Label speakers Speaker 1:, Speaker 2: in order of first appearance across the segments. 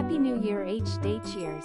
Speaker 1: Happy New Year HD cheers.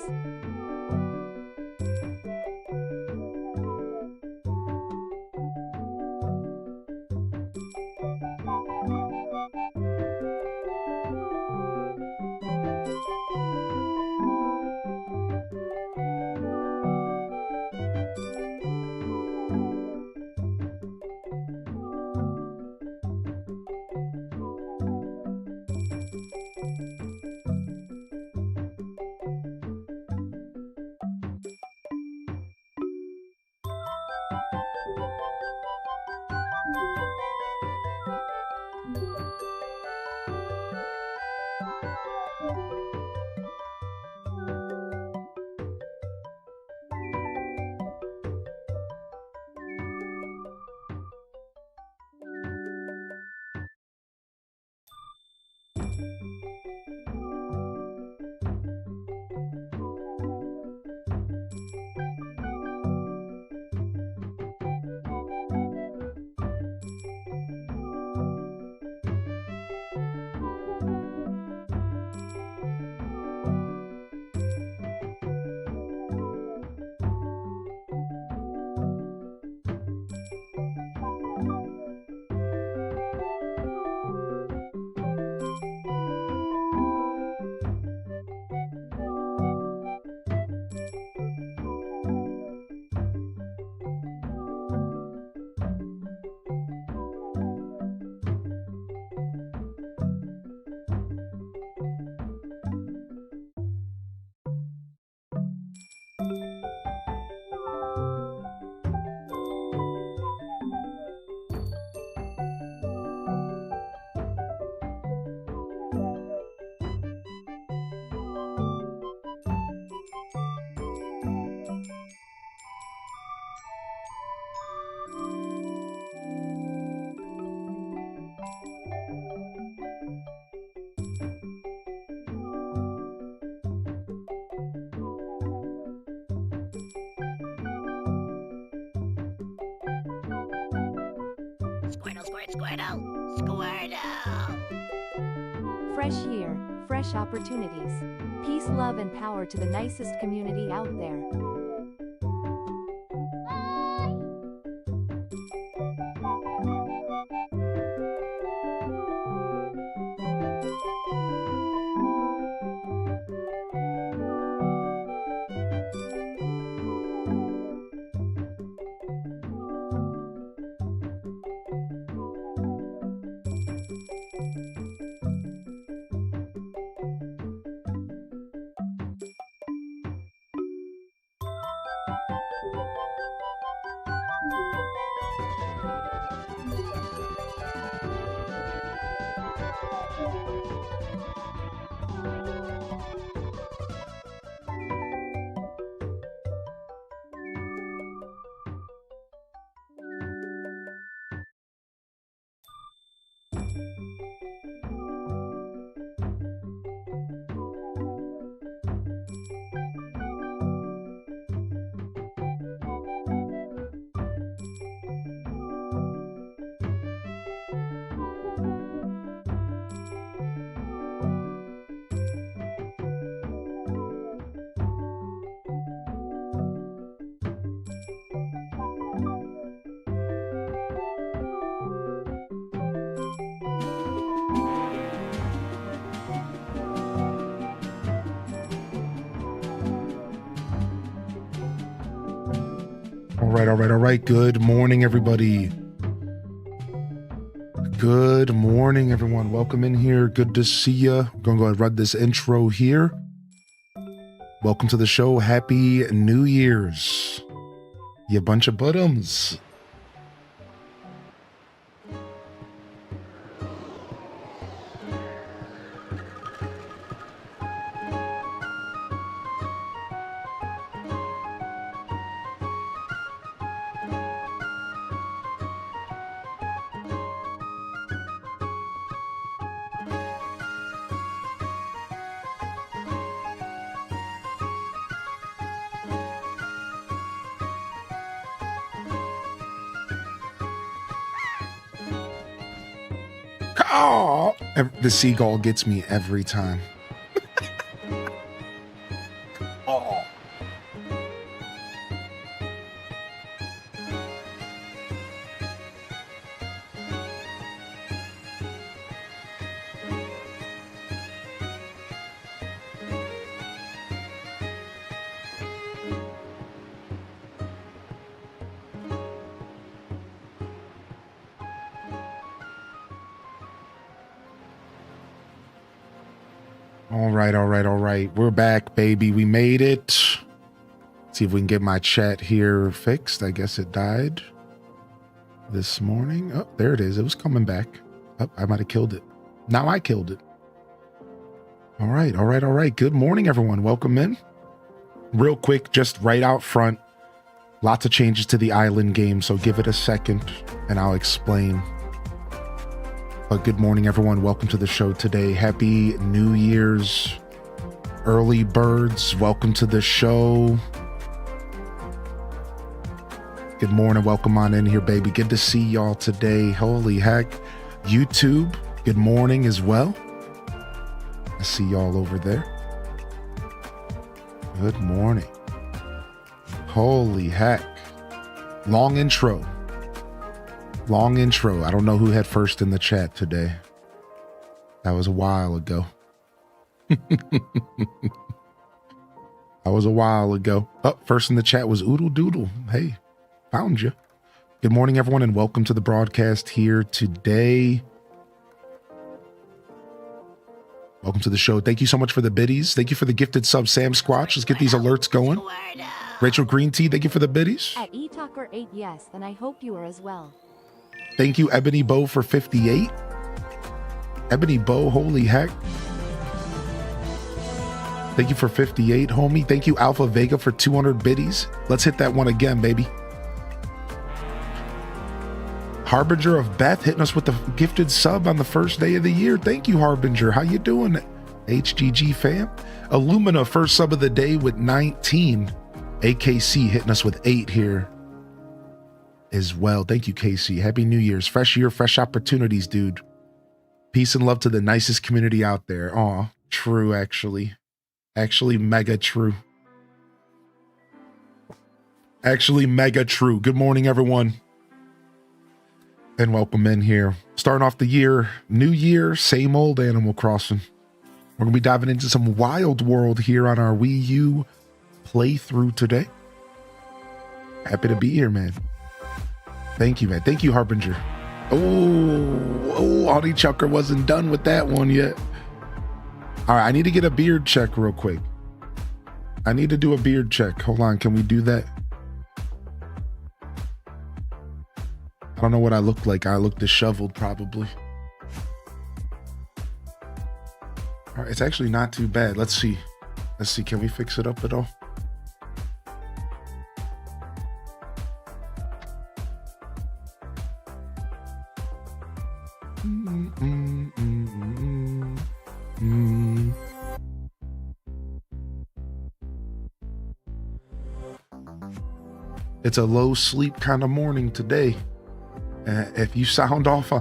Speaker 2: Squirtle, squirt, squirtle, squirtle.
Speaker 1: Fresh year, fresh opportunities. Peace, love, and power to the nicest community out there.
Speaker 3: All right. Good morning, everybody. Good morning, everyone. Welcome in here. Good to see you. I'm going to go ahead and run this intro here. Welcome to the show. Happy New Year's, you bunch of buttums. Oh, the seagull gets me every time. Oh. All right. We're back, baby. We made it. See if we can get my chat here fixed. I guess it died this morning. Oh, there it is. It was coming back. Oh, I might have killed it. Now I killed it. All right. Good morning, everyone. Welcome in. Real quick, just right out front. Lots of changes to the island game, so give it a second and I'll explain. But good morning, everyone. Welcome to the show today. Happy New Year's. Early birds, welcome to the show. Good morning. Welcome on in here, baby. Good to see y'all today. Holy heck. YouTube, good morning as well. I see y'all over there. Good morning. Holy heck. Long intro. I don't know who had first in the chat today. That was a while ago. Oh, first in the chat was Oodle Doodle. Hey, found you. Good morning, everyone, and welcome to the broadcast here today. Welcome to the show. Thank you so much for the biddies. Thank you for the gifted sub, Sam Squatch. Let's get these alerts going. Rachel Green Tea, thank you for the biddies.
Speaker 1: At eTalker8, yes, and I hope you are as well.
Speaker 3: Thank you, Ebony Bow, for 58. Ebony Bow, holy heck. Thank you for 58, homie. Thank you, Alpha Vega, for 200 biddies. Let's hit that one again, baby. Harbinger of Beth hitting us with the gifted sub on the first day of the year. Thank you, Harbinger. How you doing, HGG fam? Illumina, first sub of the day with 19. AKC hitting us with 8 here as well. Thank you, KC. Happy New Year's. Fresh year, fresh opportunities, dude. Peace and love to the nicest community out there. Aw, true, actually. Actually, mega true. Actually, mega true. Good morning, everyone. And welcome in here. Starting off the year, new year, same old Animal Crossing. We're going to be diving into some Wild World here on our Wii U playthrough today. Happy to be here, man. Thank you, man. Thank you, Harbinger. Oh, Honey Chucker wasn't done with that one yet. All right, I need to get a beard check real quick. I need to do a beard check. Hold on, can we do that? I don't know what I look like. I look disheveled, probably. All right, it's actually not too bad. Let's see. Let's see, can we fix it up at all? It's a low sleep kind of morning today. If you sound off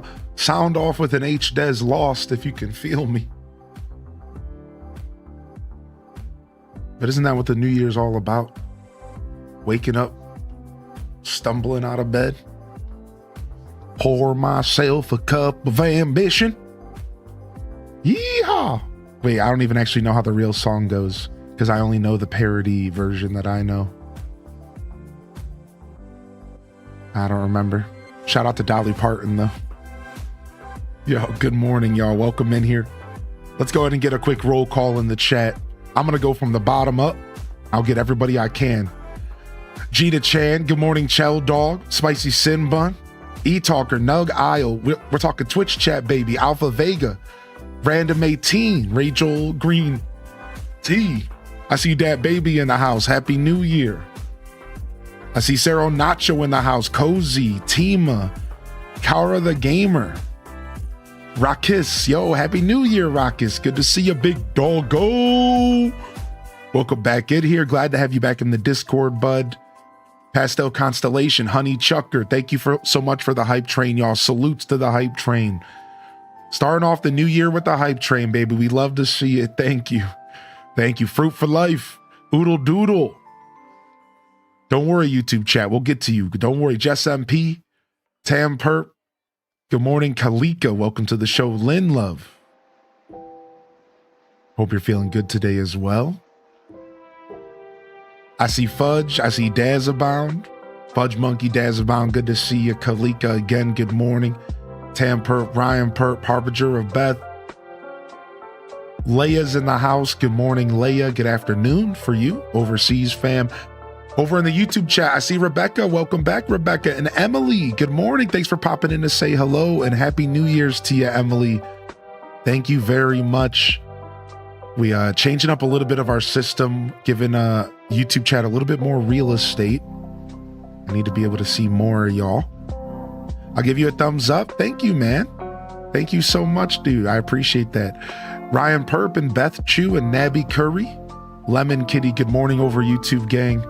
Speaker 3: with an H-Des Lost, if you can feel me. But isn't that what the New Year's all about? Waking up, stumbling out of bed, pour myself a cup of ambition. Yeehaw! Wait, I don't even actually know how the real song goes because I only know the parody version that I know. I don't remember. Shout out to Dolly Parton, though. Yo, good morning, y'all. Welcome in here. Let's go ahead and get a quick roll call in the chat. I'm going to go from the bottom up. I'll get everybody I can. Gita Chan, good morning, Chell Dog, Spicy Sin Bun, E-Talker, Nug Isle. We're talking Twitch chat, baby. Alpha Vega, Random 18, Rachel Green T. I see that baby in the house. Happy New Year. I see Sarah Nacho in the house. Cozy, Tima, Kara the Gamer, Rakis. Yo, Happy New Year, Rakis. Good to see you, big doggo. Welcome back in here. Glad to have you back in the Discord, bud. Pastel Constellation, Honey Chucker. Thank you so much for the hype train, y'all. Salutes to the hype train. Starting off the new year with the hype train, baby. We love to see it. Thank you. Thank you. Fruit for life. Oodle doodle. Don't worry, YouTube chat. We'll get to you. Don't worry. Jess MP, Tam Perp. Good morning, Kalika. Welcome to the show. Lynn Love. Hope you're feeling good today as well. I see Fudge. I see Dazabound. Fudge Monkey Dazabound. Good to see you. Kalika again. Good morning. Tam Perp, Ryan Perp, Harbinger of Beth. Leia's in the house. Good morning, Leia. Good afternoon for you, overseas fam. Over in the YouTube chat, I see Rebecca. Welcome back, Rebecca. And Emily, good morning. Thanks for popping in to say hello and Happy New Year's to you, Emily. Thank you very much. We changing up a little bit of our system, giving YouTube chat a little bit more real estate. I need to be able to see more of y'all. I'll give you a thumbs up. Thank you, man. Thank you so much, dude. I appreciate that. Ryan Perp and Beth Chu and Nabby Curry. Lemon Kitty, good morning over YouTube gang.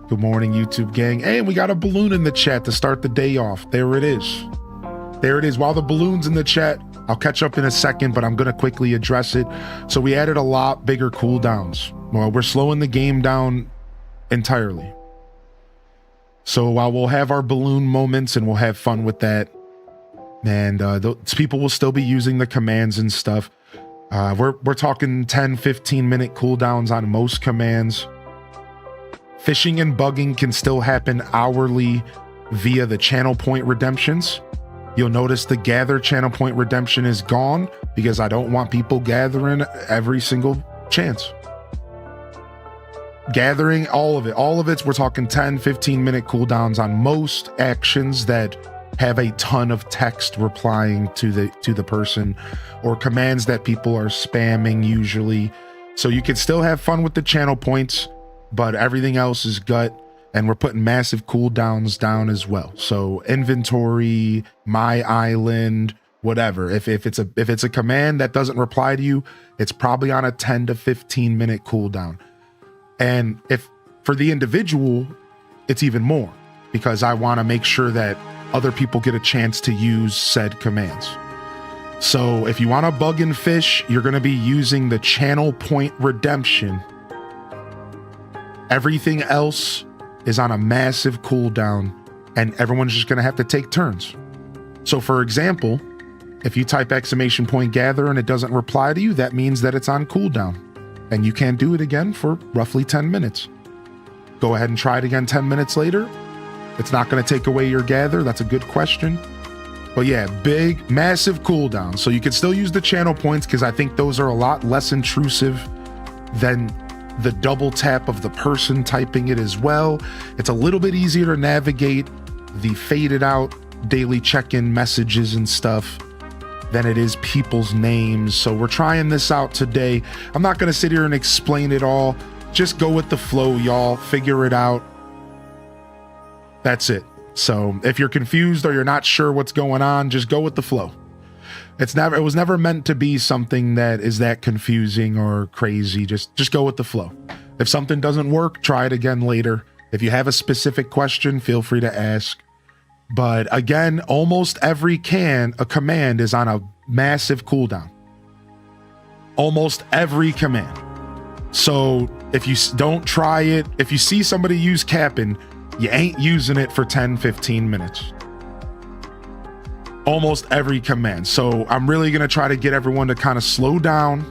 Speaker 3: Good morning, YouTube gang. And we got a balloon in the chat to start the day off. There it is. There it is. While the balloon's in the chat, I'll catch up in a second, but I'm going to quickly address it. So we added a lot bigger cooldowns. Well, we're slowing the game down entirely. So while we'll have our balloon moments and we'll have fun with that, and people will still be using the commands and stuff. We're talking 10, 15 minute cooldowns on most commands. Phishing and bugging can still happen hourly via the channel point redemptions. You'll notice the gather channel point redemption is gone because I don't want people gathering every single chance. gathering, all of it's, we're talking 10, 15 minute cooldowns on most actions that have a ton of text replying to the person, or commands that people are spamming usually. So you can still have fun with the channel points, but everything else is gut, and we're putting massive cooldowns down as well. So inventory, my island, whatever. If it's a command that doesn't reply to you, it's probably on a 10 to 15 minute cooldown. And if for the individual, it's even more, because I want to make sure that other people get a chance to use said commands. So if you want to bug and fish, you're going to be using the channel point redemption. Everything else is on a massive cooldown, and everyone's just going to have to take turns. So for example, if you type ! gather and it doesn't reply to you, that means that it's on cooldown, and you can't do it again for roughly 10 minutes. Go ahead and try it again 10 minutes later. It's not going to take away your gather. That's a good question. But yeah, big, massive cooldown. So you can still use the channel points, because I think those are a lot less intrusive than the double tap of the person typing it as well. It's a little bit easier to navigate the faded out daily check-in messages and stuff than it is people's names. So we're trying this out today. I'm not going to sit here and explain it all. Just go with the flow, y'all. Figure it out. That's it. So if you're confused or you're not sure what's going on, just go with the flow. It was never meant to be something that is that confusing or crazy. Just go with the flow. If something doesn't work, try it again later. If you have a specific question, feel free to ask. But again, almost every command is on a massive cooldown. Almost every command. So if you don't try it, if you see somebody use Cap'n, you ain't using it for 10, 15 minutes. Almost every command. So I'm really going to try to get everyone to kind of slow down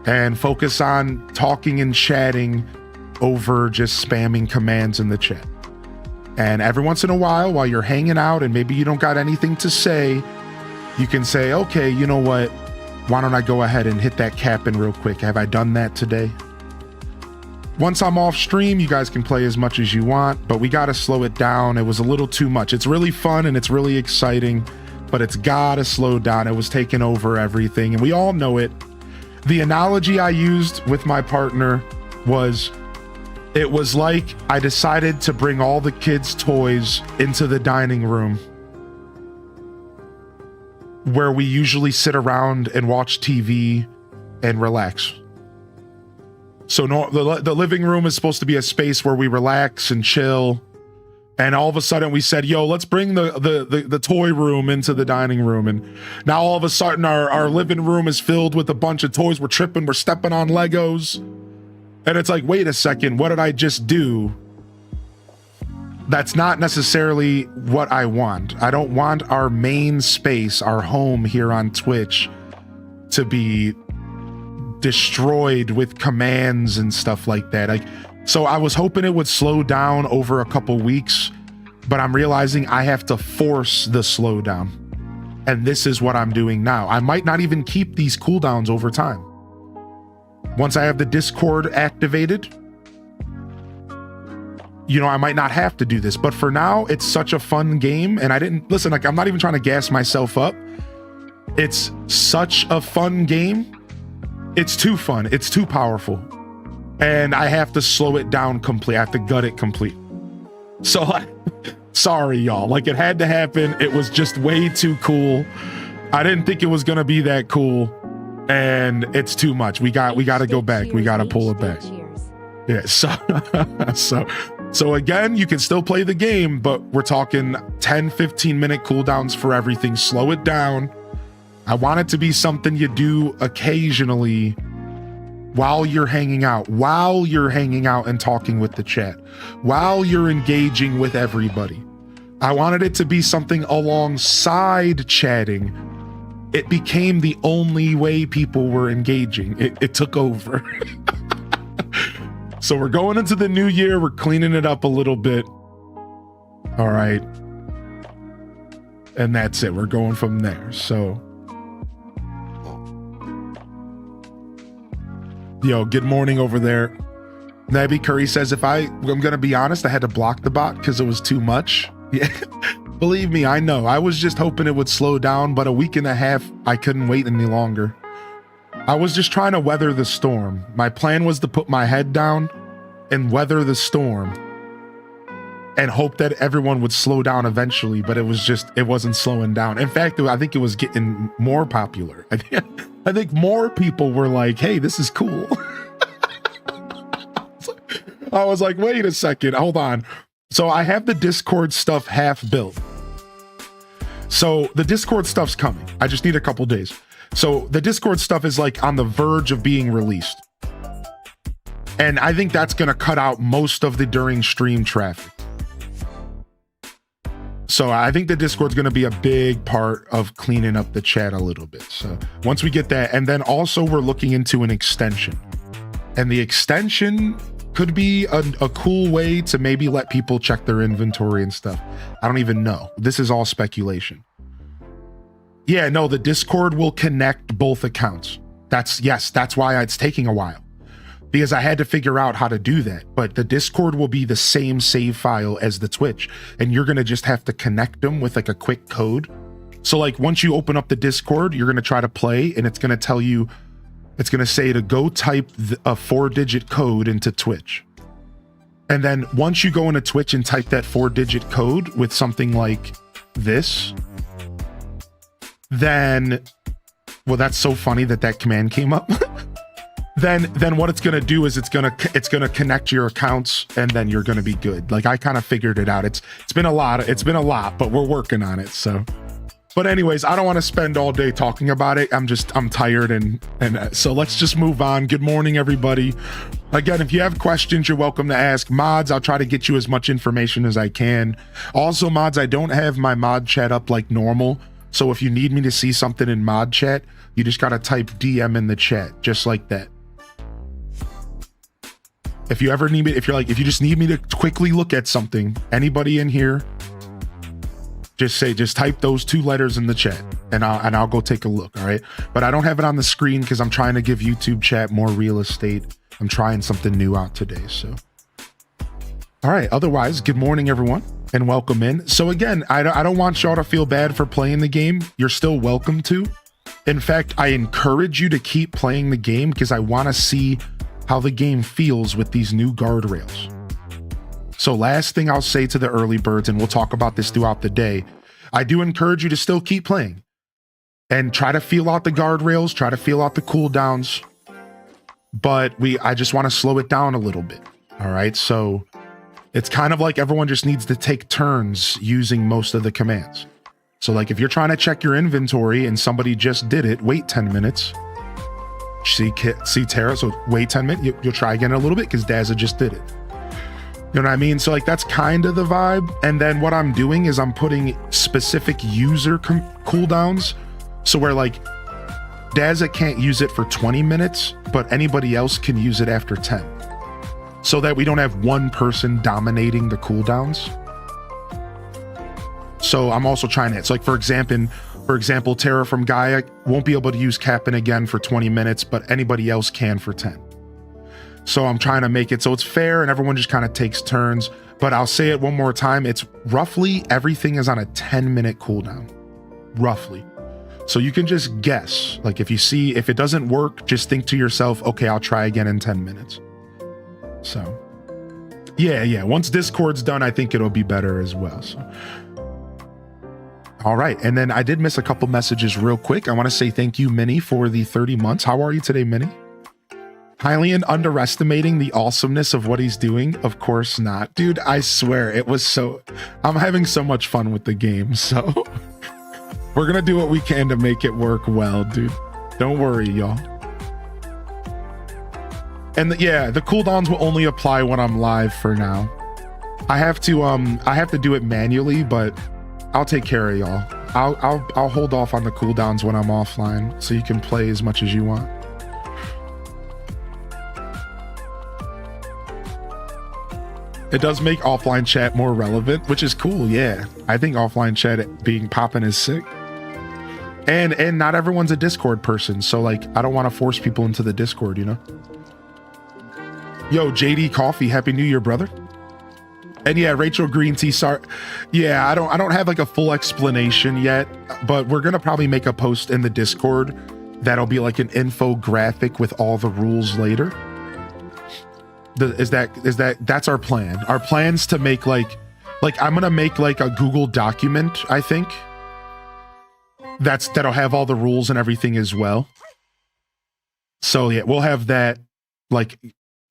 Speaker 3: and focus on talking and chatting over just spamming commands in the chat. And every once in a while you're hanging out and maybe you don't got anything to say, you can say, okay, you know what? Why don't I go ahead and hit that Cap'n real quick? Have I done that today? Once I'm off stream, you guys can play as much as you want, but we got to slow it down. It was a little too much. It's really fun and it's really exciting, but it's got to slow down. It was taking over everything, and we all know it. The analogy I used with my partner was, it was like I decided to bring all the kids' toys into the dining room where we usually sit around and watch TV and relax. So the living room is supposed to be a space where we relax and chill. And all of a sudden we said, yo, let's bring the toy room into the dining room. And now all of a sudden our living room is filled with a bunch of toys. We're tripping, we're stepping on Legos. And it's like, wait a second, what did I just do? That's not necessarily what I want. I don't want our main space, our home here on Twitch, to be destroyed with commands and stuff like that. So I was hoping it would slow down over a couple weeks, but I'm realizing I have to force the slowdown. And this is what I'm doing now. I might not even keep these cooldowns over time. Once I have the Discord activated, I might not have to do this, but for now, it's such a fun game. And I'm not even trying to gas myself up. It's such a fun game. It's too fun. It's too powerful. And I have to slow it down complete. I have to gut it complete. So sorry, y'all. It had to happen. It was just way too cool. I didn't think it was going to be that cool. And it's too much. We got to go back. We got to pull it back. Yeah. So again, you can still play the game, but we're talking 10, 15 minute cooldowns for everything. Slow it down. I want it to be something you do occasionally while you're hanging out and talking with the chat, while you're engaging with everybody. I wanted it to be something alongside chatting. It became the only way people were engaging. It took over. So we're going into the new year. We're cleaning it up a little bit. All right. And that's it. We're going from there. So, yo, good morning over there. Nabby Curry says, I'm going to be honest, I had to block the bot because it was too much. Yeah, believe me, I know. I was just hoping it would slow down, but a week and a half, I couldn't wait any longer. I was just trying to weather the storm. My plan was to put my head down and weather the storm and hope that everyone would slow down eventually, but it wasn't slowing down. In fact, I think it was getting more popular. I think more people were like, hey, this is cool. I was like, wait a second, hold on. So I have the Discord stuff half built. So the Discord stuff's coming. I just need a couple days. So the Discord stuff is like on the verge of being released. And I think that's going to cut out most of the during stream traffic. So I think the Discord's going to be a big part of cleaning up the chat a little bit. So once we get that, and then also we're looking into an extension. And the extension could be a cool way to maybe let people check their inventory and stuff. I don't even know. This is all speculation. Yeah, no, the Discord will connect both accounts. That's why it's taking a while. Because I had to figure out how to do that. But the Discord will be the same save file as the Twitch. And you're going to just have to connect them with like a quick code. So like once you open up the Discord, you're going to try to play and it's going to tell you, it's going to say to go type a 4-digit code into Twitch. And then once you go into Twitch and type that 4-digit code with something like this, then, well, that's so funny that command came up. Then what it's going to do is it's going to connect your accounts and then you're going to be good. Like I kind of figured it out. It's been a lot, but we're working on it. So, but anyways, I don't want to spend all day talking about it. I'm tired and so let's just move on. Good morning, everybody. Again, if you have questions, you're welcome to ask. Mods, I'll try to get you as much information as I can. Also, mods, I don't have my mod chat up like normal. So if you need me to see something in mod chat, you just got to type DM in the chat, just like that. If you ever need me, if you just need me to quickly look at something, anybody in here, just type those 2 letters in the chat and I'll go take a look. All right. But I don't have it on the screen because I'm trying to give YouTube chat more real estate. I'm trying something new out today. So, all right. Otherwise, good morning, everyone, and welcome in. So again, I don't want y'all to feel bad for playing the game. You're still welcome to. In fact, I encourage you to keep playing the game because I want to see how the game feels with these new guardrails. So last thing I'll say to the early birds, and we'll talk about this throughout the day, I do encourage you to still keep playing and try to feel out the guardrails, try to feel out the cooldowns, but I just want to slow it down a little bit. All right. So it's kind of like everyone just needs to take turns using most of the commands. So like if you're trying to check your inventory and somebody just did it, wait 10 minutes. See Tara, so wait 10 minutes. You'll try again in a little bit because Dazza just did it. You know what I mean? So like that's kind of the vibe. And then what I'm doing is I'm putting specific user cooldowns. So where like Dazza can't use it for 20 minutes, but anybody else can use it after 10. So that we don't have one person dominating the cooldowns. So I'm also trying to, so like for example, Tara from Gaia won't be able to use Cap'n again for 20 minutes, but anybody else can for 10. So I'm trying to make it so it's fair and everyone just kind of takes turns. But I'll say it one more time. It's roughly everything is on a 10-minute cooldown, roughly. So you can just guess. Like if it doesn't work, just think to yourself, okay, I'll try again in 10 minutes. So yeah. Once Discord's done, I think it'll be better as well. So. All right. And then I did miss a couple messages real quick. I want to say thank you, Minnie, for the 30 months. How are you today, Minnie? Hylian underestimating the awesomeness of what he's doing? Of course not. Dude, I swear I'm having so much fun with the game. So we're going to do what we can to make it work well, dude. Don't worry, y'all. And the cooldowns will only apply when I'm live for now. I have to do it manually, but I'll take care of y'all. I'll hold off on the cooldowns when I'm offline so you can play as much as you want. It does make offline chat more relevant, which is cool. Yeah, I think offline chat being poppin' is sick. And not everyone's a Discord person, so like I don't want to force people into the Discord, you know. Yo, JD Coffee, Happy New Year, brother. And yeah, Rachel Green Tea, sorry. Yeah, I don't have like a full explanation yet, but we're gonna probably make a post in the Discord that'll be like an infographic with all the rules later. That's our plan. Our plan's to make like I'm gonna make like a Google document, I think. That'll have all the rules and everything as well. So yeah, we'll have that like.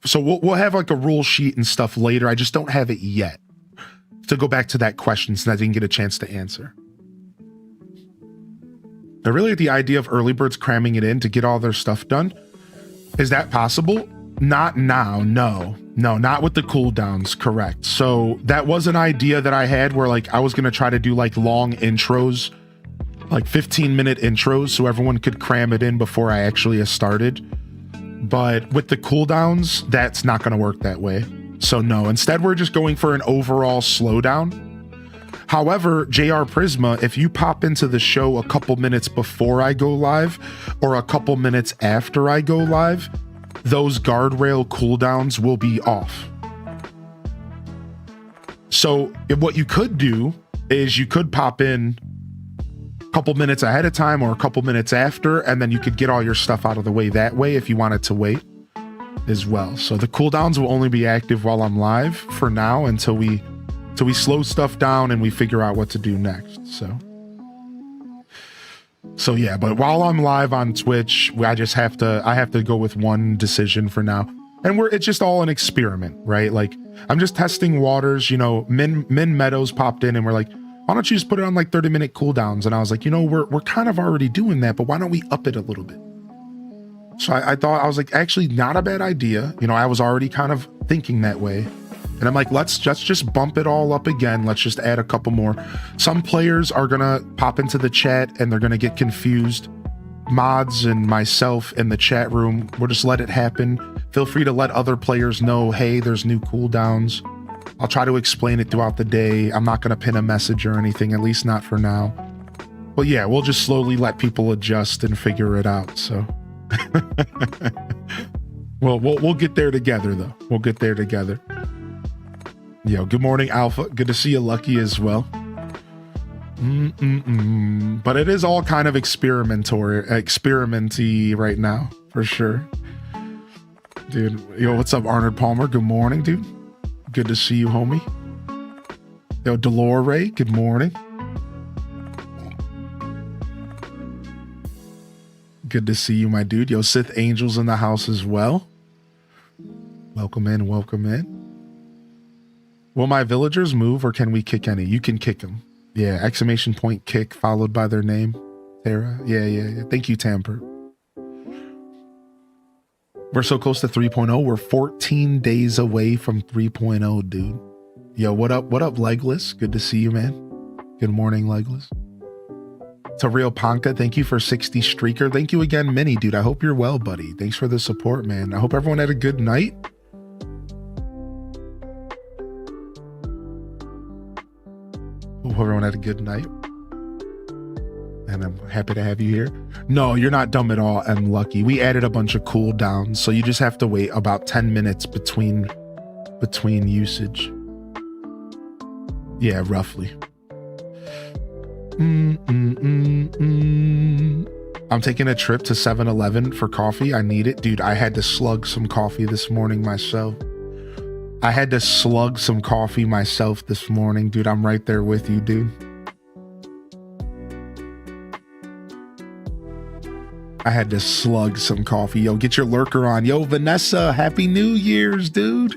Speaker 3: So we'll have like a rule sheet and stuff later. I just don't have it yet. To go back to that question since I didn't get a chance to answer. I really like the idea of early birds cramming it in to get all their stuff done. Is that possible? Not now, no. No, not with the cooldowns, correct. So that was an idea that I had where like I was gonna try to do like long intros, like 15-minute intros so everyone could cram it in before I actually started. But with the cooldowns, that's not going to work that way. So no, instead we're just going for an overall slowdown. However, JR Prisma, if you pop into the show a couple minutes before I go live or a couple minutes after I go live, those guardrail cooldowns will be off. So what you could do is you could pop in couple minutes ahead of time or a couple minutes after, and then you could get all your stuff out of the way that way if you wanted to wait as well. So the cooldowns will only be active while I'm live for now until we slow stuff down and we figure out what to do next. So yeah, but while I'm live on Twitch, I have to go with one decision for now. And it's just all an experiment, right? Like I'm just testing waters, you know. Min Meadows popped in and we're like, why don't you just put it on like 30-minute cooldowns? And I was like, you know, we're kind of already doing that, but why don't we up it a little bit? So I thought, I was like, actually not a bad idea. You know, I was already kind of thinking that way. And I'm like, let's just bump it all up again. Let's just add a couple more. Some players are gonna pop into the chat and they're gonna get confused. Mods and myself in the chat room, we'll just let it happen. Feel free to let other players know, hey, there's new cooldowns. I'll try to explain it throughout the day. I'm not going to pin a message or anything, at least not for now. But yeah, we'll just slowly let people adjust and figure it out. So, well, we'll get there together, though. We'll get there together. Yo, good morning, Alpha. Good to see you, Lucky, as well. But it is all kind of experimenty right now, for sure. Dude, yo, what's up, Arnold Palmer? Good morning, dude. Good to see you, homie. Yo, Delore, good morning. Good to see you, my dude. Yo, Sith Angels in the house as well. Welcome in, welcome in. Will my villagers move or can we kick any? You can kick them. Yeah, exclamation point kick followed by their name. Tara. Yeah. Thank you, Tamper. We're so close to 3.0. We're 14 days away from 3.0, dude. Yo, what up, Legless? Good to see you, man. Good morning, Legless. To Real Ponka, thank you for 60 streaker. Thank you again, Minnie, dude. I hope you're well, buddy. Thanks for the support, man. I hope everyone had a good night. Hope everyone had a good night. And I'm happy to have you here. No, you're not dumb at all. I'm lucky. We added a bunch of cooldowns, so you just have to wait about 10 minutes between usage. Yeah, roughly. I'm taking a trip to 7-Eleven for coffee. I need it. Dude, I had to slug some coffee this morning myself. Dude, I'm right there with you, dude. I had to slug some coffee. Yo, get your lurker on. Yo, Vanessa, happy New Year's, dude.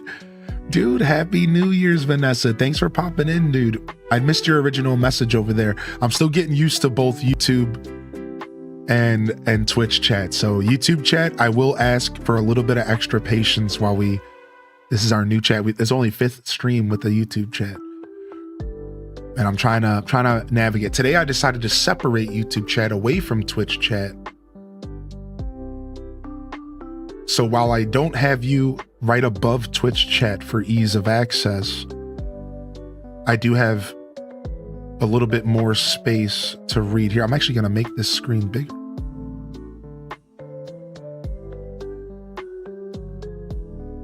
Speaker 3: Dude, happy New Year's, Vanessa. Thanks for popping in, dude. I missed your original message over there. I'm still getting used to both YouTube and Twitch chat. So YouTube chat, I will ask for a little bit of extra patience while this is our new chat. It's only 5th stream with the YouTube chat. And I'm trying to navigate. Today I decided to separate YouTube chat away from Twitch chat. So while I don't have you right above Twitch chat for ease of access, I do have a little bit more space to read here. I'm actually going to make this screen bigger.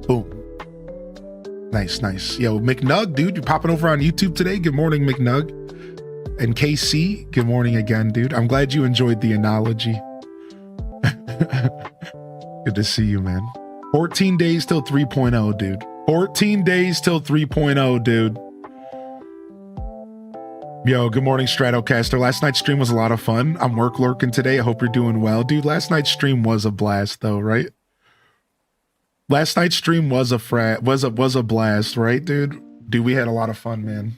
Speaker 3: Boom. Nice, nice. Yo, McNug, dude, you popping over on YouTube today? Good morning, McNug. And KC, good morning again, dude. I'm glad you enjoyed the analogy. Good to see you, man. 14 days till 3.0, dude. 14 days till 3.0, dude. Yo, good morning, Stratocaster. Last night's stream was a lot of fun. I'm work lurking today. I hope you're doing well. Dude, last night's stream was a blast, though, right? Last night's stream was a blast, right, dude? Dude, we had a lot of fun, man.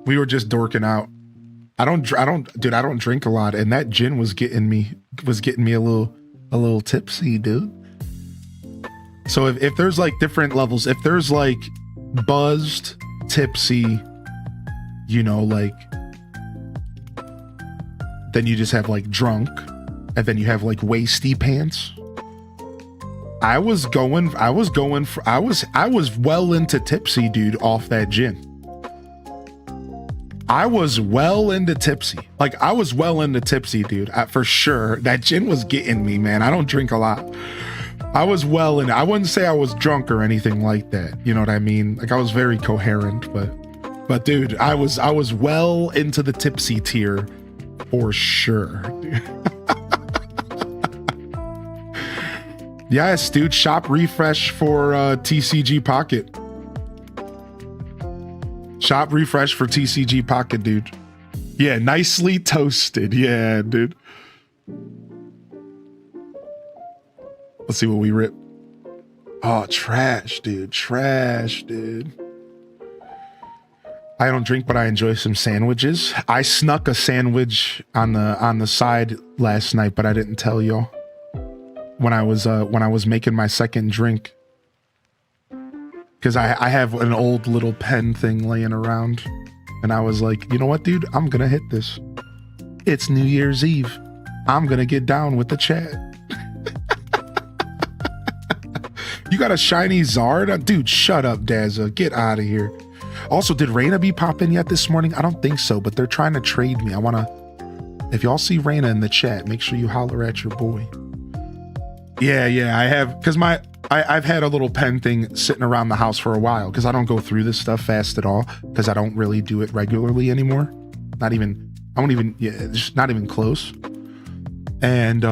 Speaker 3: We were just dorking out. I don't drink a lot, and that gin was getting me a little tipsy, dude. So if there's like different levels, if there's like buzzed, tipsy, you know, like, then you just have like drunk, and then you have like wasty pants. I was well into tipsy, dude, off that gin. I was well into tipsy. Like, I was well into tipsy, dude, for sure. That gin was getting me, man. I don't drink a lot. I was well in. I wouldn't say I was drunk or anything like that. You know what I mean? Like, I was very coherent, but dude, I was well into the tipsy tier for sure, dude. Yes, dude, shop refresh for TCG Pocket. Shop refresh for TCG Pocket, dude. Yeah, nicely toasted. Yeah, dude. Let's see what we rip. Oh, trash, dude. Trash, dude. I don't drink, but I enjoy some sandwiches. I snuck a sandwich on the side last night, but I didn't tell y'all. When I was making my second drink, because I have an old little pen thing laying around, and I was like, you know what, dude, I'm gonna hit this. It's New Year's Eve. I'm gonna get down with the chat. You got a shiny Zard, dude? Shut up, Dazza. Get out of here. Also, did Reyna be popping yet this morning? I don't think so, but they're trying to trade me. If y'all see Reyna in the chat, make sure you holler at your boy. Yeah, I have, because I've had a little pen thing sitting around the house for a while, because I don't go through this stuff fast at all, because I don't really do it regularly anymore. Not even not even close. And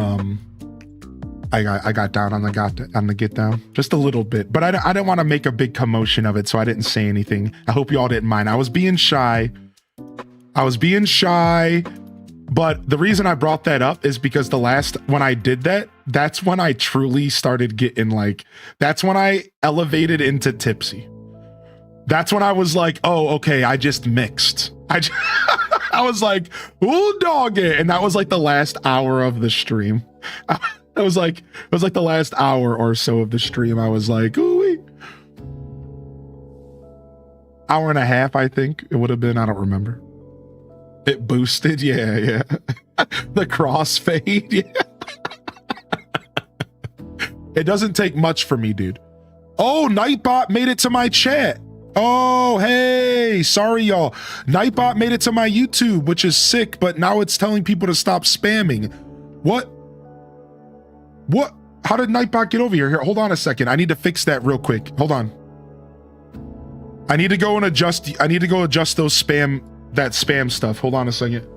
Speaker 3: I got down on the get down just a little bit, but I didn't want to make a big commotion of it, so I didn't say anything. I hope y'all didn't mind. I was being shy. But the reason I brought that up is because when I did that, that's when I truly started getting that's when I elevated into tipsy. That's when I was like, oh, okay, I just mixed. I was like, ooh, dog it. And that was like the last hour of the stream. It was like the last hour or so of the stream. I was like, ooh, hour and a half, I think it would have been. I don't remember. It boosted, yeah. The crossfade, yeah. It doesn't take much for me, dude. Oh, Nightbot made it to my chat. Oh, hey, sorry, y'all. Nightbot made it to my YouTube, which is sick, but now it's telling people to stop spamming. What? How did Nightbot get over here? Here, hold on a second. I need to fix that real quick. Hold on. I need to go adjust those that spam stuff. Hold on a second.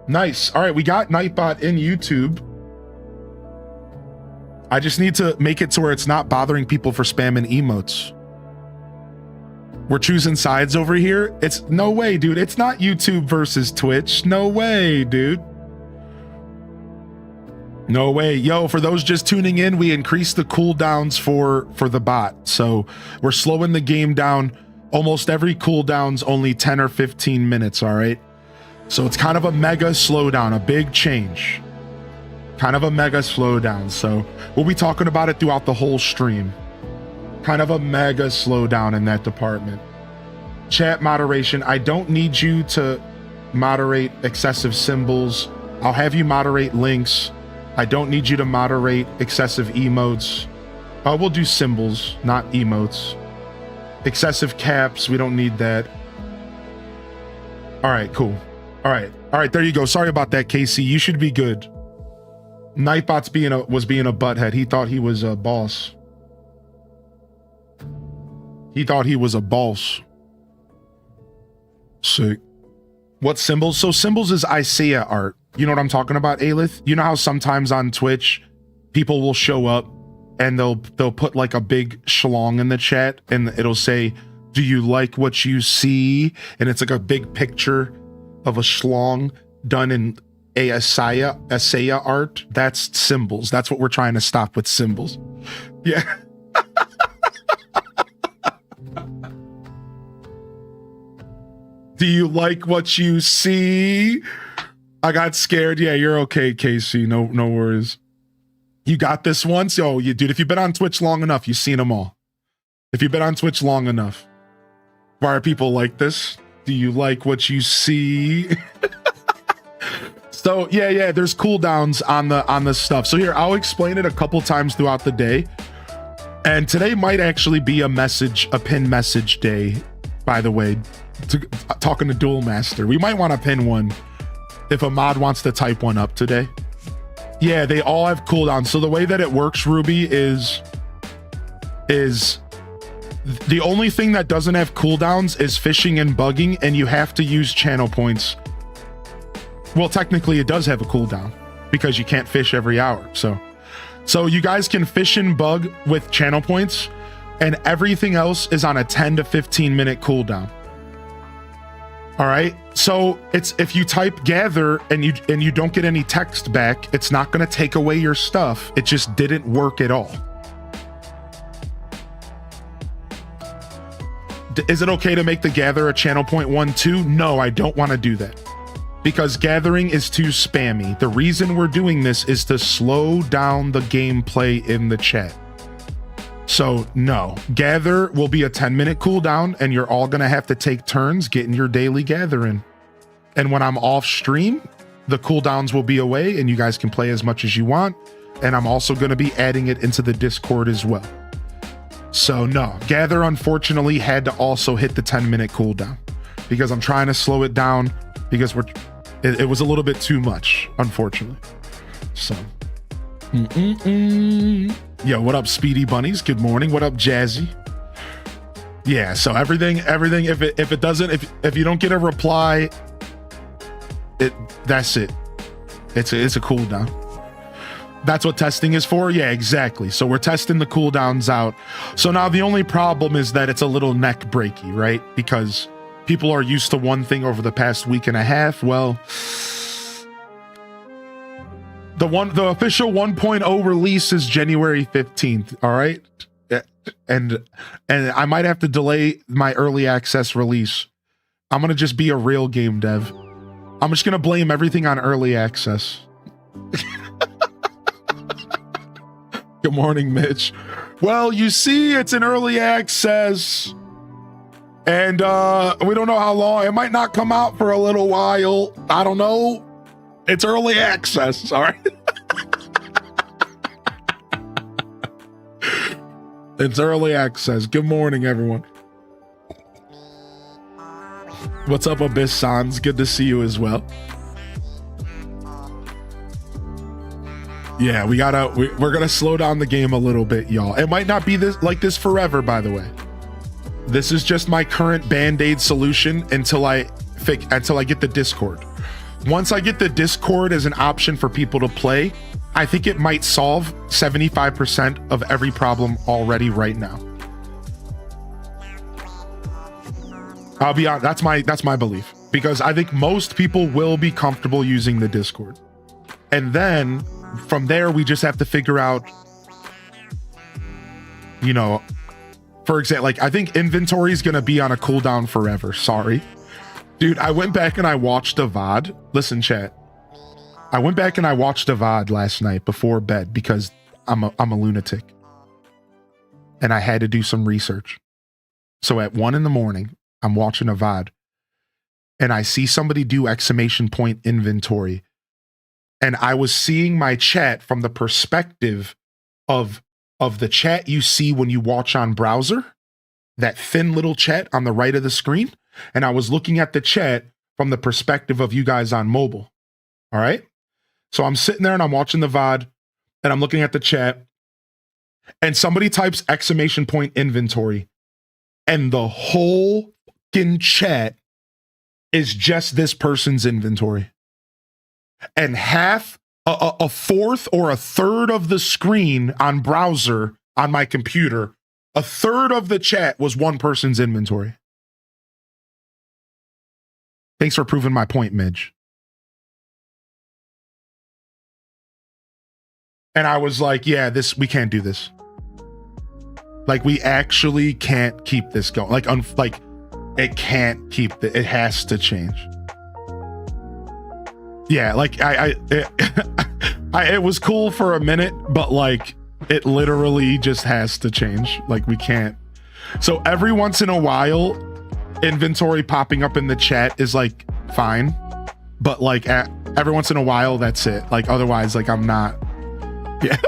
Speaker 3: Nice. All right, we got Nightbot in YouTube. I just need to make it to where it's not bothering people for spamming emotes. We're choosing sides over here. It's no way, dude. It's not YouTube versus Twitch. No way, dude. No way. Yo, for those just tuning in, we increased the cooldowns for the bot. So we're slowing the game down. Almost every cooldown's only 10 or 15 minutes, all right? So it's kind of a mega slowdown, a big change. Kind of a mega slowdown. So we'll be talking about it throughout the whole stream. Kind of a mega slowdown in that department. Chat moderation. I don't need you to moderate excessive symbols. I'll have you moderate links. I don't need you to moderate excessive emotes. We'll do symbols, not emotes. Excessive caps, we don't need that. All right, cool. All right, there you go. Sorry about that, Casey. You should be good. Nightbot's was being a butthead. He thought he was a boss. He thought he was a boss. Sick. What symbols? So symbols is Isaiah art. You know what I'm talking about, Aelith? You know how sometimes on Twitch, people will show up and they'll put like a big schlong in the chat and it'll say, do you like what you see? And it's like a big picture of a schlong done in Isaiah art. That's symbols. That's what we're trying to stop with symbols. Yeah. Do you like what you see? I got scared. Yeah, you're okay, Casey. No worries. You got this once? Yo, dude, if you've been on Twitch long enough, you've seen them all. If you've been on Twitch long enough. Why are people like this? Do you like what you see? So yeah, there's cooldowns on the stuff. So here, I'll explain it a couple times throughout the day. And today might actually be a pin message day, by the way. Talking to Duel Master. We might want to pin one if a mod wants to type one up today. Yeah, they all have cooldowns. So the way that it works, Ruby, is the only thing that doesn't have cooldowns is fishing and bugging, and you have to use channel points. Well, technically it does have a cooldown because you can't fish every hour. So you guys can fish and bug with channel points, and everything else is on a 10 to 15 minute cooldown. All right, so it's if you type gather and you don't get any text back, it's not going to take away your stuff. It just didn't work at all. Is it okay to make the gather a channel point 1-2? No, I don't want to do that because gathering is too spammy. The reason we're doing this is to slow down the gameplay in the chat. So no, gather will be a 10-minute cooldown and you're all gonna have to take turns getting your daily gathering. And when I'm off stream, the cooldowns will be away and you guys can play as much as you want. And I'm also gonna be adding it into the Discord as well. So no, gather unfortunately had to also hit the 10-minute cooldown because I'm trying to slow it down because it was a little bit too much, unfortunately. So. Yo, what up, Speedy Bunnies? Good morning. What up, Jazzy? Yeah, so everything. If it doesn't, if you don't get a reply, that's it. It's a cooldown. That's what testing is for. Yeah, exactly. So we're testing the cooldowns out. So now the only problem is that it's a little neck breaky, right? Because people are used to one thing over the past week and a half. Well. The official 1.0 release is January 15th. All right. And I might have to delay my early access release. I'm going to just be a real game dev. I'm just going to blame everything on early access. Good morning, Mitch. Well, you see, it's an early access and we don't know how long. It might not come out for a little while. I don't know. It's early access, all right? It's early access. Good morning, everyone. What's up, Abyss Sans? Good to see you as well. Yeah, we're gonna slow down the game a little bit, y'all. It might not be like this forever, by the way. This is just my current band-aid solution until I get the Discord. Once I get the Discord as an option for people to play, I think it might solve 75% of every problem already right now. I'll be honest, that's my belief, because I think most people will be comfortable using the Discord. And then from there, we just have to figure out, you know, for example, like I think inventory is going to be on a cooldown forever. Sorry. Dude, I went back and I watched a VOD. Listen, chat. I went back and I watched a VOD last night before bed because I'm a lunatic. And I had to do some research. So at 1 a.m, I'm watching a VOD. And I see somebody do exclamation point inventory. And I was seeing my chat from the perspective of the chat you see when you watch on browser. That thin little chat on the right of the screen. And I was looking at the chat from the perspective of you guys on mobile. All right. So I'm sitting there and I'm watching the VOD and I'm looking at the chat and somebody types exclamation point inventory. and the whole fucking chat is just this person's inventory. And half, a fourth or a third of the screen on browser on my computer, a third of the chat was one person's inventory. Thanks for proving my point, Midge. And I was like, yeah, we can't do this. Like, we actually can't keep this going. Like, it can't keep it has to change. Yeah, like it was cool for a minute, but like it literally just has to change. Like, we can't. So every once in a while, inventory popping up in the chat is like fine, but like every once in a while, that's it. Like, otherwise, like, I'm not. Yeah,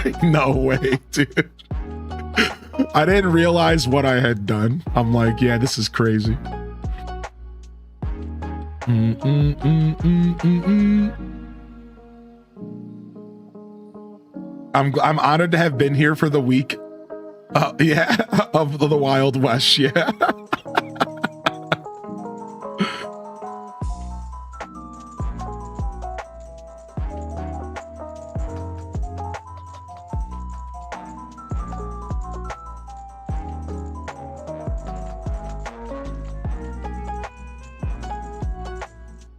Speaker 3: like, no way, dude. I didn't realize what I had done. I'm like, yeah, this is crazy. I'm honored to have been here for the week. Yeah, of the Wild West. Yeah.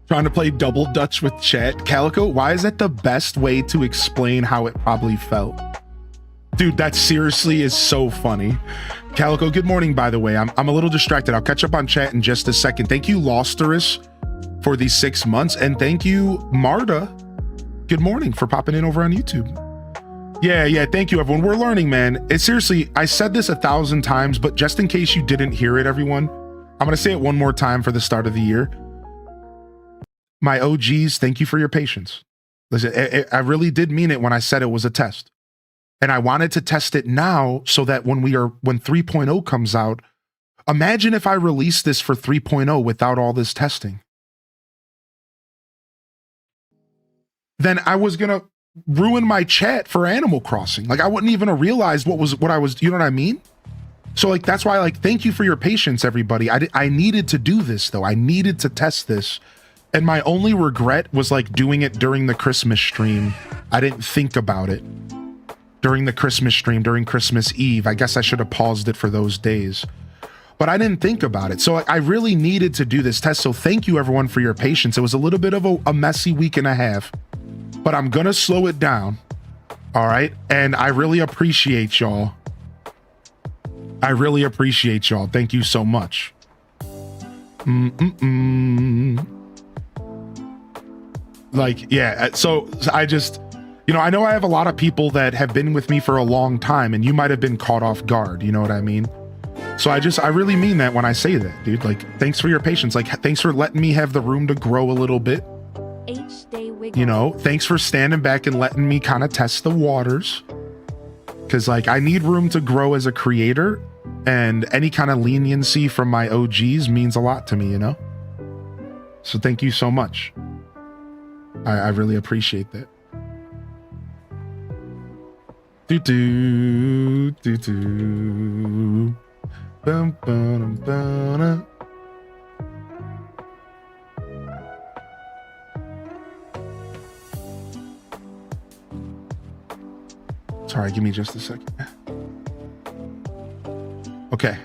Speaker 3: Trying to play double dutch with chat. Calico, why is that the best way to explain how it probably felt? Dude, that seriously is so funny. Calico, good morning, by the way. I'm a little distracted. I'll catch up on chat in just a second. Thank you, Losterus, for these 6 months. And thank you, Marta. Good morning for popping in over on YouTube. Yeah, thank you, everyone. We're learning, man. Seriously, I said this 1,000 times, but just in case you didn't hear it, everyone, I'm going to say it one more time for the start of the year. My OGs, thank you for your patience. Listen, I really did mean it when I said it was a test. And I wanted to test it now so that when 3.0 comes out, imagine if I released this for 3.0 without all this testing. Then I was going to ruin my chat for Animal Crossing. Like, I wouldn't even have realized what I was, you know what I mean? So like, that's why, like, thank you for your patience, everybody. I needed to do this though. I needed to test this. And my only regret was like doing it during the Christmas stream. I didn't think about it during the Christmas stream, during Christmas Eve. I guess I should have paused it for those days, but I didn't think about it. So I really needed to do this test. So thank you everyone for your patience. It was a little bit of a messy week and a half, but I'm going to slow it down. All right. And I really appreciate y'all. Thank you so much. Like, yeah, so I just, I know I have a lot of people that have been with me for a long time, and you might have been caught off guard, you know what I mean? So I really mean that when I say that, dude. Like, thanks for your patience. Like, thanks for letting me have the room to grow a little bit. Thanks for standing back and letting me kind of test the waters. Because, like, I need room to grow as a creator, and any kind of leniency from my OGs means a lot to me, So thank you so much. I really appreciate that. Bum, bum, bum, Sorry, give me just a second. Okay.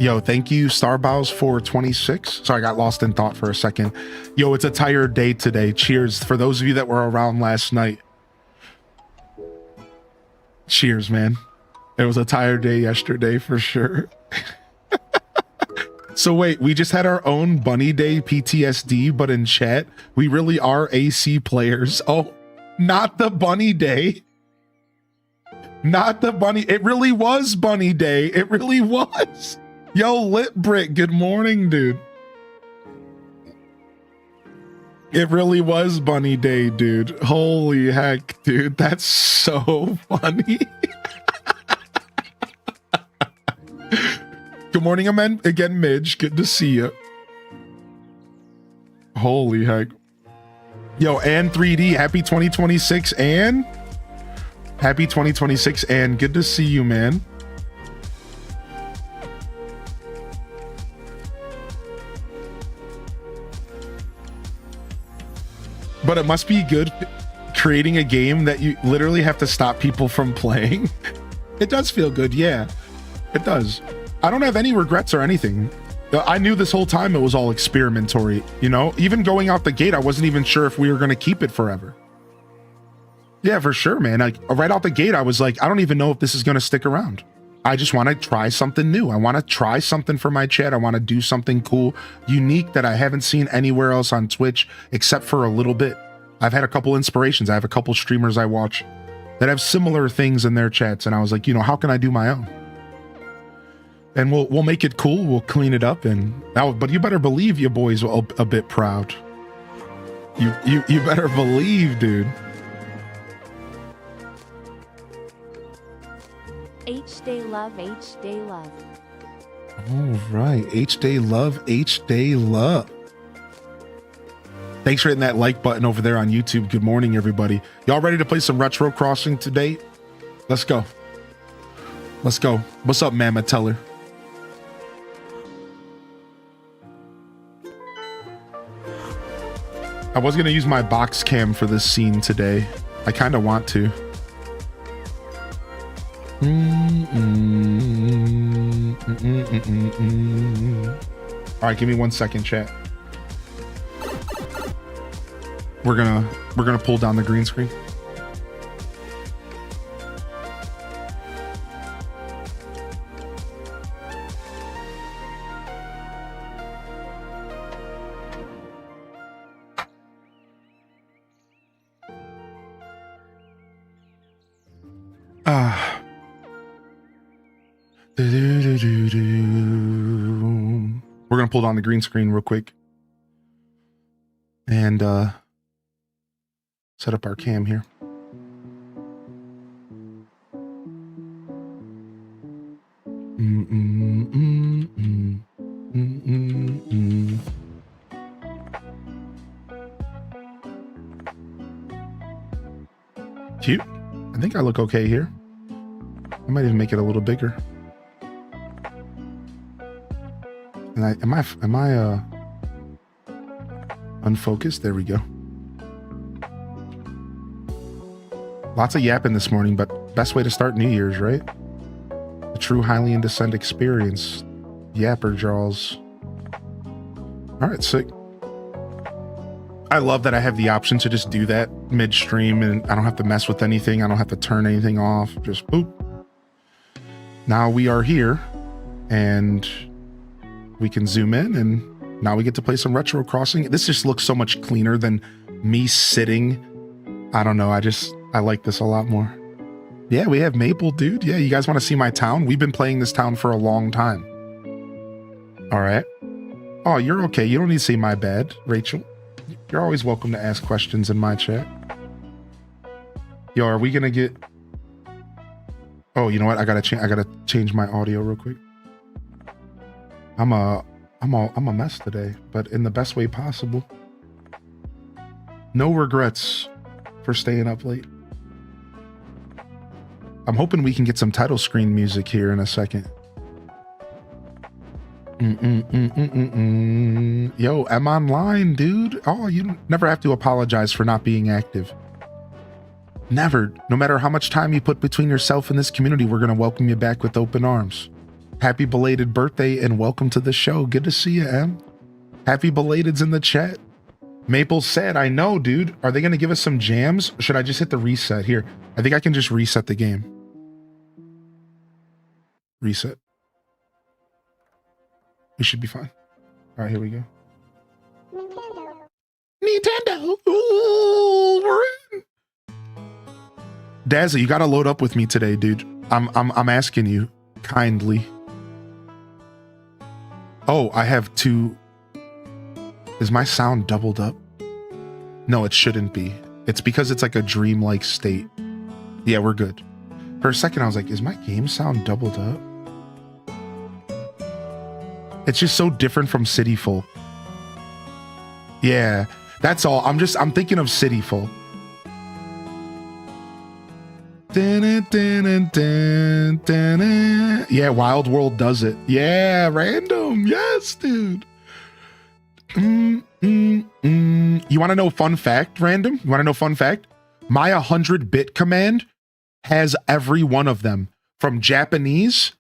Speaker 3: Yo, thank you, Starbows, for 26. Sorry, I got lost in thought for a second. Yo, it's a tired day today. Cheers. For those of you that were around last night. Cheers, man. It was a tired day yesterday for sure. So wait, we just had our own Bunny Day PTSD, but in chat, we really are AC players. Oh, not the Bunny Day. Not the Bunny. It really was Bunny Day. It really was. Yo, Lit Brick, good morning, dude. It really was Bunny Day, dude. Holy heck, dude. That's so funny. Good morning again, Midge. Good to see you. Holy heck. Yo, and 3D, happy 2026, and happy 2026, and good to see you, man. But it must be good creating a game that you literally have to stop people from playing. It does feel good, yeah. It does. I don't have any regrets or anything. I knew this whole time it was all experimentatory, you know? Even going out the gate, I wasn't even sure if we were going to keep it forever. Yeah, for sure, man. Like, right out the gate, I was like, I don't even know if this is going to stick around. I just want to try something new. I want to try something for my chat. I want to do something cool, unique that I haven't seen anywhere else on Twitch, except for a little bit. I've had a couple inspirations. I have a couple streamers I watch that have similar things in their chats. And I was like, you know, how can I do my own? And we'll make it cool. We'll clean it up. And now, but you better believe your boys are a bit proud. You better believe, dude.
Speaker 1: H-Day Love, H-Day Love.
Speaker 3: All right. H-Day Love, H-Day Love. Thanks for hitting that like button over there on YouTube. Good morning, everybody. Y'all ready to play some Retro Crossing today? Let's go. Let's go. What's up, Mama Teller? I was going to use my box cam for this scene today. I kind of want to. All right, give me 1 second, chat. We're gonna pull down the green screen. We're gonna pull down the green screen real quick and set up our cam here. Cute. I think I look okay here. I might even make it a little bigger. And am I unfocused? There we go. Lots of yapping this morning, but best way to start New Year's, right? A true Hylian Descent experience. Yapper jaws. All right, sick. I love that I have the option to just do that midstream and I don't have to mess with anything. I don't have to turn anything off. Just boop. Now we are here and we can zoom in and now we get to play some Retro Crossing. This just looks so much cleaner than me sitting. I don't know. I like this a lot more. Yeah, we have Maple, dude. Yeah, you guys want to see my town? We've been playing this town for a long time. All right. Oh, you're okay. You don't need to say my bad, Rachel. You're always welcome to ask questions in my chat. Yo, are we gonna get... Oh, you know what? I gotta change my audio real quick. I'm a mess today, but in the best way possible. No regrets for staying up late. I'm hoping we can get some title screen music here in a second. Yo, I'm online, dude. Oh, you never have to apologize for not being active. Never. No matter how much time you put between yourself and this community, we're going to welcome you back with open arms. Happy belated birthday and welcome to the show. Good to see you, Em. Happy belated's in the chat. Maple said, I know, dude. Are they going to give us some jams? Or should I just hit the reset here? I think I can just reset the game. Reset. We should be fine. All right, here we go. Nintendo. Ooh, we're in. Dazza, you got to load up with me today, dude. I'm asking you kindly. Oh, I have two. Is my sound doubled up? No, it shouldn't be. It's because it's like a dreamlike state. Yeah, we're good. For a second, I was like, is my game sound doubled up? It's just so different from City Folk. Yeah, that's all. I'm thinking of Cityful. Yeah, Wild World does it. Yeah, random. Yes, dude. You want to know fun fact, random? You want to know fun fact? My 100-bit command has every one of them, from Japanese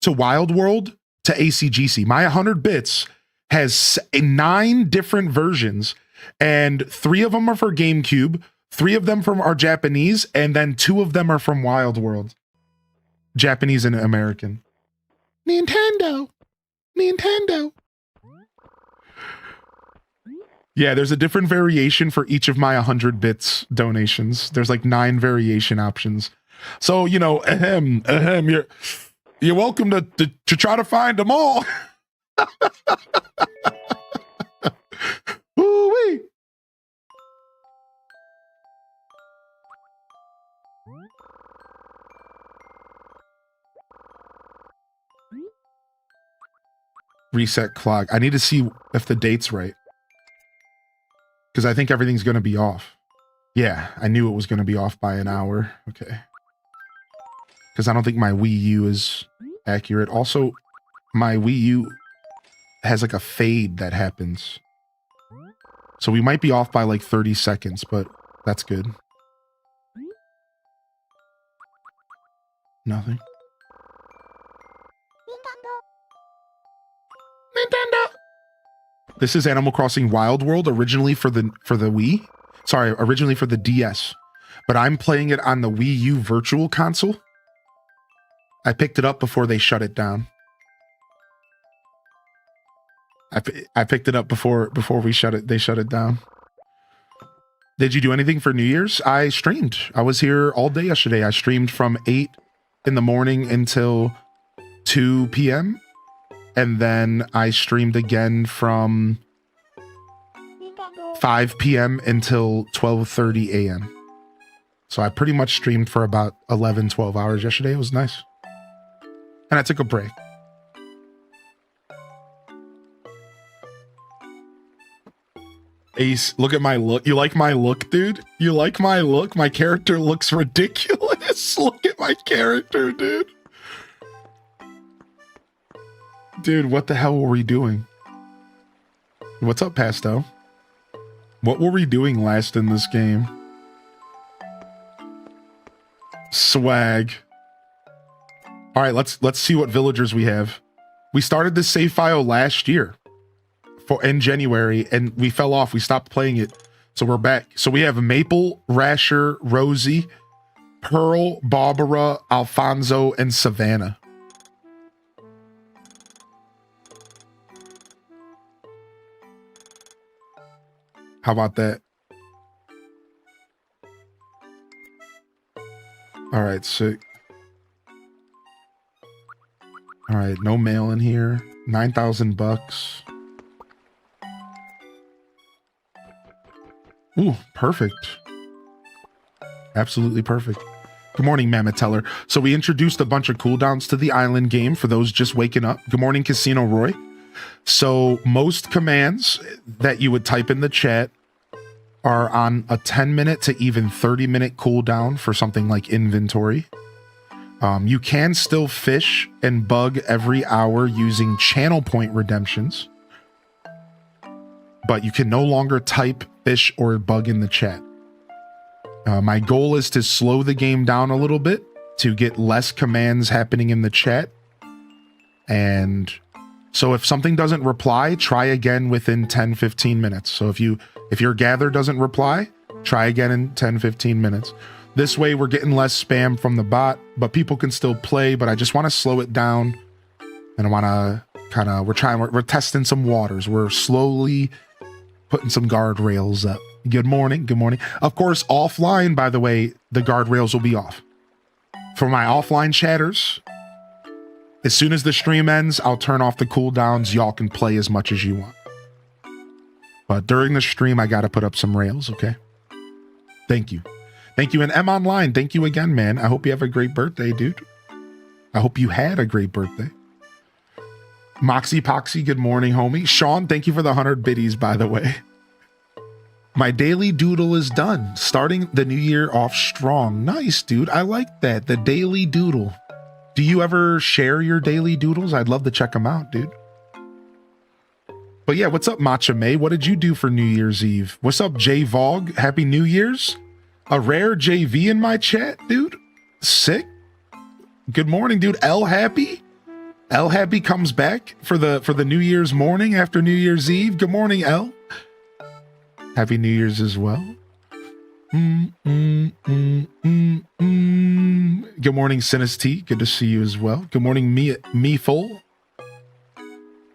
Speaker 3: to Wild World to ACGC. My 100 bits has 9 different versions, and 3 of them are for GameCube, 3 of them are Japanese, and then 2 of them are from Wild World. Japanese and American. Nintendo. Yeah, there's a different variation for each of my 100 bits donations. There's like 9 variation options. So, you know, you're welcome to try to find them all. Ooh-wee. Reset clock. I need to see if the date's right, because I think everything's going to be off. Yeah, I knew it was going to be off by an hour. Okay. Because I don't think my Wii U is accurate. Also, my Wii U has like a fade that happens. So we might be off by like 30 seconds, but that's good. Nothing. Nintendo. This is Animal Crossing Wild World, originally for the Wii. Sorry, originally for the DS. But I'm playing it on the Wii U Virtual Console. I picked it up before they shut it down. I picked it up before they shut it down. Did you do anything for New Year's? I streamed. I was here all day yesterday. I streamed from 8 in the morning until 2 p.m. And then I streamed again from 5 p.m. until 12:30 a.m. So I pretty much streamed for about 11, 12 hours yesterday. It was nice. And I took a break. Ace, look at my look. You like my look, dude? You like my look? My character looks ridiculous. Look at my character, dude. Dude, what the hell were we doing? What's up, Pasto? What were we doing last in this game? Swag. All right, let's see what villagers we have. We started this save file last year in January, and we fell off. We stopped playing it, so we're back. So we have Maple, Rasher, Rosie, Pearl, Barbara, Alfonso, and Savannah. How about that? All right, sick. All right, no mail in here. $9,000. Ooh, perfect. Absolutely perfect. Good morning, Mammoth Teller. So we introduced a bunch of cooldowns to the island game for those just waking up. Good morning, Casino Roy. So most commands that you would type in the chat are on a 10-minute to even 30-minute cooldown for something like inventory. You can still fish and bug every hour using channel point redemptions, but you can no longer type, fish, or bug in the chat. My goal is to slow the game down a little bit to get less commands happening in the chat. And so if something doesn't reply, try again within 10-15 minutes. So if your gather doesn't reply, try again in 10-15 minutes. This way we're getting less spam from the bot, but people can still play, but I just want to slow it down. And I want to we're testing some waters. We're slowly putting some guardrails up. Good morning. Good morning. Of course, offline, by the way, the guardrails will be off. For my offline chatters, as soon as the stream ends, I'll turn off the cooldowns. Y'all can play as much as you want. But during the stream, I got to put up some rails, okay? Thank you. Thank you. And M Online, thank you again, man. I hope you have a great birthday, dude. I hope you had a great birthday. Moxie Poxy, good morning, homie. Sean, thank you for the 100 biddies, by the way. My daily doodle is done. Starting the new year off strong. Nice, dude. I like that. The daily doodle. Do you ever share your daily doodles? I'd love to check them out, dude. But yeah, what's up, Matcha May? What did you do for New Year's Eve? What's up, J Vog? Happy New Year's. A rare JV in my chat, dude. Sick. Good morning, dude. L Happy. L Happy comes back for the New Year's morning after New Year's Eve. Good morning, L. Happy New Year's as well. Good morning, Sinus T. Good to see you as well. Good morning, me full.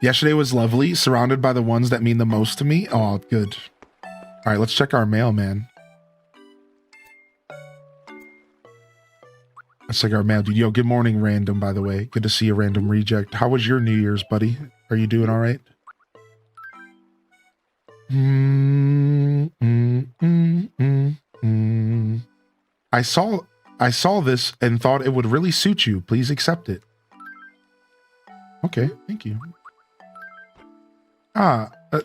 Speaker 3: Yesterday was lovely, surrounded by the ones that mean the most to me. Oh, good. All right, let's check our mail, man. Let's check our mail, dude. Yo, good morning, Random, by the way. Good to see you, Random Reject. How was your New Year's, buddy? Are you doing all right? I saw this and thought it would really suit you. Please accept it. Okay, thank you.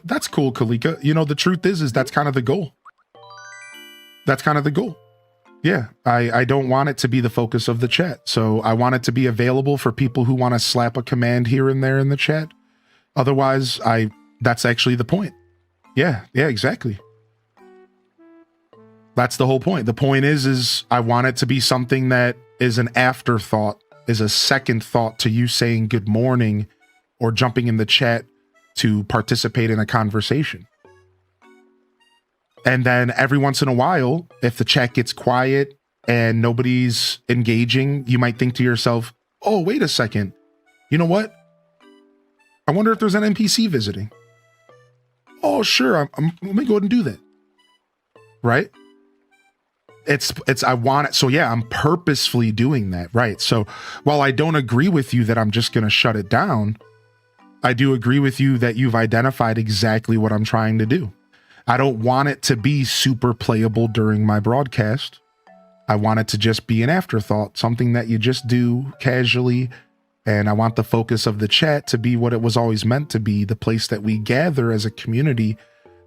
Speaker 3: That's cool, Kalika. You know, the truth is that's kind of the goal. That's kind of the goal. Yeah, I don't want it to be the focus of the chat. So I want it to be available for people who want to slap a command here and there in the chat. Otherwise, that's actually the point. Yeah, exactly. That's the whole point. The point is I want it to be something that is an afterthought, is a second thought to you saying good morning or jumping in the chat to participate in a conversation. And then every once in a while, if the chat gets quiet and nobody's engaging, you might think to yourself, oh, wait a second. You know what? I wonder if there's an NPC visiting. Oh, sure. Let me go ahead and do that. Right? I want it. So yeah, I'm purposefully doing that. Right. So while I don't agree with you that I'm just going to shut it down, I do agree with you that you've identified exactly what I'm trying to do. I don't want it to be super playable during my broadcast. I want it to just be an afterthought, something that you just do casually. And I want the focus of the chat to be what it was always meant to be, the place that we gather as a community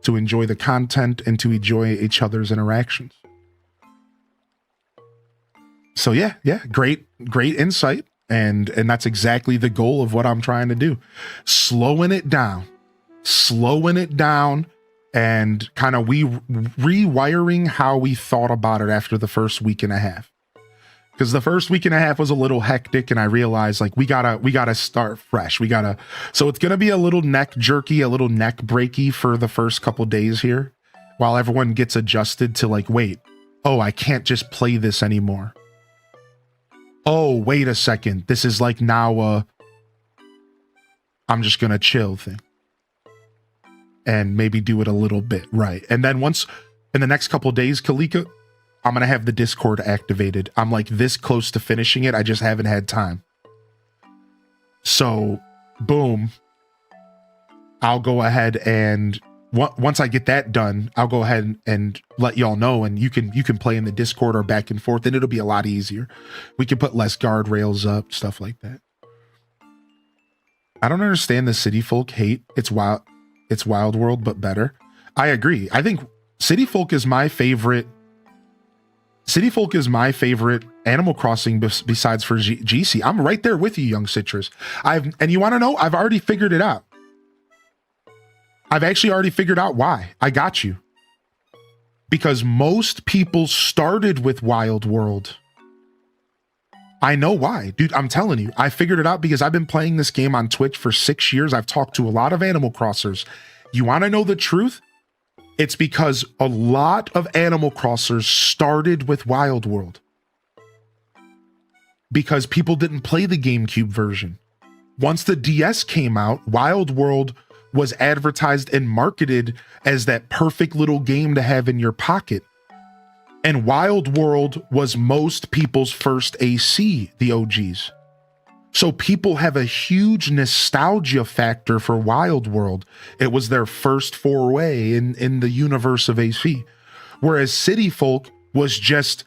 Speaker 3: to enjoy the content and to enjoy each other's interactions. So yeah, great insight. And that's exactly the goal of what I'm trying to do. Slowing it down and kind of rewiring how we thought about it after the first week and a half. Because the first week and a half was a little hectic, and I realized like we gotta start fresh. So it's gonna be a little neck jerky, a little neck breaky for the first couple days here, while everyone gets adjusted to like, wait, oh, I can't just play this anymore. Oh, wait a second, this is like now I'm just gonna chill thing, and maybe do it a little bit right. And then once in the next couple days, Kalika, I'm going to have the Discord activated. I'm like this close to finishing it. I just haven't had time. So, boom. I'll go ahead and once I get that done, I'll go ahead and let y'all know, and you can play in the Discord or back and forth, and it'll be a lot easier. We can put less guardrails up, stuff like that. I don't understand the city folk hate. It's Wild World, but better. I agree. I think City Folk is my favorite. City Folk is my favorite Animal Crossing besides for GC. I'm right there with you, Young Citrus. And you want to know? I've already figured it out. I've actually already figured out why. I got you. Because most people started with Wild World. I know why. Dude, I'm telling you. I figured it out because I've been playing this game on Twitch for 6 years. I've talked to a lot of Animal Crossers. You want to know the truth? It's because a lot of Animal Crossers started with Wild World. Because people didn't play the GameCube version. Once the DS came out, Wild World was advertised and marketed as that perfect little game to have in your pocket. And Wild World was most people's first AC, the OGs. So people have a huge nostalgia factor for Wild World. It was their first foray in the universe of AC. Whereas City Folk was just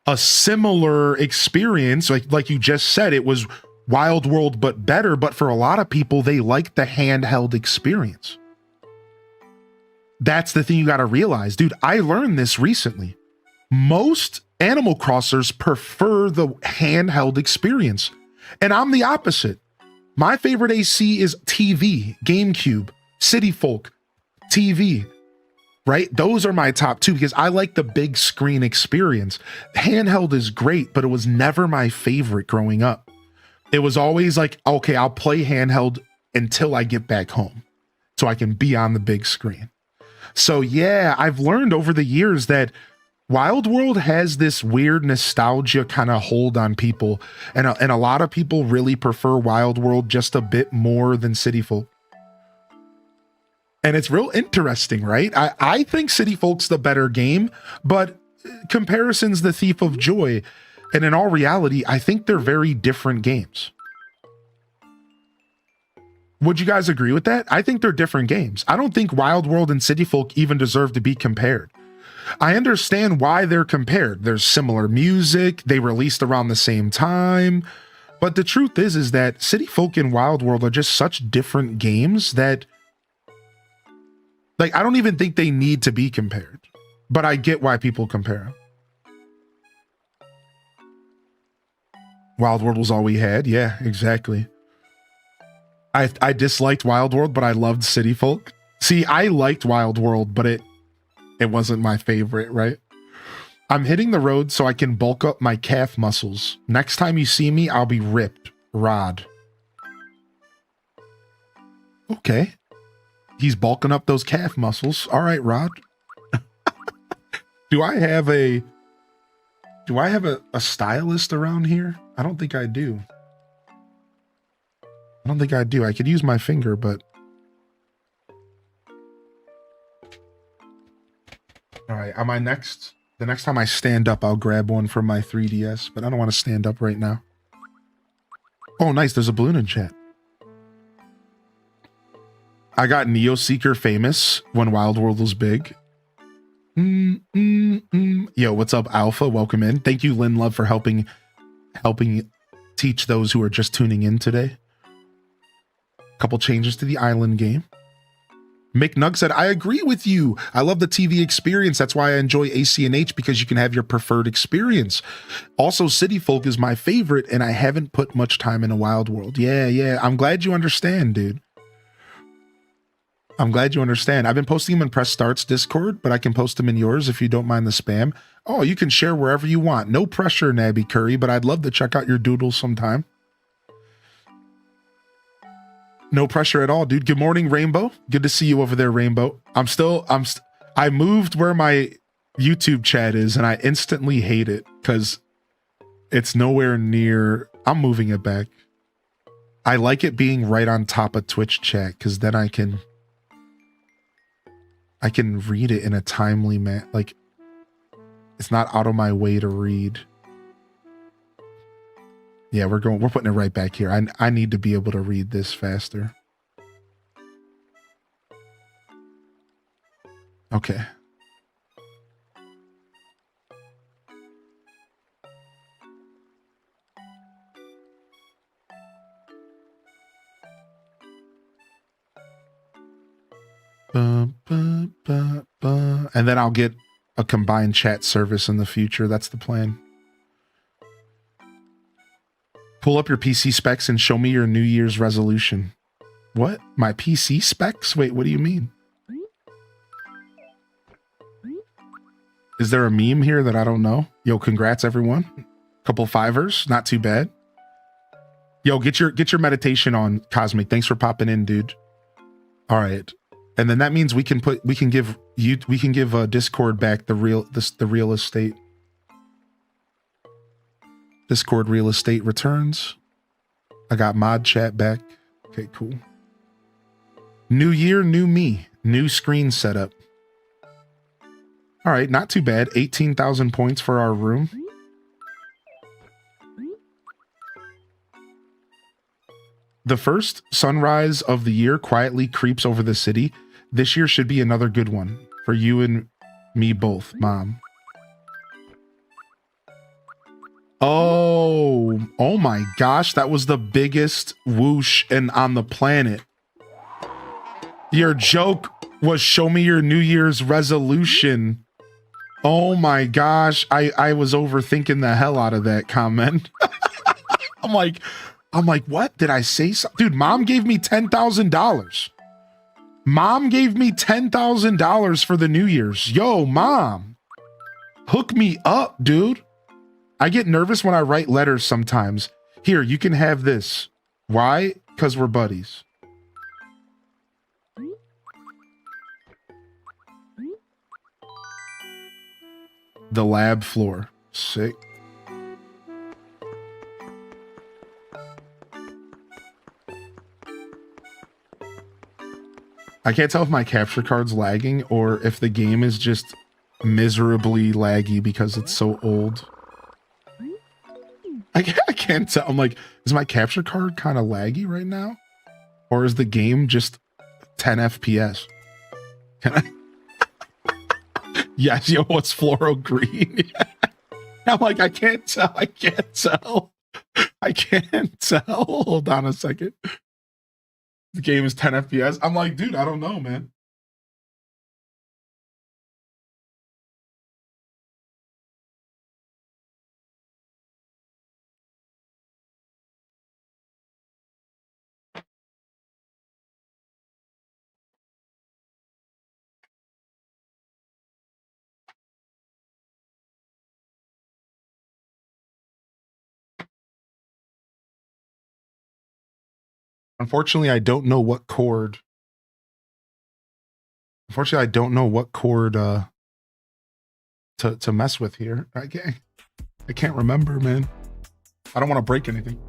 Speaker 3: a similar experience. Like you just said, it was Wild World, but better. But for a lot of people, they like the handheld experience. that's the thing you got to realize, dude. I learned this recently. Most Animal Crossers prefer the handheld experience, and I'm the opposite. My favorite AC is TV, GameCube, City Folk, TV, right? Those are my top two because I like the big screen experience. Handheld is great, but it was never my favorite growing up. It was always like, okay, I'll play handheld until I get back home so I can be on the big screen. So yeah, I've learned over the years that Wild World has this weird nostalgia kind of hold on people. And a lot of people really prefer Wild World just a bit more than City Folk. And it's real interesting, right? I think City Folk's the better game, but comparison's the thief of joy. And in all reality, I think they're very different games. Would you guys agree with that? I think they're different games. I don't think Wild World and City Folk even deserve to be compared. I understand why they're compared. There's similar music, they released around the same time. But the truth is that City Folk and Wild World are just such different games that, like, I don't even think they need to be compared. But I get why people compare them. Wild World was all we had. Yeah, exactly. I disliked Wild World, but I loved City Folk. See, I liked Wild World, but it wasn't my favorite, right? I'm hitting the road so I can bulk up my calf muscles. Next time you see me, I'll be ripped. Rod. Okay. He's bulking up those calf muscles. All right, Rod. Do I have a stylist around here? I don't think I do. I could use my finger, but all right, am I next? The next time I stand up, I'll grab one from my 3DS, but I don't want to stand up right now. Oh, nice. There's a balloon in chat. I got Neo Seeker famous when Wild World was big. Yo, what's up, Alpha? Welcome in. Thank you, Lynn Love, for helping teach those who are just tuning in today. Couple changes to the island game. Mick Nug said, I agree with you. I love the TV experience. That's why I enjoy AC&H, because you can have your preferred experience. Also, City Folk is my favorite, and I haven't put much time in a Wild World. Yeah. I'm glad you understand, dude. I'm glad you understand. I've been posting them in Press Start's Discord, but I can post them in yours if you don't mind the spam. Oh, you can share wherever you want. No pressure, Nabby Curry, but I'd love to check out your doodles sometime. No pressure at all, dude. Good morning, Rainbow. Good to see you over there, Rainbow. I moved where my YouTube chat is, and I instantly hate it because it's nowhere near. I'm moving it back. I like it being right on top of Twitch chat because then I can read it in a timely manner. Like, it's not out of my way to read. Yeah, we're putting it right back here. I need to be able to read this faster. Okay. And then I'll get a combined chat service in the future. That's the plan. Pull up your PC specs and show me your New Year's resolution. What? My PC specs? Wait, what do you mean? Is there a meme here that I don't know? Yo, congrats everyone. Couple fivers, not too bad. Yo, get your meditation on, Cosmic. Thanks for popping in, dude. All right. And then that means we can give Discord back the real estate. Discord real estate returns. I got mod chat back. Okay, cool. New year, new me. New screen setup. All right, not too bad. 18,000 points for our room. The first sunrise of the year quietly creeps over the city. This year should be another good one for you and me both, Mom. Oh my gosh, that was the biggest whoosh on the planet. Your joke was show me your New Year's resolution. Oh my gosh. I was overthinking the hell out of that comment. I'm like, what? Did I say something? Dude, mom gave me $10,000. Mom gave me $10,000 for the New Year's. Yo, mom. Hook me up, dude. I get nervous when I write letters sometimes. Here, you can have this. Why? Because we're buddies. The lab floor. Sick. I can't tell if my capture card's lagging or if the game is just miserably laggy because it's so old. I can't tell. I'm like, is my capture card kind of laggy right now? Or is the game just 10 FPS? Can I? Yes, yo, what's fluoro green? I'm like, I can't tell. I can't tell. I can't tell. Hold on a second. The game is 10 FPS. I'm like, dude, I don't know, man. Unfortunately, I don't know what chord. Unfortunately, I don't know what chord to mess with here. I can't remember, man. I don't want to break anything.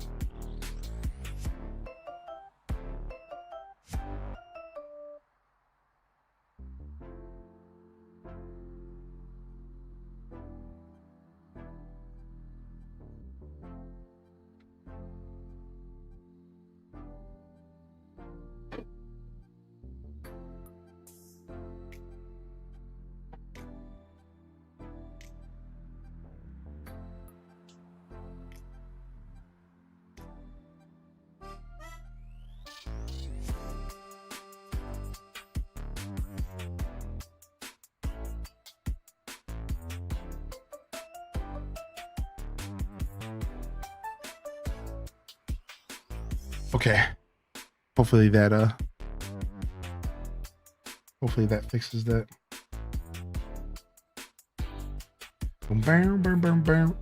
Speaker 3: Okay. Hopefully that fixes that. Boom, boom, boom, boom.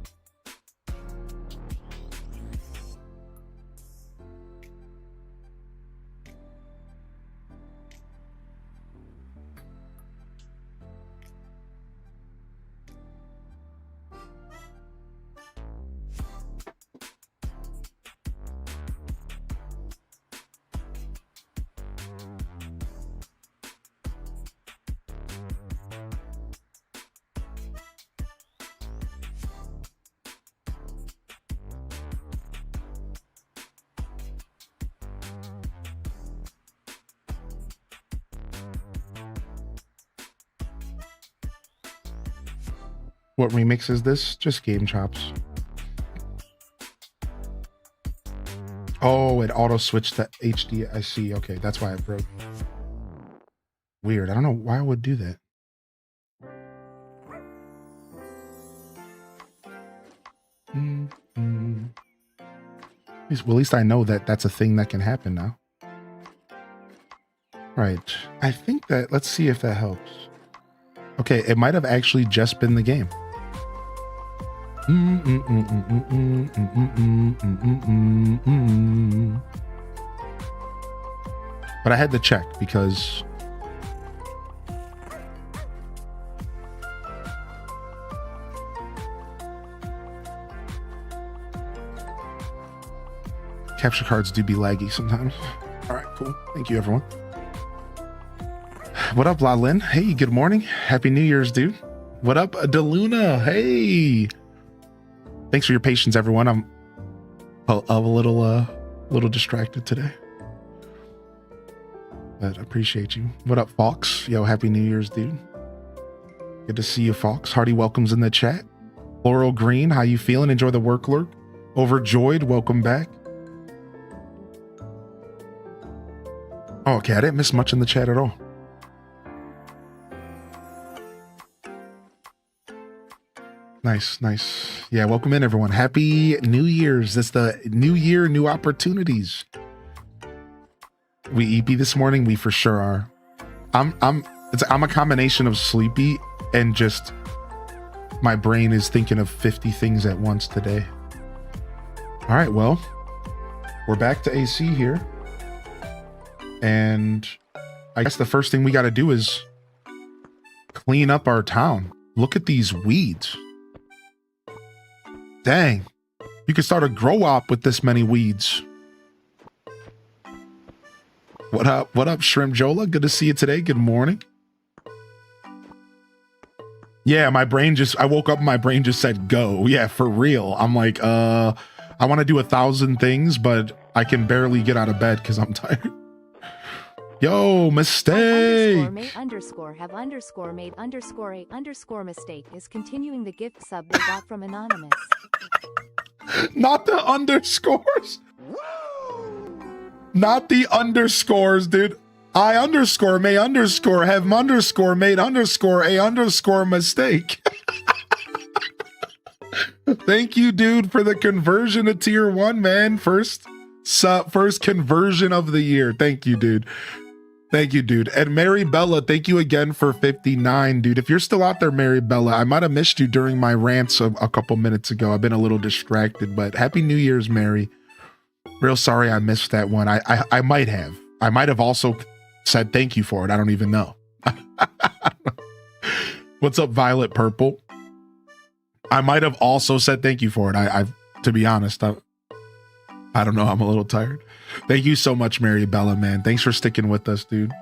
Speaker 3: What remix is this? Just Game Chops. Oh, it auto switched to HD. I see. Okay, that's why it broke. Weird. I don't know why I would do that. Well, at least I know that that's a thing that can happen now. Right. I think that, let's see if that helps. Okay, it might have actually just been the game. But I had to check because capture cards do be laggy sometimes. All right, cool. Thank you, everyone. What up, La Lynn? Hey, good morning. Happy New Year's, dude. What up, DeLuna? Hey. Thanks for your patience, everyone. I'm a little distracted today, but I appreciate you. What up, Fox? Yo, Happy New Year's, dude. Good to see you, Fox. Hearty welcomes in the chat. Laurel Green, how you feeling? Enjoy the work lurk. Overjoyed, welcome back. Oh, okay, I didn't miss much in the chat at all. Nice, nice. Yeah, welcome in everyone. Happy New Year's. This the new year, new opportunities. We EP this morning, we for sure are. I'm a combination of sleepy and just my brain is thinking of 50 things at once today. All right, well, we're back to AC here. And I guess the first thing we got to do is clean up our town. Look at these weeds. Dang, you could start a grow op with this many weeds. What up, Shrimp Jola? Good to see you today. Good morning. Yeah, my brain I woke up and my brain just said go. Yeah, for real. I'm like, I want to do 1,000 things, but I can barely get out of bed because I'm tired. Yo, mistake.
Speaker 1: _made_have_made_a_mistake is continuing the gift sub they got from Anonymous.
Speaker 3: Not the underscores. Not the underscores, dude. I underscore may underscore have underscore made underscore a underscore mistake. Thank you, dude, for the conversion to tier 1, man. First conversion of the year. Thank you, dude. Thank you, dude. And Mary Bella, thank you again for 59, dude. If you're still out there, Mary Bella, I might have missed you during my rants a couple minutes ago. I've been a little distracted, but Happy New Year's, Mary. Real sorry I missed that one. I might have. I might have also said thank you for it. I don't even know. What's up, Violet Purple? I might have also said thank you for it. To be honest, I don't know. I'm a little tired. Thank you so much, Mary Bella, man. Thanks for sticking with us, dude.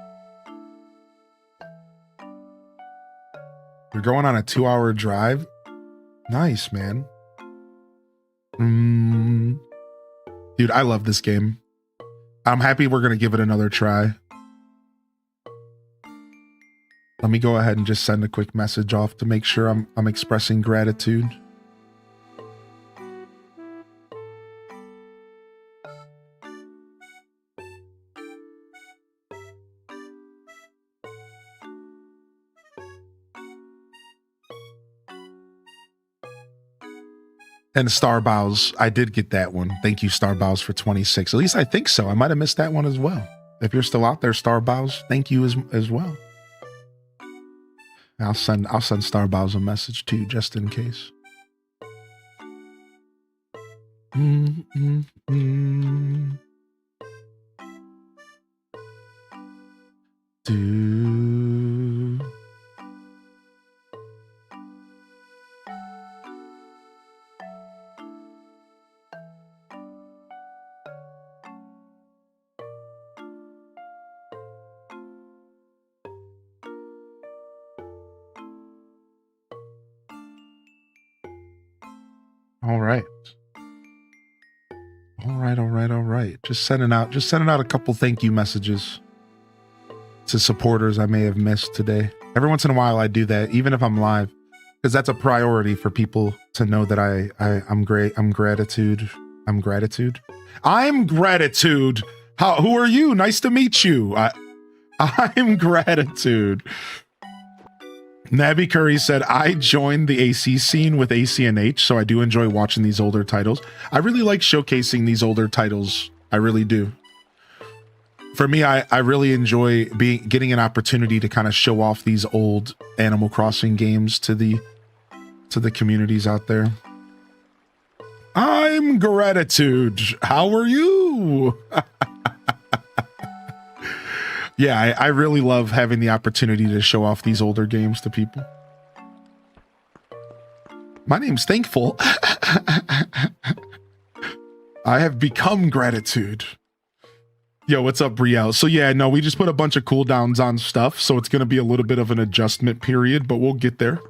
Speaker 3: You're going on a 2-hour drive? Nice, man. Dude, I love this game. I'm happy we're going to give it another try. Let me go ahead and just send a quick message off to make sure I'm expressing gratitude. And Starbows, I did get that one. Thank you, Starbows, for 26. At least I think so. I might have missed that one as well. If you're still out there, Starbows, thank you as well. I'll send Starbows a message too, just in case. All right. Just sending out a couple thank you messages to supporters I may have missed today. Every once in a while I do that, even if I'm live, because that's a priority for people to know that I'm great. I'm gratitude. Who are you? Nice to meet you. I'm gratitude. Navi Curry said, I joined the AC scene with ACNH, so I do enjoy watching these older titles. I really like showcasing these older titles. I really do. For me, I really enjoy getting an opportunity to kind of show off these old Animal Crossing games to the communities out there. I'm gratitude. How are you? Yeah, I really love having the opportunity to show off these older games to people. My name's Thankful. I have become gratitude. Yo, what's up, Brielle? So yeah, no, we just put a bunch of cooldowns on stuff, so it's going to be a little bit of an adjustment period, but we'll get there.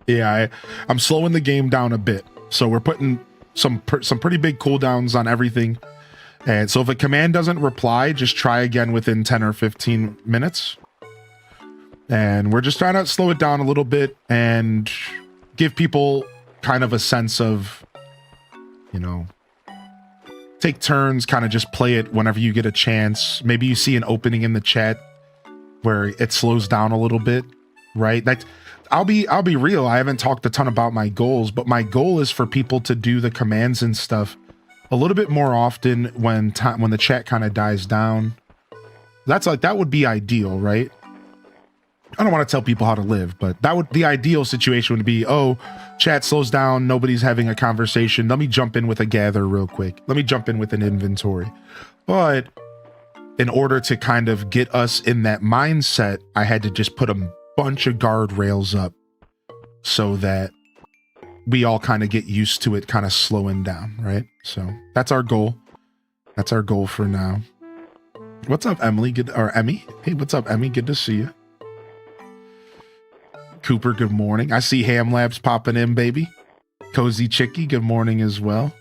Speaker 3: Yeah, I'm slowing the game down a bit. So we're putting some pretty big cooldowns on everything. And so if a command doesn't reply, just try again within 10 or 15 minutes. And we're just trying to slow it down a little bit and give people kind of a sense of, you know, take turns, kind of just play it whenever you get a chance. Maybe you see an opening in the chat where it slows down a little bit, right? I'll be real. I haven't talked a ton about my goals, but my goal is for people to do the commands and stuff a little bit more often when the chat kind of dies down. That would be ideal, right? I don't want to tell people how to live, but the ideal situation would be, oh, chat slows down, nobody's having a conversation. Let me jump in with a gather real quick. Let me jump in with an inventory. But in order to kind of get us in that mindset, I had to just put a bunch of guardrails up so that we all kind of get used to it kind of slowing down, right? So that's our goal. That's our goal for now. What's up, Emily? Emmy? Hey, what's up, Emmy? Good to see you. Cooper, good morning. I see Ham Labs popping in, baby. Cozy Chicky, good morning as well.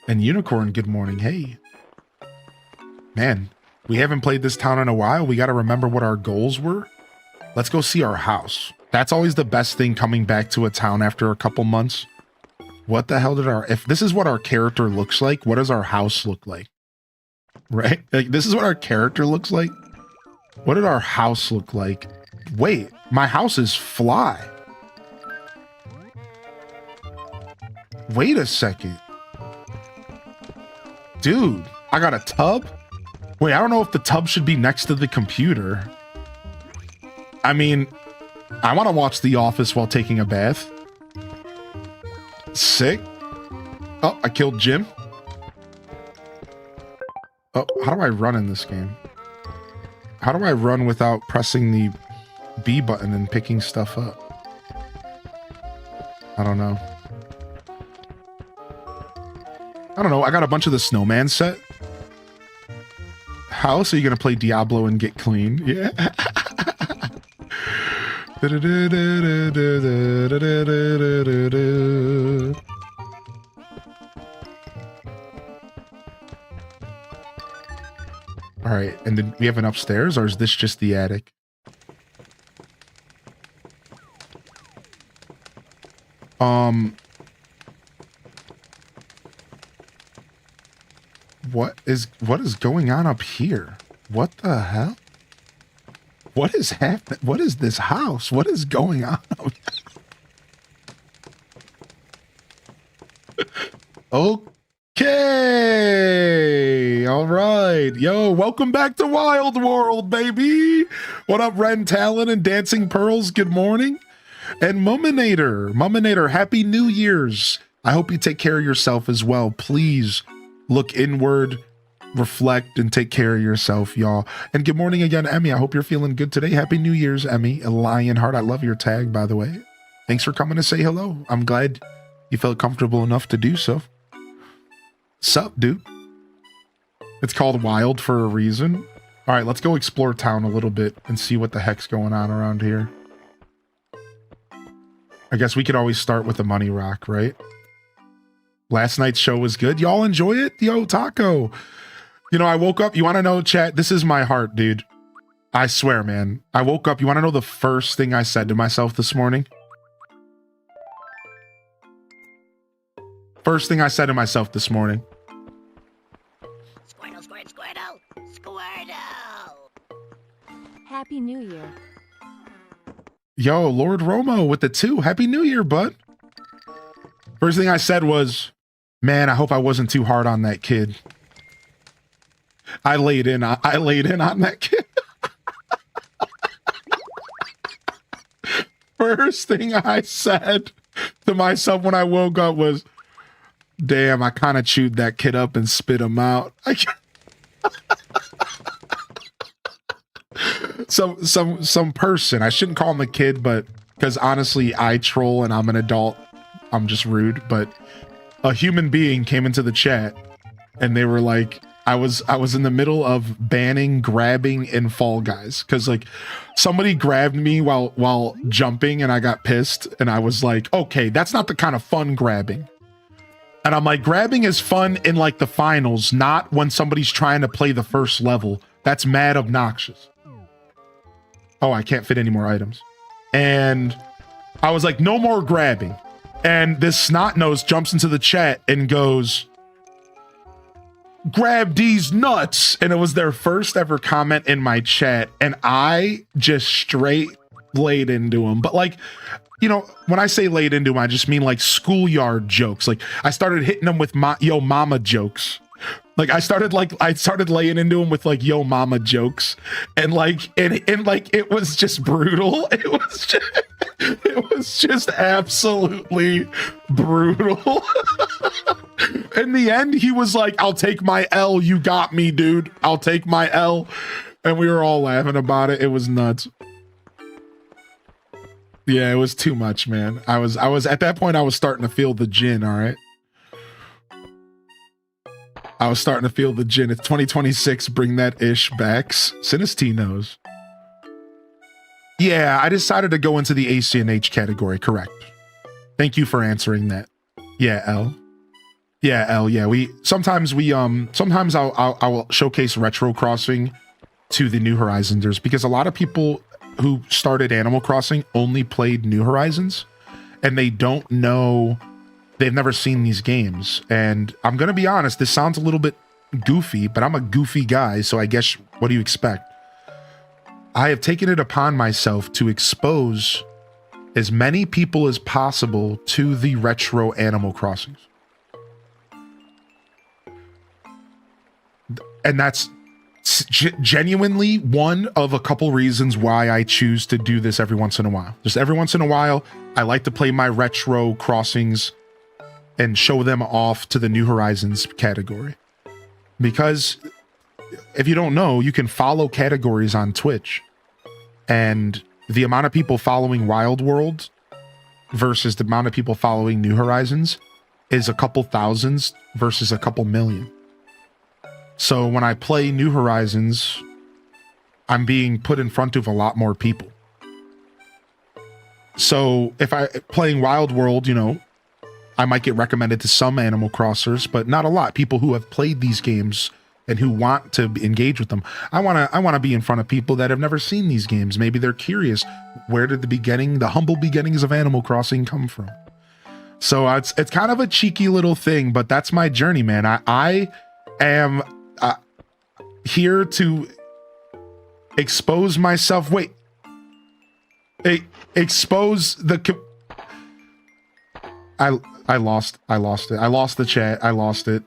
Speaker 3: And Unicorn, good morning. Hey. Man, we haven't played this town in a while. We got to remember what our goals were. Let's go see our house. That's always the best thing coming back to a town after a couple months. What the hell if this is what our character looks like, what does our house look like? Right? Like, this is what our character looks like. What did our house look like? Wait, my house is fly. Wait a second. Dude, I got a tub? Wait, I don't know if the tub should be next to the computer. I mean, I want to watch The Office while taking a bath. Sick. Oh, I killed Jim. Oh, how do I run in this game? How do I run without pressing the B button and picking stuff up? I don't know. I got a bunch of the snowman set. How else are you going to play Diablo and get clean? Yeah. All right, and then we have an upstairs, or is this just the attic? What is going on up here? What the hell? What is happening? What is this house? What is going on? Okay. All right. Yo, welcome back to Wild World, baby. What up, Ren Talon and Dancing Pearls? Good morning. And Muminator, Happy New Year's. I hope you take care of yourself as well. Please look inward, reflect, and take care of yourself, y'all. And good morning again, Emmy. I hope you're feeling good today. Happy New Year's, Emmy. Lionheart, I love your tag, by the way. Thanks for coming to say hello. I'm glad you felt comfortable enough to do so. Sup, dude? It's called Wild for a reason. All right, let's go explore town a little bit and see what the heck's going on around here. I guess we could always start with the money rock, right? Last night's show was good. Y'all enjoy it? Yo, Taco. You know, I woke up. You want to know, chat? This is my heart, dude. I swear, man. I woke up. You want to know the first thing I said to myself this morning? First thing I said to myself this morning.
Speaker 2: Squirtle, Squirtle, Squirtle.
Speaker 1: Happy New Year.
Speaker 3: Yo, Lord Romo with the 2. Happy New Year, bud. First thing I said was, man, I hope I wasn't too hard on that kid. I laid in on that kid. First thing I said to myself when I woke up was, damn, I kind of chewed that kid up and spit him out. Some person, I shouldn't call him a kid, but because honestly, I troll and I'm an adult. I'm just rude, but a human being came into the chat and they were like, I was in the middle of banning grabbing in Fall Guys because like somebody grabbed me while jumping and I got pissed and I was like, okay, that's not the kind of fun grabbing. And I'm like, grabbing is fun in like the finals, not when somebody's trying to play the first level. That's mad obnoxious. Oh, I can't fit any more items. And I was like, no more grabbing. And this snot nose jumps into the chat and goes, grab these nuts. And it was their first ever comment in my chat. And I just straight laid into them. But like, you know, when I say laid into them, I just mean like schoolyard jokes. Like I started hitting them with yo mama jokes. Like I started laying into him with like yo mama jokes, and like it was just brutal. It was just absolutely brutal. In the end, he was like, "I'll take my L. You got me, dude. I'll take my L." And we were all laughing about it. It was nuts. Yeah, it was too much, man. I was at that point I was starting to feel the gin, all right? I was starting to feel the gin. It's 2026, bring that ish back. Sinistee knows. Yeah, I decided to go into the ACNH category, correct. Thank you for answering that. Yeah, L. Yeah, L, yeah. Sometimes I'll showcase Retro Crossing to the New Horizonsers because a lot of people who started Animal Crossing only played New Horizons and they don't know. They've never seen these games. And I'm going to be honest, this sounds a little bit goofy, but I'm a goofy guy, so I guess what do you expect? I have taken it upon myself to expose as many people as possible to the retro Animal Crossings. And that's genuinely one of a couple reasons why I choose to do this every once in a while. Just every once in a while, I like to play my retro crossings and show them off to the New Horizons category. Because if you don't know, you can follow categories on Twitch. And the amount of people following Wild World versus the amount of people following New Horizons is a couple thousands versus a couple million. So when I play New Horizons, I'm being put in front of a lot more people. So if playing Wild World, you know, I might get recommended to some Animal Crossers, but not a lot. People who have played these games and who want to engage with them. I want to be in front of people that have never seen these games. Maybe they're curious. Where did the humble beginnings of Animal Crossing come from? So it's kind of a cheeky little thing, but that's my journey, man. I am here to expose myself. Wait, expose the. I lost it. I lost the chat. I lost it.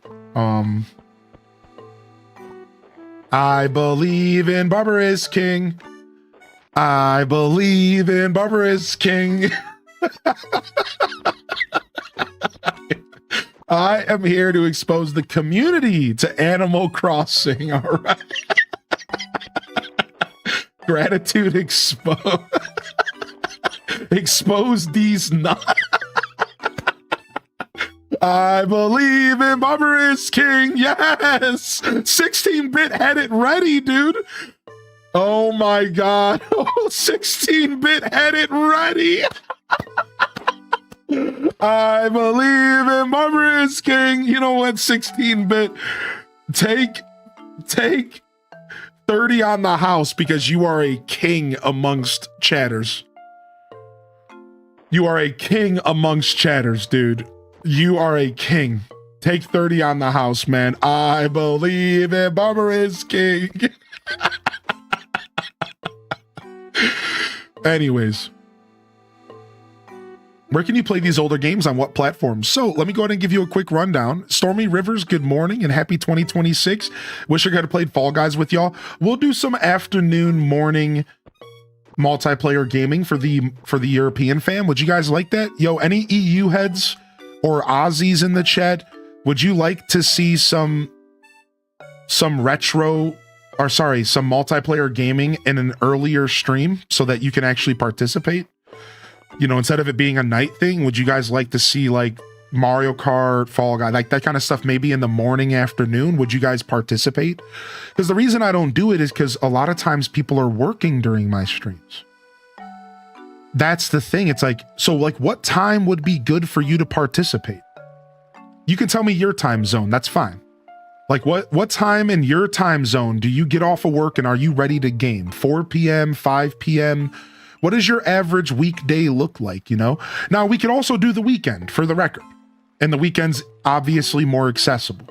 Speaker 3: I believe in Barber is King. I believe in Barber is King. I am here to expose the community to Animal Crossing. All right. Gratitude expose these nuts. I believe in Barber is King. Yes. 16-bit had it ready, dude. Oh my God. 16-bit had it ready. I believe in Barber is King. You know what, 16-bit? Take 30 on the house because you are a king amongst chatters. You are a king amongst chatters, dude. You are a king. Take 30 on the house, man. I believe in Barber is King. Anyways. Where can you play these older games on what platforms? So let me go ahead and give you a quick rundown. Stormy Rivers, good morning and happy 2026. Wish I could have played Fall Guys with y'all. We'll do some afternoon, morning multiplayer gaming for the European fam. Would you guys like that? Yo, any EU heads or Aussies in the chat, would you like to see some multiplayer gaming in an earlier stream so that you can actually participate? You know, instead of it being a night thing, would you guys like to see like Mario Kart, Fall Guy, like that kind of stuff maybe in the morning, afternoon? Would you guys participate? Because the reason I don't do it is because a lot of times people are working during my streams. That's the thing. It's like, so like what time would be good for you to participate? You can tell me your time zone. That's fine. Like what time in your time zone do you get off of work and are you ready to game? 4 p.m., 5 p.m.? What does your average weekday look like, you know? Now, we can also do the weekend for the record. And the weekend's obviously more accessible.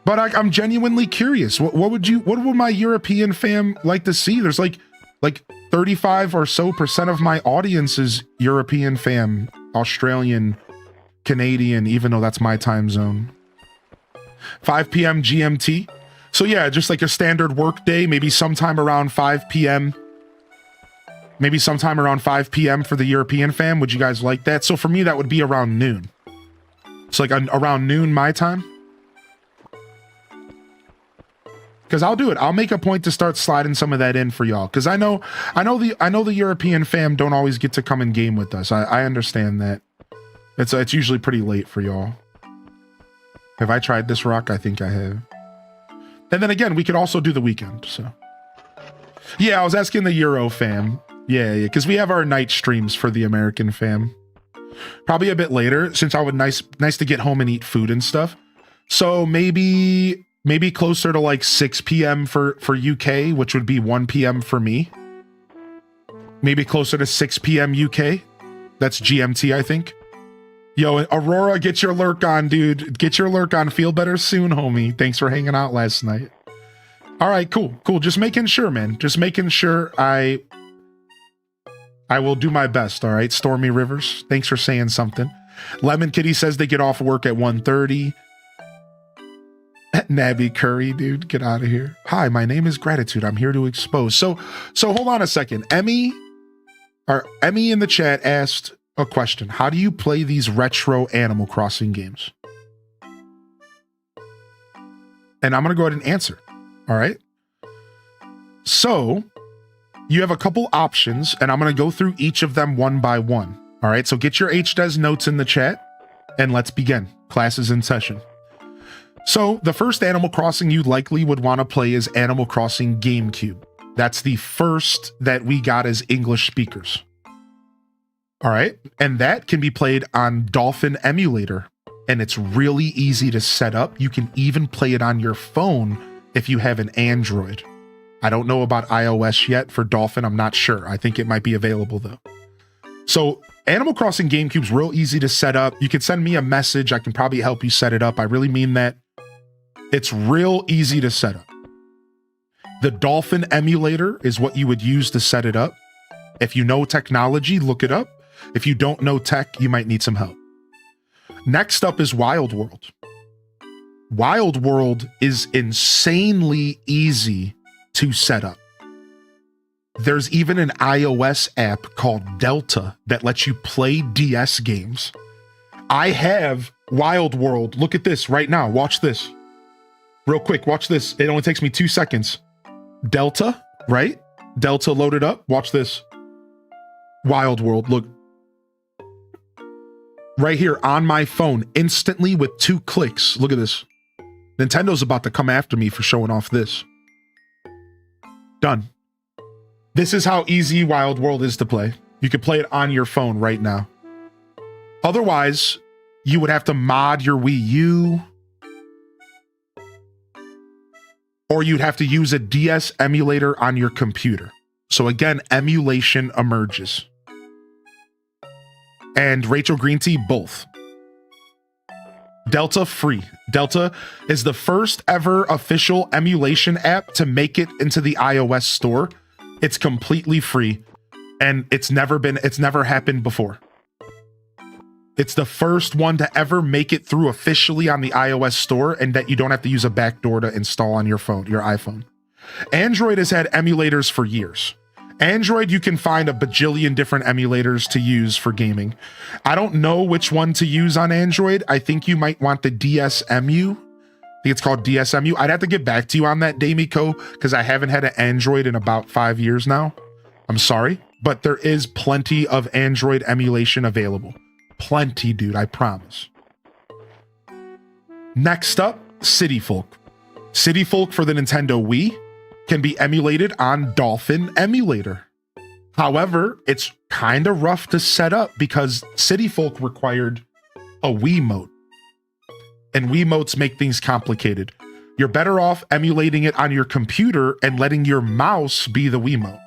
Speaker 3: But I'm genuinely curious. What would my European fam like to see? There's like 35 or so % of my audience is European fam, Australian, Canadian, even though that's my time zone. 5 p.m. GMT. So yeah, just like a standard work day, maybe sometime around 5 p.m. Maybe sometime around 5 p.m. for the European fam. Would you guys like that? So for me, that would be around noon. It's like around noon my time. Because I'll do it. I'll make a point to start sliding some of that in for y'all. Because I know the European fam don't always get to come in game with us. I understand that. It's usually pretty late for y'all. Have I tried this rock? I think I have. And then again, we could also do the weekend. So yeah, I was asking the Euro fam. Yeah, because we have our night streams for the American fam. Probably a bit later, since I would nice to get home and eat food and stuff. So maybe closer to like 6 p.m. for UK, which would be 1 p.m. for me. Maybe closer to 6 p.m. UK. That's GMT, I think. Yo, Aurora, get your lurk on, dude. Get your lurk on. Feel better soon, homie. Thanks for hanging out last night. All right, cool. Just making sure, man. Just making sure I will do my best, all right? Stormy Rivers, thanks for saying something. Lemon Kitty says they get off work at 1:30. Nabby Curry, dude, get out of here. Hi, my name is Gratitude. I'm here to expose. So hold on a second. Emmy in the chat asked a question. How do you play these retro Animal Crossing games? And I'm going to go ahead and answer. All right. So you have a couple options, and I'm going to go through each of them one by one. All right. So get your HDES notes in the chat, and let's begin. Class is in session. So the first Animal Crossing you likely would want to play is Animal Crossing GameCube. That's the first that we got as English speakers. All right. And that can be played on Dolphin Emulator, and it's really easy to set up. You can even play it on your phone if you have an Android. I don't know about iOS yet for Dolphin. I'm not sure. I think it might be available though. So Animal Crossing GameCube's real easy to set up. You can send me a message. I can probably help you set it up. I really mean that. It's real easy to set up. The Dolphin Emulator is what you would use to set it up. If you know technology, look it up. If you don't know tech, you might need some help. Next up is Wild World. Wild World is insanely easy to set up. There's even an iOS app called Delta that lets you play DS games. I have Wild World. Look at this right now. Watch this. Real quick, watch this. It only takes me 2 seconds. Delta, right? Delta loaded up. Watch this. Wild World, look. Right here on my phone, instantly with 2 clicks. Look at this. Nintendo's about to come after me for showing off this. Done. This is how easy Wild World is to play. You can play it on your phone right now. Otherwise, you would have to mod your Wii U, or you'd have to use a DS emulator on your computer. So again, emulation emerges. And Rachel Green Tea, both. Delta free. Delta is the first ever official emulation app to make it into the iOS store. It's completely free, and it's never happened before. It's the first one to ever make it through officially on the iOS store, and that you don't have to use a backdoor to install on your phone, your iPhone. Android has had emulators for years. Android, you can find a bajillion different emulators to use for gaming. I don't know which one to use on Android. I think you might want the DSMU. I think it's called DSMU. I'd have to get back to you on that, Damiko, because I haven't had an Android in about 5 years now. I'm sorry, but there is plenty of Android emulation available. Plenty, dude, I promise. Next up, City Folk. City Folk for the Nintendo Wii can be emulated on Dolphin Emulator. However, it's kind of rough to set up because City Folk required a Wiimote. And Wiimotes make things complicated. You're better off emulating it on your computer and letting your mouse be the Wiimote.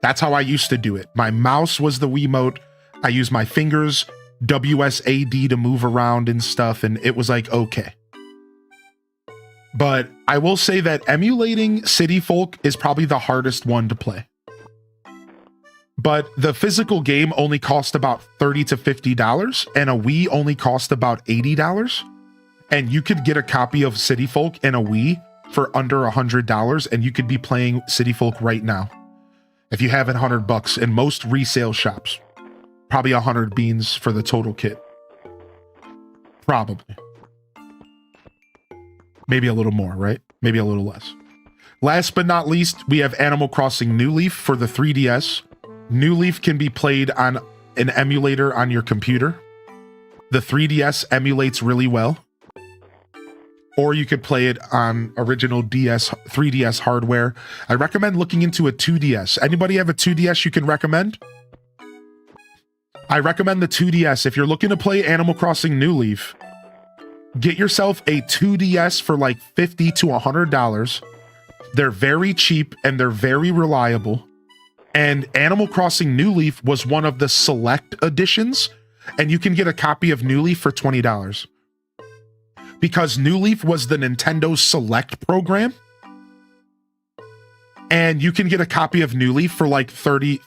Speaker 3: That's how I used to do it. My mouse was the Wiimote. I used my fingers, WSAD to move around and stuff, and it was like, okay. But I will say that emulating City Folk is probably the hardest one to play. But the physical game only cost about $30 to $50, and a Wii only cost about $80. And you could get a copy of City Folk and a Wii for under $100, and you could be playing City Folk right now. If you have $100 in most resale shops, probably 100 beans for the total kit. Probably. Maybe a little more, right? Maybe a little less. Last but not least, we have Animal Crossing New Leaf for the 3DS. New Leaf can be played on an emulator on your computer. The 3DS emulates really well. Or you could play it on original 3DS hardware. I recommend looking into a 2DS. Anybody have a 2DS you can recommend? I recommend the 2DS. If you're looking to play Animal Crossing New Leaf, get yourself a 2DS for like $50 to $100. They're very cheap and they're very reliable. And Animal Crossing New Leaf was one of the select editions, and you can get a copy of New Leaf for $20. Because New Leaf was the Nintendo Select program, and you can get a copy of New Leaf for like 40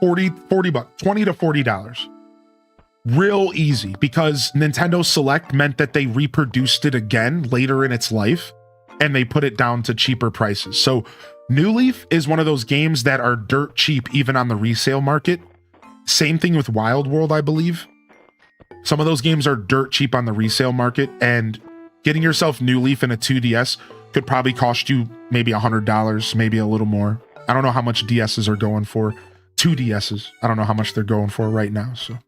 Speaker 3: bucks, $20 to $40. Real easy, because Nintendo Select meant that they reproduced it again later in its life, and they put it down to cheaper prices. So New Leaf is one of those games that are dirt cheap even on the resale market. Same thing with Wild World, I believe. Some of those games are dirt cheap on the resale market, and getting yourself New Leaf in a 2DS could probably cost you maybe $100, maybe a little more. I don't know how much DSs are going for. 2DSs. I don't know how much they're going for right now. So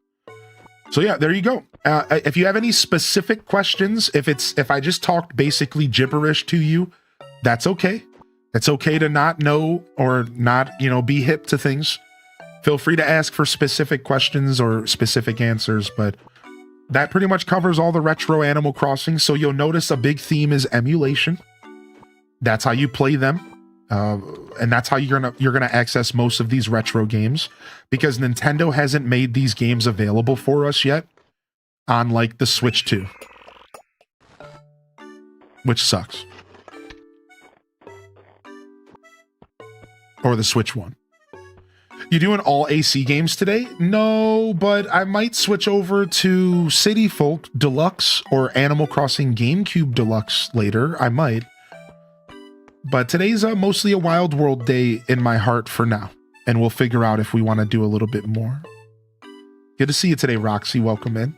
Speaker 3: yeah, there you go. If you have any specific questions, if I just talked basically gibberish to you, that's okay. It's okay to not know or not, be hip to things. Feel free to ask for specific questions or specific answers, but that pretty much covers all the retro Animal Crossing. So you'll notice a big theme is emulation. That's how you play them. And that's how you're gonna access most of these retro games, because Nintendo hasn't made these games available for us yet on like the Switch 2, which sucks. Or the Switch 1. You doing all AC games today? No, but I might switch over to City Folk Deluxe or Animal Crossing GameCube Deluxe later. I might. But today's mostly a Wild World day in my heart for now. And we'll figure out if we want to do a little bit more. Good to see you today, Roxy. Welcome in.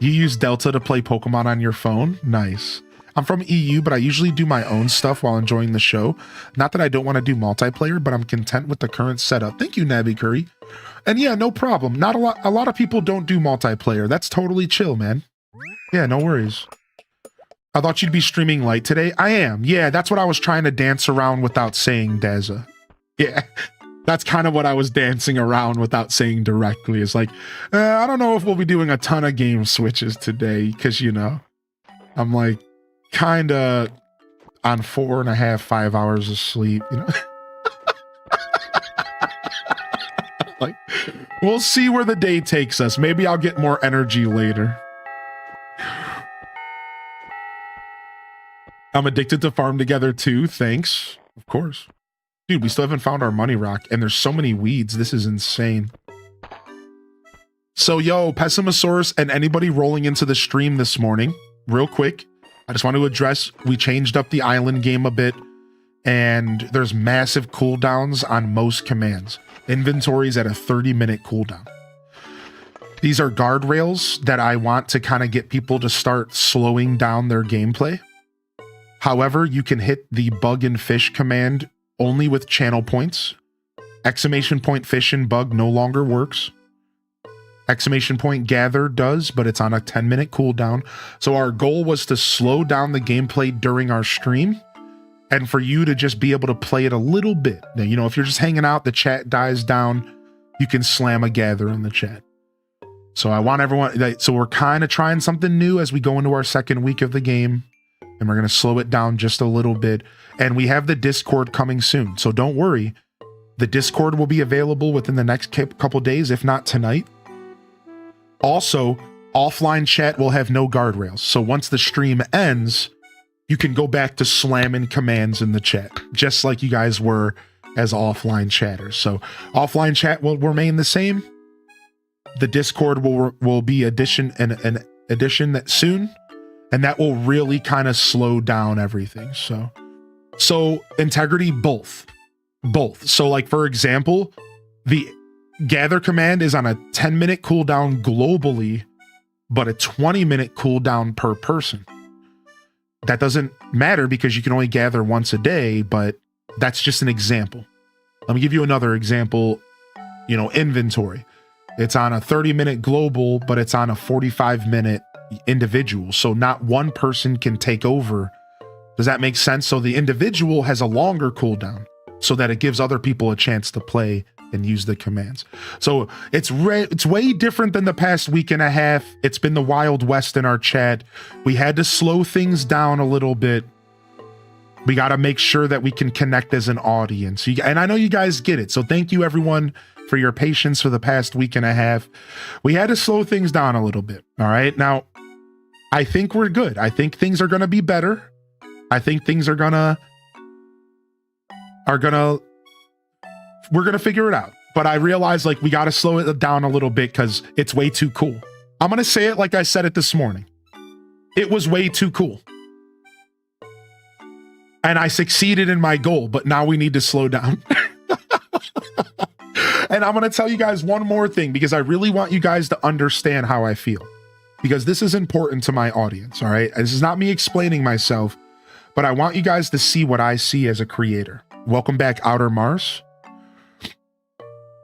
Speaker 3: You use Delta to play Pokemon on your phone? Nice. I'm from EU, but I usually do my own stuff while enjoying the show. Not that I don't want to do multiplayer, but I'm content with the current setup. Thank you, Nabby Curry. And yeah, no problem. Not a lot of people don't do multiplayer. That's totally chill, man. Yeah, no worries. I thought you'd be streaming light today. I am. Yeah, that's what I was trying to dance around without saying, Daza. Yeah, that's kind of what I was dancing around without saying directly. It's like, I don't know if we'll be doing a ton of game switches today, because, I'm like, kind of on 4.5, 5 hours of sleep, Like, we'll see where the day takes us. Maybe I'll get more energy later. I'm addicted to Farm Together too. Thanks. Of course. Dude, we still haven't found our money rock, and there's so many weeds. This is insane. So, yo, Pessimosaurus and anybody rolling into the stream this morning, real quick, I just want to address, we changed up the island game a bit, and there's massive cooldowns on most commands. Inventory's at a 30-minute cooldown. These are guardrails that I want to kind of get people to start slowing down their gameplay. However, you can hit the bug and fish command only with channel points. Exclamation point fish and bug no longer works. Exclamation point gather does, but it's on a 10-minute cooldown. So our goal was to slow down the gameplay during our stream and for you to just be able to play it a little bit. Now, if you're just hanging out, the chat dies down, you can slam a gather in the chat. So I want everyone, so we're kind of trying something new as we go into our second week of the game. And we're going to slow it down just a little bit. And we have the Discord coming soon. So don't worry. The Discord will be available within the next couple days, if not tonight. Also, offline chat will have no guardrails. So once the stream ends, you can go back to slamming commands in the chat, just like you guys were as offline chatters. So offline chat will remain the same. The Discord will be an addition that soon, and that will really kind of slow down everything. So integrity, both. So like, for example, the gather command is on a 10-minute cooldown globally, but a 20-minute cooldown per person. That doesn't matter because you can only gather once a day, but that's just an example. Let me give you another example. Inventory. It's on a 30-minute global, but it's on a 45-minute individual. So not one person can take over. Does that make sense? So the individual has a longer cooldown so that it gives other people a chance to play and use the commands. So it's way different than the past week and a half. It's been the Wild West in our chat. We had to slow things down a little bit. We got to make sure that we can connect as an audience. And I know you guys get it. So thank you everyone for your patience for the past week and a half. We had to slow things down a little bit. All right. Now, I think we're good. I think things are going to be better. I think things we're going to figure it out. But I realize like we got to slow it down a little bit because it's way too cool. I'm going to say it like I said it this morning. It was way too cool. And I succeeded in my goal, but now we need to slow down. And I'm going to tell you guys one more thing because I really want you guys to understand how I feel, because this is important to my audience. All right. This is not me explaining myself, but I want you guys to see what I see as a creator. Welcome back, Outer Mars.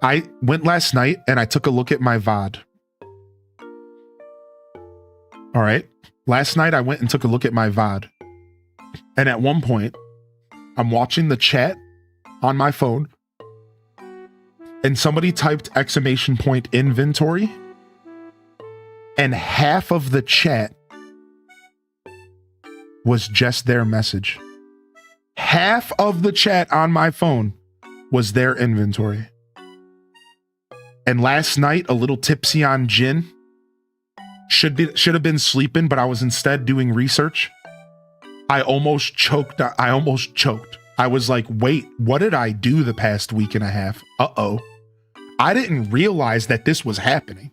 Speaker 3: I went last night and I took a look at my VOD. All right. Last night I went and took a look at my VOD. And at one point, I'm watching the chat on my phone and somebody typed !inventory, and half of the chat was just their message. Half of the chat on my phone was their inventory. And last night, a little tipsy on gin, should have been sleeping, but I was instead doing research. I almost choked. I was like, wait, what did I do the past week and a half? Uh-oh. I didn't realize that this was happening.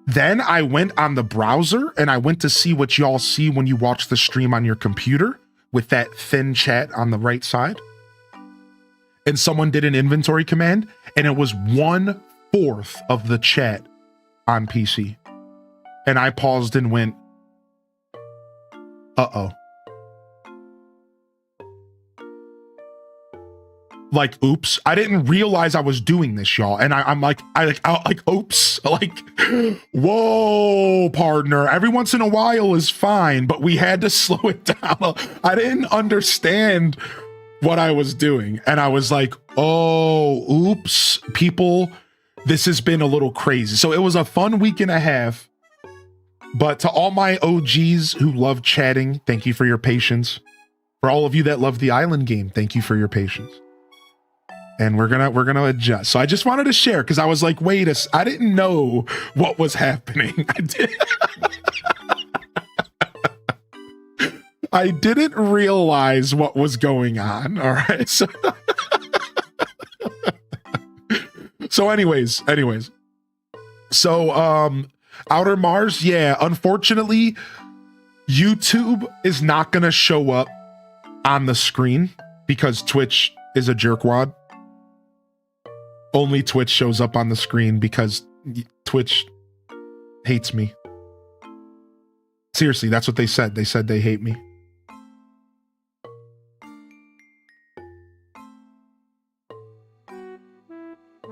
Speaker 3: Then I went on the browser and I went to see what y'all see when you watch the stream on your computer with that thin chat on the right side. And someone did an inventory command and it was 1/4 of the chat on PC. And I paused and went, uh-oh. Like, oops, I didn't realize I was doing this, y'all. And I'm like, oops, like, whoa, partner. Every once in a while is fine, but we had to slow it down. I didn't understand what I was doing. And I was like, oh, oops, people, this has been a little crazy. So it was a fun week and a half. But to all my OGs who love chatting, thank you for your patience. For all of you that love the island game, thank you for your patience. And we're gonna adjust. So I just wanted to share because I was like, I didn't know what was happening. I didn't realize what was going on. All right. So anyways. So Outer Mars, yeah, unfortunately, YouTube is not gonna show up on the screen because Twitch is a jerkwad. Only Twitch shows up on the screen because Twitch hates me. Seriously, that's what they said. They said they hate me.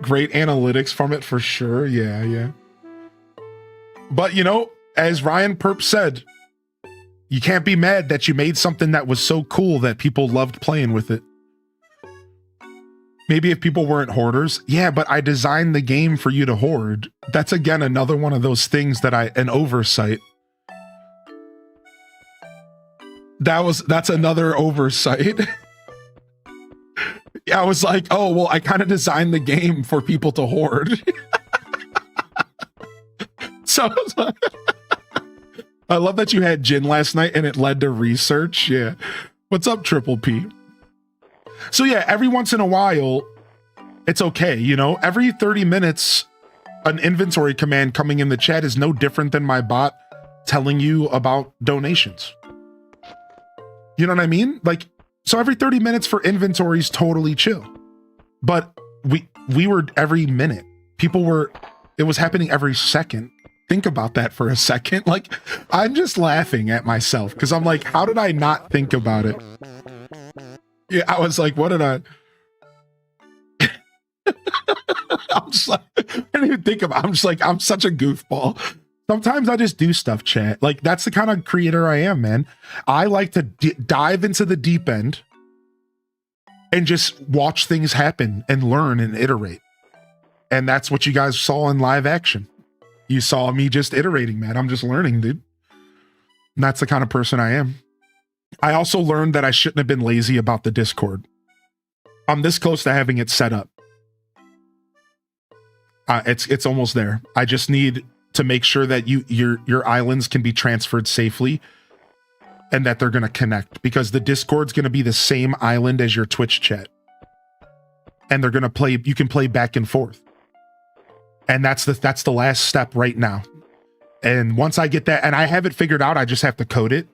Speaker 3: Great analytics from it for sure. Yeah. But, as Ryan Perp said, you can't be mad that you made something that was so cool that people loved playing with it. Maybe if people weren't hoarders. Yeah, but I designed the game for you to hoard. That's, again, another one of those things that an oversight. That's another oversight. Yeah, I was like, oh, well, I kind of designed the game for people to hoard. So I love that you had gin last night and it led to research. Yeah. What's up, Triple P? So yeah, every once in a while, it's okay. You know, every 30 minutes, an inventory command coming in the chat is no different than my bot telling you about donations. You know what I mean? Like, so every 30 minutes for inventory is totally chill. But we were every minute. It was happening every second. Think about that for a second. Like, I'm just laughing at myself because I'm like, how did I not think about it? Yeah, I was like, what did I? I'm just like, I didn't even think about it. I'm just like, I'm such a goofball. Sometimes I just do stuff, chat. Like, that's the kind of creator I am, man. I like to dive into the deep end and just watch things happen and learn and iterate. And that's what you guys saw in live action. You saw me just iterating, man. I'm just learning, dude. And that's the kind of person I am. I also learned that I shouldn't have been lazy about the Discord. I'm this close to having it set up. It's almost there. I just need to make sure that your islands can be transferred safely and that they're going to connect, because the Discord's going to be the same island as your Twitch chat. And they're going to play, you can play back and forth. And that's the last step right now. And once I get that, and I have it figured out, I just have to code it.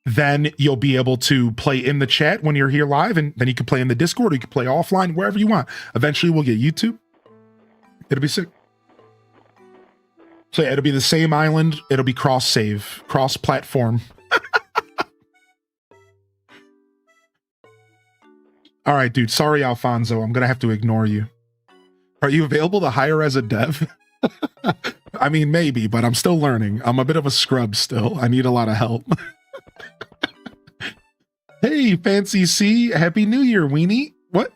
Speaker 3: Then you'll be able to play in the chat when you're here live, and then you can play in the Discord, or you can play offline, wherever you want. Eventually we'll get YouTube. It'll be sick. So yeah, it'll be the same island. It'll be cross-save, cross-platform. All right, dude. Sorry, Alfonso. I'm going to have to ignore you. Are you available to hire as a dev? I mean, maybe, but I'm still learning. I'm a bit of a scrub still. I need a lot of help. Hey, Fancy C. Happy New Year, weenie. What?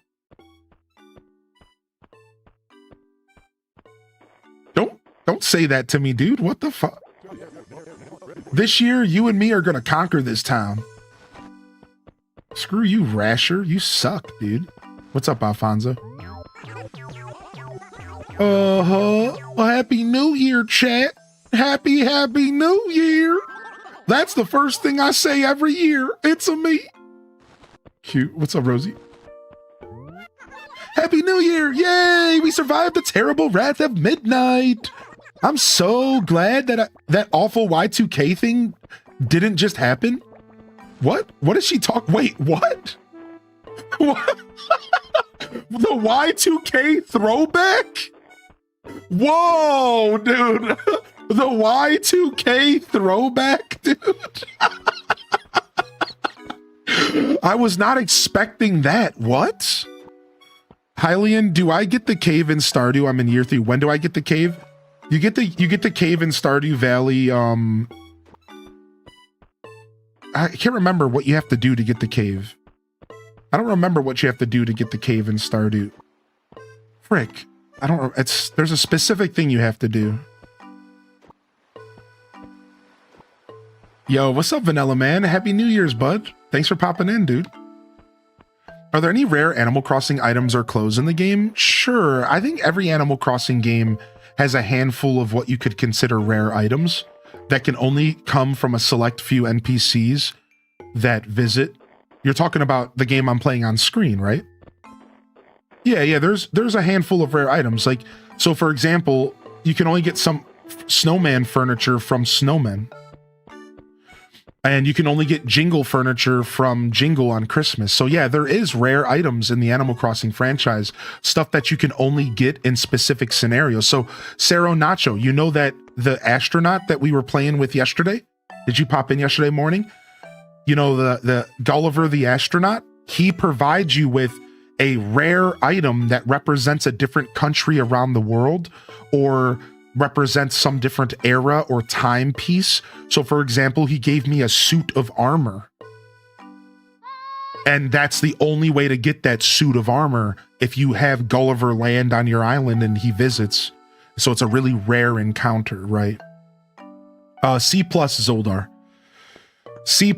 Speaker 3: Don't say that to me, dude. What the fuck? This year, you and me are going to conquer this town. Screw you, Rasher. You suck, dude. What's up, Alfonso? Well, Happy New Year, chat. Happy New Year. That's the first thing I say every year. It's a me. Cute. What's up, Rosie? Happy New Year. Yay. We survived the terrible wrath of midnight. I'm so glad that that awful Y2K thing didn't just happen. What? What is she talk? Wait, what? What? The Y2K throwback? Whoa, dude. The Y2K throwback, dude. I was not expecting that. What? Hylian, do I get the cave in Stardew? I'm in year 3. When do I get the cave? You get the cave in Stardew Valley. I can't remember what you have to do to get the cave. I don't remember what you have to do to get the cave in Stardew. Frick. I don't, there's a specific thing you have to do. Yo, what's up, Vanilla Man? Happy New Year's, bud. Thanks for popping in, dude. Are there any rare Animal Crossing items or clothes in the game? Sure. I think every Animal Crossing game has a handful of what you could consider rare items that can only come from a select few NPCs that visit. You're talking about the game I'm playing on screen, right? Yeah, there's a handful of rare items. Like, so for example, you can only get some snowman furniture from snowmen. And you can only get Jingle furniture from Jingle on Christmas. So yeah, there is rare items in the Animal Crossing franchise, stuff that you can only get in specific scenarios. So Cero Nacho, you know that the astronaut that we were playing with yesterday? Did you pop in yesterday morning? You know, the Gulliver the astronaut? He provides you with a rare item that represents a different country around the world, or represents some different era or timepiece. So for example, he gave me a suit of armor. And that's the only way to get that suit of armor, if you have Gulliver land on your island and he visits. So it's a really rare encounter, right? C+ Zoldar. C+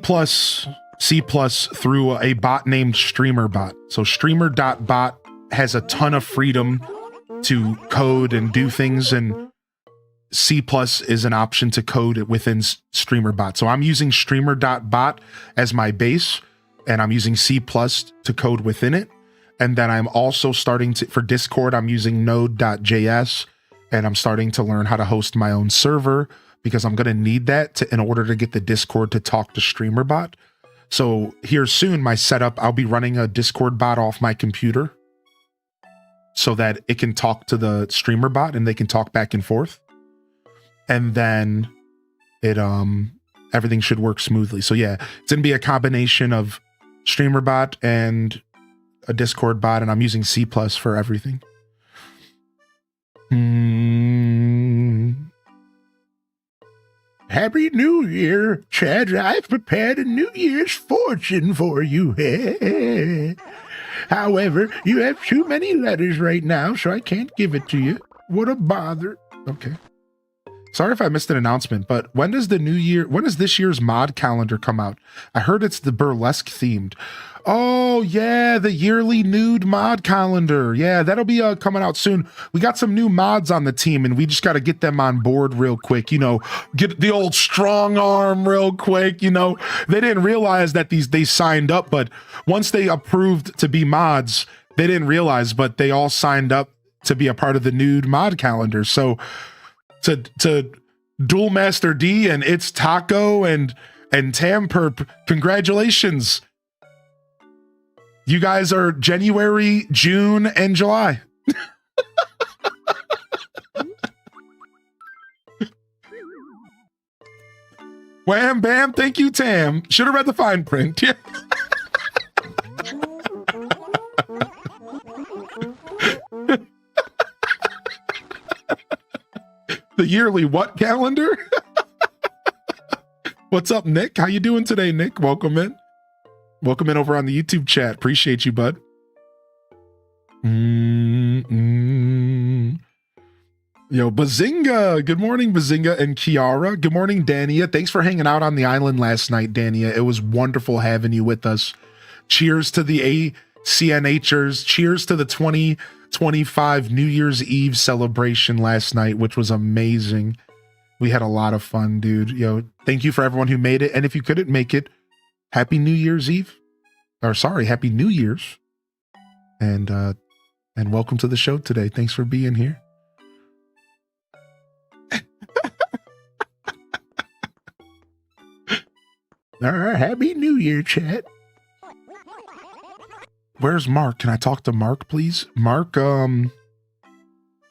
Speaker 3: through a bot named StreamerBot. So Streamer.bot has a ton of freedom to code and do things, and C+ is an option to code it within StreamerBot. So I'm using streamer.bot as my base, and I'm using C+ to code within it. And then I'm also starting to, for Discord, I'm using node.js, and I'm starting to learn how to host my own server because I'm going to need that in order to get the Discord to talk to StreamerBot. So here soon, my setup, I'll be running a Discord bot off my computer so that it can talk to the StreamerBot and they can talk back and forth. And then it everything should work smoothly. So yeah, it's gonna be a combination of StreamerBot and a Discord bot, and I'm using C+ for everything. Happy New Year, Chad. I've prepared a New Year's fortune for you. However, you have too many letters right now, so I can't give it to you. What a bother. Okay. Sorry if I missed an announcement, but when does this year's mod calendar come out? I heard it's the burlesque themed. Oh yeah, the yearly nude mod calendar. Yeah, that'll be coming out soon. We got some new mods on the team and we just got to get them on board real quick. You know, get the old strong arm real quick. You know, they didn't realize that they signed up, but once they approved to be mods, they didn't realize, but they all signed up to be a part of the nude mod calendar. So to Dual Master D and It's Taco and Tamperp, congratulations. You guys are January, June, and July. Wham bam, thank you, Tam. Should have read the fine print. Yeah. The yearly what calendar? What's up, Nick? How you doing today, Nick? Welcome in. Welcome in over on the YouTube chat. Appreciate you, bud. Yo, Bazinga. Good morning, Bazinga and Kiara. Good morning, Dania. Thanks for hanging out on the island last night, Dania. It was wonderful having you with us. Cheers to the ACNHers. Cheers to the 2025 New Year's Eve celebration last night, which was amazing. We had a lot of fun, dude. Yo, thank you for everyone who made it. And if you couldn't make it, Happy New Year's Eve. Or sorry, Happy New Year's. And welcome to the show today. Thanks for being here. All right, Happy New Year, chat. Where's Mark? Can I talk to Mark, please? Mark,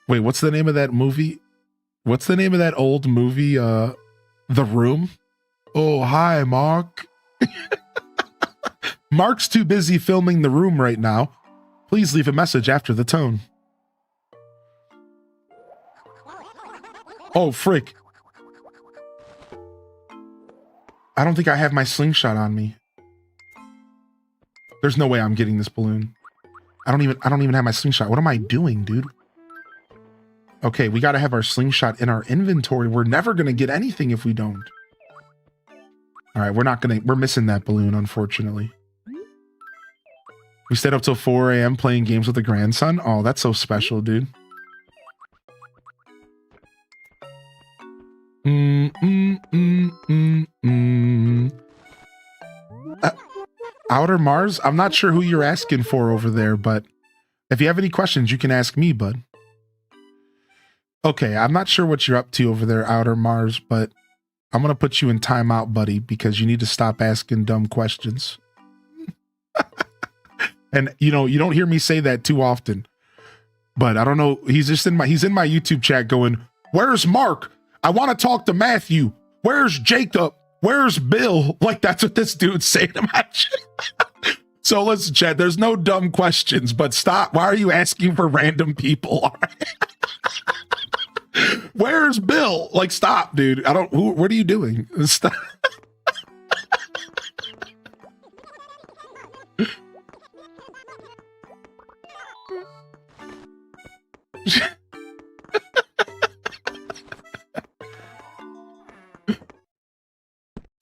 Speaker 3: wait, what's the name of that movie? What's the name of that old movie? The Room? Oh, hi, Mark. Mark's too busy filming The Room right now. Please leave a message after the tone. Oh, frick. I don't think I have my slingshot on me. There's no way I'm getting this balloon. I don't even have my slingshot. What am I doing, dude? Okay, we got to have our slingshot in our inventory. We're never going to get anything if we don't. All right, we're missing that balloon, unfortunately. We stayed up till 4 a.m. playing games with the grandson. Oh, that's so special, dude. Outer Mars? I'm not sure who you're asking for over there, but if you have any questions, you can ask me, bud. Okay, I'm not sure what you're up to over there, Outer Mars, but I'm going to put you in timeout, buddy, because you need to stop asking dumb questions. And, you know, you don't hear me say that too often, but I don't know. He's in my YouTube chat going, "Where's Mark? I want to talk to Matthew. Where's Jacob? Where's Bill?" Like, that's what this dude's saying to my chat. So listen, chat, there's no dumb questions, but stop. Why are you asking for random people? All right. Where's Bill? Like, stop, dude. What are you doing? Stop.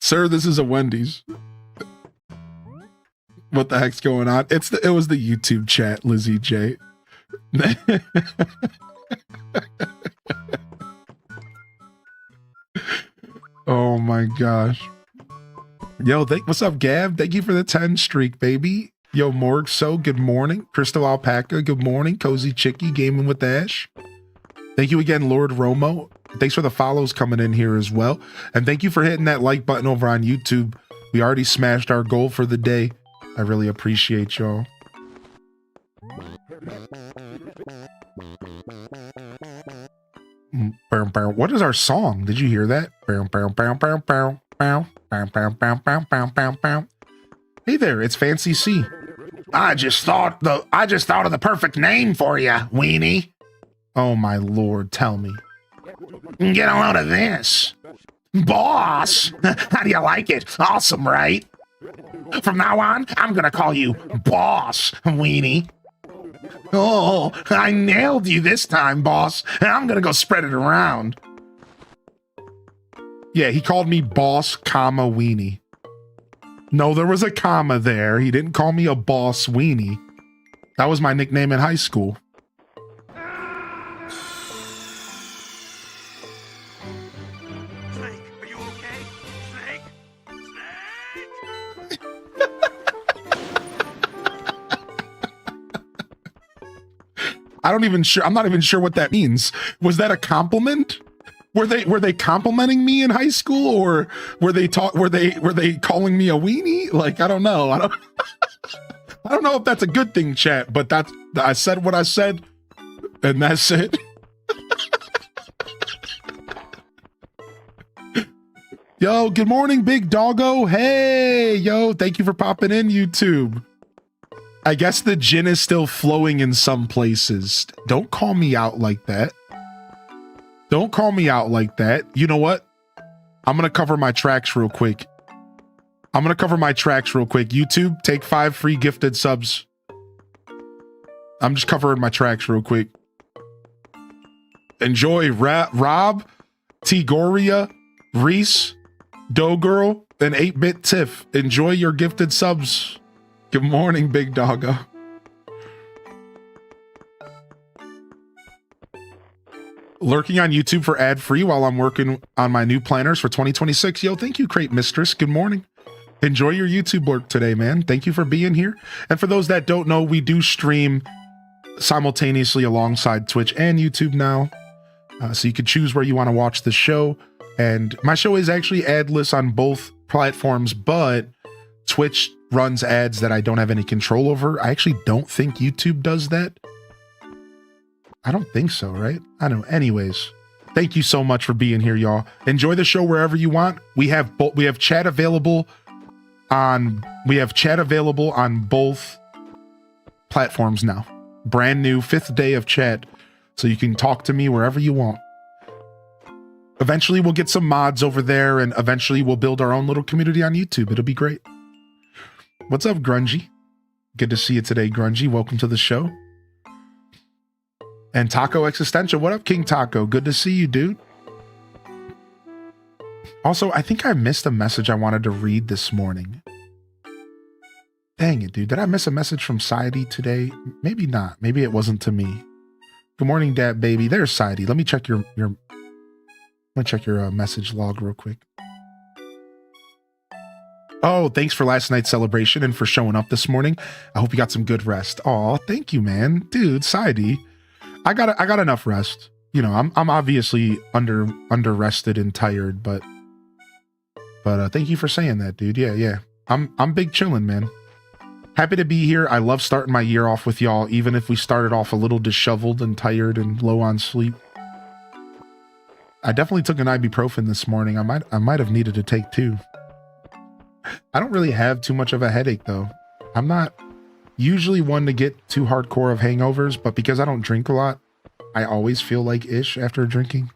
Speaker 3: Sir, this is a Wendy's. What the heck's going on? It was the YouTube chat, Lizzie J. Oh my gosh. Yo, what's up, Gab? Thank you for the 10 streak, baby. Yo, Morg, so good morning. Crystal Alpaca, good morning. Cozy Chicky, Gaming with Ash. Thank you again, Lord Romo. Thanks for the follows coming in here as well. And thank you for hitting that like button over on YouTube. We already smashed our goal for the day. I really appreciate y'all. What is our song? Did you hear that? Hey there, it's Fancy C. I just thought of the perfect name for you, Weenie. Oh my lord, tell me. Get a load of this. Boss! How do you like it? Awesome, right? From now on, I'm gonna call you Boss, Weenie. Oh, I nailed you this time, boss. I'm gonna go spread it around. Yeah, he called me Boss, comma, Weenie. No, there was a comma there. He didn't call me a Boss Weenie. That was my nickname in high school.
Speaker 4: Snake, are you okay? Snake? Snake?
Speaker 3: I'm not even sure what that means. Was that a compliment? Were they complimenting me in high school, or were they calling me a weenie? Like, I don't know. I don't know if that's a good thing, chat, but I said what I said, and that's it. Yo, good morning, big doggo. Hey, yo, thank you for popping in, YouTube. I guess the gin is still flowing in some places. Don't call me out like that. Don't call me out like that. You know what? I'm going to cover my tracks real quick. YouTube, take 5 free gifted subs. I'm just covering my tracks real quick. Enjoy Rob, T-Goria, Reese, Dough Girl, and 8-Bit Tiff. Enjoy your gifted subs. Good morning, big doggo. Lurking on YouTube for ad-free while I'm working on my new planners for 2026. Yo, thank you, Crate Mistress. Good morning. Enjoy your YouTube work today, man. Thank you for being here. And for those that don't know, we do stream simultaneously alongside Twitch and YouTube now. So you can choose where you want to watch the show. And my show is actually adless on both platforms, but Twitch runs ads that I don't have any control over. I actually don't think YouTube does that. I don't think so, right? I don't know. Anyways, thank you so much for being here, y'all. Enjoy the show wherever you want. We have chat available on both platforms now. Brand new 5th day of chat, so you can talk to me wherever you want. Eventually we'll get some mods over there, and eventually we'll build our own little community on YouTube. It'll be great. What's up, Grungy? Good to see you today, Grungy. Welcome to the show. And Taco Existential. What up, King Taco? Good to see you, dude. Also, I think I missed a message I wanted to read this morning. Dang it, dude. Did I miss a message from Saidi today? Maybe not. Maybe it wasn't to me. Good morning, Dad, baby. There's Saidi. Let me check your message log real quick. Oh, thanks for last night's celebration and for showing up this morning. I hope you got some good rest. Aw, thank you, man. Dude, Saidi. I got enough rest. You know, I'm obviously under rested and tired, but thank you for saying that, dude. Yeah. I'm big chillin', man. Happy to be here. I love starting my year off with y'all, even if we started off a little disheveled and tired and low on sleep. I definitely took an ibuprofen this morning. I might have needed to take 2. I don't really have too much of a headache though. I'm not usually one to get too hardcore of hangovers, but because I don't drink a lot, I always feel like ish after drinking.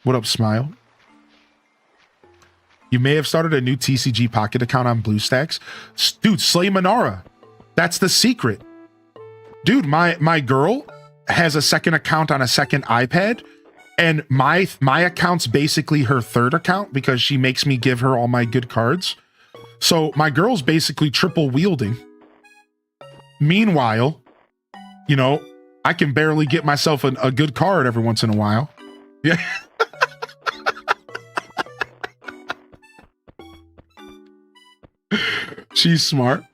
Speaker 3: What up, Smile? You may have started a new TCG Pocket account on BlueStacks. Dude, Slay Manara. That's the secret. Dude, my girl has a second account on a second iPad, and my account's basically her third account because she makes me give her all my good cards. So my girl's basically triple wielding. Meanwhile, you know, I can barely get myself a good card every once in a while. Yeah. She's smart.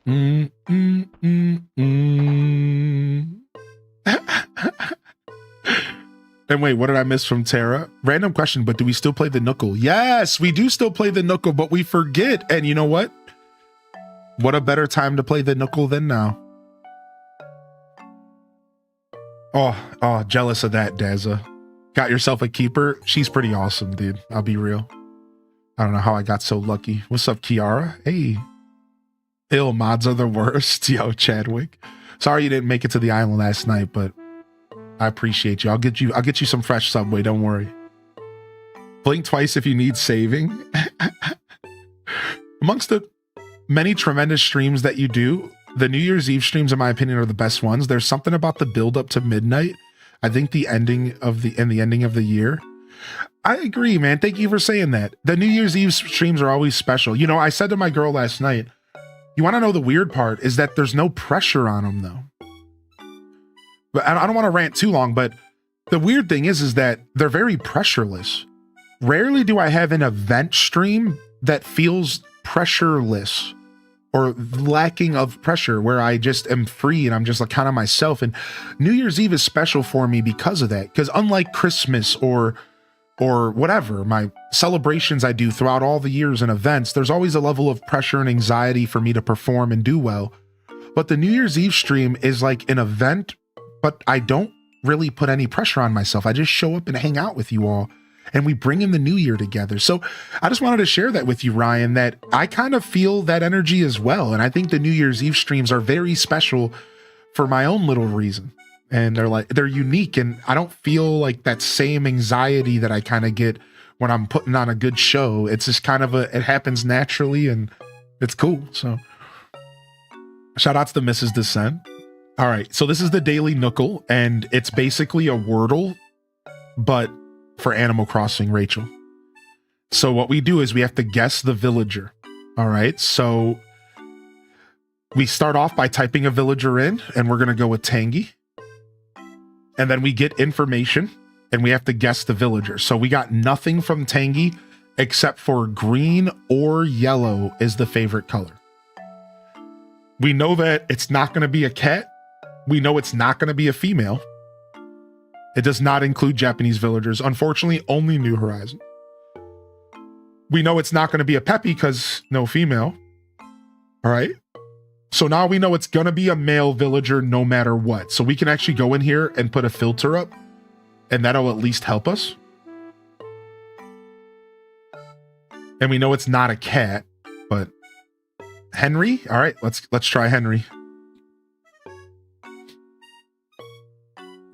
Speaker 3: Mm, mm, mm, mm. And wait, what did I miss from Tara? Random question, but do we still play the Knuckle? Yes, we do still play the Knuckle, but we forget. And you know what? What a better time to play the Knuckle than now. Oh, jealous of that, Dazza. Got yourself a keeper? She's pretty awesome, dude. I'll be real. I don't know how I got so lucky. What's up, Kiara? Hey. Ill mods are the worst. Yo, Chadwick. Sorry you didn't make it to the island last night, but I appreciate you. I'll get you some fresh Subway, don't worry. Blink twice if you need saving. Amongst the many tremendous streams that you do, the New Year's Eve streams, in my opinion, are the best ones. There's something about the build up to midnight. I think the ending of the year. I agree, man. Thank you for saying that. The New Year's Eve streams are always special. You know, I said to my girl last night, you want to know the weird part is that there's no pressure on them though. But I don't want to rant too long, but the weird thing is that they're very pressureless. Rarely do I have an event stream that feels pressureless or lacking of pressure, where I just am free and I'm just like kind of myself. And New Year's Eve is special for me because of that. Because unlike Christmas or whatever, my celebrations I do throughout all the years and events, there's always a level of pressure and anxiety for me to perform and do well. But the New Year's Eve stream is like an event, but I don't really put any pressure on myself. I just show up and hang out with you all, and we bring in the new year together. So I just wanted to share that with you, Ryan, that I kind of feel that energy as well. And I think the New Year's Eve streams are very special for my own little reason. And they're unique, and I don't feel like that same anxiety that I kind of get when I'm putting on a good show. It's just kind of it happens naturally, and it's cool. So shout out to the Mrs. Descent. All right, so this is the Daily Knuckle, and it's basically a Wordle, but for Animal Crossing, Rachel. So what we do is we have to guess the villager. All right, so we start off by typing a villager in, and we're going to go with Tangy. And then we get information, and we have to guess the villager. So we got nothing from Tangy except for green or yellow is the favorite color. We know that it's not going to be a cat. We know it's not going to be a female. It does not include Japanese villagers. Unfortunately, only New Horizon. We know it's not going to be a Peppy because no female. All right. So now we know it's going to be a male villager no matter what. So we can actually go in here and put a filter up, and that'll at least help us. And we know it's not a cat, but Henry. All right, let's try Henry.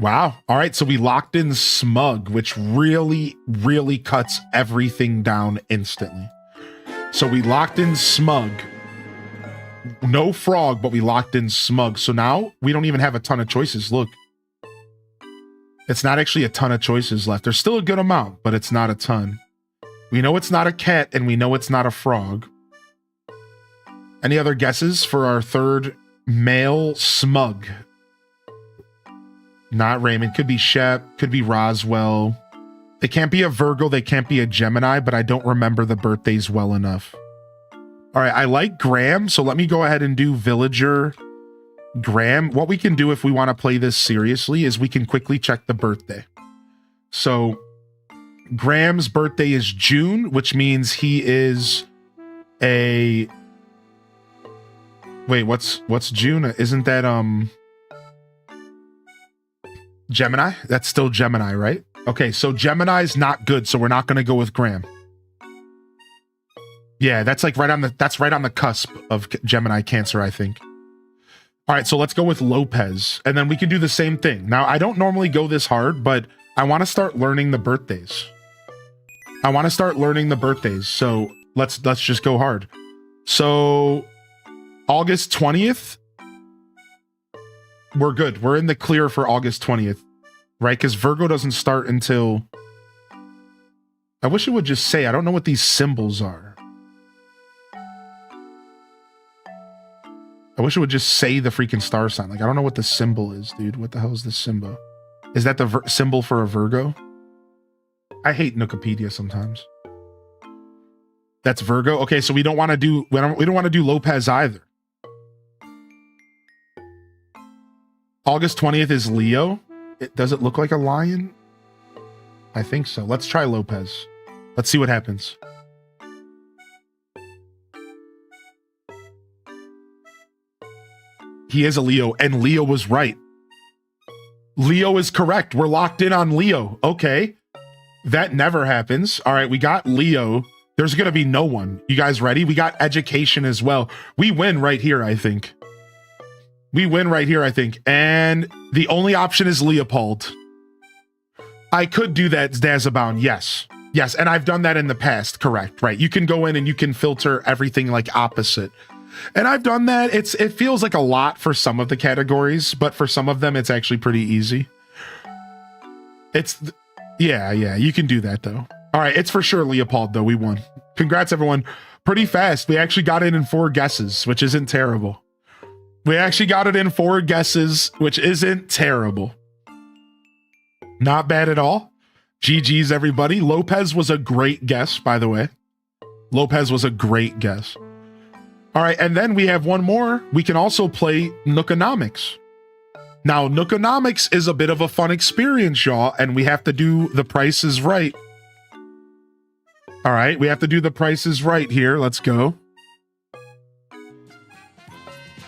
Speaker 3: Wow. All right, so we locked in Smug, which really, really cuts everything down instantly. So we locked in Smug. No frog, but we locked in Smug. So now we don't even have a ton of choices. Look. It's not actually a ton of choices left. There's still a good amount, but it's not a ton. We know it's not a cat, and we know it's not a frog. Any other guesses for our third male Smug? Not Raymond. Could be Shep. Could be Roswell. They can't be a Virgo. They can't be a Gemini, but I don't remember the birthdays well enough. All right, I like Graham, so let me go ahead and do Villager Graham. What we can do if we want to play this seriously is we can quickly check the birthday. So Graham's birthday is June, which means he is a... Wait, what's June? Isn't that Gemini? That's still Gemini, right? Okay, so Gemini's not good, so we're not going to go with Graham. Yeah, that's like right on the cusp of Gemini Cancer, I think. All right, so let's go with Lopez, and then we can do the same thing. Now, I don't normally go this hard, but I want to start learning the birthdays. So let's just go hard. So August 20th, we're good. We're in the clear for August 20th, right? Because Virgo doesn't start until... I wish it would just say, I don't know what these symbols are. I wish it would just say the freaking star sign. Like, I don't know what the symbol is, dude. What the hell is this symbol? Is that the symbol for a Virgo? I hate Wikipedia sometimes. That's Virgo. Okay, so we don't want to do Lopez either. August 20th is Leo. Does it look like a lion? I think so. Let's try Lopez. Let's see what happens. He is a Leo, and Leo was right. Leo is correct. We're locked in on Leo. Okay. That never happens. All right, we got Leo. There's going to be no one. You guys ready? We got education as well. We win right here, I think. We win right here, I think. And the only option is Leopold. I could do that, Dazabound. Yes. Yes, and I've done that in the past. Correct, right. You can go in and you can filter everything like opposite. And I've done that. It feels like a lot for some of the categories, but for some of them, it's actually pretty easy. Yeah, you can do that though. All right, it's for sure Leopold though. We won. Congrats, everyone. Pretty fast. We actually got it in 4 guesses, which isn't terrible. We actually got it in 4 guesses, which isn't terrible. Not bad at all. GG's, everybody. Lopez was a great guess, by the way. Lopez was a great guess. All right, and then we have one more. We can also play Nookonomics. Now, Nookonomics is a bit of a fun experience, y'all, and we have to do the prices right. All right, we have to do the prices right here. Let's go.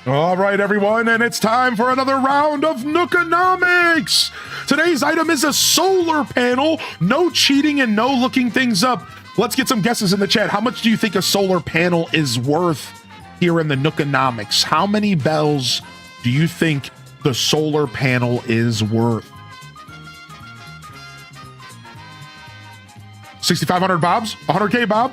Speaker 3: All right, everyone, and it's time for another round of Nookonomics. Today's item is a solar panel. No cheating and no looking things up. Let's get some guesses in the chat. How much do you think a solar panel is worth here in the Nookonomics? How many bells do you think the solar panel is worth? 6,500 Bobs, 100K Bob,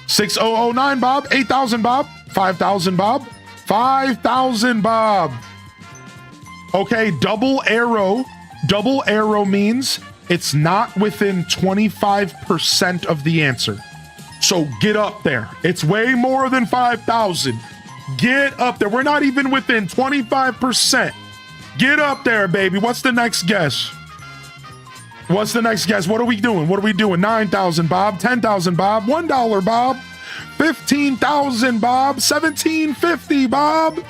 Speaker 3: 6009 Bob, 8,000 Bob, 5,000 Bob, 5,000 Bob. Okay, double arrow. Double arrow means it's not within 25% of the answer. So get up there. It's way more than 5,000. Get up there. We're not even within 25%. Get up there, baby. What's the next guess? What's the next guess? What are we doing? What are we doing? 9,000 Bob, 10,000 Bob, $1 Bob, 15,000 Bob, 1750 Bob.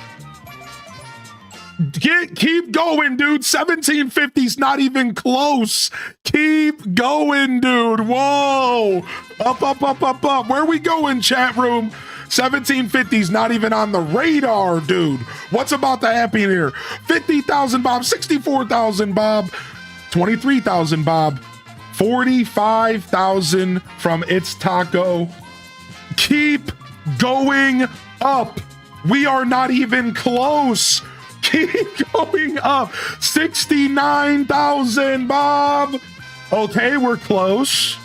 Speaker 3: Keep going, dude. 1750's not even close. Keep going, dude. Whoa. Up. Where are we going, chat room? 1750's not even on the radar, dude. What's about to happen here? 50,000 Bob, 64,000 Bob, 23,000 Bob, 45,000 from It's Taco. Keep going up. We are not even close. Keep going up. 69,000 Bob. Okay, we're close.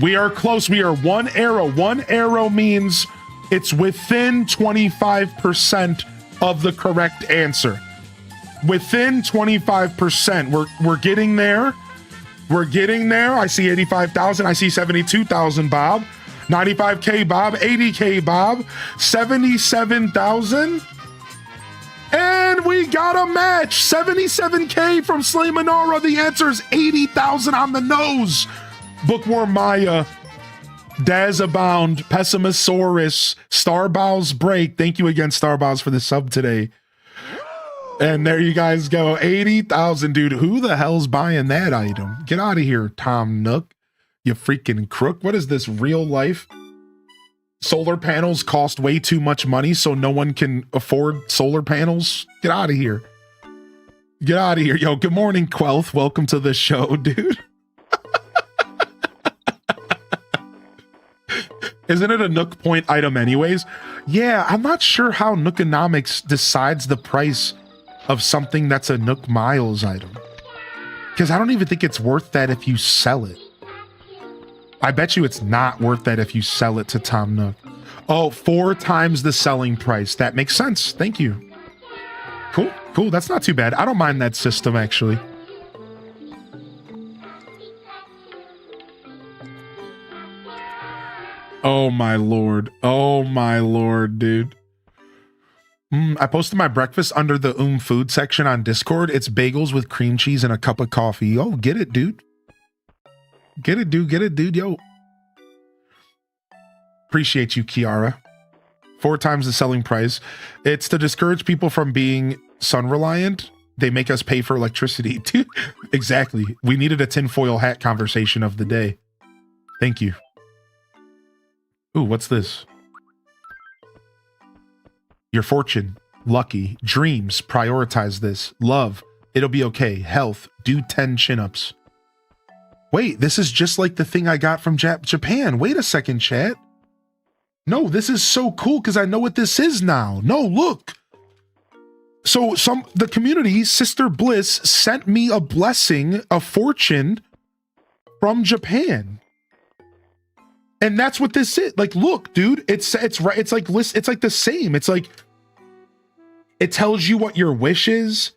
Speaker 3: We are close. We are one arrow. One arrow means it's within 25% of the correct answer. Within 25%. We're getting there. We're getting there. I see 85,000. I see 72,000 Bob. 95K Bob. 80K Bob. 77,000. And we got a match. 77K from Slay Manara. The answer is 80,000 on the nose. Bookworm Maya, Dazabound, Pessimosaurus, Starbow's Break. Thank you again, Starbow's, for the sub today. And there you guys go. 80,000, dude. Who the hell's buying that item? Get out of here, Tom Nook. You freaking crook. What is this, real life? Solar panels cost way too much money, so no one can afford solar panels? Get out of here. Get out of here. Yo, good morning, Quelth. Welcome to the show, dude. Isn't it a Nook point item anyways? Yeah, I'm not sure how Nookonomics decides the price of something that's a Nook Miles item. Because I don't even think it's worth that if you sell it. I bet you it's not worth that if you sell it to Tom Nook. Oh, 4 times the selling price. That makes sense. Thank you. Cool. That's not too bad. I don't mind that system, actually. Oh my lord, dude. I posted my breakfast under the food section on Discord. It's bagels with cream cheese and a cup of coffee. Oh, get it, dude. Get it, dude. Yo. Appreciate you, Kiara. 4 times the selling price. It's to discourage people from being sun reliant. They make us pay for electricity. Exactly. We needed a tinfoil hat conversation of the day. Thank you. Ooh, what's this? Your fortune. Lucky. Dreams. Prioritize this. Love. It'll be okay. Health. Do 10 chin-ups. Wait, this is just like the thing I got from Japan. Wait a second, chat. No, this is so cool because I know what this is now. No, look. So the community, Sister Bliss, sent me a blessing, a fortune from Japan. And that's what this is. Like, look, dude, it's right. It's like the same. It's like, it tells you what your wish is.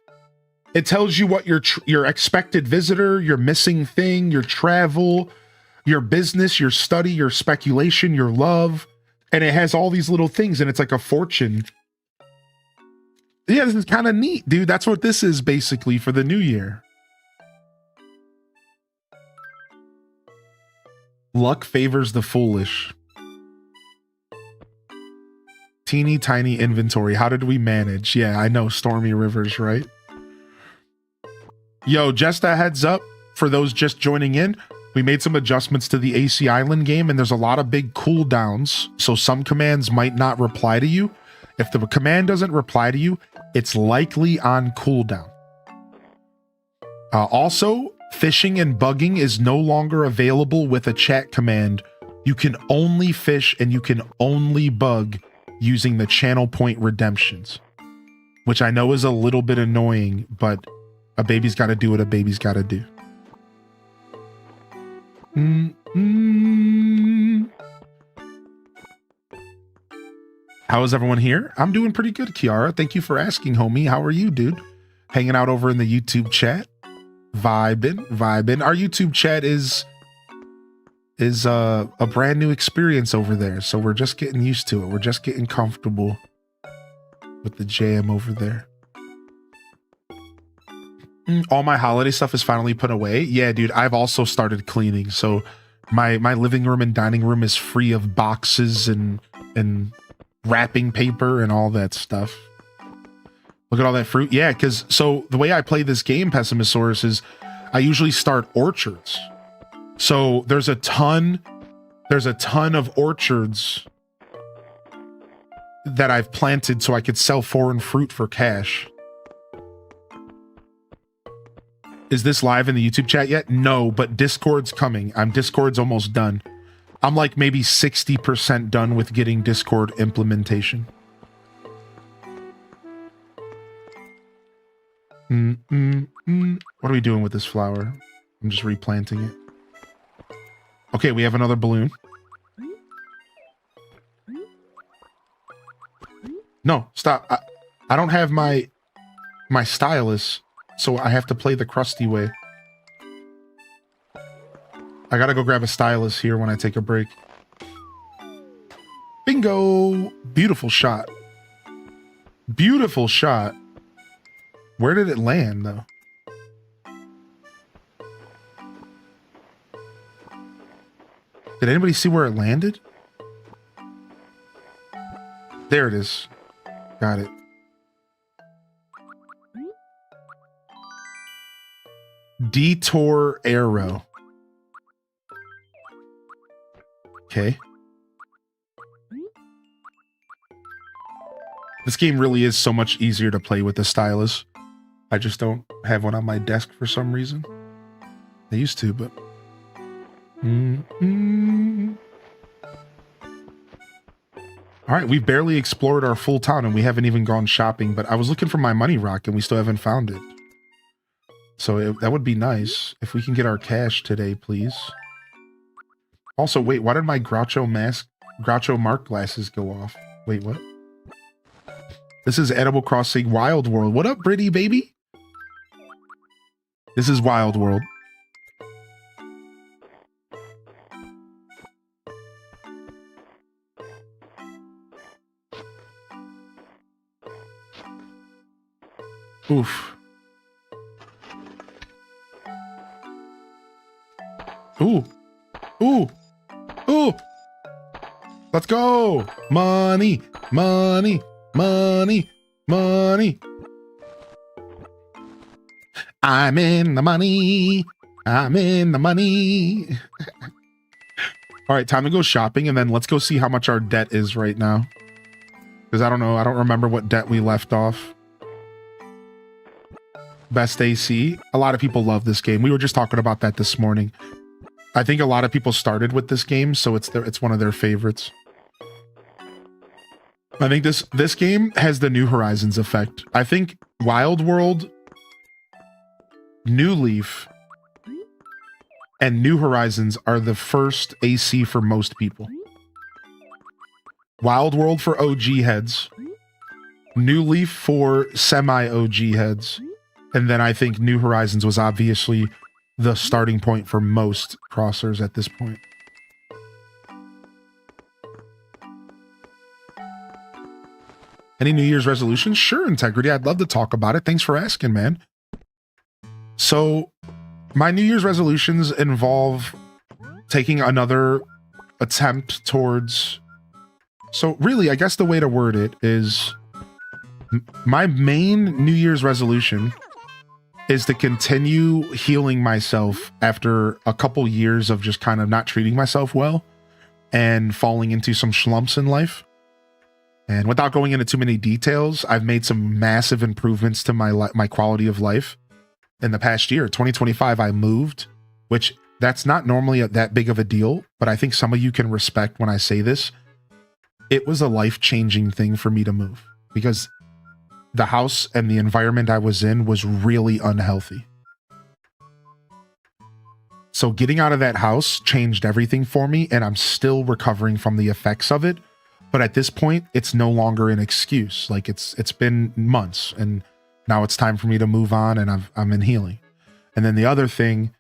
Speaker 3: It tells you what your expected visitor, your missing thing, your travel, your business, your study, your speculation, your love. And it has all these little things, and it's like a fortune. Yeah, this is kind of neat, dude. That's what this is basically for the new year. Luck favors the foolish. Teeny tiny inventory. How did we manage? Yeah, I know, Stormy Rivers, right? Yo, just a heads up for those just joining in. We made some adjustments to the AC Island game, and there's a lot of big cooldowns, so some commands might not reply to you. If the command doesn't reply to you, it's likely on cooldown. Also, fishing and bugging is no longer available with a chat command. You can only fish and you can only bug using the channel point redemptions, which I know is a little bit annoying, but a baby's got to do what a baby's got to do. How is everyone here? I'm doing pretty good, Kiara. Thank you for asking, homie. How are you, dude? Hanging out over in the YouTube chat. Vibing. Our YouTube chat is a brand new experience over there, so we're just getting used to it. We're just getting comfortable with the jam over there. All my holiday stuff is finally put away. Yeah, dude, I've also started cleaning, so my living room and dining room is free of boxes and wrapping paper and all that stuff. Look at all that fruit. Yeah, because so the way I play this game, Pessimisaurus, is I usually start orchards. So there's a ton of orchards that I've planted so I could sell foreign fruit for cash. Is this live in the YouTube chat yet? No, but Discord's coming. Discord's almost done. I'm like maybe 60% done with getting Discord implementation. What are we doing with this flower? I'm just replanting it. Okay, we have another balloon. No, stop. I don't have my stylus, so I have to play the crusty way. I gotta go grab a stylus here when I take a break. Bingo! Beautiful shot. Beautiful shot. Where did it land, though? Did anybody see where it landed? There it is. Got it. Detour arrow. Okay. This game really is so much easier to play with the stylus. I just don't have one on my desk for some reason. I used to, but... Alright, we've barely explored our full town and we haven't even gone shopping, but I was looking for my money rock and we still haven't found it. So that would be nice if we can get our cash today, please. Also, wait, why did my Groucho Mark glasses go off? Wait, what? This is Edible Crossing Wild World. What up, Britty baby? This is Wild World. Oof. Ooh. Ooh. Ooh. Let's go. Money, money, money, money. I'm in the money. I'm in the money. All right, time to go shopping, and then let's go see how much our debt is right now. Because I don't know. I don't remember what debt we left off. Best AC. A lot of people love this game. We were just talking about that this morning. I think a lot of people started with this game, so it's one of their favorites. I think this game has the New Horizons effect. I think Wild World, New Leaf, and New Horizons are the first AC for most people. Wild World for OG heads, New Leaf for semi-OG heads, and then I think New Horizons was obviously the starting point for most crossers at this point. Any New Year's resolutions? Sure, Integrity. I'd love to talk about it. Thanks for asking, man. So, my New Year's resolutions involve taking another attempt towards... So, really, I guess the way to word it is... My main New Year's resolution is to continue healing myself after a couple years of just kind of not treating myself well and falling into some slumps in life. And without going into too many details, I've made some massive improvements to my quality of life in the past year. 2025, I moved, which that's not normally that big of a deal, but I think some of you can respect when I say this. It was a life-changing thing for me to move because the house and the environment I was in was really unhealthy. So getting out of that house changed everything for me, and I'm still recovering from the effects of it. But at this point, it's no longer an excuse. Like it's been months, and now it's time for me to move on, and I'm in healing. And then the other thing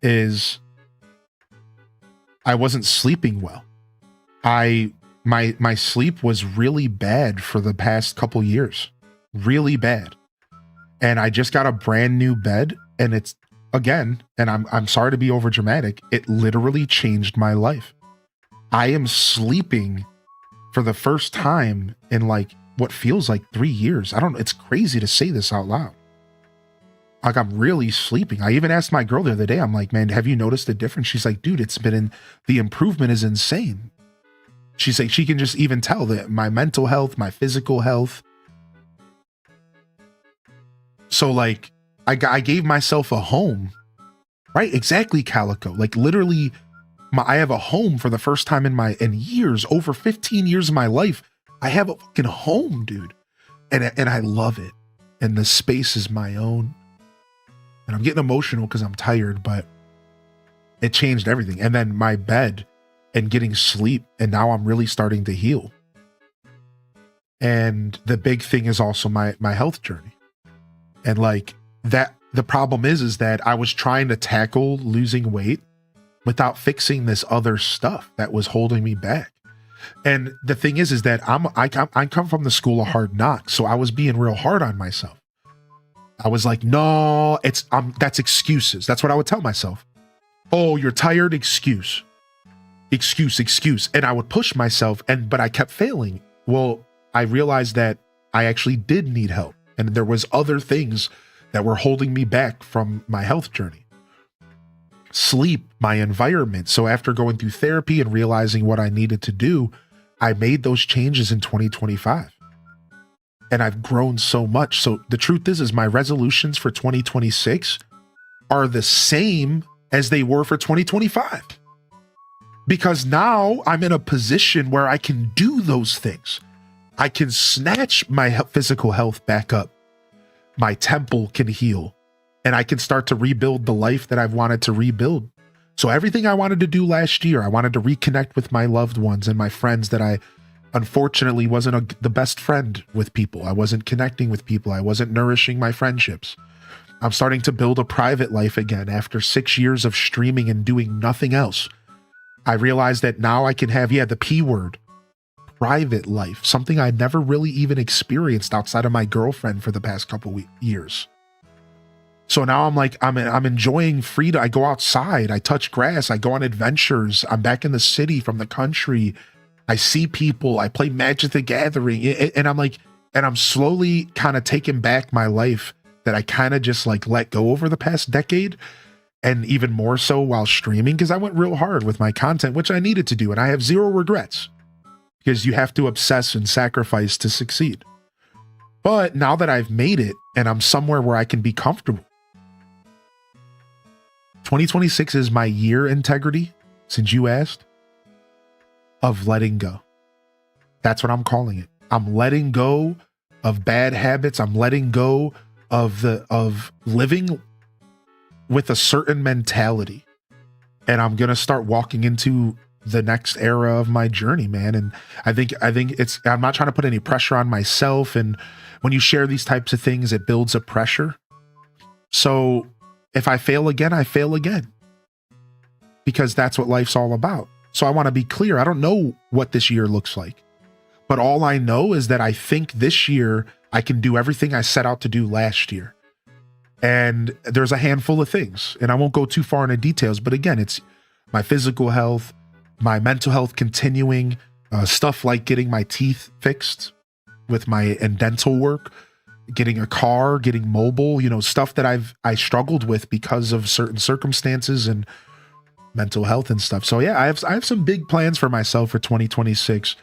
Speaker 3: is I wasn't sleeping well. My sleep was really bad for the past couple years. Really bad. And I just got a brand new bed, and it's again, and I'm sorry to be over dramatic, it literally changed my life. I am sleeping for the first time in like what feels like 3 years. It's crazy to say this out loud. Like I'm really sleeping. I even asked my girl the other day, I'm like, man, have you noticed a difference? She's like, dude, the improvement is insane. She's like, she can just even tell that my mental health, my physical health. So like, I gave myself a home, right? Exactly, Calico. Like literally, I have a home for the first time in years, over 15 years of my life. I have a fucking home, dude. And I love it. And the space is my own. And I'm getting emotional because I'm tired, but it changed everything. And then my bed and getting sleep. And now I'm really starting to heal. And the big thing is also my health journey. And like that, the problem is that I was trying to tackle losing weight without fixing this other stuff that was holding me back. And the thing is that I come from the school of hard knocks, so I was being real hard on myself. I was like, no, that's excuses. That's what I would tell myself. Oh, you're tired? Excuse. And I would push myself, but I kept failing. Well, I realized that I actually did need help, and there was other things that were holding me back from my health journey. Sleep, my environment. So after going through therapy and realizing what I needed to do, I made those changes in 2025. And I've grown so much. So the truth is my resolutions for 2026 are the same as they were for 2025. Because now I'm in a position where I can do those things. I can snatch my physical health back up. My temple can heal. And I can start to rebuild the life that I've wanted to rebuild. So everything I wanted to do last year, I wanted to reconnect with my loved ones and my friends that I unfortunately wasn't the best friend with people. I wasn't connecting with people. I wasn't nourishing my friendships. I'm starting to build a private life again after 6 years of streaming and doing nothing else. I realized that now I can have, the P word, private life, something I never really even experienced outside of my girlfriend for the past couple years. So now I'm like, I'm enjoying freedom. I go outside, I touch grass, I go on adventures. I'm back in the city from the country. I see people, I play Magic the Gathering, and I'm like, and I'm slowly kind of taking back my life that I kind of just like let go over the past decade, and even more so while streaming, because I went real hard with my content, which I needed to do, and I have zero regrets, because you have to obsess and sacrifice to succeed. But now that I've made it and I'm somewhere where I can be comfortable, 2026 is my year, Integrity, since you asked, of letting go. That's what I'm calling it. I'm letting go of bad habits. I'm letting go of living with a certain mentality. And I'm going to start walking into the next era of my journey, man. And I think I'm not trying to put any pressure on myself. And when you share these types of things, it builds a pressure. So if I fail again, I fail again, because that's what life's all about. So I want to be clear. I don't know what this year looks like, but all I know is that I think this year I can do everything I set out to do last year. And there's a handful of things, and I won't go too far into details, but again, it's my physical health, my mental health continuing, stuff like getting my teeth fixed with and dental work, getting a car, getting mobile, stuff that I struggled with because of certain circumstances and mental health and stuff. So yeah, I have some big plans for myself for 2026.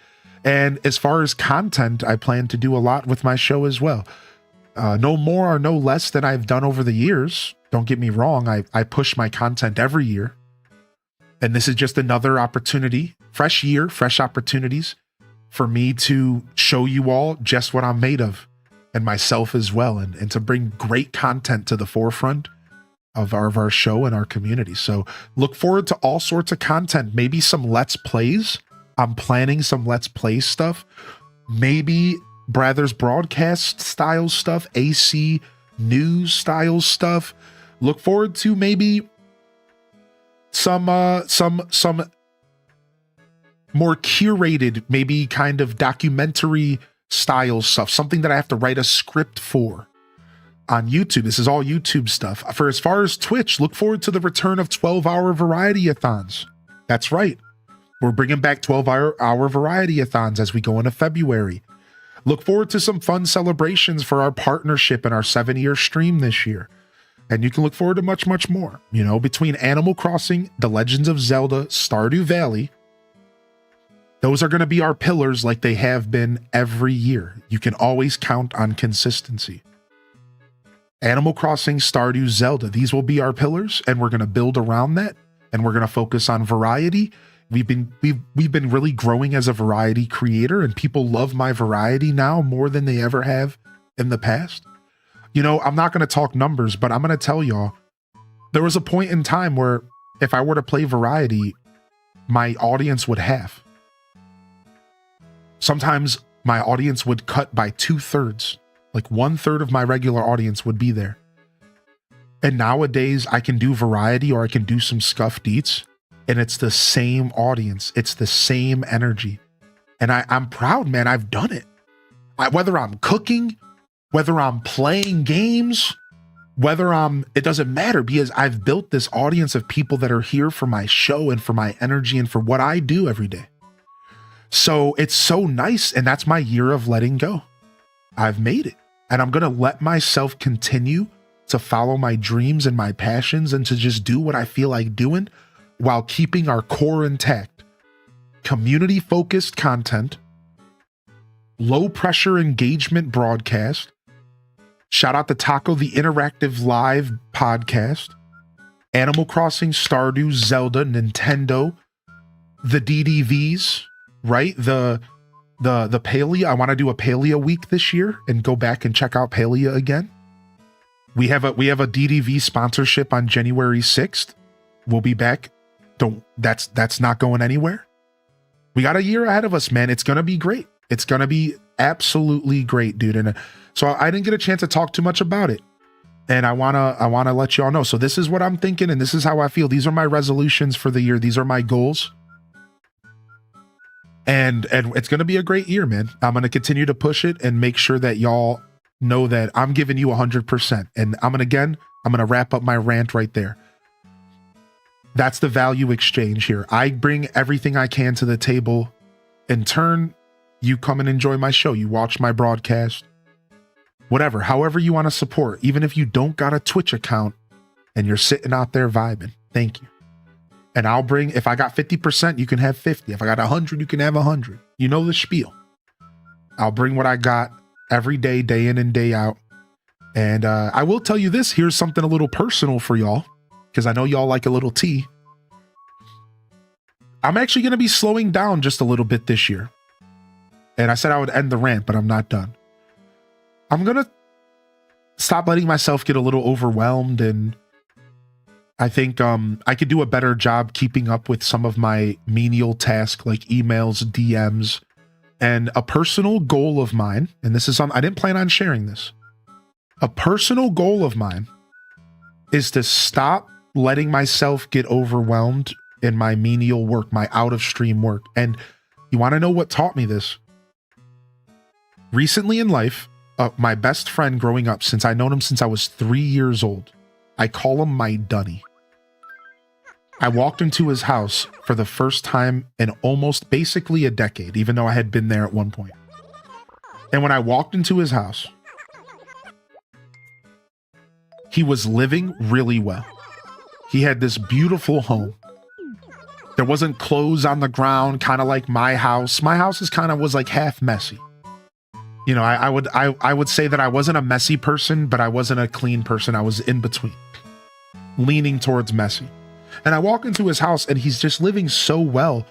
Speaker 3: And as far as content, I plan to do a lot with my show as well. No more or no less than I've done over the years. Don't get me wrong. I push my content every year. And this is just another opportunity, fresh year, fresh opportunities for me to show you all just what I'm made of, and myself as well, and to bring great content to the forefront of our show and our community. So look forward to all sorts of content, maybe some Let's Plays. I'm planning some Let's Play stuff, maybe Brothers broadcast style stuff, AC news style stuff. Look forward to maybe some more curated, maybe kind of documentary style stuff, something that I have to write a script for on YouTube. This is all YouTube stuff. For as far as Twitch, look forward to the return of 12-hour variety-a-thons. That's right. We're bringing back 12-hour variety-a-thons as we go into February. Look forward to some fun celebrations for our partnership and our 7-year stream this year. And you can look forward to much, much more. Between Animal Crossing, The Legends of Zelda, Stardew Valley, those are going to be our pillars like they have been every year. You can always count on consistency. Animal Crossing, Stardew, Zelda, these will be our pillars, and we're going to build around that, and we're going to focus on variety. We've been really growing as a variety creator, and people love my variety now more than they ever have in the past. I'm not going to talk numbers, but I'm going to tell y'all, there was a point in time where if I were to play variety, my audience would halve. Sometimes my audience would cut by 2/3, like 1/3 of my regular audience would be there. And nowadays I can do variety, or I can do some scuffed eats, and it's the same audience. It's the same energy. And I'm proud, man. I've done it. Whether I'm cooking, whether I'm playing games, it doesn't matter, because I've built this audience of people that are here for my show and for my energy and for what I do every day. So it's so nice. And that's my year of letting go. I've made it. And I'm going to let myself continue to follow my dreams and my passions, and to just do what I feel like doing while keeping our core intact. Community-focused content, low-pressure engagement broadcast. Shout out to Taco, the interactive live podcast. Animal Crossing, Stardew, Zelda, Nintendo, the DDVs, right? The Palia. I want to do a Palia week this year and go back and check out Palia again. We have a DDV sponsorship on January 6th. We'll be back. That's not going anywhere. We got a year ahead of us, man. It's going to be great. It's going to be absolutely great, dude. And so I didn't get a chance to talk too much about it. And I want to let y'all know. So this is what I'm thinking, and this is how I feel. These are my resolutions for the year. These are my goals. And it's going to be a great year, man. I'm going to continue to push it and make sure that y'all know that I'm giving you 100%. And I'm going to wrap up my rant right there. That's the value exchange here. I bring everything I can to the table in turn, you come and enjoy my show. You watch my broadcast, whatever, however you want to support, even if you don't got a Twitch account and you're sitting out there vibing. Thank you. And I'll bring, if I got 50%, you can have 50. If I got 100, you can have 100. You know the spiel. I'll bring what I got every day, day in and day out. And I will tell you this, here's something a little personal for y'all, because I know y'all like a little tea. I'm actually going to be slowing down just a little bit this year. And I said I would end the rant, but I'm not done. I'm going to stop letting myself get a little overwhelmed, and I think I could do a better job keeping up with some of my menial tasks like emails, DMs, and a personal goal of mine, and this is I didn't plan on sharing this. A personal goal of mine is to stop letting myself get overwhelmed in my menial work, my out of stream work. And you want to know what taught me this? Recently in life, my best friend growing up, since I've known him since I was 3 years old, I call him my Dunny. I walked into his house for the first time in almost basically a decade, even though I had been there at one point. And when I walked into his house, he was living really well. He had this beautiful home. There wasn't clothes on the ground, kind of like my house. My house was like half messy. You know, I would say that I wasn't a messy person, but I wasn't a clean person. I was in between, leaning towards messy. And I walk into his house and he's just living so well.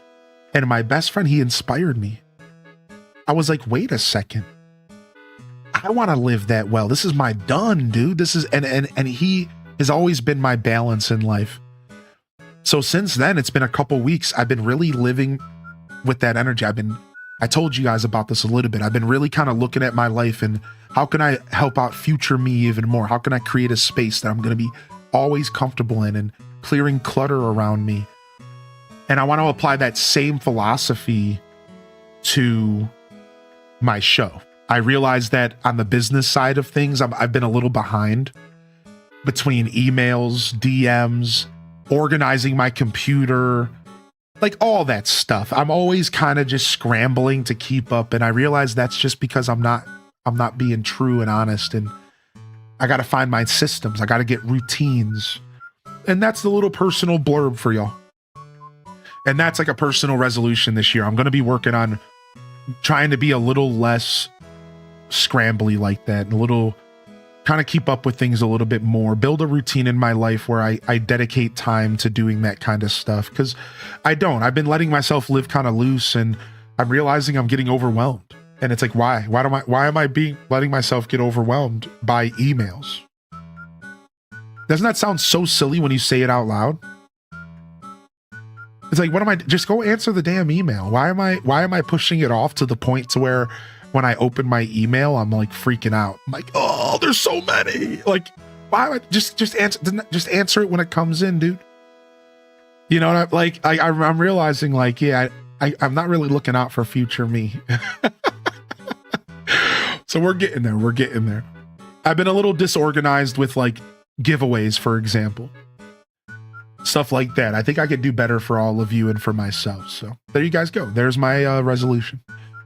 Speaker 3: And my best friend, he inspired me. I was like, wait a second. I want to live that well. This is my done, dude. This is, and he has always been my balance in life. So since then, it's been a couple weeks. I've been really living with that energy. I told you guys about this a little bit. I've been really kind of looking at my life and how can I help out future me even more? How can I create a space that I'm going to be always comfortable in and clearing clutter around me? And I want to apply that same philosophy to my show. I realized that on the business side of things, I've been a little behind between emails, DMs, organizing my computer, like all that stuff. I'm always kind of just scrambling to keep up. And I realize that's just because I'm not being true and honest. And I got to find my systems. I got to get routines. And that's the little personal blurb for y'all. And that's like a personal resolution this year. I'm going to be working on trying to be a little less scrambly like that, and a little kind of keep up with things a little bit more, build a routine in my life where I dedicate time to doing that kind of stuff. Because I've been letting myself live kind of loose, and I'm realizing I'm getting overwhelmed. And it's like, why am I letting myself get overwhelmed by emails? Doesn't that sound so silly when you say it out loud? It's like, just go answer the damn email. Why am I pushing it off to the point to where when I open my email, I'm like freaking out. I'm like, oh, there's so many. Like, why am I just answer it when it comes in, dude? You know, I'm realizing like, yeah, I'm not really looking out for future me. So we're getting there. We're getting there. I've been a little disorganized with like giveaways, for example. Stuff like that. I think I could do better for all of you and for myself. So there you guys go. There's my resolution.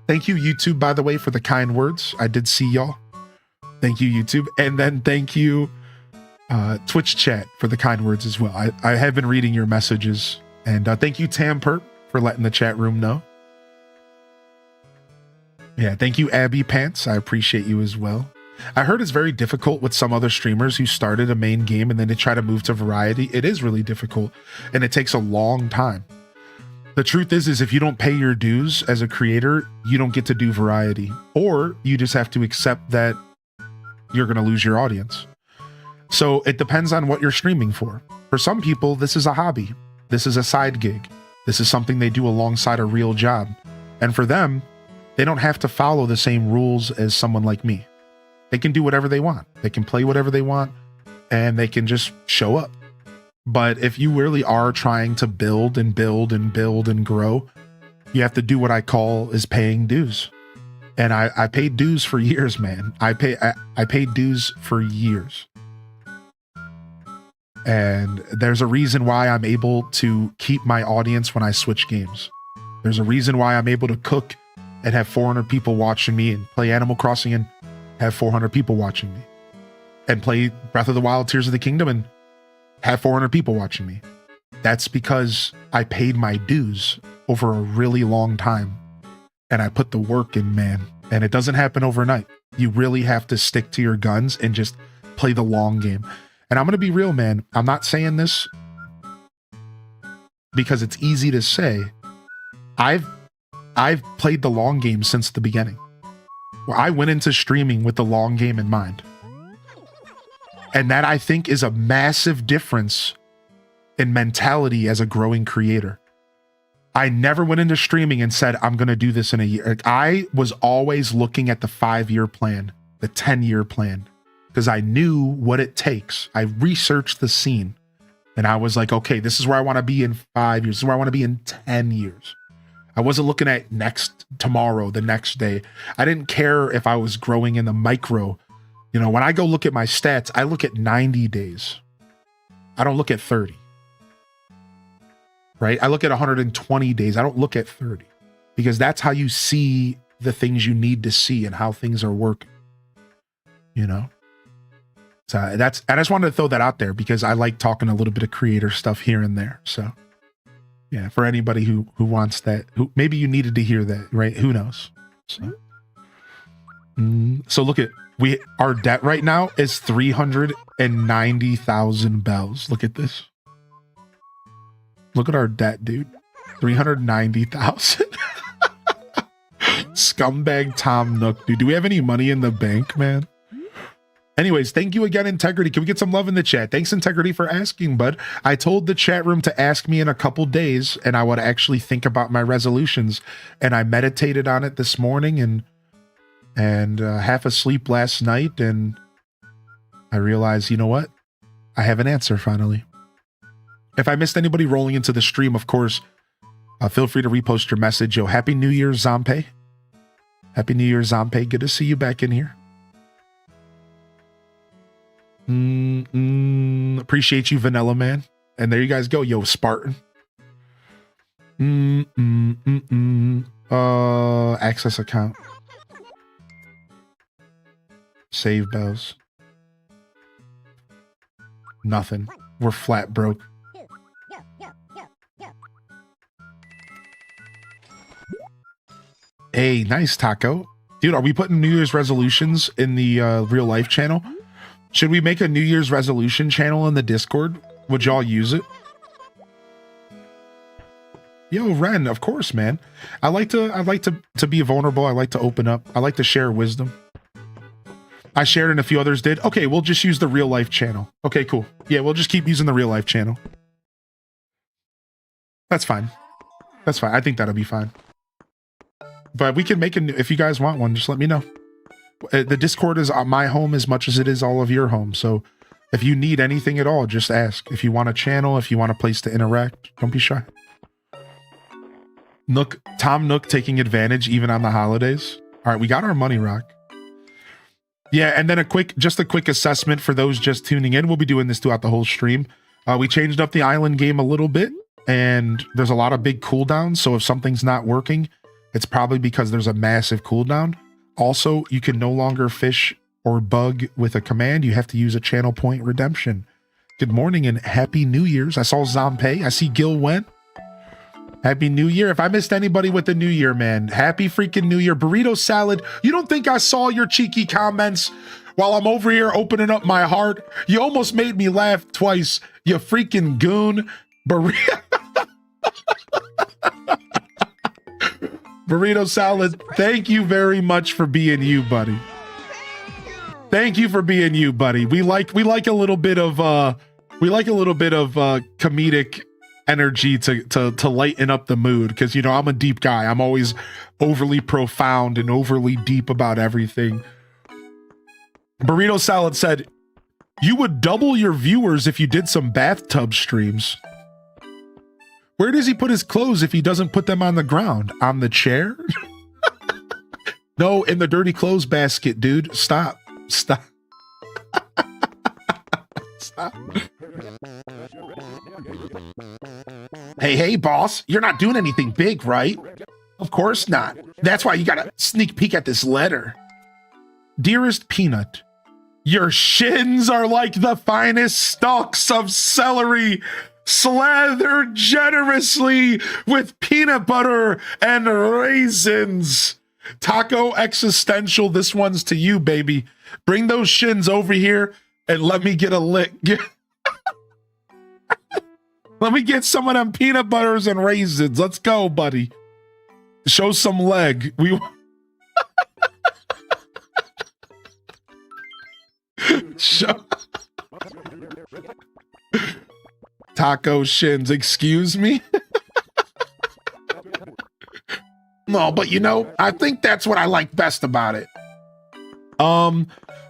Speaker 3: Thank you, YouTube, by the way, for the kind words. I did see y'all. Thank you, YouTube. And then thank you, Twitch chat, for the kind words as well. I have been reading your messages. And thank you, Tamperp, for letting the chat room know. Yeah, thank you, Abby Pants. I appreciate you as well. I heard it's very difficult with some other streamers who started a main game and then they try to move to variety. It is really difficult, and it takes a long time. The truth is if you don't pay your dues as a creator, you don't get to do variety, or you just have to accept that you're going to lose your audience. So it depends on what you're streaming for. For some people, this is a hobby. This is a side gig. This is something they do alongside a real job. And for them, they don't have to follow the same rules as someone like me. They can do whatever they want. They can play whatever they want, and they can just show up. But if you really are trying to build and build and build and grow, you have to do what I call is paying dues. And I paid dues for years, man. I paid dues for years. And there's a reason why I'm able to keep my audience when I switch games. There's a reason why I'm able to cook and have 400 people watching me, and play Animal Crossing and have 400 people watching me, and play Breath of the Wild Tears of the Kingdom and have 400 people watching me. That's because I paid my dues over a really long time, and I put the work in, man. And it doesn't happen overnight. You really have to stick to your guns and just play the long game. And I'm going to be real, man. I'm not saying this because it's easy to say. I've played the long game since the beginning. Well, I went into streaming with the long game in mind. And that, I think, is a massive difference in mentality as a growing creator. I never went into streaming and said, I'm going to do this in a year. Like, I was always looking at the 5-year plan, the 10-year plan, because I knew what it takes. I researched the scene, and I was like, okay, this is where I want to be in 5 years. This is where I want to be in 10 years. I wasn't looking at tomorrow, the next day. I didn't care if I was growing in the micro. You know, when I go look at my stats, I look at 90 days. I don't look at 30. Right? I look at 120 days. I don't look at 30, because that's how you see the things you need to see and how things are working. You know? So I just wanted to throw that out there because I like talking a little bit of creator stuff here and there. So yeah, for anybody who wants that, who maybe you needed to hear that, right? Who knows? So, so look at, our debt right now is 390,000 bells. Look at this. Look at our debt, dude. 390,000. Scumbag Tom Nook, dude. Do we have any money in the bank, man? Anyways, thank you again, Integrity. Can we get some love in the chat? Thanks, Integrity, for asking, bud. I told the chat room to ask me in a couple days, and I would actually think about my resolutions. And I meditated on it this morning and half asleep last night, and I realized, you know what? I have an answer finally. If I missed anybody rolling into the stream, of course, feel free to repost your message. Yo, Happy New Year, Zompe. Happy New Year, Zompe. Good to see you back in here. Appreciate you, Vanilla Man. And there you guys go. Yo, Spartan. Access account. Save bells. Nothing. We're flat broke. Hey, nice, Taco. Dude, are we putting New Year's resolutions in the real life channel? Should we make a New Year's resolution channel in the Discord? Would y'all use it? Yo, Ren, of course, man. I like to be vulnerable. I like to open up. I like to share wisdom. I shared and a few others did. Okay, we'll just use the real life channel. Okay, cool. Yeah, we'll just keep using the real life channel. That's fine. That's fine. I think that'll be fine. But we can make a new, if you guys want one, just let me know. The Discord is my home as much as it is all of your home. So if you need anything at all, just ask. If you want a channel, if you want a place to interact, don't be shy. Nook, Tom Nook taking advantage even on the holidays. All right, we got our money, Rock. Yeah, and then just a quick assessment for those just tuning in. We'll be doing this throughout the whole stream. We changed up the island game a little bit, and there's a lot of big cooldowns. So if something's not working, it's probably because there's a massive cooldown. Also, you can no longer fish or bug with a command. You have to use a channel point redemption. Good morning and Happy New Year's. I saw Zompe. I see Gil went. Happy New Year. If I missed anybody with the New Year, man, happy freaking New Year. Burrito Salad, you don't think I saw your cheeky comments while I'm over here opening up my heart? You almost made me laugh twice, you freaking goon. Burrito Salad, thank you very much for being you, buddy. Thank you for being you, buddy. We like a little bit of comedic energy to lighten up the mood, because you know I'm a deep guy. I'm always overly profound and overly deep about everything. Burrito Salad said, you would double your viewers if you did some bathtub streams. Where does he put his clothes if he doesn't put them on the ground? On the chair? No, in the dirty clothes basket, dude. Stop. Stop. Stop. Hey, boss, you're not doing anything big, right? Of course not. That's why you gotta sneak peek at this letter. Dearest Peanut, your shins are like the finest stalks of celery, slathered generously with peanut butter and raisins. Taco Existential, this one's to you, baby. Bring those shins over here and let me get a lick. Let me get some of them peanut butters and raisins. Let's go, buddy. Show some leg. Show. Taco shins, excuse me? No, but you know, I think that's what I like best about it.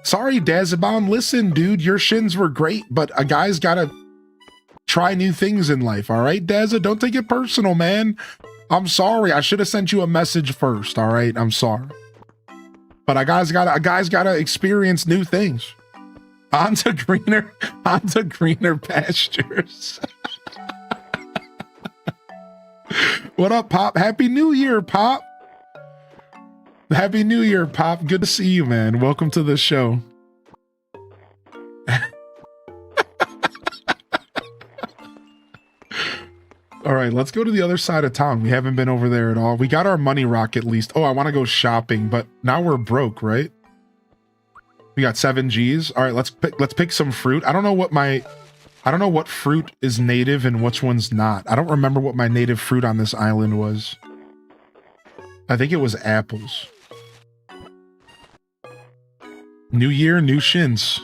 Speaker 3: Sorry, Dazabon. Listen, dude, your shins were great, but a guy's gotta try new things in life, all right, Daza? Don't take it personal, man. I'm sorry. I should have sent you a message first, all right? I'm sorry. But a guy's gotta experience new things. On to greener pastures. What up, Pop? Happy New Year, Pop. Happy New Year, Pop. Good to see you, man. Welcome to the show. All right, let's go to the other side of town. We haven't been over there at all. We got our money rock at least. Oh, I want to go shopping, but now we're broke, right? We got 7 G's. All right, let's pick some fruit. I don't know what fruit is native and which one's not. I don't remember what my native fruit on this island was. I think it was apples. New year, new shins.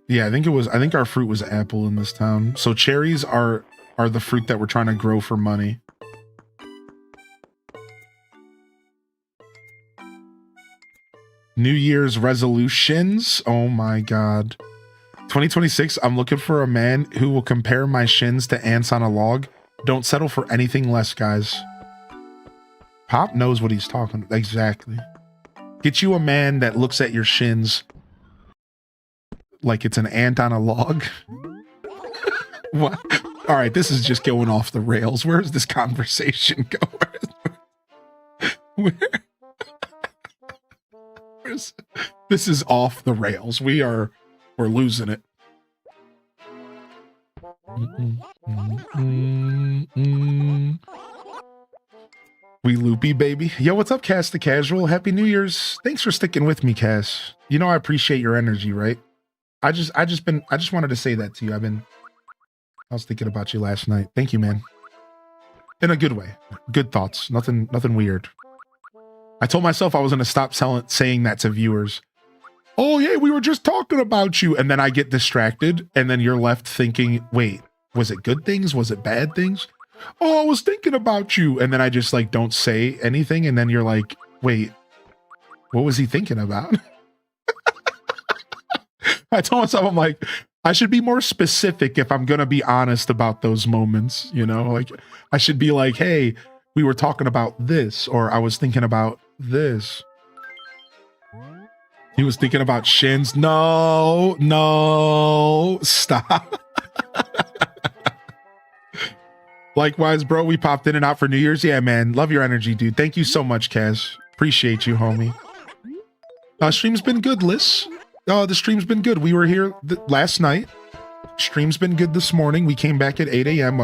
Speaker 3: Yeah, I think our fruit was apple in this town. So cherries are the fruit that we're trying to grow for money. New Year's resolutions. Oh my God. 2026, I'm looking for a man who will compare my shins to ants on a log. Don't settle for anything less, guys. Pop knows what he's talking about. Exactly. Get you a man that looks at your shins like it's an ant on a log. What? All right, this is just going off the rails. Where's this conversation going? This is off the rails. We're losing it. We loopy, baby. Yo, what's up, Cass the Casual? Happy New Year's. Thanks for sticking with me, Cass. You know I appreciate your energy, right? I just wanted to say that to you. I was thinking about you last night. Thank you, man. In a good way. Good thoughts. Nothing weird. I told myself I was going to stop saying that to viewers. Oh, yeah, we were just talking about you. And then I get distracted. And then you're left thinking, wait, was it good things? Was it bad things? Oh, I was thinking about you. And then I just like don't say anything. And then you're like, wait, what was he thinking about? I told myself, I'm like, I should be more specific if I'm going to be honest about those moments. You know, like I should be like, hey, we were talking about this, or I was thinking about this. He was thinking about shins. No, stop. Likewise, bro, we popped in and out for New Year's. Yeah, man. Love your energy, dude. Thank you so much, Kaz. Appreciate you, homie. Stream's been good, Liz. The stream's been good. We were here last night. Stream's been good this morning. We came back at 8 a.m.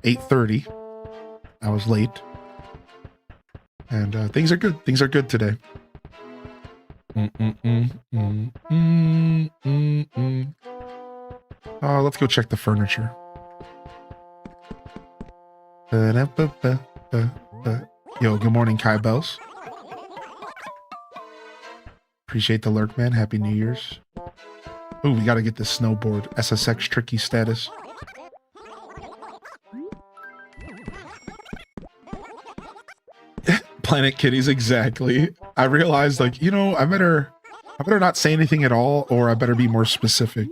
Speaker 3: 8:30. I was late. And things are good. Things are good today. Let's go check the furniture. Yo, good morning, Kai Bells. Appreciate the lurk, man. Happy New Year's. Ooh, we gotta get this snowboard. SSX tricky status. Planet Kitties, exactly. I realized, like, you know, I better not say anything at all, or I better be more specific.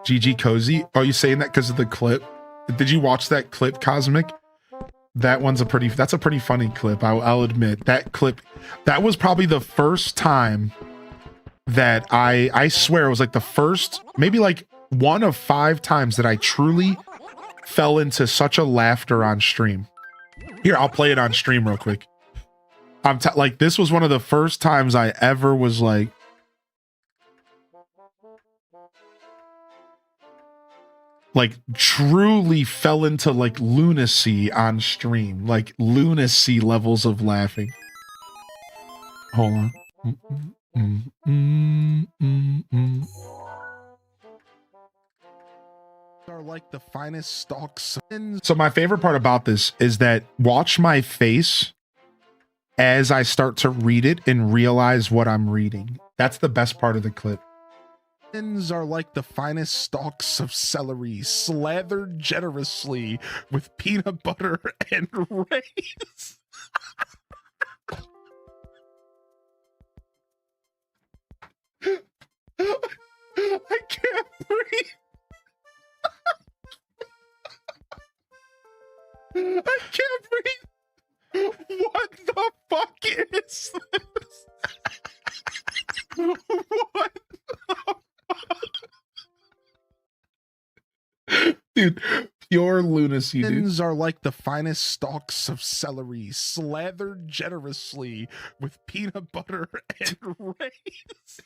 Speaker 3: GG Cozy. Are you saying that because of the clip? Did you watch that clip, Cosmic? That one's that's a pretty funny clip. I'll admit that clip. That was probably the first time that I swear it was like the first, maybe like one of 5 times that I truly fell into such a laughter on stream. Here, I'll play it on stream real quick. Like, this was one of the first times I ever was like, truly fell into like lunacy on stream, like lunacy levels of laughing. Hold on. Are like the finest stalks. So my favorite part about this is that watch my face as I start to read it and realize what I'm reading. That's the best part of the clip. Are like the finest stalks of celery, slathered generously with peanut butter and raisins. I can't breathe. I can't breathe. What the fuck is this? What the fuck? Dude, pure lunacy, dude. Are like the finest stalks of celery, slathered generously with peanut butter and raisins.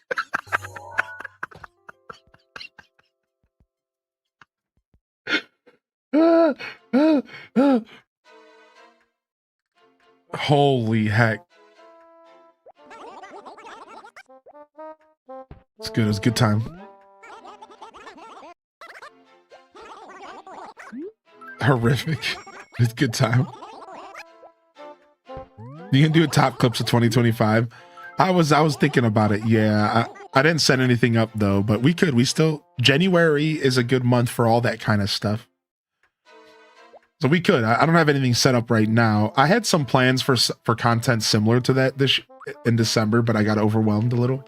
Speaker 3: Holy heck. It's good. It was a good time. Horrific. It's a good time. You can do a top clips of 2025. I was thinking about it. Yeah, I didn't set anything up though, but we could. We still, January is a good month for all that kind of stuff. So we could. I don't have anything set up right now. I had some plans for content similar to that in December, but I got overwhelmed a little.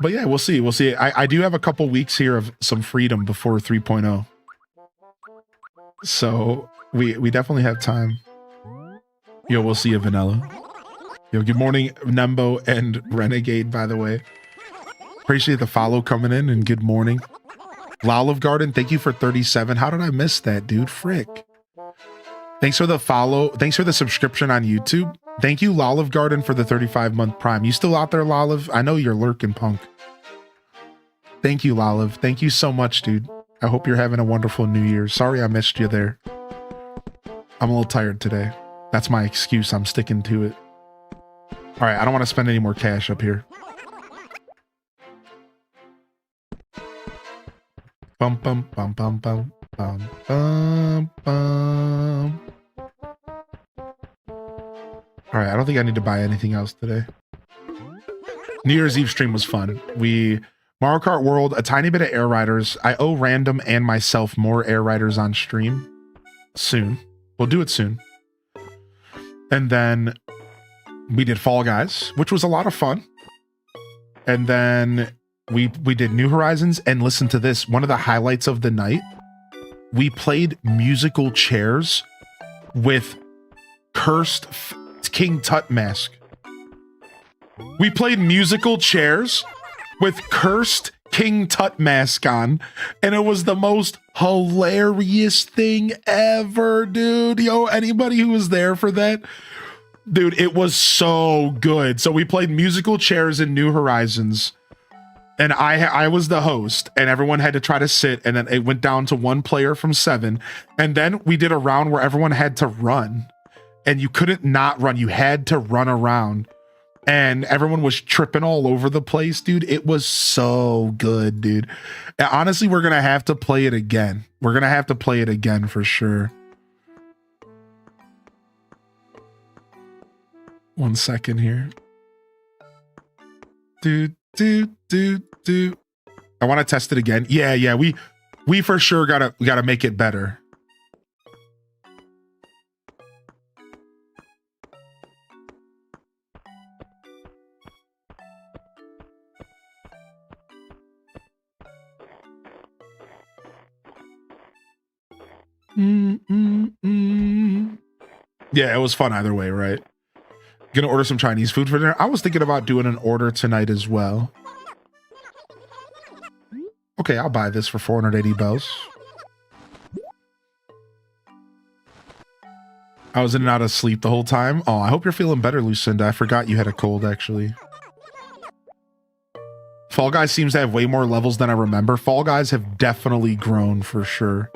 Speaker 3: But yeah, we'll see. We'll see. I do have a couple weeks here of some freedom before 3.0. So we definitely have time. Yo, we'll see you, Vanilla. Yo, good morning, Nembo and Renegade, by the way. Appreciate the follow coming in, and good morning. Lolive Garden, thank you for 37. How did I miss that, dude? Frick. Thanks for the follow. Thanks for the subscription on YouTube. Thank you, Lolive Garden, for the 35-month Prime. You still out there, Lolive? I know you're lurking, punk. Thank you, Lolive. Thank you so much, dude. I hope you're having a wonderful New Year. Sorry I missed you there. I'm a little tired today. That's my excuse. I'm sticking to it. All right, I don't want to spend any more cash up here. Bum bum bum bum bum bum bum bum. All right, I don't think I need to buy anything else today. New Year's Eve stream was fun. Mario Kart World, a tiny bit of Air Riders. I owe Random and myself more Air Riders on stream soon. We'll do it soon. And then we did Fall Guys, which was a lot of fun. And then we did New Horizons, and listen to this. One of the highlights of the night, we played musical chairs with cursed King Tut mask. We played musical chairs with cursed King Tut mask on, and it was the most hilarious thing ever, dude. Yo, anybody who was there for that, dude, it was so good. So we played musical chairs in New Horizons, and I was the host, and everyone had to try to sit, and then it went down to 1 player from 7, and then we did a round where everyone had to run, and you couldn't not run. You had to run around, and everyone was tripping all over the place, dude. It was so good, dude. And honestly, we're gonna have to play it again. We're gonna have to play it again for sure. 1 second here. Do. I want to test it again. Yeah. We for sure gotta make it better. Yeah, it was fun either way, right? Gonna order some Chinese food for dinner. I was thinking about doing an order tonight as well. Okay, I'll buy this for 480 bells. I was in and out of sleep the whole time. Oh, I hope you're feeling better, Lucinda. I forgot you had a cold, actually. Fall Guys seems to have way more levels than I remember. Fall Guys have definitely grown for sure.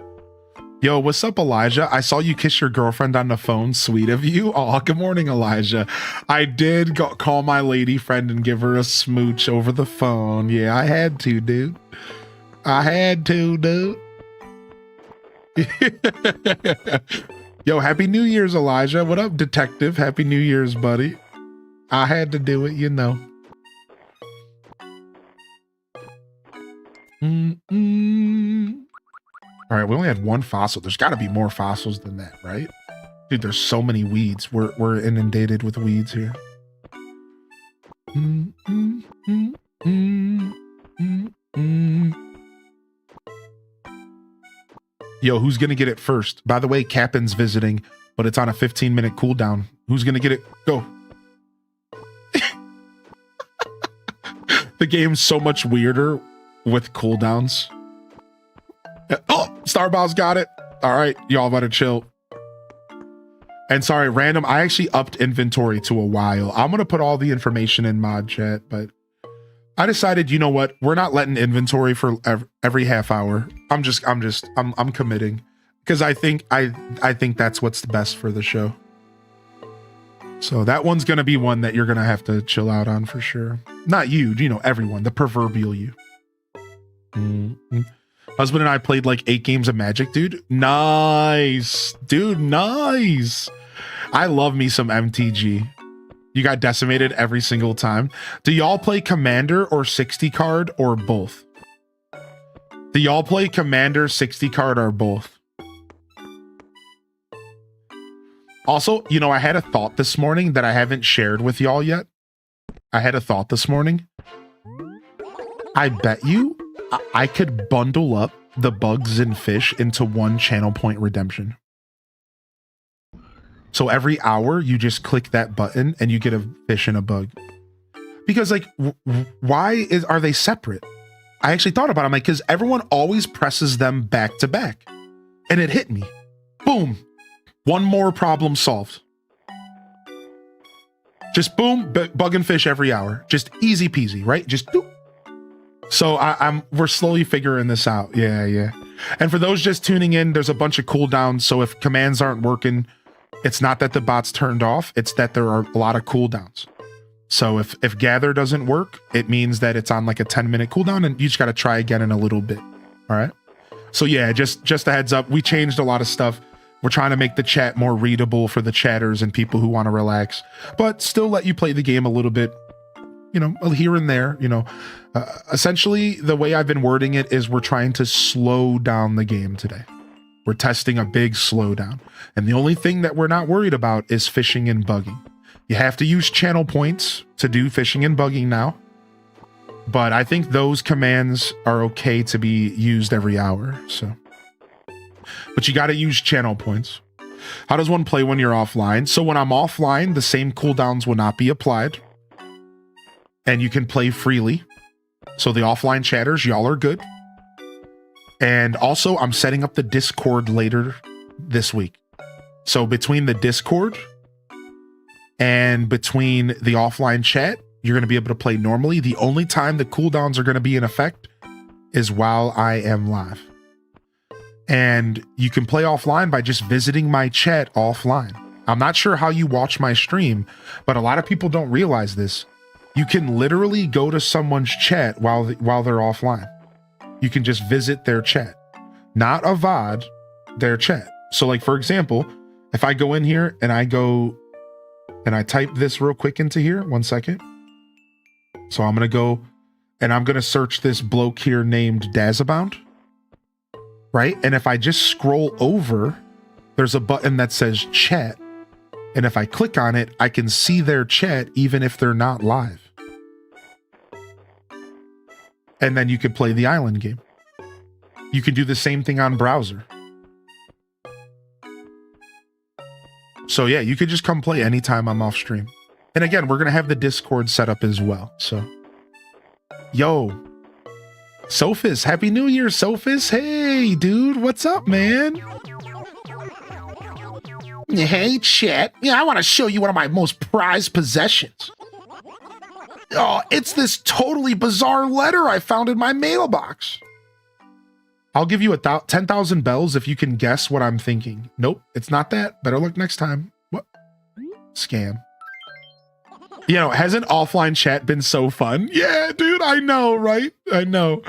Speaker 3: Yo, what's up, Elijah? I saw you kiss your girlfriend on the phone. Sweet of you. Oh, good morning, Elijah. I did call my lady friend and give her a smooch over the phone. Yeah, I had to, dude. I had to, dude. Yo, Happy New Year's, Elijah. What up, detective? Happy New Year's, buddy. I had to do it, you know. All right, we only had one fossil. There's got to be more fossils than that, right? Dude, there's so many weeds. We're inundated with weeds here. Yo, who's gonna get it first? By the way, Captain's visiting, but it's on a 15-minute cooldown. Who's gonna get it? Go. The game's so much weirder with cooldowns. Oh, Starboss got it. All right, y'all better chill. And sorry, random, I actually upped inventory to a while. I'm gonna put all the information in mod chat, but I decided, you know what? We're not letting inventory for every half hour. I'm committing because I think that's what's the best for the show. So that one's gonna be one that you're gonna have to chill out on for sure. Not you, everyone, the proverbial you. Husband and I played like 8 games of Magic, dude. Nice, dude, nice. I love me some MTG. You got decimated every single time. Do y'all play Commander or 60 card or both? Do y'all play Commander, 60 card or both? Also, I had a thought this morning that I haven't shared with y'all yet. I had a thought this morning. I bet you I could bundle up the bugs and fish into one channel point redemption. So every hour you just click that button and you get a fish and a bug. Because like, why are they separate? I actually thought about it. I'm like, because everyone always presses them back to back. And it hit me. Boom. One more problem solved. Just boom, bug and fish every hour. Just easy peasy, right? Just boop. So we're slowly figuring this out. Yeah. And for those just tuning in, there's a bunch of cooldowns. So if commands aren't working, it's not that the bot's turned off. It's that there are a lot of cooldowns. So if gather doesn't work, it means that it's on like a 10-minute cooldown and you just got to try again in a little bit. All right. So yeah, just a heads up. We changed a lot of stuff. We're trying to make the chat more readable for the chatters and people who want to relax, but still let you play the game a little bit, here and there, essentially the way I've been wording it is we're trying to slow down the game today. We're testing a big slowdown. And the only thing that we're not worried about is fishing and bugging. You have to use channel points to do fishing and bugging now. But I think those commands are okay to be used every hour. But you got to use channel points. How does one play when you're offline? So when I'm offline, the same cooldowns will not be applied. And you can play freely. So the offline chatters, y'all are good. And also, I'm setting up the Discord later this week. So between the Discord and between the offline chat, you're going to be able to play normally. The only time the cooldowns are going to be in effect is while I am live. And you can play offline by just visiting my chat offline. I'm not sure how you watch my stream, but a lot of people don't realize this. You can literally go to someone's chat while they're offline. You can just visit their chat, not a VOD, their chat. So like, for example, if I go in here and I go and I type this real quick into here, 1 second. So I'm going to go and I'm going to search this bloke here named Dazabound, right? And if I just scroll over, there's a button that says chat. And if I click on it, I can see their chat even if they're not live. And then you can play the island game. You can do the same thing on browser. So yeah, you could just come play anytime I'm off stream. And again, we're going to have the Discord set up as well. So, yo, Sophis, Happy New Year, Sophis. Hey, dude, what's up, man? Hey, chat. Yeah, I want to show you one of my most prized possessions. Oh, it's this totally bizarre letter I found in my mailbox. I'll give you 10,000 bells if you can guess what I'm thinking. Nope, it's not that. Better luck next time. What? Scam. You know, hasn't offline chat been so fun? Yeah, dude, I know, right? I know.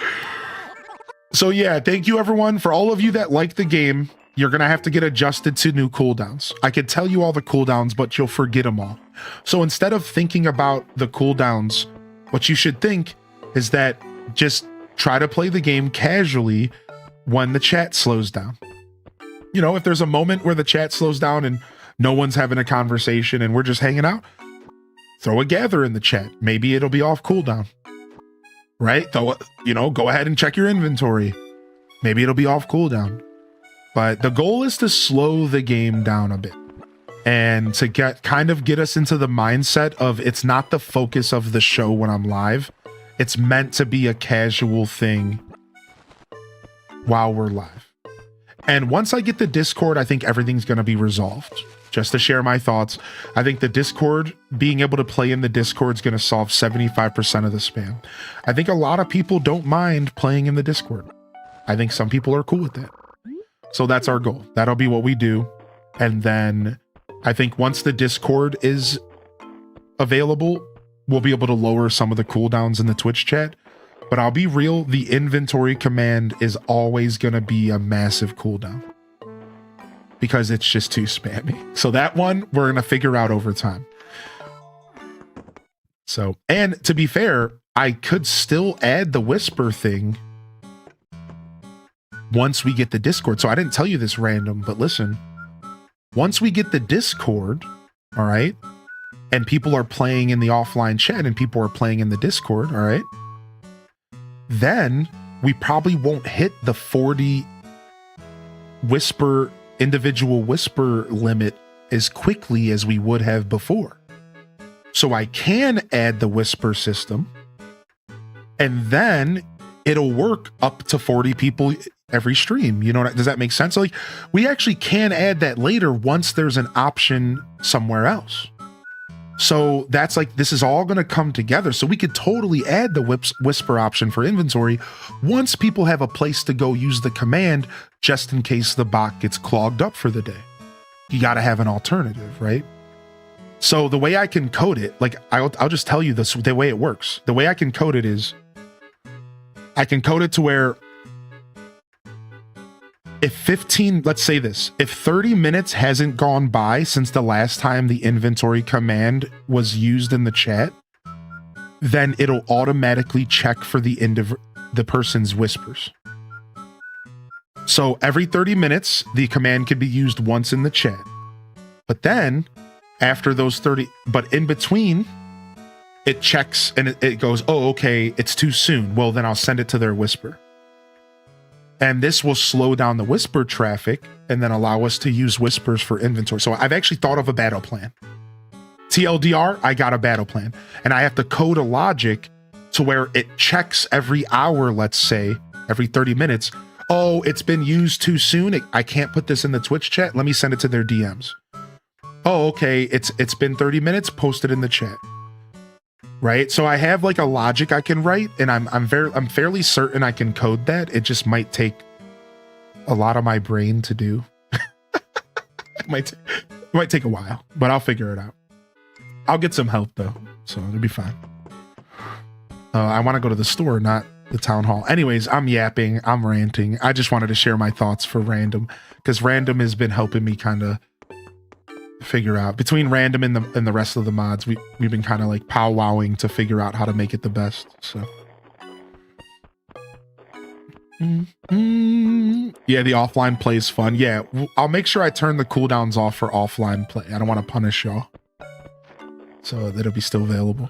Speaker 3: So yeah, thank you everyone. For all of you that like the game, you're gonna have to get adjusted to new cooldowns. I could tell you all the cooldowns, but you'll forget them all. So instead of thinking about the cooldowns, what you should think is that just try to play the game casually when the chat slows down. You know, if there's a moment where the chat slows down and no one's having a conversation and we're just hanging out, throw a gather in the chat. Maybe it'll be off cooldown, right? Go ahead and check your inventory. Maybe it'll be off cooldown. But the goal is to slow the game down a bit and to get us into the mindset of it's not the focus of the show when I'm live. It's meant to be a casual thing while we're live. And once I get the Discord, I think everything's going to be resolved. Just to share my thoughts, I think the Discord, being able to play in the Discord is going to solve 75% of the spam. I think a lot of people don't mind playing in the Discord. I think some people are cool with that. So that's our goal. That'll be what we do. And then I think once the Discord is available, we'll be able to lower some of the cooldowns in the Twitch chat. But I'll be real, the inventory command is always going to be a massive cooldown because it's just too spammy. So that one we're going to figure out over time. So, and to be fair, I could still add the whisper thing once we get the Discord. So I didn't tell you this random, but listen, once we get the Discord, all right, and people are playing in the offline chat and people are playing in the Discord, all right, then we probably won't hit the 40 individual whisper limit as quickly as we would have before. So I can add the whisper system and then it'll work up to 40 people every stream. You know, does that make sense? So like, we actually can add that later once there's an option somewhere else. So that's like, this is all going to come together. So we could totally add the whisper option for inventory once people have a place to go use the command, just in case the bot gets clogged up for the day. You got to have an alternative, right? So the way I can code it, like I'll just tell you this, the way it works. The way I can code it is I can code it to where if let's say this, if 30 minutes hasn't gone by since the last time the inventory command was used in the chat, then it'll automatically check for the person's whispers. So every 30 minutes, the command can be used once in the chat. But then after those 30, but in between, it checks and it goes, oh, okay, it's too soon. Well, then I'll send it to their whisper. And this will slow down the whisper traffic and then allow us to use whispers for inventory. So I've actually thought of a battle plan. TLDR, I got a battle plan. And I have to code a logic to where it checks every hour, let's say, every 30 minutes. Oh, it's been used too soon. I can't put this in the Twitch chat. Let me send it to their DMs. Oh, okay, it's been 30 minutes. Post it in the chat. Right? So I have like a logic I can write, and I'm fairly certain I can code that. It just might take a lot of my brain to do. It might take a while, but I'll figure it out. I'll get some help though, so it'll be fine. I want to go to the store, not the town hall. Anyways, I'm yapping, I'm ranting. I just wanted to share my thoughts for Random, because Random has been helping me kind of figure out, between Random and the rest of the mods, we've been kind of like powwowing to figure out how to make it the best. So yeah, the offline play is fun. Yeah, I'll make sure I turn the cooldowns off for offline play. I don't want to punish y'all, so that it'll be still available.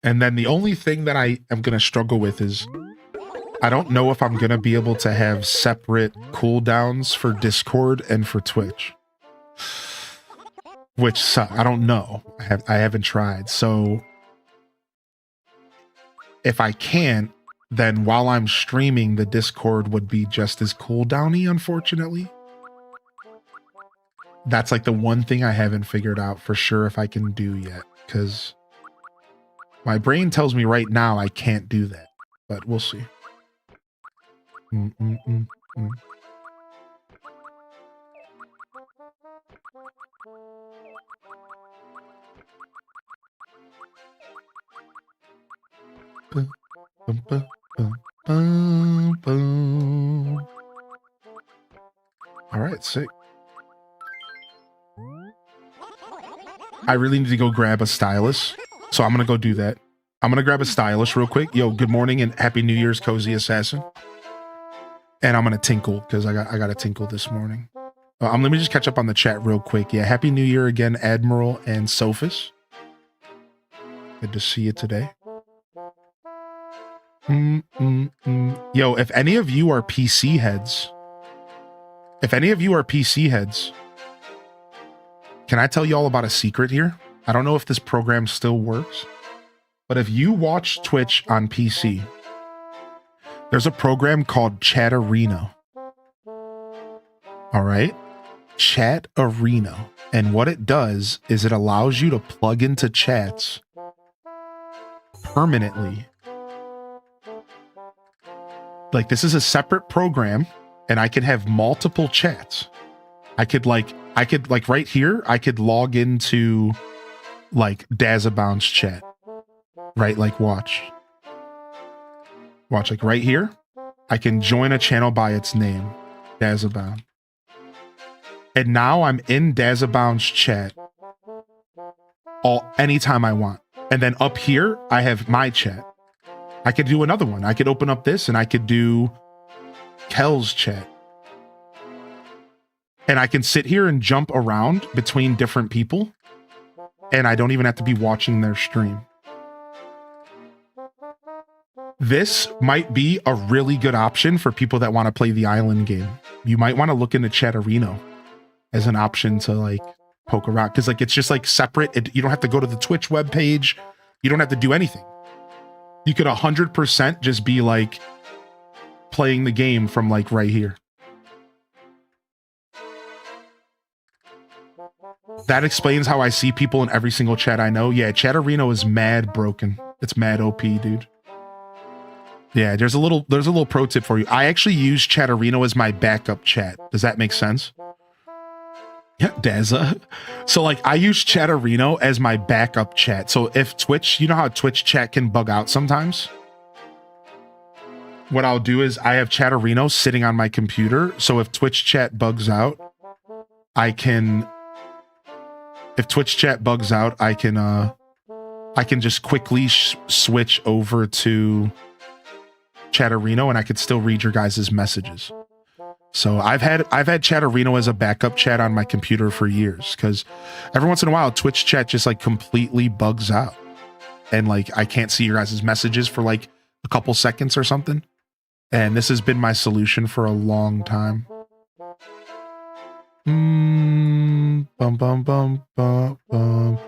Speaker 3: And then the only thing that I am gonna struggle with is I don't know if I'm gonna be able to have separate cooldowns for Discord and for Twitch. Which I don't know. I haven't tried. So if I can't, then while I'm streaming, the Discord would be just as cooldowny, unfortunately. That's like the one thing I haven't figured out for sure if I can do yet, because my brain tells me right now I can't do that, but we'll see. All right, sick. I really need to go grab a stylus, so I'm gonna go do that. I'm gonna grab a stylus real quick. Yo, good morning and happy New Year's, Cozy Assassin. And I'm gonna tinkle because I got to tinkle this morning. Let me just catch up on the chat real quick. Yeah, happy New Year again, Admiral and Sophus. Good to see you today. Yo, if any of you are PC heads, can I tell you all about a secret here? I don't know if this program still works, but if you watch Twitch on PC, there's a program called Chatarino. All right? Chatarino. And what it does is it allows you to plug into chats permanently. Like, this is a separate program, and I can have multiple chats. I could right here, I could log into like Dazabound's chat. Right? Like watch like right here. I can join a channel by its name, Dazabound. And now I'm in Dazabound's chat anytime I want. And then up here, I have my chat. I could do another one. I could open up this and I could do Kel's chat. And I can sit here and jump around between different people. And I don't even have to be watching their stream. This might be a really good option for people that want to play the island game. You might want to look into Chatarino as an option to like poke around. Because like it's just like separate. You don't have to go to the Twitch webpage. You don't have to do anything. You could 100% just be like playing the game from like right here. That explains how I see people in every single chat I know. Yeah, Chatarino is mad broken. It's mad OP, dude. Yeah, there's a little pro tip for you. I actually use Chatarino as my backup chat. Does that make sense? Yeah, Daza. So like I use Chatarino as my backup chat. So if Twitch, you know how Twitch chat can bug out sometimes? What I'll do is I have Chatarino sitting on my computer. So if Twitch chat bugs out, I can just quickly switch over to Chatarino and I could still read your guys' messages. So I've had Chatarino as a backup chat on my computer for years because every once in a while Twitch chat just like completely bugs out and like I can't see your guys' messages for like a couple seconds or something. And this has been my solution for a long time. Bum bum bum bum bum.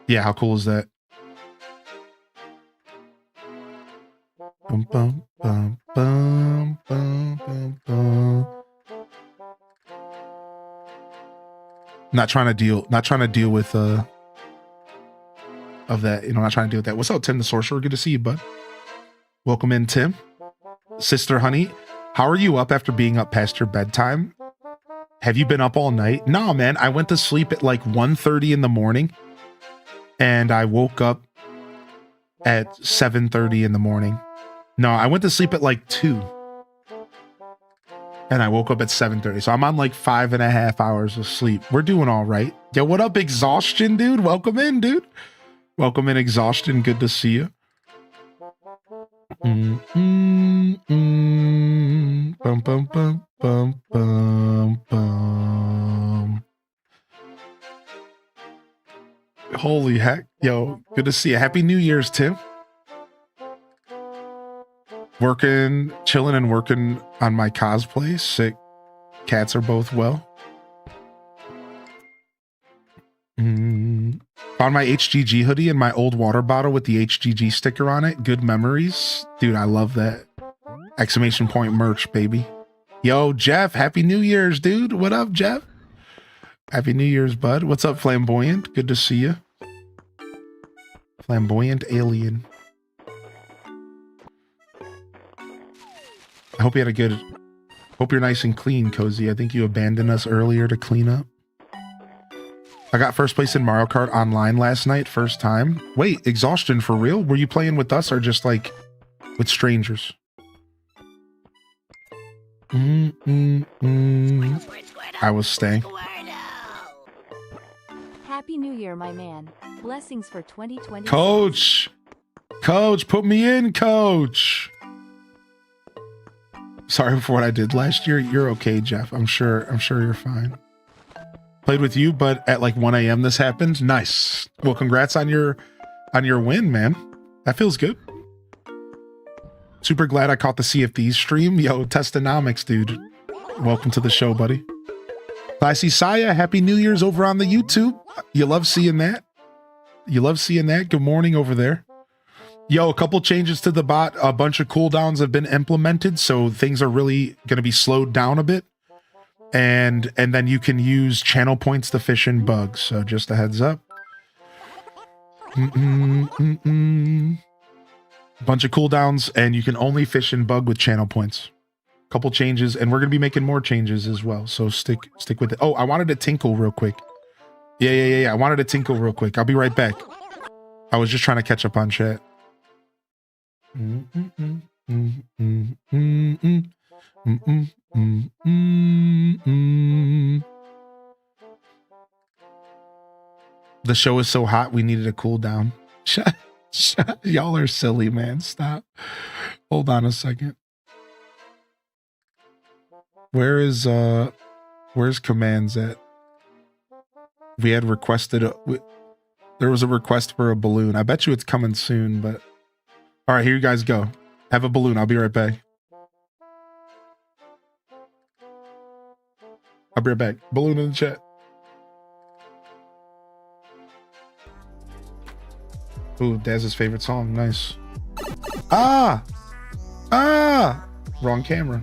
Speaker 3: Yeah, how cool is that? Bum bum bum bum bum bum bum. Not trying to deal with of that, not trying to deal with that. What's up, Tim the Sorcerer? Good to see you, bud. Welcome in, Tim. Sister Honey, how are you up after being up past your bedtime? Have you been up all night? No, man. I went to sleep at like 1:30 in the morning and I woke up at 7:30 in the morning. No, I went to sleep at like 2 and I woke up at 7:30. So I'm on like 5.5 hours of sleep. We're doing all right. Yo, what up, Exhaustion, dude? Welcome in, dude. Welcome in, Exhaustion. Good to see you. Bum, bum, bum, bum, bum, bum. Holy heck. Yo, good to see you. Happy New Year's, Tim. Working, chilling and working on my cosplay. Sick. Cats are both well. Found my HGG hoodie and my old water bottle with the HGG sticker on it. Good memories. Dude, I love that. Exclamation point merch, baby. Yo, Jeff, happy New Year's, dude. What up, Jeff? Happy New Year's, bud. What's up, Flamboyant? Good to see you. Flamboyant alien. I hope you had a good... Hope you're nice and clean, Cozy. I think you abandoned us earlier to clean up. I got first place in Mario Kart online last night, first time. Wait, exhaustion for real? Were you playing with us or just like with strangers? I was staying.
Speaker 1: Happy New Year, my man. Blessings for 2020.
Speaker 3: Coach, put me in, coach. Sorry for what I did last year. You're okay, Jeff. I'm sure you're fine. Played with you, but at like 1 a.m. this happened. Nice. Well, congrats on your win, man. That feels good. Super glad I caught the Sea of Thieves stream. Yo, Testonomics, dude. Welcome to the show, buddy. Classy Saya, happy New Year's over on the YouTube. You love seeing that. Good morning over there. Yo, a couple changes to the bot. A bunch of cooldowns have been implemented, so things are really going to be slowed down a bit. And then you can use channel points to fish in bugs. So just a heads up. Bunch of cooldowns, and you can only fish in bug with channel points. Couple changes, and we're gonna be making more changes as well. So stick with it. Oh, I wanted to tinkle real quick. Yeah. I wanted to tinkle real quick. I'll be right back. I was just trying to catch up on chat. The show is so hot, we needed a cool down. Y'all are silly, man. Stop. Hold on a second. Where's commands at? We had requested there was a request for a balloon. I bet you it's coming soon, but all right, here you guys go. Have a balloon. I'll be right back. I'll be right back. Balloon in the chat. Ooh, Daz's favorite song. Nice. Ah! Wrong camera.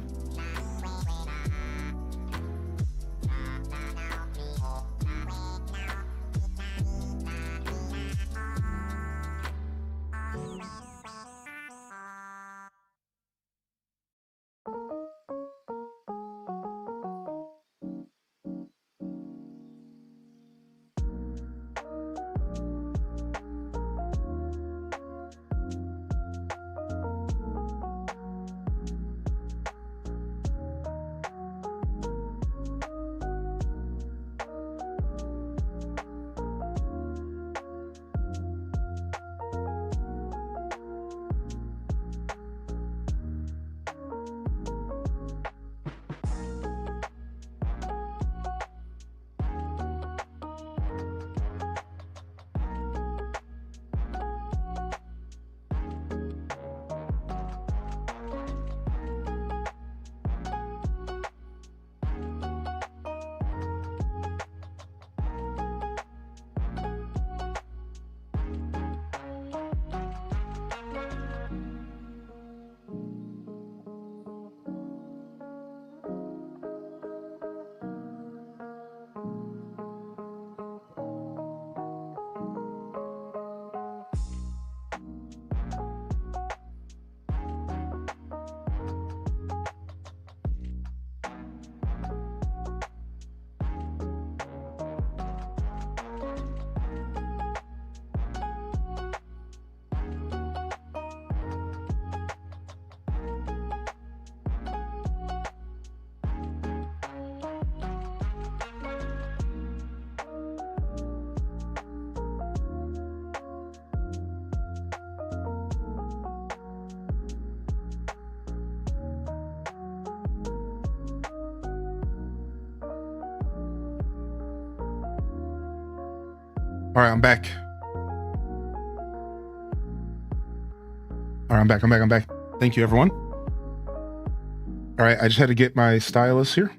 Speaker 3: All right, I'm back. All right, I'm back. Thank you, everyone. All right, I just had to get my stylus here.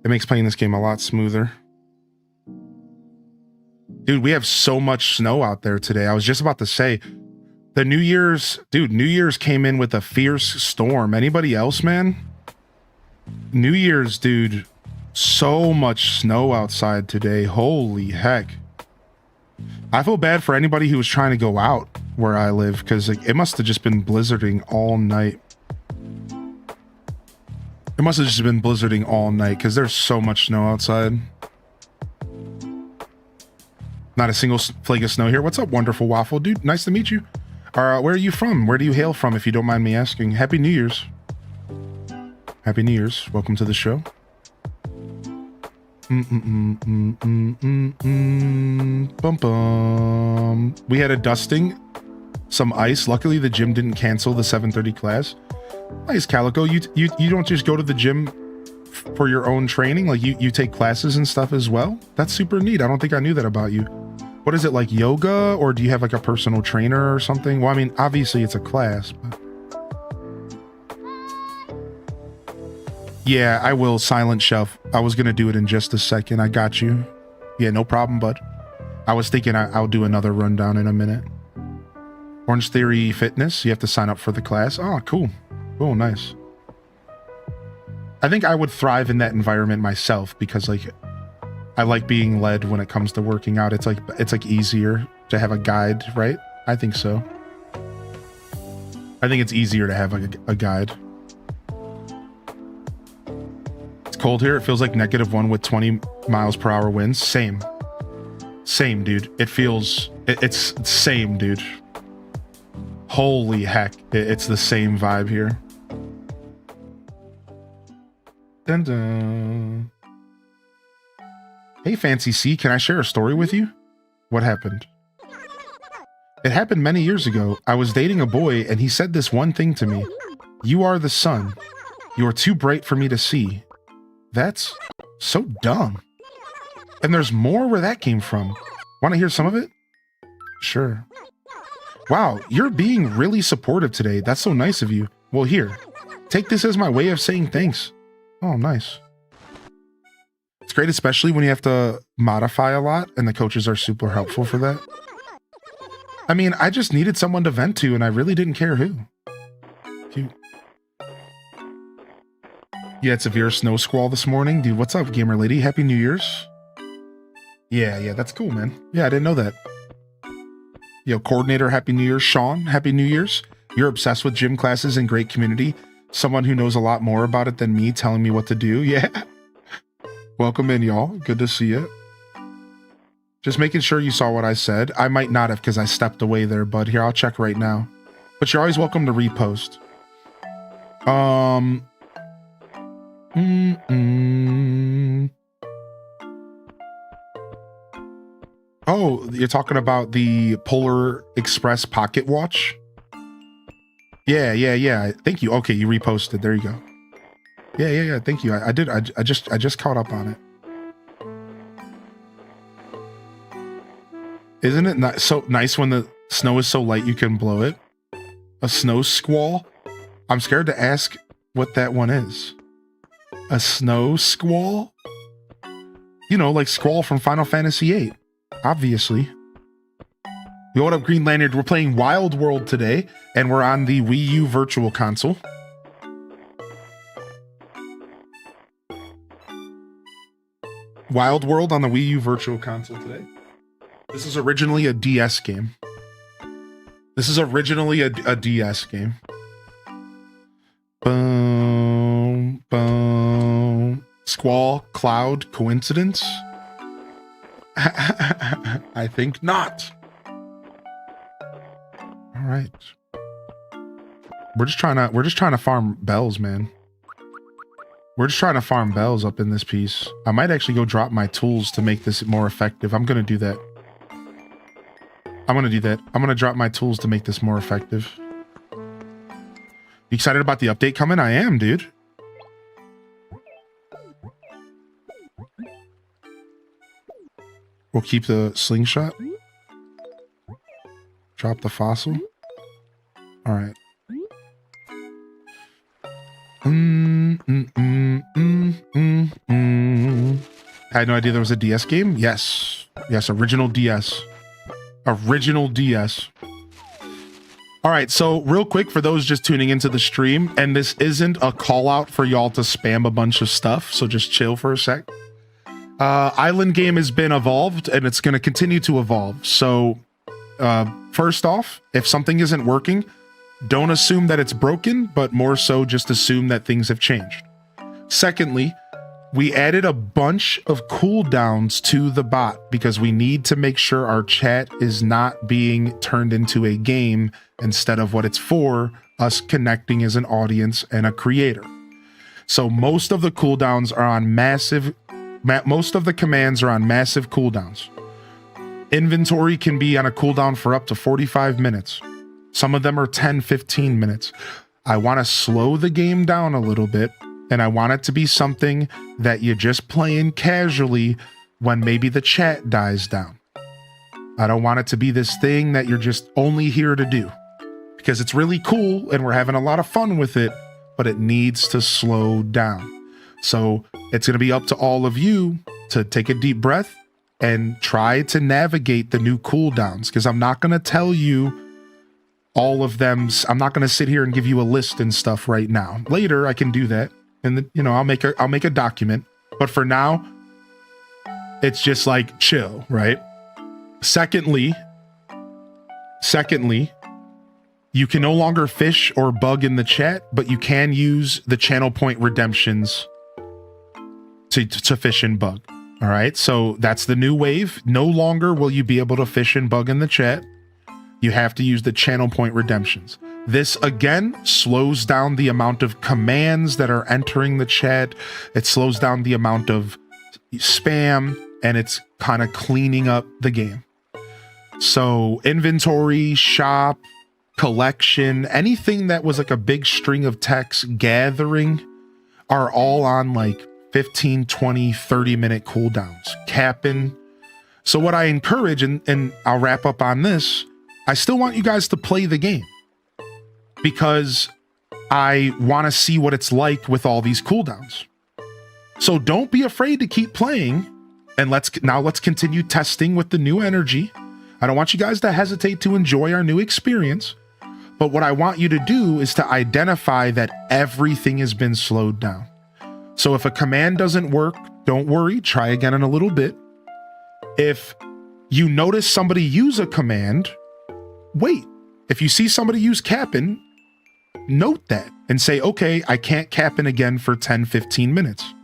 Speaker 3: It makes playing this game a lot smoother. Dude, we have so much snow out there today. I was just about to say, the New Year's came in with a fierce storm. Anybody else, man? New Year's, dude, so much snow outside today. Holy heck. I feel bad for anybody who was trying to go out where I live, because it must have just been blizzarding all night. It must have just been blizzarding all night because there's so much snow outside. Not a single flake of snow here. What's up, wonderful waffle? Dude, nice to meet you. Where are you from? Where do you hail from, if you don't mind me asking? Happy New Year's. Happy New Year's. Welcome to the show. Bum bum. We had a dusting, some ice. Luckily, the gym didn't cancel the 7:30 class. Nice, Calico. You don't just go to the gym for your own training, like you take classes and stuff as well? That's super neat. I don't think I knew that about you. What is it, like yoga, or do you have like a personal trainer or something? Well, I mean, obviously it's a class, but yeah, I will. Silent Shelf. I was gonna do it in just a second. I got you. Yeah, no problem, bud. I was thinking I'll do another rundown in a minute. Orange Theory Fitness. You have to sign up for the class. Oh, cool. Oh, nice. I think I would thrive in that environment myself, because like I like being led when it comes to working out. It's like easier to have a guide, right? I think so. I think it's easier to have a guide. It's cold here. It feels like -1 with 20 miles per hour winds. Same, dude. It feels it's same, dude. Holy heck, it's the same vibe here. Dun dun. Hey, Fancy C, can I share a story with you? What happened? It happened many years ago. I was dating a boy, and he said this one thing to me. You are the sun. You are too bright for me to see. That's so dumb. And there's more where that came from. Want to hear some of it? Sure. Wow, you're being really supportive today. That's so nice of you. Well, here, take this as my way of saying thanks. Oh, nice. It's great, especially when you have to modify a lot, and the coaches are super helpful for that. I mean, I just needed someone to vent to, and I really didn't care who. Cute. You had severe snow squall this morning? Dude, what's up, gamer lady? Happy New Year's. Yeah, that's cool, man. Yeah, I didn't know that. Yo, coordinator, Happy New Year's. Sean, Happy New Year's. You're obsessed with gym classes and great community. Someone who knows a lot more about it than me telling me what to do. Yeah. Welcome in, y'all. Good to see you. Just making sure you saw what I said. I might not have because I stepped away there, bud. Here, I'll check right now. But you're always welcome to repost. Oh, you're talking about the Polar Express pocket watch? Yeah. Thank you. Okay, you reposted. There you go. Yeah. Thank you. I did. I just caught up on it. Isn't it so nice when the snow is so light you can blow it? A snow squall? I'm scared to ask what that one is. A snow squall? You know, like Squall from Final Fantasy VIII. Obviously. Yo, what up, Green Lantern? We're playing Wild World today, and we're on the Wii U Virtual Console. Wild World on the Wii U Virtual Console today. This is originally a DS game. Boom, boom. Squall, cloud, coincidence? I think not. All right. We're just trying to farm bells, man. We're just trying to farm bells up in this piece. I might actually go drop my tools to make this more effective. I'm going to do that. I'm going to drop my tools to make this more effective. You excited about the update coming? I am, dude. We'll keep the slingshot. Drop the fossil. All right. I had no idea there was a DS game. Yes. Yes, original DS. Original DS. All right, so real quick for those just tuning into the stream, and this isn't a call out for y'all to spam a bunch of stuff, so just chill for a sec. Island game has been evolved, and it's going to continue to evolve. So first off, if something isn't working, don't assume that it's broken, but more so just assume that things have changed. Secondly, we added a bunch of cooldowns to the bot because we need to make sure our chat is not being turned into a game instead of what it's for, us connecting as an audience and a creator. So most of the cooldowns are on most of the commands are on massive cooldowns. Inventory can be on a cooldown for up to 45 minutes. Some of them are 10, 15 minutes. I want to slow the game down a little bit, and I want it to be something that you're just playing casually when maybe the chat dies down. I don't want it to be this thing that you're just only here to do, because it's really cool and we're having a lot of fun with it, but it needs to slow down. So it's going to be up to all of you to take a deep breath and try to navigate the new cooldowns, because I'm not going to tell you all of them. I'm not going to sit here and give you a list and stuff right now. Later I can do that, and I'll make a document, but for now it's just like chill, right? Secondly, you can no longer fish or bug in the chat, but you can use the channel point redemptions to fish and bug. All right, so that's the new wave. No longer will you be able to fish and bug in the chat. You have to use the channel point redemptions. This again slows down the amount of commands that are entering the chat. It slows down the amount of spam, and it's kind of cleaning up the game. So inventory, shop, collection, anything that was like a big string of text gathering are all on like 15, 20, 30-minute cooldowns, capping. So what I encourage, and I'll wrap up on this, I still want you guys to play the game because I want to see what it's like with all these cooldowns. So don't be afraid to keep playing, and let's continue testing with the new energy. I don't want you guys to hesitate to enjoy our new experience, but what I want you to do is to identify that everything has been slowed down. So if a command doesn't work, don't worry, try again in a little bit. If you notice somebody use a command, wait. If you see somebody use capping, note that and say, okay, I can't capping again for 10, 15 minutes.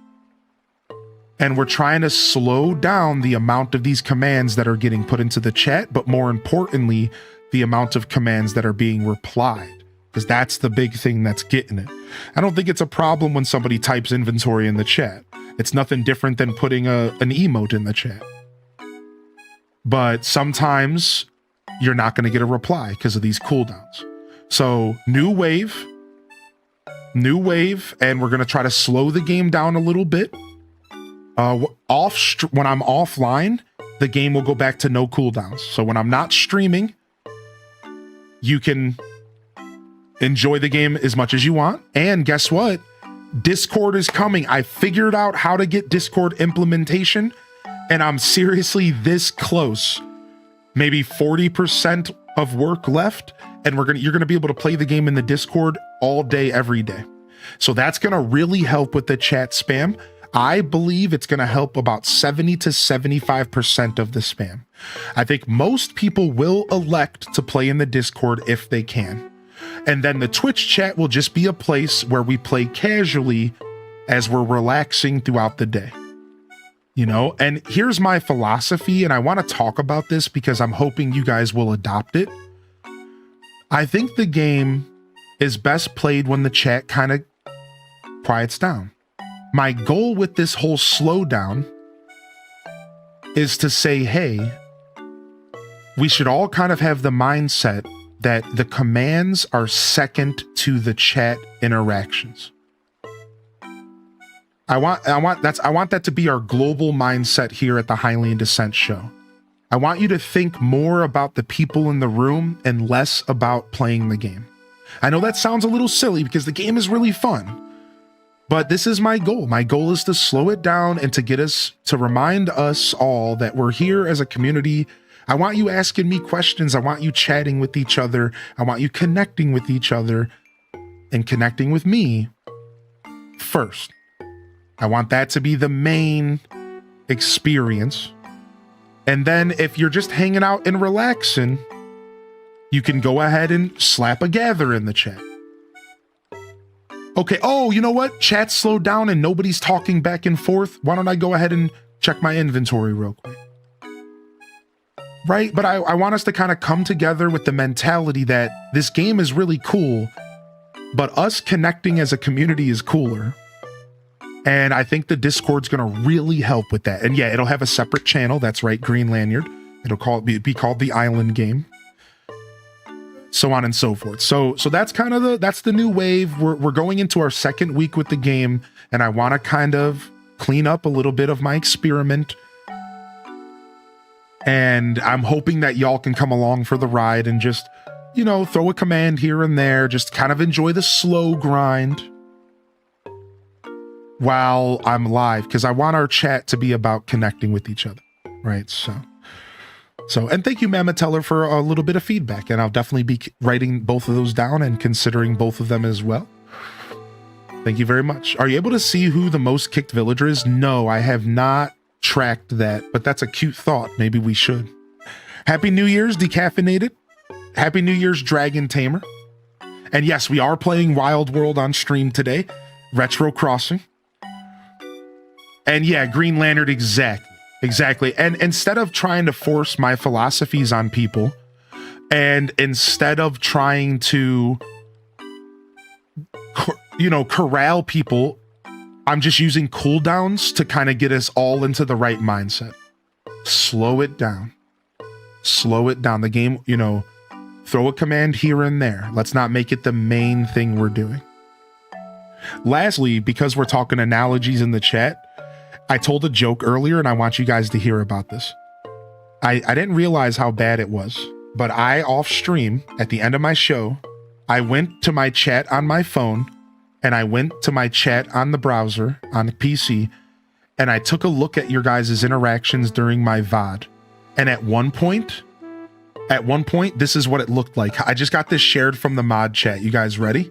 Speaker 3: And we're trying to slow down the amount of these commands that are getting put into the chat, but more importantly, the amount of commands that are being replied, because that's the big thing that's getting it. I don't think it's a problem when somebody types inventory in the chat. It's nothing different than putting an emote in the chat. But sometimes you're not going to get a reply because of these cooldowns. So new wave, and we're going to try to slow the game down a little bit. When I'm offline, the game will go back to no cooldowns. So when I'm not streaming, you can enjoy the game as much as you want. And guess what? Discord is coming. I figured out how to get Discord implementation, and I'm seriously this close. Maybe 40% of work left, and you're gonna be able to play the game in the Discord all day, every day. So that's gonna really help with the chat spam. I believe it's gonna help about 70 to 75% of the spam. I think most people will elect to play in the Discord if they can. And then the Twitch chat will just be a place where we play casually as we're relaxing throughout the day. And here's my philosophy, and I want to talk about this because I'm hoping you guys will adopt it. I think the game is best played when the chat kind of quiets down. My goal with this whole slowdown is to say, hey, we should all kind of have the mindset that the commands are second to the chat interactions. I want that to be our global mindset here at the Hylian Descent Show. I want you to think more about the people in the room and less about playing the game. I know that sounds a little silly because the game is really fun, But this is my goal. My goal is to slow it down and to get us, to remind us all that we're here as a community. I want you asking me questions. I want you chatting with each other. I want you connecting with each other and connecting with me first. I want that to be the main experience. And then if you're just hanging out and relaxing, you can go ahead and slap a gather in the chat. Okay, oh, you know what? Chat's slowed down and nobody's talking back and forth. Why don't I go ahead and check my inventory real quick? Right? But I want us to kind of come together with the mentality that this game is really cool, but us connecting as a community is cooler. And I think the Discord's going to really help with that. And yeah, it'll have a separate channel. That's right, Green Lanyard. It'll be called the Island Game. So on and so forth. So that's kind of that's the new wave. We're going into our second week with the game, and I want to kind of clean up a little bit of my experiment. And I'm hoping that y'all can come along for the ride and just, you know, throw a command here and there, just kind of enjoy the slow grind while I'm live, because I want our chat to be about connecting with each other, right? So, and thank you, Mama Teller, for a little bit of feedback, and I'll definitely be writing both of those down and considering both of them as well. Thank you very much. Are you able to see who the most kicked villager is? No, I have not tracked that, but that's a cute thought. Maybe we should. Happy New Year's, Decaffeinated. Happy New Year's, Dragon Tamer. And yes, we are playing Wild World on stream today. Retro Crossing. And yeah, Green Lantern, exactly. And instead of trying to force my philosophies on people, and instead of trying to, you know, corral people, I'm just using cooldowns to kind of get us all into the right mindset. Slow it down. Slow it down. The game, you know, throw a command here and there. Let's not make it the main thing we're doing. Lastly, because we're talking analogies in the chat, I told a joke earlier and I want you guys to hear about this. I didn't realize how bad it was, but I off stream at the end of my show, I went to my chat on my phone and I went to my chat on the browser on the PC and I took a look at your guys' interactions during my VOD. And at one point, this is what it looked like. I just got this shared from the mod chat. You guys ready?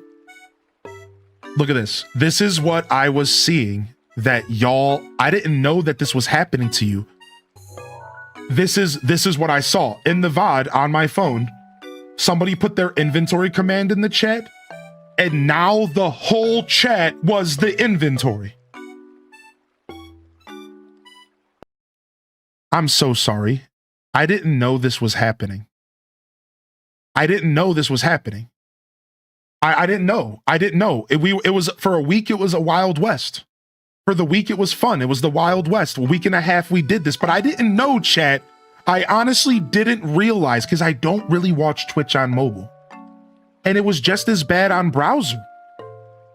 Speaker 3: Look at this. This is what I was seeing. That y'all, I didn't know that this was happening to you. This is what I saw in the VOD on my phone. Somebody put their inventory command in the chat, and now the whole chat was the inventory. I'm so sorry. I didn't know this was happening. I didn't know this was happening. I didn't know. It was for a week. It was a Wild West. For the week, it was fun. It was the Wild West. A week and a half, we did this, but I didn't know, chat. I honestly didn't realize because I don't really watch Twitch on mobile. And it was just as bad on browser.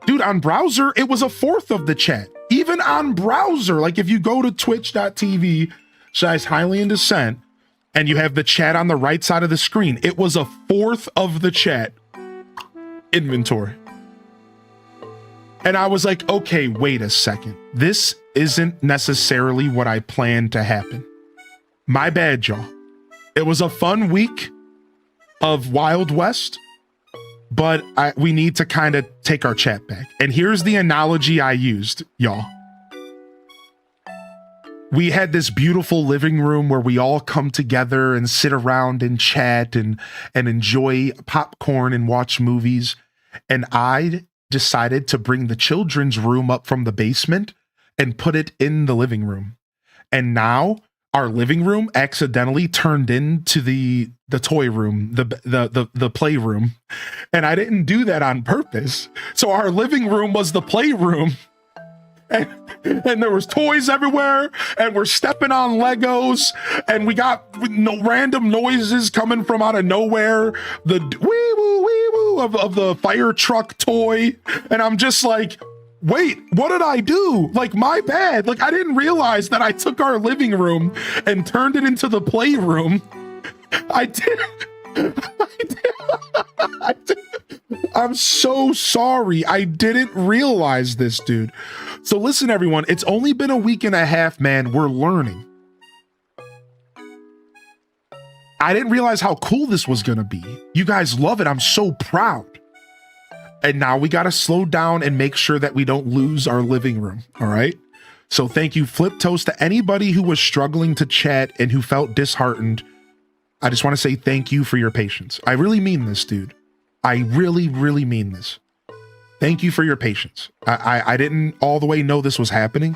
Speaker 3: Dude, on browser, it was a fourth of the chat. Even on browser, like if you go to twitch.tv/Highly in Descent and you have the chat on the right side of the screen, it was a fourth of the chat inventory. And I was like, okay, wait a second. This isn't necessarily what I planned to happen. My bad, y'all. It was a fun week of Wild West, but we need to kind of take our chat back. And here's the analogy I used, y'all. We had this beautiful living room where we all come together and sit around and chat and enjoy popcorn and watch movies. And I decided to bring the children's room up from the basement and put it in the living room. And now our living room accidentally turned into the toy room, the playroom. And I didn't do that on purpose. So our living room was the playroom. And there was toys everywhere, and we're stepping on Legos, and we got random noises coming from out of nowhere. The wee-woo, wee-woo of the fire truck toy. And I'm just like, wait, what did I do? Like, my bad. Like, I didn't realize that I took our living room and turned it into the playroom. I did. I'm so sorry. I didn't realize this, dude. So listen, everyone, it's only been a week and a half, man. We're learning. I didn't realize how cool this was going to be. You guys love it. I'm so proud. And now we got to slow down and make sure that we don't lose our living room. All right. So thank you, Flip Toast, to anybody who was struggling to chat and who felt disheartened. I just want to say thank you for your patience. I really mean this, dude. I really, really mean this. Thank you for your patience. I didn't all the way know this was happening.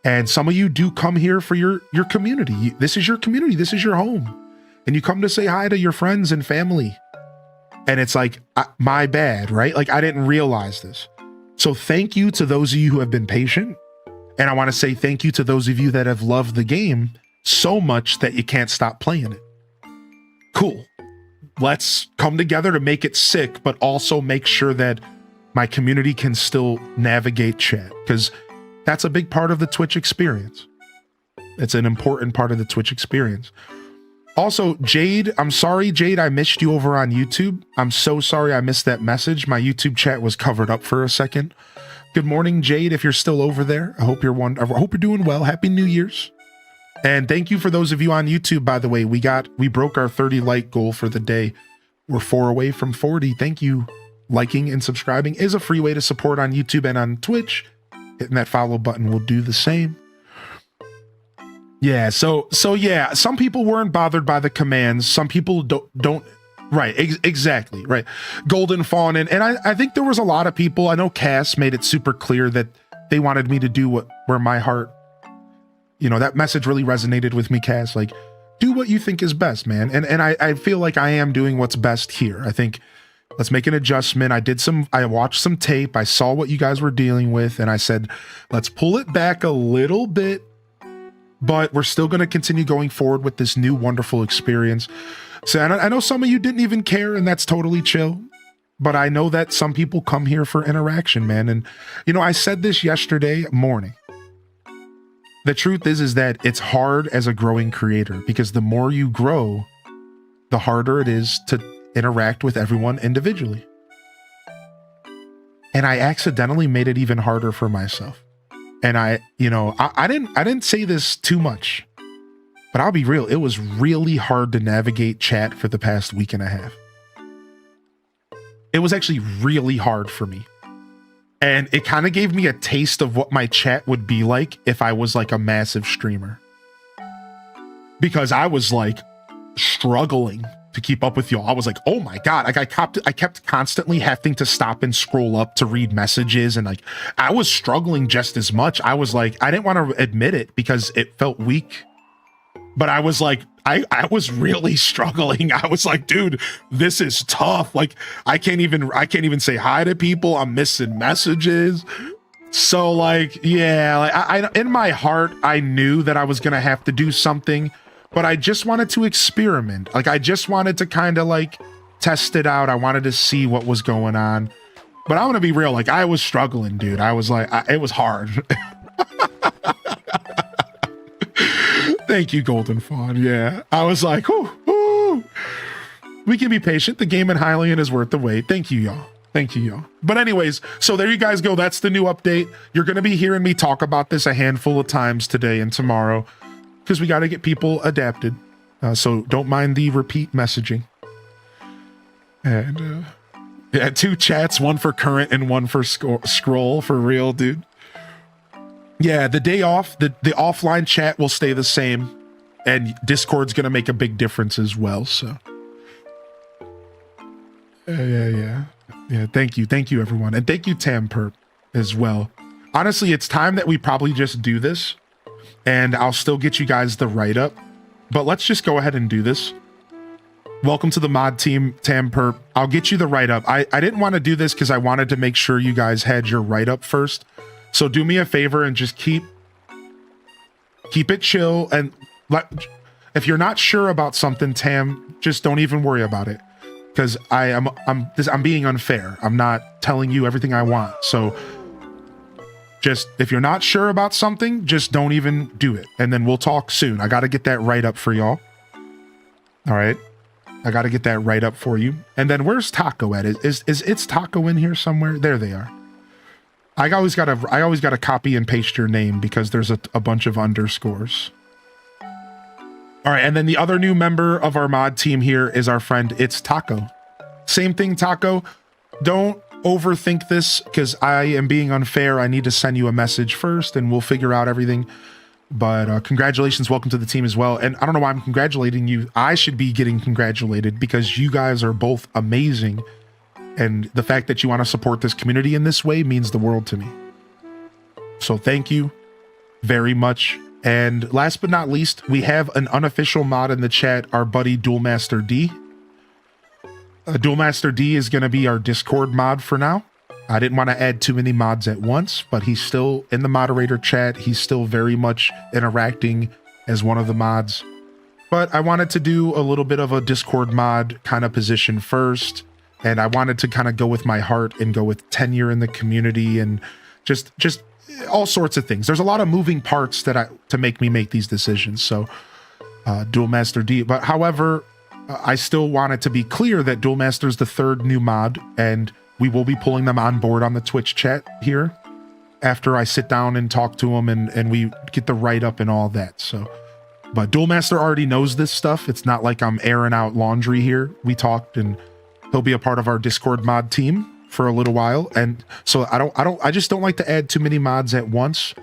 Speaker 3: And some of you do come here for your community. This is your community. This is your home. And you come to say hi to your friends and family. And it's like, my bad, right? Like, I didn't realize this. So thank you to those of you who have been patient. And I want to say thank you to those of you that have loved the game so much that you can't stop playing it. Cool. Let's come together to make it sick, but also make sure that my community can still navigate chat, because that's a big part of the Twitch experience. It's an important part of the Twitch experience. Also, Jade, I'm sorry, Jade, I missed you over on YouTube. I'm so sorry I missed that message. My YouTube chat was covered up for a second. Good morning, Jade, if you're still over there. I hope you're doing well. Happy New Year's. And thank you for those of you on YouTube, by the way. We broke our 30 like goal for the day. We're 4 away from 40. Thank you. Liking and subscribing is a free way to support on YouTube and on Twitch. Hitting that follow button will do the same. Yeah, so yeah, some people weren't bothered by the commands. Some people don't right, exactly, right. Golden Fawn, and I think there was a lot of people. I know Cass made it super clear that they wanted me to do where my heart, that message really resonated with me, Cass. Like, do what you think is best, man. And I feel like I am doing what's best here. I think let's make an adjustment. I watched some tape. I saw what you guys were dealing with, and I said, let's pull it back a little bit. But we're still going to continue going forward with this new wonderful experience. So I know some of you didn't even care, and that's totally chill. But I know that some people come here for interaction, man. And, I said this yesterday morning. The truth is that it's hard as a growing creator, because the more you grow, the harder it is to interact with everyone individually. And I accidentally made it even harder for myself. And I didn't say this too much, but I'll be real. It was really hard to navigate chat for the past week and a half. It was actually really hard for me. And it kind of gave me a taste of what my chat would be like if I was like a massive streamer. Because I was like struggling to keep up with y'all. I was like, oh my God. Like I kept constantly having to stop and scroll up to read messages. And like, I was struggling just as much. I was like, I didn't want to admit it because it felt weak, but I was like, I was really struggling. I was like, dude, this is tough. Like, I can't even say hi to people. I'm missing messages. So like, yeah, like I in my heart, I knew that I was going to have to do something. But I just wanted to experiment. Like, I just wanted to kind of like test it out. I wanted to see what was going on. But I want to be real. Like, I was struggling, dude. I was like, it was hard. Thank you, Golden Fawn. Yeah. I was like, ooh. We can be patient. The game in Hylian is worth the wait. Thank you, y'all. Thank you, y'all. But anyways, so there you guys go. That's the new update. You're going to be hearing me talk about this a handful of times today and tomorrow, because we got to get people adapted. So don't mind the repeat messaging. And yeah, 2 chats, one for current and one for scroll, for real, dude. Yeah, the day off, the offline chat will stay the same, and Discord's going to make a big difference as well. So yeah. Thank you, everyone. And thank you, Tamperp, as well. Honestly, it's time that we probably just do this. And I'll still get you guys the write-up, but let's just go ahead and do this. Welcome to the mod team, Tamperp. I'll get you the write-up. I didn't want to do this because I wanted to make sure you guys had your write-up first. So do me a favor and just keep it chill. And if you're not sure about something, Tam, just don't even worry about it. Because I'm being unfair. I'm not telling you everything I want. So just, if you're not sure about something, just don't even do it. And then we'll talk soon. I got to get that right up for y'all. All right. I got to get that right up for you. And then where's Taco at? Is It's Taco in here somewhere? There they are. I always gotta copy and paste your name because there's a bunch of underscores. All right, and then the other new member of our mod team here is our friend It's Taco. Same thing, Taco. Don't overthink this because I am being unfair. I need to send you a message first and we'll figure out everything. But congratulations, welcome to the team as well. And I don't know why I'm congratulating you. I should be getting congratulated because you guys are both amazing. And the fact that you want to support this community in this way means the world to me. So thank you very much. And last but not least, we have an unofficial mod in the chat, our buddy Duelmaster D. Duelmaster D is going to be our Discord mod for now. I didn't want to add too many mods at once, but he's still in the moderator chat. He's still very much interacting as one of the mods. But I wanted to do a little bit of a Discord mod kind of position first. And I wanted to kind of go with my heart and go with tenure in the community and just all sorts of things. There's a lot of moving parts to make me make these decisions. So Duelmaster D. But however, I still want it to be clear that Duelmaster is the third new mod, and we will be pulling them on board on the Twitch chat here after I sit down and talk to them and we get the write-up and all that. So, but Duelmaster already knows this stuff. It's not like I'm airing out laundry here. We talked and he'll be a part of our Discord mod team for a little while. And so I just don't like to add too many mods at once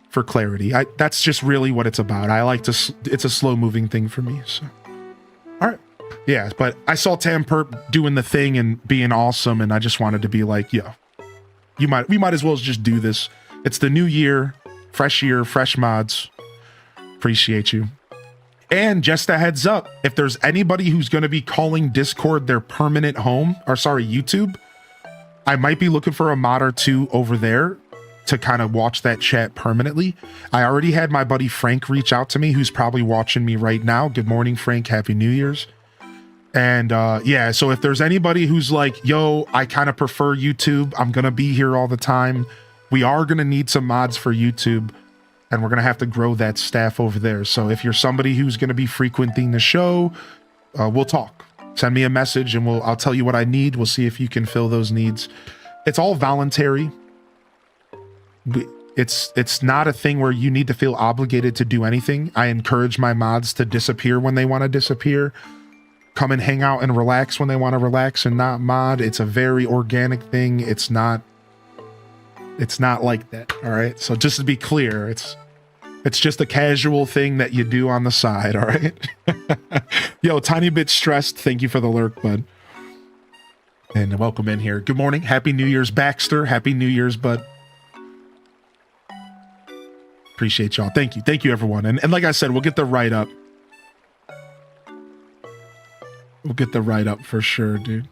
Speaker 3: for clarity. That's just really what it's about. I like to, it's a slow moving thing for me. So, all right. Yeah, but I saw Tamperp doing the thing and being awesome, and I just wanted to be like, yeah, we might as well just do this. It's the new year, fresh mods. Appreciate you. And just a heads up, if there's anybody who's going to be calling Discord their permanent home, or sorry, YouTube, I might be looking for a mod or two over there to kind of watch that chat permanently. I already had my buddy Frank reach out to me, who's probably watching me right now. Good morning, Frank. Happy New Year's. And yeah, so if there's anybody who's like, yo, I kind of prefer YouTube, I'm going to be here all the time. We are going to need some mods for YouTube, and we're going to have to grow that staff over there. So if you're somebody who's going to be frequenting the show, we'll talk. Send me a message and I'll tell you what I need. We'll see if you can fill those needs. It's all voluntary. It's not a thing where you need to feel obligated to do anything. I encourage my mods to disappear when they want to disappear. Come and hang out and relax when they want to relax and not mod. It's a very organic thing. It's not like that. All right. So just to be clear, it's just a casual thing that you do on the side. All right. Yo, tiny bit stressed. Thank you for the lurk, bud. And welcome in here. Good morning. Happy New Year's, Baxter. Happy New Year's, bud. Appreciate y'all. Thank you. Thank you, everyone. And like I said, we'll get the write-up. We'll get the write-up for sure, dude.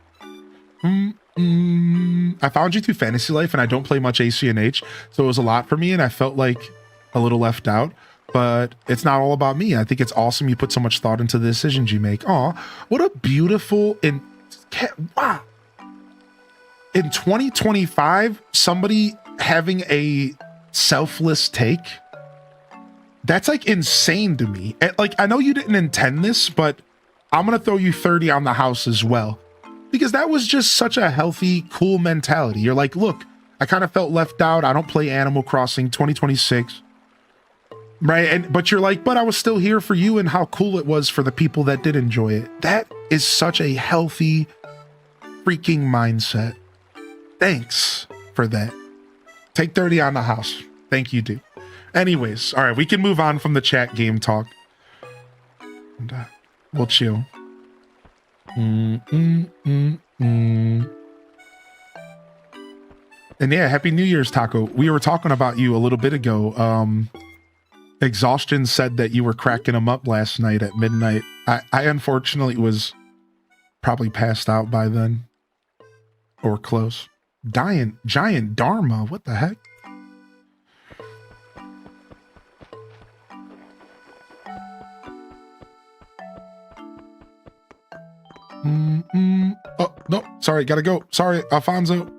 Speaker 3: I found you through Fantasy Life, and I don't play much ACNH, so it was a lot for me, and I felt like a little left out. But it's not all about me. I think it's awesome you put so much thought into the decisions you make. Aw, what a beautiful wow. In 2025, somebody having a selfless take, that's like insane to me. Like, I know you didn't intend this, but I'm going to throw you 30 on the house as well, because that was just such a healthy, cool mentality. You're like, look, I kind of felt left out. I don't play Animal Crossing 2026. Right. But you're like, but I was still here for you, and how cool it was for the people that did enjoy it. That is such a healthy freaking mindset. Thanks for that. Take 30 on the house. Thank you, dude. Anyways, all right, we can move on from the chat game talk. And, we'll chill. And yeah, Happy New Year's, Taco. We were talking about you a little bit ago. Exhaustion said that you were cracking him up last night at midnight. I unfortunately was probably passed out by then. Or close. Giant Dharma, what the heck? Oh, no, sorry, gotta go. Sorry, Alfonso.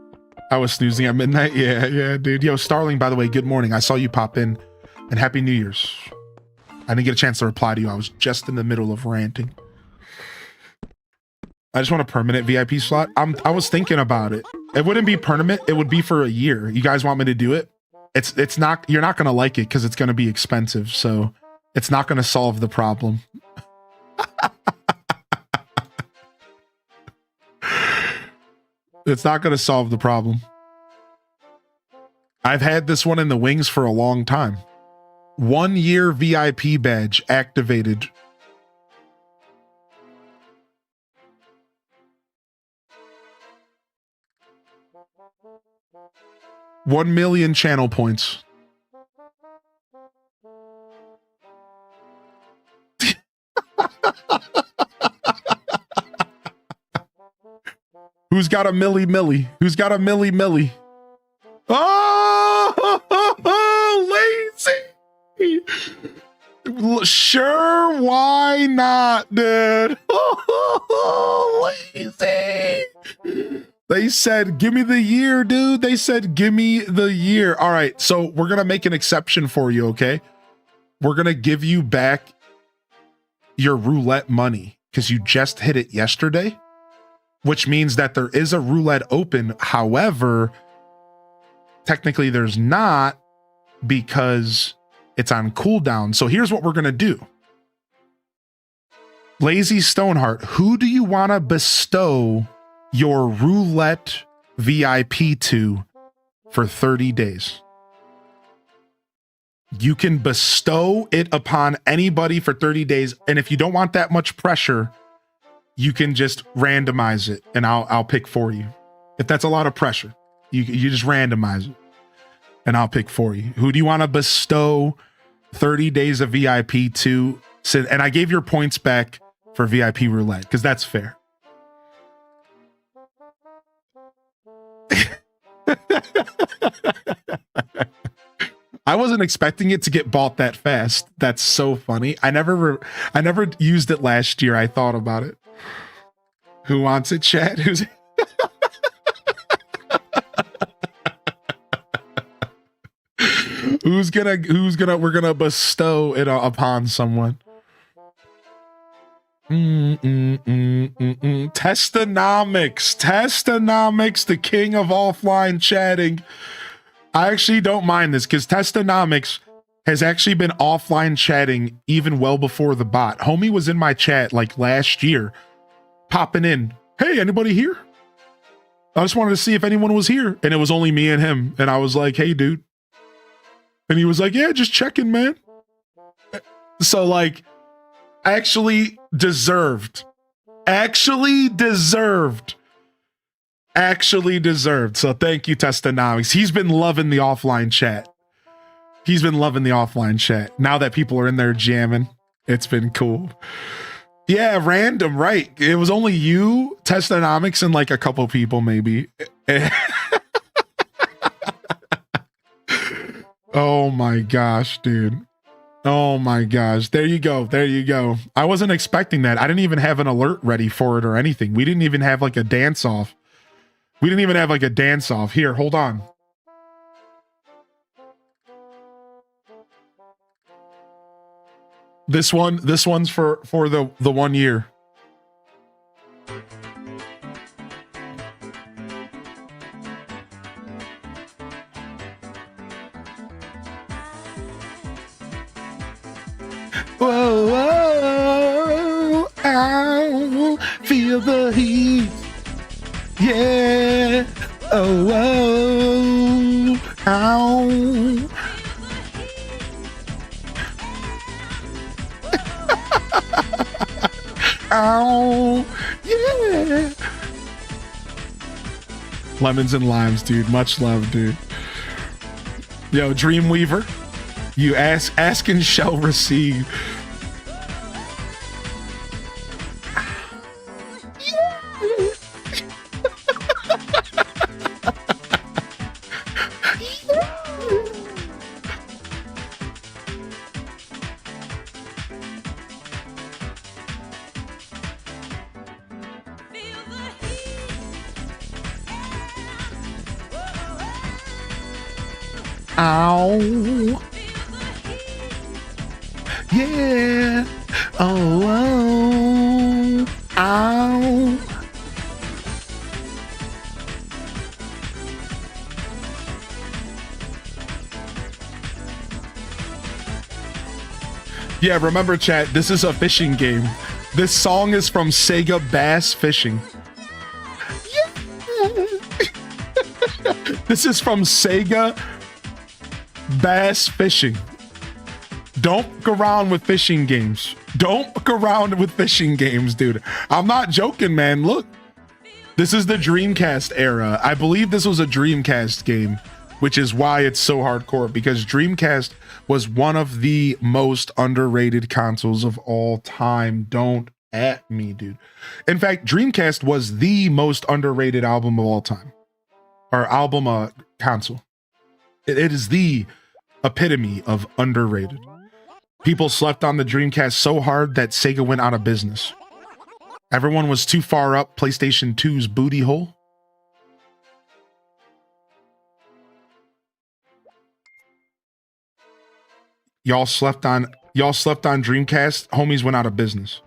Speaker 3: I was snoozing at midnight. Yeah, dude. Yo, Starling, by the way, good morning. I saw you pop in, and Happy New Year's. I didn't get a chance to reply to you. I was just in the middle of ranting. I just want a permanent VIP slot. I was thinking about it. It wouldn't be permanent. It would be for a year. You guys want me to do it? It's not, you're not going to like it because it's going to be expensive. So it's not going to solve the problem. It's not going to solve the problem. I've had this one in the wings for a long time. 1 year VIP badge activated. $1 million channel points. Who's got a milli? Who's got a milli? Oh, lazy. Sure, why not, dude? Lazy. They said, give me the year, dude. They said, give me the year. All right, so we're going to make an exception for you, okay? We're going to give you back your roulette money because you just hit it yesterday, which means that there is a roulette open. However, technically there's not because it's on cooldown. So here's what we're going to do. Lazy Stoneheart, who do you want to bestow your roulette VIP to for 30 days? You can bestow it upon anybody for 30 days. And if you don't want that much pressure, you can just randomize it and I'll pick for you. If that's a lot of pressure, you just randomize it and I'll pick for you. Who do you want to bestow 30 days of VIP to? And I gave your points back for VIP roulette because that's fair. I wasn't expecting it to get bought that fast. That's so funny. I never used it last year. I thought about it. Who wants it, chat? Who's we're gonna bestow it upon someone. Testonomics, the king of offline chatting. I actually don't mind this because Testonomics has actually been offline chatting even well before the bot. Homie was in my chat like last year, popping in. Hey, anybody here? I just wanted to see if anyone was here. And it was only me and him. And I was like, hey, dude. And he was like, yeah, just checking, man. So like, actually deserved. So thank you, Testonomics. He's been loving the offline chat. Now that people are in there jamming, it's been cool. Yeah, random, right? It was only you, Testonomics, and like a couple people maybe. Oh my gosh, dude. Oh my gosh. There you go. I wasn't expecting that. I didn't even have an alert ready for it or anything. We didn't even have like a dance off. Here, hold on. This one's for the 1 year. Whoa, whoa, ow, feel the heat. Yeah. Oh, whoa, ow. Ow. Yeah. Lemons and limes, dude. Much love, dude. Yo, Dreamweaver. You ask and shall receive. Ow. Yeah. Oh, oh. Ow. Yeah, remember chat, this is a fishing game. This song is from Sega Bass Fishing. This is from Sega Bass Fishing. Don't go around with fishing games. Don't go around with fishing games, dude. I'm not joking, man. Look, this is the Dreamcast era. I believe this was a Dreamcast game, which is why it's so hardcore, because Dreamcast was one of the most underrated consoles of all time. Don't at me, dude. In fact, Dreamcast was the most underrated album of all time. Or album console. It is the epitome of underrated. People slept on the Dreamcast so hard that Sega went out of business. Everyone was too far up PlayStation 2's booty hole. Y'all slept on Dreamcast, homies went out of business.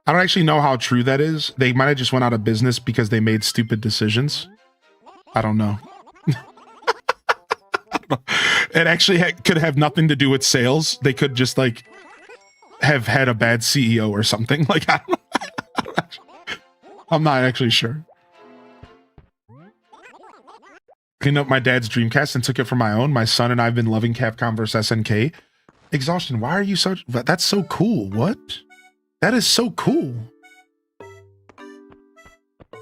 Speaker 3: I don't actually know how true that is. They might have just went out of business because they made stupid decisions. I don't know. It actually could have nothing to do with sales. They could just like have had a bad CEO or something. Like, I'm not actually sure. Cleaned up my dad's Dreamcast and took it for my own. My son and I have been loving Capcom vs. SNK. Exhaustion, why are you so... That's so cool. What? That is so cool.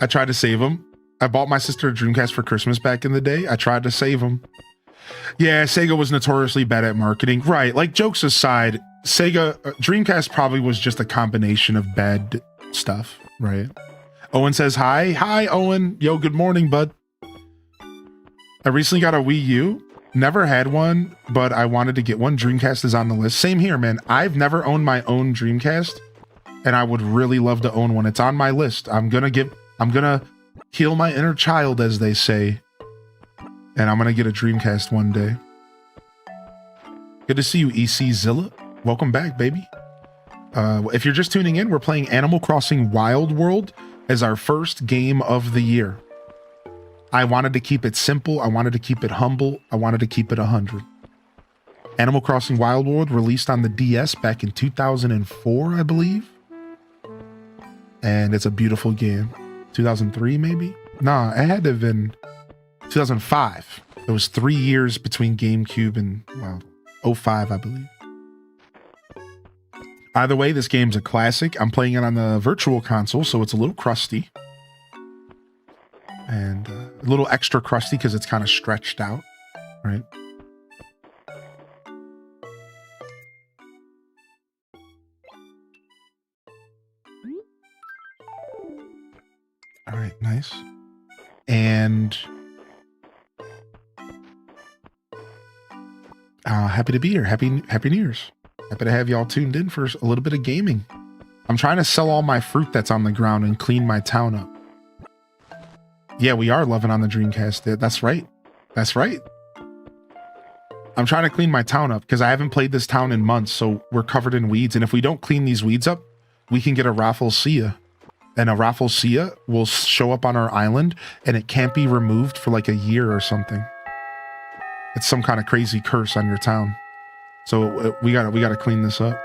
Speaker 3: I tried to save him. I bought my sister a Dreamcast for Christmas back in the day. I tried to save him. Yeah, Sega was notoriously bad at marketing. Right, like jokes aside, Sega... Dreamcast probably was just a combination of bad stuff, right? Owen says hi. Hi, Owen. Yo, good morning, bud. I recently got a Wii U. Never had one, but I wanted to get one. Dreamcast is on the list. Same here, man. I've never owned my own Dreamcast, and I would really love to own one. It's on my list. I'm gonna heal my inner child, as they say, and I'm gonna get a Dreamcast one day. Good to see you, EC Zilla. Welcome back, baby. If you're just tuning in, we're playing Animal Crossing Wild World as our first game of the year. I wanted to keep it simple. I wanted to keep it humble. I wanted to keep it 100. Animal Crossing Wild World released on the DS back in 2004, I believe. And it's a beautiful game. 2003, maybe? Nah, it had to have been 2005. It was 3 years between GameCube and, well, 05, I believe. Either way, this game's a classic. I'm playing it on the Virtual Console, so it's a little crusty. And a little extra crusty because it's kind of stretched out, right? All right, nice. And happy to be here. Happy New Year's. Happy to have y'all tuned in for a little bit of gaming. I'm trying to sell all my fruit that's on the ground and clean my town up. Yeah, we are loving on the Dreamcast. That's right. That's right. I'm trying to clean my town up because I haven't played this town in months, so we're covered in weeds. And if we don't clean these weeds up, we can get a Rafflesia. And a Rafflesia will show up on our island, and it can't be removed for like a year or something. It's some kind of crazy curse on your town. So we gotta clean this up.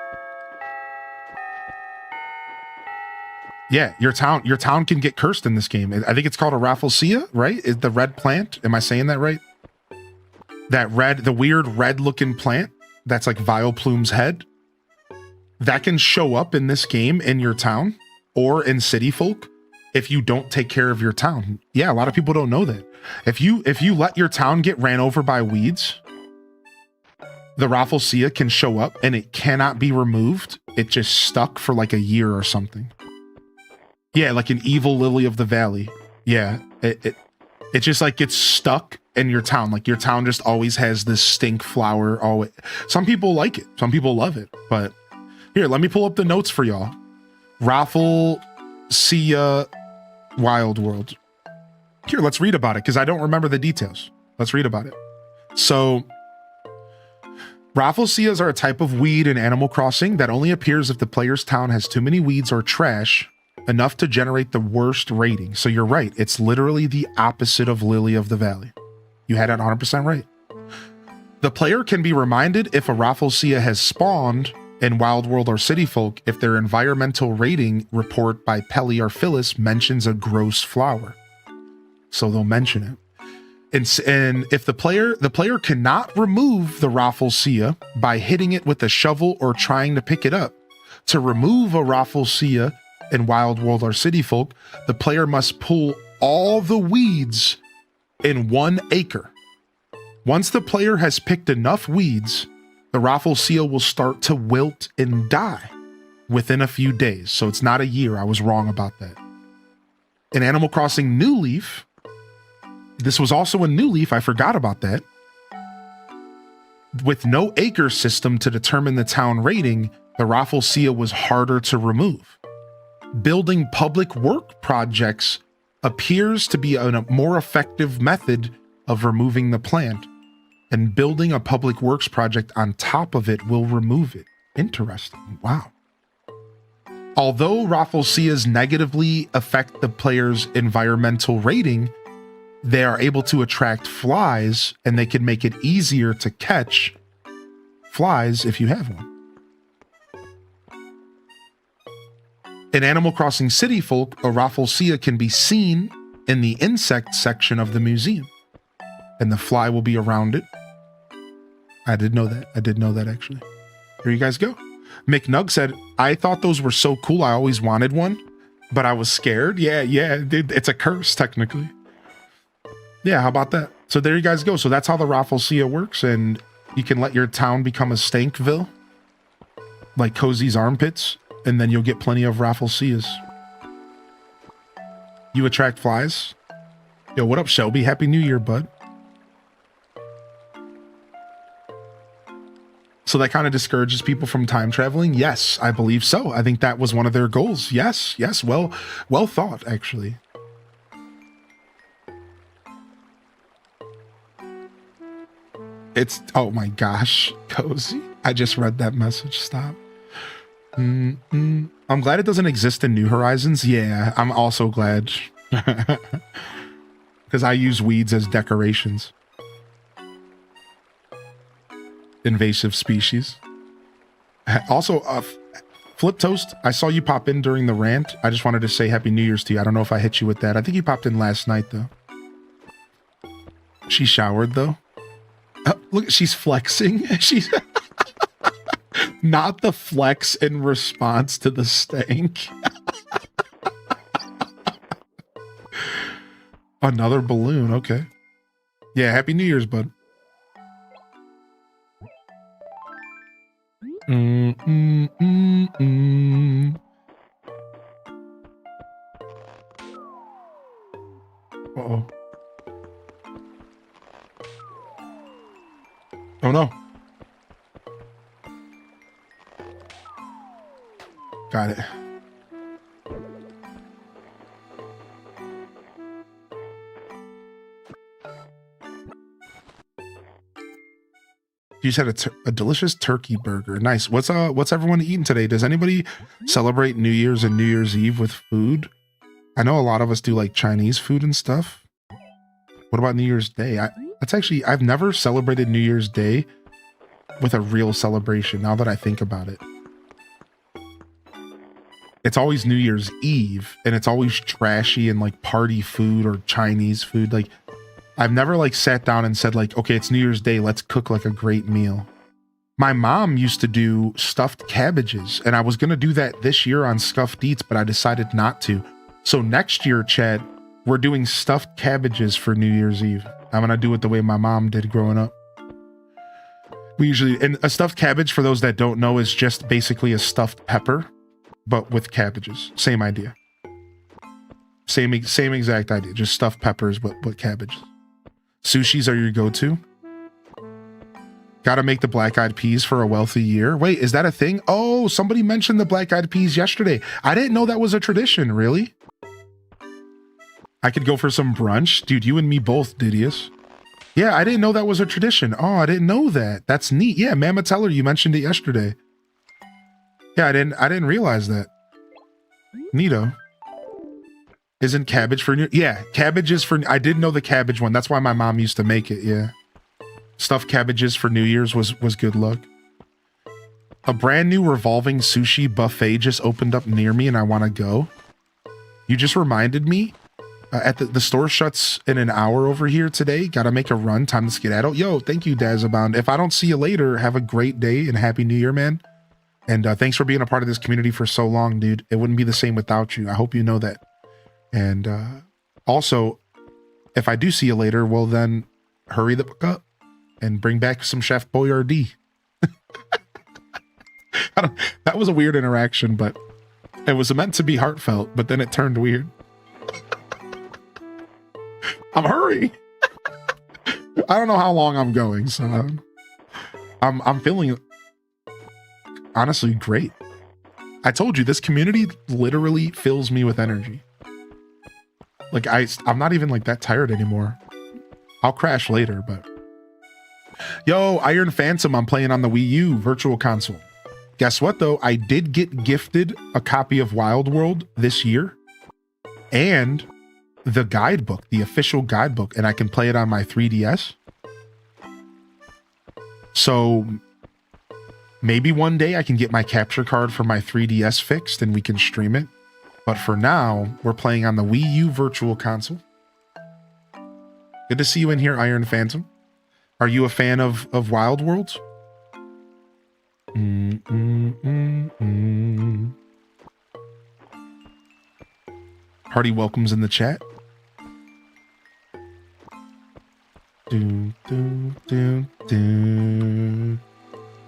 Speaker 3: Yeah, your town can get cursed in this game. I think it's called a Rafflesia, right? Is the red plant? Am I saying that right? The weird red looking plant that's like Vileplume's head. That can show up in this game in your town or in City Folk if you don't take care of your town. Yeah, a lot of people don't know that. If you let your town get ran over by weeds, the Rafflesia can show up and it cannot be removed. It just stuck for like a year or something. Yeah, like an evil lily of the valley. Yeah, it just like gets stuck in your town. Like your town just always has this stink flower. Always. Some people like it. Some people love it. But here, let me pull up the notes for y'all. Rafflesia Wild World. Here, let's read about it because I don't remember the details. Let's read about it. So, Rafflesias are a type of weed in Animal Crossing that only appears if the player's town has too many weeds or trash enough to generate the worst rating. So you're right. It's literally the opposite of Lily of the Valley. You had it 100% right. The player can be reminded if a Rafflesia has spawned in Wild World or City Folk if their environmental rating report by Pelly or Phyllis mentions a gross flower. So they'll mention it. And if the player cannot remove the Rafflesia by hitting it with a shovel or trying to pick it up. To remove a Rafflesia in Wild World or City Folk, the player must pull all the weeds in 1 acre. Once the player has picked enough weeds, the Rafflesia will start to wilt and die within a few days. So it's not a year. I was wrong about that. In Animal Crossing New Leaf, this was also a New Leaf. I forgot about that. With no acre system to determine the town rating, the Rafflesia was harder to remove. Building public work projects appears to be a more effective method of removing the plant, and building a public works project on top of it will remove it. Interesting. Wow. Although Rafflesias negatively affect the player's environmental rating, they are able to attract flies, and they can make it easier to catch flies if you have one. In Animal Crossing City Folk, a Rafflesia can be seen in the insect section of the museum, and the fly will be around it. I did know that. I did know that, actually. Here you guys go. McNug said, I thought those were so cool. I always wanted one, but I was scared. Yeah, it's a curse, technically. Yeah, how about that? So there you guys go. So that's how the Rafflesia works, and you can let your town become a Stankville, like Cozy's armpits, and then you'll get plenty of Rafflesias. You attract flies? Yo, what up, Shelby? Happy New Year, bud. So that kind of discourages people from time traveling? Yes, I believe so. I think that was one of their goals. Yes, well thought, actually. It's, oh my gosh, Cozy. I just read that message. Stop. I'm glad it doesn't exist in New Horizons. Yeah, I'm also glad. Because I use weeds as decorations. Invasive species. Also, Flip Toast, I saw you pop in during the rant. I just wanted to say Happy New Year's to you. I don't know if I hit you with that. I think you popped in last night, though. She showered, though. Look, she's flexing. She's not the flex in response to the stank. Another balloon. Okay. Yeah, Happy New Year's, bud. Uh-oh. Oh no. Got it. You just had a delicious turkey burger. Nice. What's everyone eating today? Does anybody celebrate New Year's and New Year's Eve with food? I know a lot of us do like Chinese food and stuff. What about New Year's Day? I've never celebrated New Year's Day with a real celebration, now that I think about it. It's always New Year's Eve, and it's always trashy and like party food or Chinese food. Like, I've never like sat down and said like, okay, it's New Year's Day, let's cook like a great meal. My mom used to do stuffed cabbages, and I was going to do that this year on Scuffed Eats, but I decided not to. So next year, Chad, we're doing stuffed cabbages for New Year's Eve. I'm going to do it the way my mom did growing up. And a stuffed cabbage, for those that don't know, is just basically a stuffed pepper, but with cabbages. Same idea. Same exact idea. Just stuffed peppers, but cabbages. Sushis are your go-to. Gotta make the black-eyed peas for a wealthy year. Wait, is that a thing? Oh, somebody mentioned the black-eyed peas yesterday. I didn't know that was a tradition, really. I could go for some brunch. Dude, you and me both, Didius. Yeah, I didn't know that was a tradition. Oh, I didn't know that. That's neat. Yeah, Mama Teller, you mentioned it yesterday. Yeah, I didn't realize that. Neato. Isn't cabbage for New? Yeah, cabbage is for. I didn't know the cabbage one. That's why my mom used to make it. Yeah. Stuffed cabbages for New Year's was good luck. A brand new revolving sushi buffet just opened up near me and I want to go. You just reminded me. At the store shuts in an hour over here today. Gotta make a run. Time to skedaddle. Yo, thank you, Dazabound. If I don't see you later, have a great day and Happy New Year, man. And thanks for being a part of this community for so long, dude. It wouldn't be the same without you. I hope you know that. And also, if I do see you later, well then, hurry the fuck up and bring back some Chef Boyardee. That was a weird interaction, but it was meant to be heartfelt, but then it turned weird. I'm hurrying. I don't know how long I'm going, so I'm feeling honestly great. I told you this community literally fills me with energy. Like I'm not even like that tired anymore. I'll crash later, but yo, Iron Phantom, I'm playing on the Wii U Virtual Console. Guess what though? I did get gifted a copy of Wild World this year and the guidebook, the official guidebook, and I can play it on my 3DS. So maybe one day I can get my capture card for my 3DS fixed and we can stream it. But for now, we're playing on the Wii U Virtual Console. Good to see you in here, Iron Phantom. Are you a fan of Wild Worlds? Hearty welcomes in the chat.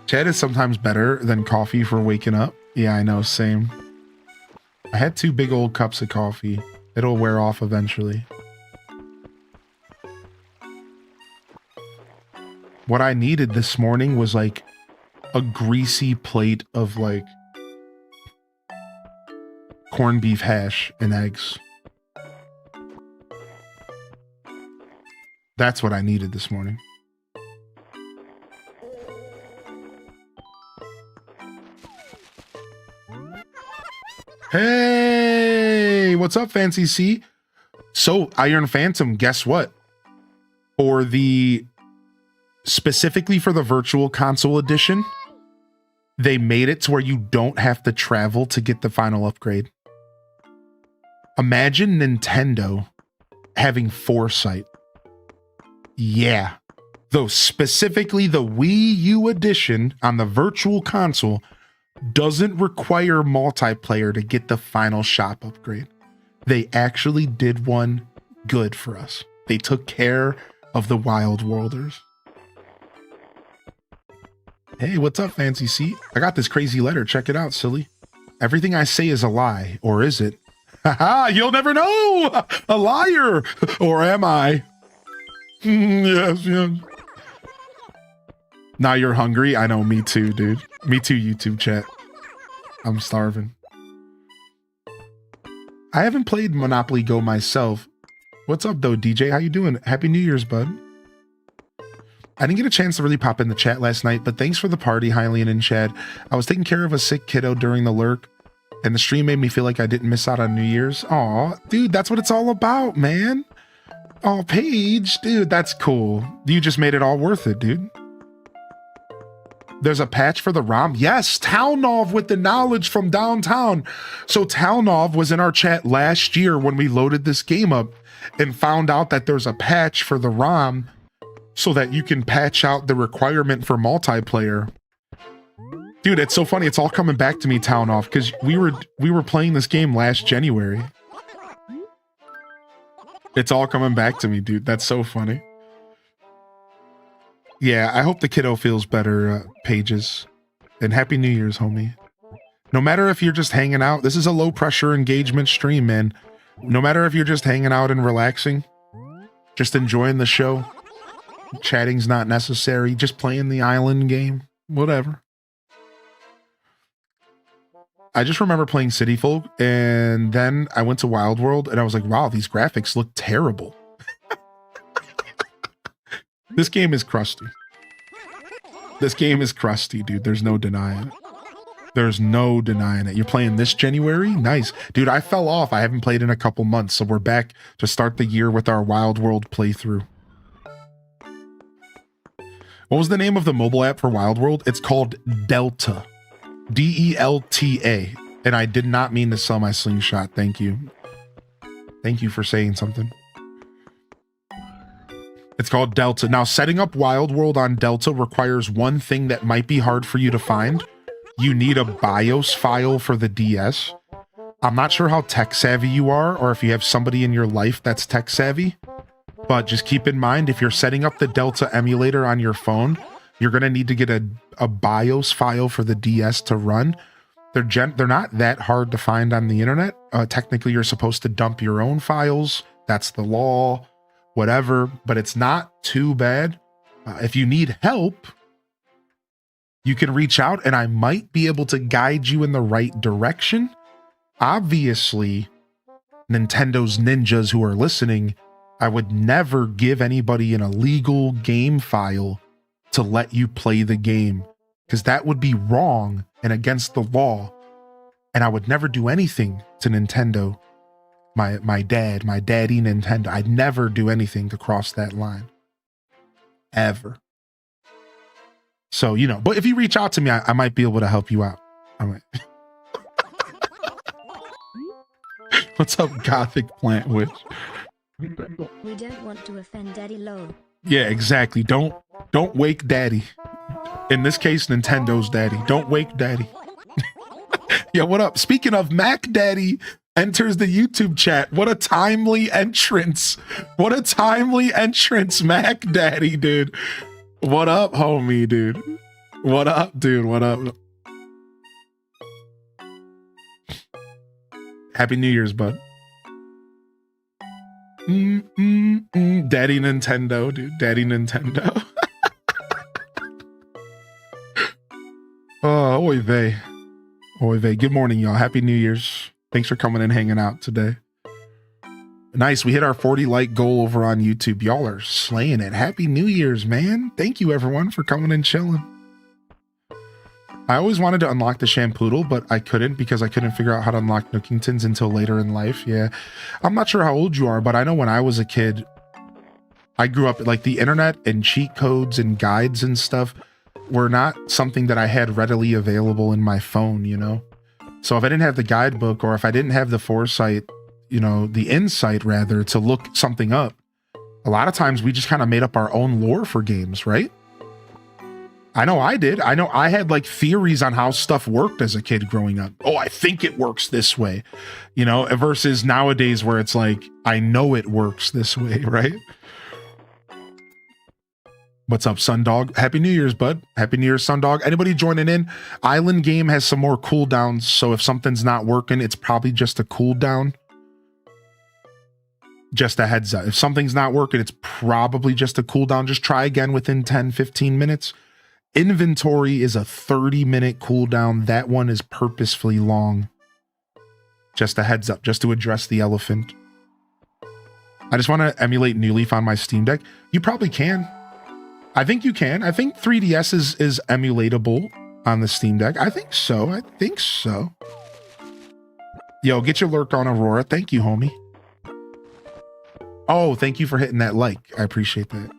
Speaker 3: Chat is sometimes better than coffee for waking up. Yeah, I know, same. I had 2 big old cups of coffee. It'll wear off eventually. What I needed this morning was like a greasy plate of like corned beef hash and eggs. That's what I needed this morning. Hey, what's up, Fancy C? So, Iron Phantom, guess what? For the specifically for the Virtual Console edition, they made it to where you don't have to travel to get the final upgrade. Imagine Nintendo having foresight. Yeah, though specifically the Wii U edition on the Virtual Console doesn't require multiplayer to get the final shop upgrade. They actually did one good for us. They took care of the Wild Worlders. Hey, what's up, Fancy C? I got this crazy letter. Check it out, silly. Everything I say is a lie, or is it? Haha, you'll never know! A liar! Or am I? Yes. Now you're hungry? I know, me too, dude. Me too, YouTube chat. I'm starving. I haven't played Monopoly Go myself. What's up, though, DJ? How you doing? Happy New Year's, bud. I didn't get a chance to really pop in the chat last night, but thanks for the party, Hylian and Chad. I was taking care of a sick kiddo during the lurk, and the stream made me feel like I didn't miss out on New Year's. Aw, dude, that's what it's all about, man. Oh, Paige, dude, that's cool. You just made it all worth it, dude. There's a patch for the ROM. Yes, Talnov with the knowledge from downtown. So Talnov was in our chat last year when we loaded this game up and found out that there's a patch for the ROM so that you can patch out the requirement for multiplayer. Dude, it's so funny. It's all coming back to me, Talnov, because we were playing this game last January. It's all coming back to me, dude. That's so funny. Yeah, I hope the kiddo feels better, Pages. And Happy New Year's, homie. No matter if you're just hanging out, this is a low-pressure engagement stream, man. No matter if you're just hanging out and relaxing, just enjoying the show, chatting's not necessary, just playing the island game, whatever. I just remember playing City Folk, and then I went to Wild World, and I was like, wow, these graphics look terrible. This game is crusty. This game is crusty, dude. There's no denying it. There's no denying it. You're playing this January? Nice. Dude, I fell off. I haven't played in a couple months, so we're back to start the year with our Wild World playthrough. What was the name of the mobile app for Wild World? It's called Delta. Delta. And I did not mean to sell my slingshot. Thank you. Thank you for saying something. It's called Delta. Now, setting up Wild World on Delta requires one thing that might be hard for you to find. You need a BIOS file for the DS. I'm not sure how tech savvy you are, or if you have somebody in your life that's tech savvy, but just keep in mind, if you're setting up the Delta emulator on your phone, you're going to need to get a BIOS file for the DS to run. They're not that hard to find on the internet. Technically, you're supposed to dump your own files. That's the law, whatever, but it's not too bad. If you need help, you can reach out and I might be able to guide you in the right direction. Obviously, Nintendo's ninjas who are listening, I would never give anybody an illegal game file to let you play the game, because that would be wrong and against the law. And I would never do anything to Nintendo, my daddy Nintendo. I'd never do anything to cross that line. Ever. So, you know, but if you reach out to me, I might be able to help you out. I might. What's up, Gothic Plant Witch?
Speaker 5: We don't want to offend Daddy Low.
Speaker 3: Yeah, exactly. Don't wake Daddy. In this case, Nintendo's Daddy. Don't wake Daddy. Yeah, what up? Speaking of, Mac Daddy enters the YouTube chat. What a timely entrance. What a timely entrance, Mac Daddy, dude. What up, homie, dude? What up, dude? What up? Happy New Year's, bud. Daddy Nintendo, dude. Daddy Nintendo. Oh, oy vey. Oy vey. Good morning, y'all. Happy New Year's. Thanks for coming and hanging out today. Nice. We hit our 40 like goal over on YouTube. Y'all are slaying it. Happy New Year's, man. Thank you, everyone, for coming and chilling. I always wanted to unlock the Shampoodle, but I couldn't because I couldn't figure out how to unlock Nookingtons until later in life. Yeah. I'm not sure how old you are, but I know when I was a kid, I grew up like the internet and cheat codes and guides and stuff were not something that I had readily available in my phone, you know? So if I didn't have the guidebook, or if I didn't have the foresight, you know, the insight rather, to look something up, a lot of times we just kind of made up our own lore for games, right? I know I did. I know I had like theories on how stuff worked as a kid growing up. Oh, I think it works this way, you know, versus nowadays where it's like, I know it works this way, right? What's up, Sundog? Happy New Year's, bud. Happy New Year's, Sundog. Anybody joining in? Island game has some more cooldowns, so if something's not working, it's probably just a cooldown. Just a heads up. If something's not working, it's probably just a cooldown. Just try again within 10, 15 minutes. Inventory is a 30-minute cooldown. That one is purposefully long. Just a heads up, just to address the elephant. I just want to emulate New Leaf on my Steam Deck. You probably can. I think you can. I think 3DS is emulatable on the Steam Deck. I think so. I think so. Yo, get your lurk on, Aurora. Thank you, homie. Oh, thank you for hitting that like. I appreciate that.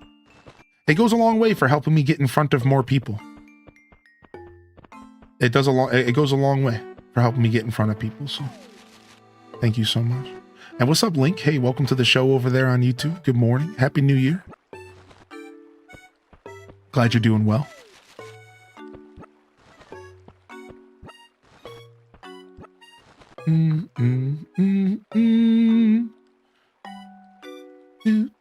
Speaker 3: It goes a long way for helping me get in front of more people. It goes a long way for helping me get in front of people. So thank you so much. And what's up, Link? Hey, welcome to the show over there on YouTube. Good morning. Happy New Year. Glad you're doing well.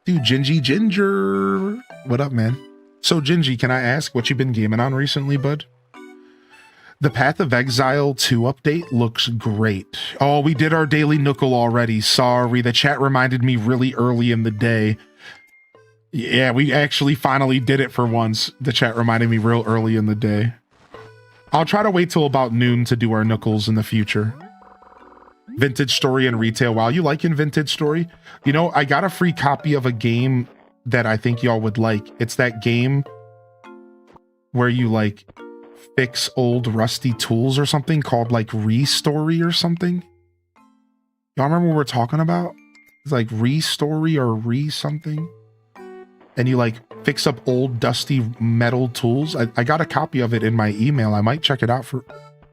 Speaker 3: Dude, Gingy Ginger. What up, man? So, Gingy, can I ask what you've been gaming on recently, bud? The Path of Exile 2 update looks great. Oh, we did our daily Nookle already. Sorry, the chat reminded me really early in the day. Yeah, we actually finally did it for once. The chat reminded me real early in the day. I'll try to wait till about noon to do our Nookles in the future. Vintage Story and Retail. Wow, you liking Vintage Story? You know, I got a free copy of a game that I think y'all would like. It's that game where you like fix old rusty tools or something called like Restory or something. Y'all remember what we're talking about? It's like Restory or something. And you like fix up old dusty metal tools. I got a copy of it in my email. I might check it out for,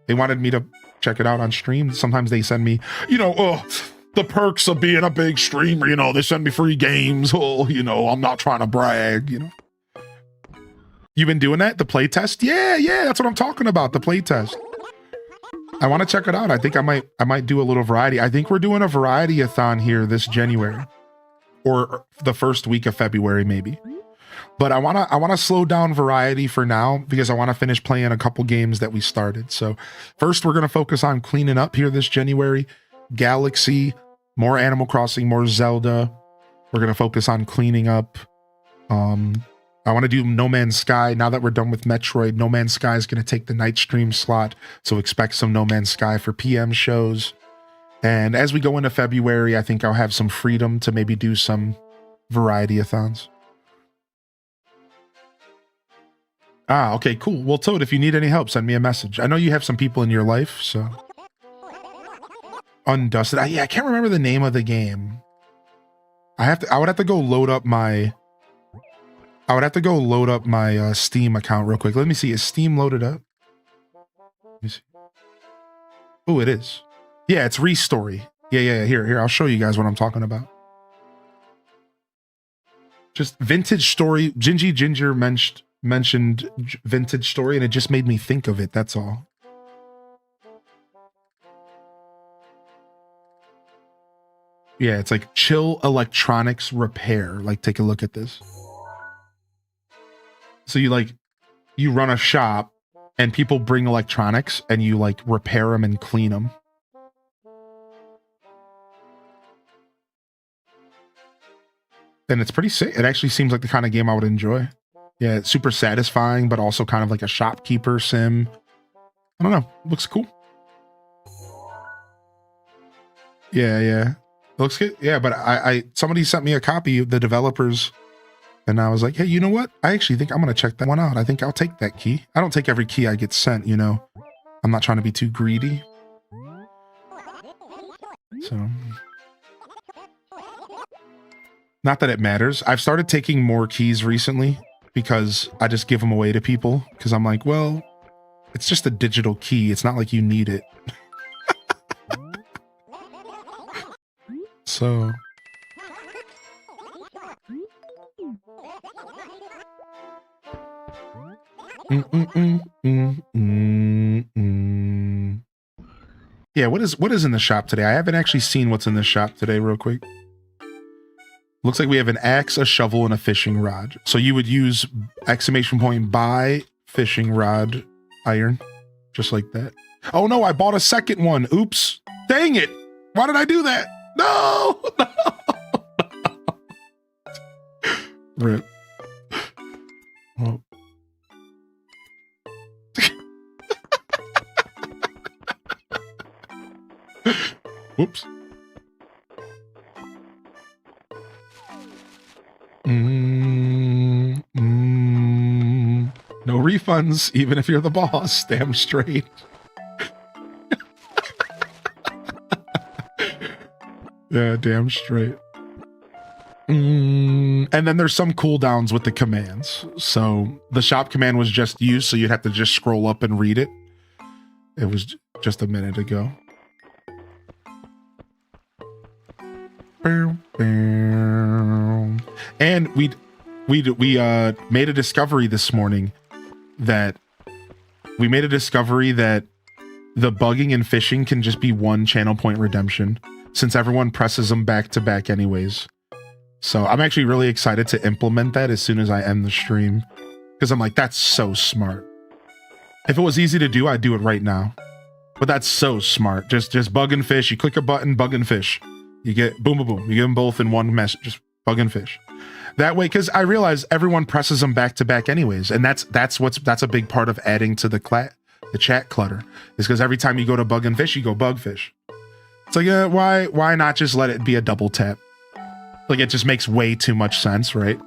Speaker 3: they wanted me to check it out on stream. Sometimes they send me, the perks of being a big streamer, they send me free games. Oh, I'm not trying to brag, You've been doing that? The play test? Yeah, that's what I'm talking about. The play test. I want to check it out. I think I might do a little variety. I think we're doing a variety-a-thon here this January, or the first week of February, maybe. But I want to slow down variety for now because I want to finish playing a couple games that we started. So first, we're going to focus on cleaning up here this January. Galaxy, more Animal Crossing, more Zelda. We're going to focus on cleaning up. I want to do No Man's Sky. Now that we're done with Metroid, No Man's Sky is going to take the night stream slot. So expect some No Man's Sky for PM shows. And as we go into February, I think I'll have some freedom to maybe do some variety-a-thons. Ah, okay, cool. Well, Toad, if you need any help, send me a message. I know you have some people in your life, so. Undusted. I can't remember the name of the game. I would have to go load up my Steam account real quick. Let me see. Is Steam loaded up? Let me see. Oh, it is. Yeah, it's Restory. Yeah. Here. I'll show you guys what I'm talking about. Just Vintage Story. Gingy Ginger mentioned Vintage Story, and it just made me think of it. That's all. Yeah, it's like Chill Electronics Repair. Like, take a look at this. So you run a shop and people bring electronics and you repair them and clean them. And it's pretty sick. It actually seems like the kind of game I would enjoy. Yeah, it's super satisfying, but also kind of like a shopkeeper sim. I don't know. Looks cool. Yeah. Looks good. Yeah, but somebody sent me a copy of the developers. And I was like, hey, you know what? I actually think I'm going to check that one out. I think I'll take that key. I don't take every key I get sent, I'm not trying to be too greedy. So, not that it matters. I've started taking more keys recently because I just give them away to people. Because I'm like, well, it's just a digital key. It's not like you need it. So... Yeah, what is in the shop today? I haven't actually seen what's in the shop today real quick. Looks like we have an axe, a shovel, and a fishing rod. So you would use ! Buy fishing rod iron. Just like that. Oh no, I bought a second one. Oops. Dang it. Why did I do that? No. Rip. Oh. Whoops. No refunds, even if you're the boss. Damn straight. Yeah, damn straight. And then there's some cooldowns with the commands. So the shop command was just used, so you'd have to just scroll up and read it. It was just a minute ago. And we made a discovery this morning that the bugging and fishing can just be one channel point redemption since everyone presses them back to back anyways. So I'm actually really excited to implement that as soon as I end the stream because I'm like, that's so smart. If it was easy to do, I'd do it right now. But that's so smart. Just bug and fish. You click a button, bug and fish. You get boom, boom, boom. You get them both in one message. Just bug and fish. That way, because I realize everyone presses them back to back anyways, and that's a big part of adding to the chat clutter. Is because every time you go to bug and fish, you go bug fish. It's like, why not just let it be a double tap? Like it just makes way too much sense, right?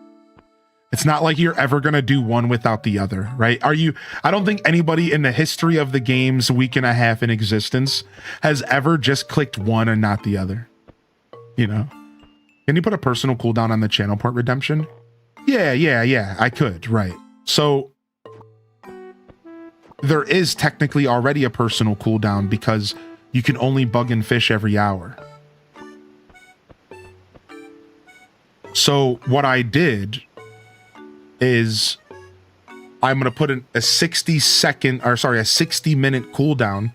Speaker 3: It's not like you're ever gonna do one without the other, right? I don't think anybody in the history of the game's week and a half in existence has ever just clicked one and not the other. Can you put a personal cooldown on the channel point redemption? Yeah, I could, right. So there is technically already a personal cooldown because you can only bug and fish every hour. So what I did is I'm going to put a 60 minute cooldown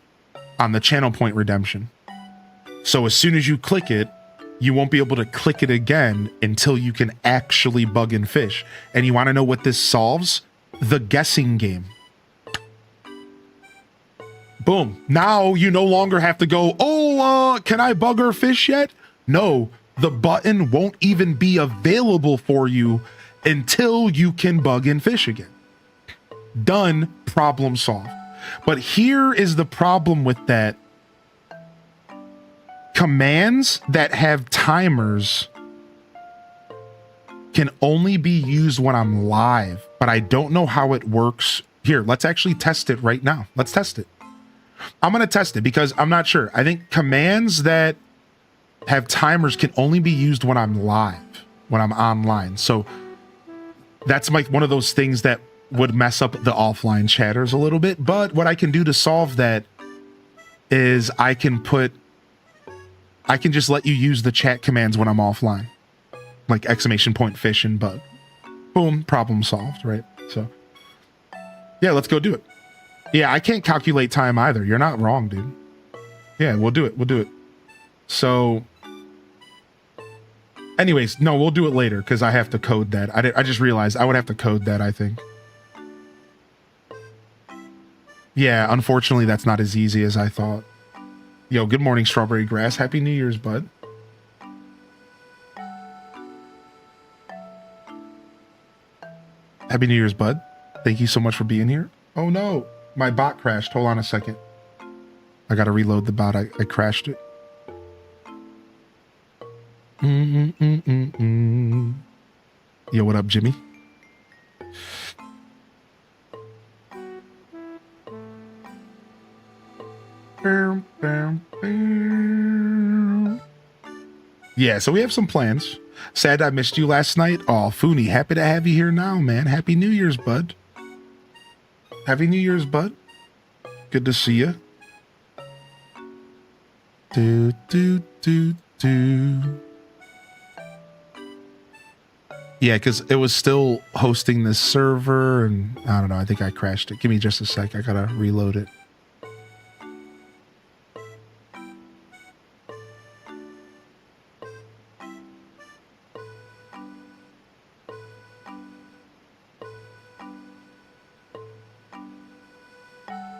Speaker 3: on the channel point redemption. So as soon as you click it, you won't be able to click it again until you can actually bug and fish. And you want to know what this solves? The guessing game. Boom. Now you no longer have to go, can I bug or fish yet? No, the button won't even be available for you until you can bug and fish again. Done. Problem solved. But here is the problem with that. Commands that have timers can only be used when I'm live, but I don't know how it works. Here, let's actually test it right now. Let's test it. I'm going to test it because I'm not sure. I think commands that have timers can only be used when I'm live, when I'm online. So that's like one of those things that would mess up the offline chatters a little bit. But what I can do to solve that is I can just let you use the chat commands when I'm offline, like !fish and bug. Boom, problem solved, right? So yeah, let's go do it. Yeah, I can't calculate time either. You're not wrong, dude. Yeah, we'll do it. So anyways, no, we'll do it later because I have to code that. I just realized I would have to code that, I think. Yeah, unfortunately, that's not as easy as I thought. Yo, good morning, Strawberry Grass. Happy New Year's, bud. Happy New Year's, bud. Thank you so much for being here. Oh, no. My bot crashed. Hold on a second. I got to reload the bot. I crashed it. Yo, what up, Jimmy? Yeah, so we have some plans. Sad I missed you last night. Oh, Fooney, happy to have you here now, man. Happy New Year's, bud. Happy New Year's, bud. Good to see you. Do. Yeah, because it was still hosting this server, and I don't know. I think I crashed it. Give me just a sec. I gotta reload it.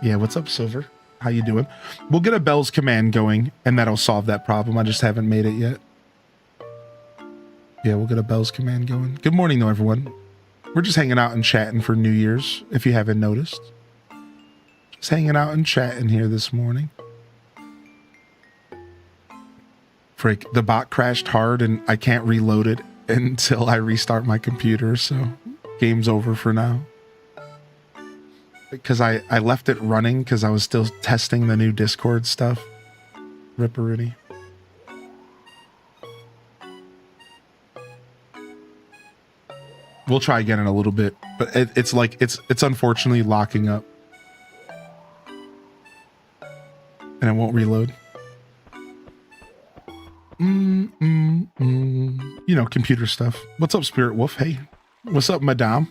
Speaker 3: Yeah, what's up, Silver? How you doing? We'll get a Bell's command going, and that'll solve that problem. I just haven't made it yet. Yeah, we'll get a Bell's command going. Good morning, though, everyone. We're just hanging out and chatting for New Year's, if you haven't noticed. Just hanging out and chatting here this morning. Frick, the bot crashed hard, and I can't reload it until I restart my computer, so game's over for now. Because I left it running because I was still testing the new Discord stuff. Ripperoonie. We'll try again in a little bit, but it's unfortunately locking up. And it won't reload. You know, computer stuff. What's up, Spirit Wolf? Hey. What's up, Madame?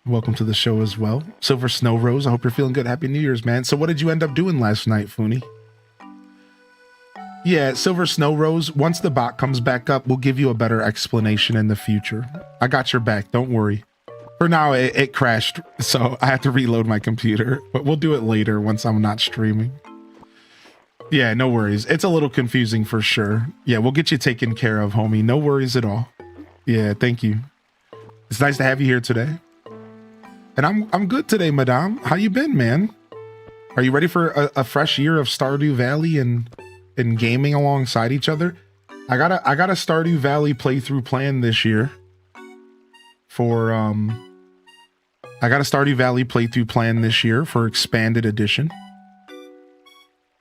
Speaker 3: Welcome to the show as well. Silver Snow Rose, I hope you're feeling good. Happy New Year's, man. So what did you end up doing last night, Fooney? Yeah, Silver Snow Rose, once the bot comes back up, we'll give you a better explanation in the future. I got your back, don't worry. For now, it crashed, so I have to reload my computer. But we'll do it later once I'm not streaming. Yeah, no worries. It's a little confusing for sure. Yeah, we'll get you taken care of, homie. No worries at all. Yeah, thank you. It's nice to have you here today. And I'm good today, Madame. How you been, man? Are you ready for a fresh year of Stardew Valley and gaming alongside each other? I got a Stardew Valley playthrough planned this year. For I got a Stardew Valley playthrough planned this year for Expanded Edition.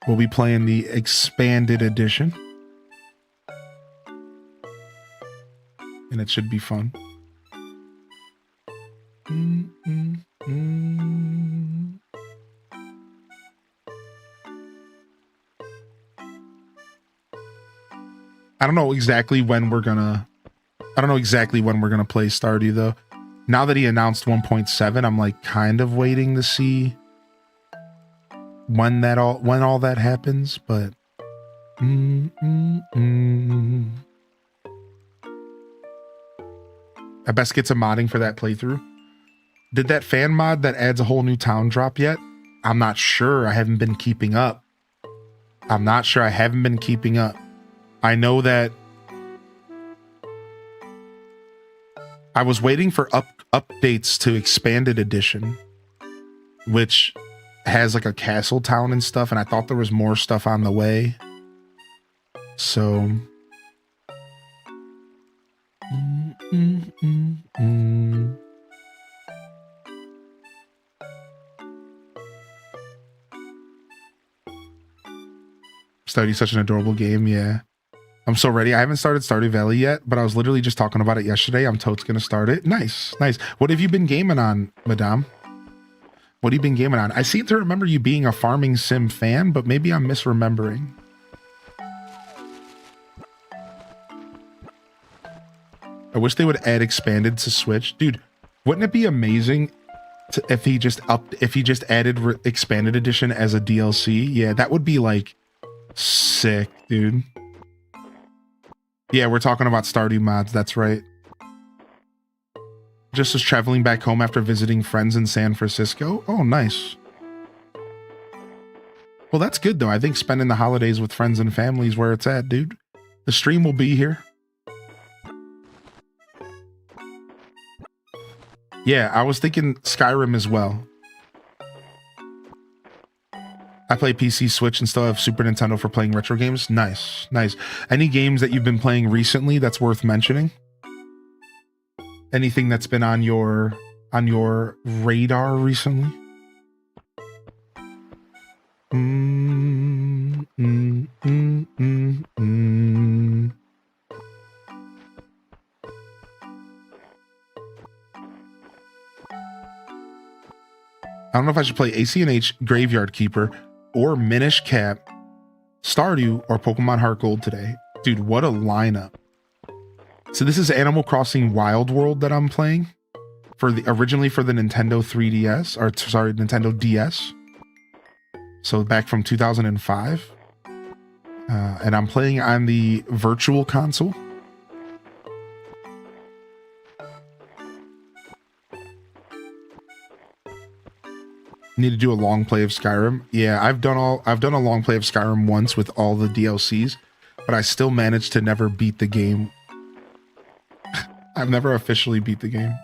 Speaker 3: We'll be playing the Expanded Edition. and it should be fun. Mm, mm, mm. I don't know exactly when we're gonna play Stardew though. Now that he announced 1.7, I'm like kind of waiting to see when all that happens, but I best get some modding for that playthrough. Did that fan mod that adds a whole new town drop yet? I'm not sure. I haven't been keeping up. I know that I was waiting for updates to Expanded Edition, which has like a castle town and stuff, and I thought there was more stuff on the way. So Stardew's such an adorable game, yeah. I'm so ready. I haven't started Stardew Valley yet, but I was literally just talking about it yesterday. I'm totes gonna start it. Nice, nice. What have you been gaming on, Madame? What have you been gaming on? I seem to remember you being a farming sim fan, but maybe I'm misremembering. I wish they would add Expanded to Switch. Dude, wouldn't it be amazing if he just added Expanded Edition as a DLC? Yeah, that would be like sick, dude. Yeah, we're talking about Stardew mods, that's right. Just was traveling back home after visiting friends in San Francisco. Oh, nice. Well, that's good though. I think spending the holidays with friends and family is where it's at, dude. The stream will be here. Yeah, I was thinking Skyrim as well. I play PC, Switch, and still have Super Nintendo for playing retro games. Nice, nice. Any games that you've been playing recently that's worth mentioning? Anything that's been on your radar recently? I don't know if I should play AC&H, Graveyard Keeper, or Minish Cap, Stardew, or Pokemon Heart Gold today. Dude, what a lineup. So this is Animal Crossing Wild World that I'm playing originally for the Nintendo 3DS, or sorry, Nintendo DS. So back from 2005. And I'm playing on the Virtual Console. Need to do a long play of Skyrim. Yeah, I've done a long play of Skyrim once with all the DLCs, but I still managed to never beat the game. I've never officially beat the game.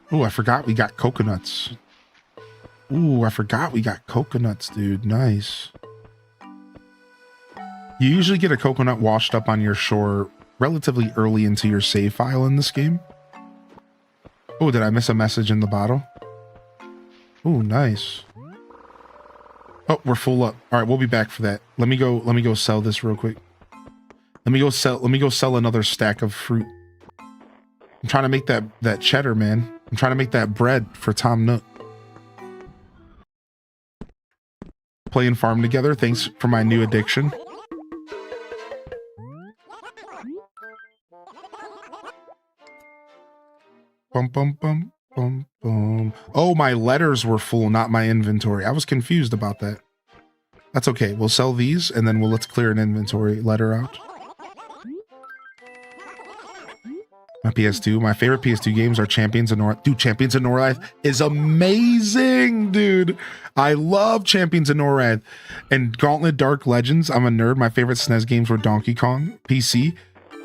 Speaker 3: Oh, I forgot we got coconuts. Ooh, I forgot we got coconuts, dude. Nice. You usually get a coconut washed up on your shore relatively early into your save file in this game. Oh, did I miss a message in the bottle? Oh, nice. Oh, we're full up. All right, we'll be back for that. Let me go sell this real quick. Let me go sell another stack of fruit. I'm trying to make that cheddar, man. I'm trying to make that bread for Tom Nook. Play and farm together. Thanks for my new addiction. Bum, bum, bum, bum, bum. Oh, my letters were full, not my inventory. I was confused about that. That's okay. We'll sell these and then let's clear an inventory letter out. My PS2. My favorite PS2 games are Champions of Norrath. Dude, Champions of Norrath is amazing, dude. I love Champions of Norrath. And Gauntlet Dark Legends. I'm a nerd. My favorite SNES games were Donkey Kong, PC,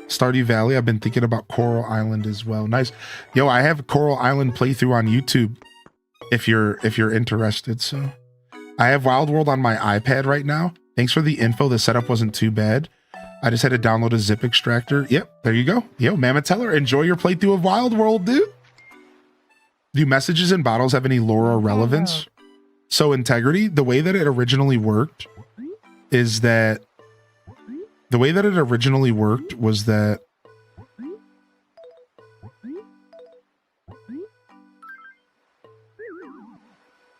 Speaker 3: Stardew Valley. I've been thinking about Coral Island as well. Nice. Yo, I have Coral Island playthrough on YouTube if you're interested. So I have Wild World on my iPad right now. Thanks for the info. The setup wasn't too bad. I just had to download a zip extractor. Yep, there you go. Yo, Mammoth Teller, enjoy your playthrough of Wild World, dude. Do messages in bottles have any lore or relevance? So Integrity, the way that it originally worked is that was that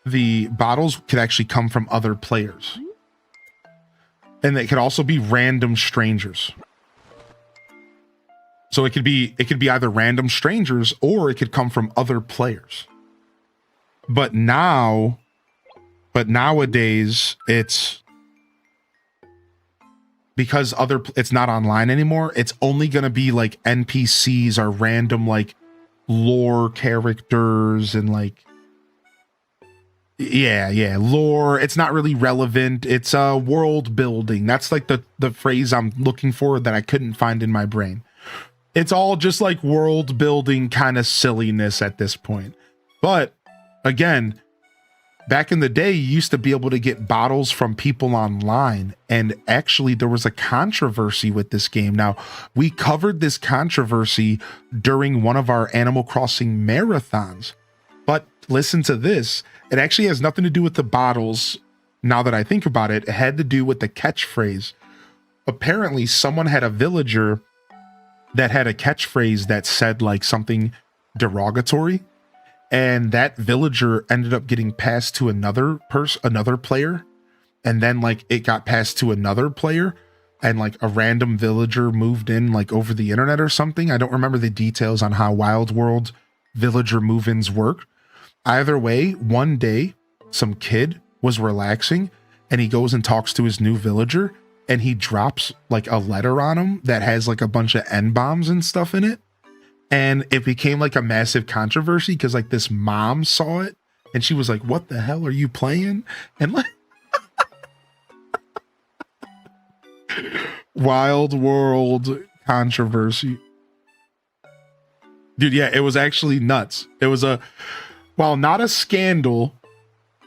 Speaker 3: the bottles could actually come from other players. And they could also be random strangers. So it could be either random strangers or it could come from other players. But nowadays it's because it's not online anymore. It's only going to be like NPCs or random like lore characters and like lore. It's not really relevant. It's world building. That's like the phrase I'm looking for that I couldn't find in my brain. It's all just like world building kind of silliness at this point. But again, back in the day, you used to be able to get bottles from people online. And actually, there was a controversy with this game. Now, we covered this controversy during one of our Animal Crossing marathons. But listen to this. It actually has nothing to do with the bottles. Now that I think about it, it had to do with the catchphrase. Apparently, someone had a villager that had a catchphrase that said like something derogatory. And that villager ended up getting passed to another player. And then like it got passed to another player. And like a random villager moved in like over the internet or something. I don't remember the details on how Wild World villager move-ins work. Either way, one day, some kid was relaxing and he goes and talks to his new villager and he drops like a letter on him that has like a bunch of N-bombs and stuff in it. And it became like a massive controversy because like this mom saw it and she was like, what the hell are you playing? And like Wild World controversy. Dude, yeah, it was actually nuts. It was while not a scandal,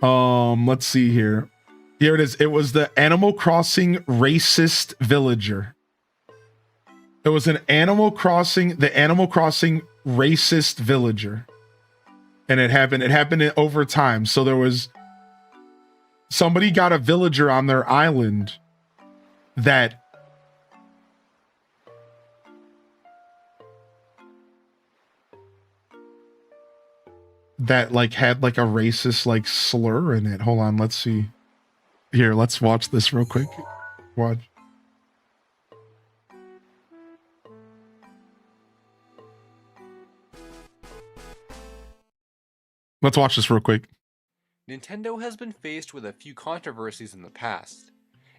Speaker 3: let's see here. Here it is. It was the Animal Crossing racist villager. It was the Animal Crossing racist villager. And it happened over time. So there was somebody got a villager on their island that like had like a racist like slur in it. Hold on, let's see. Here, let's watch this real quick. Watch. Let's watch this real quick.
Speaker 6: Nintendo has been faced with a few controversies in the past,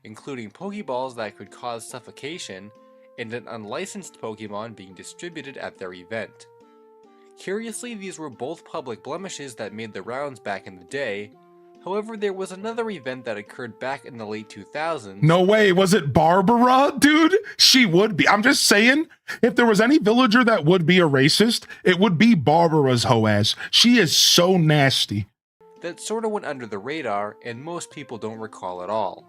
Speaker 6: including Pokeballs that could cause suffocation and an unlicensed Pokemon being distributed at their event. Curiously, these were both public blemishes that made the rounds back in the day. However, there was another event that occurred back in the late 2000s.
Speaker 3: No way, was it Barbara, dude? She would be. I'm just saying, if there was any villager that would be a racist, it would be Barbara's hoe ass. She is so nasty.
Speaker 6: That sorta went under the radar, and most people don't recall at all.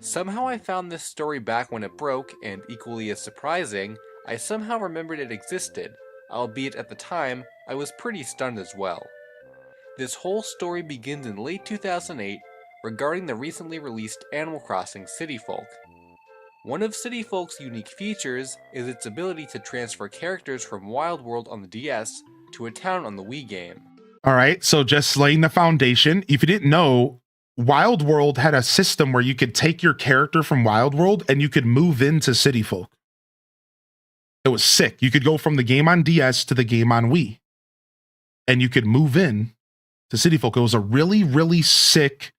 Speaker 6: Somehow I found this story back when it broke, and equally as surprising, I somehow remembered it existed, albeit at the time, I was pretty stunned as well. This whole story begins in late 2008 regarding the recently released Animal Crossing City Folk. One of City Folk's unique features is its ability to transfer characters from Wild World on the DS to a town on the Wii game.
Speaker 3: All right, so just laying the foundation. If you didn't know, Wild World had a system where you could take your character from Wild World and you could move into City Folk. It was sick. You could go from the game on DS to the game on Wii. And you could move in to City Folk. It was a really, really sick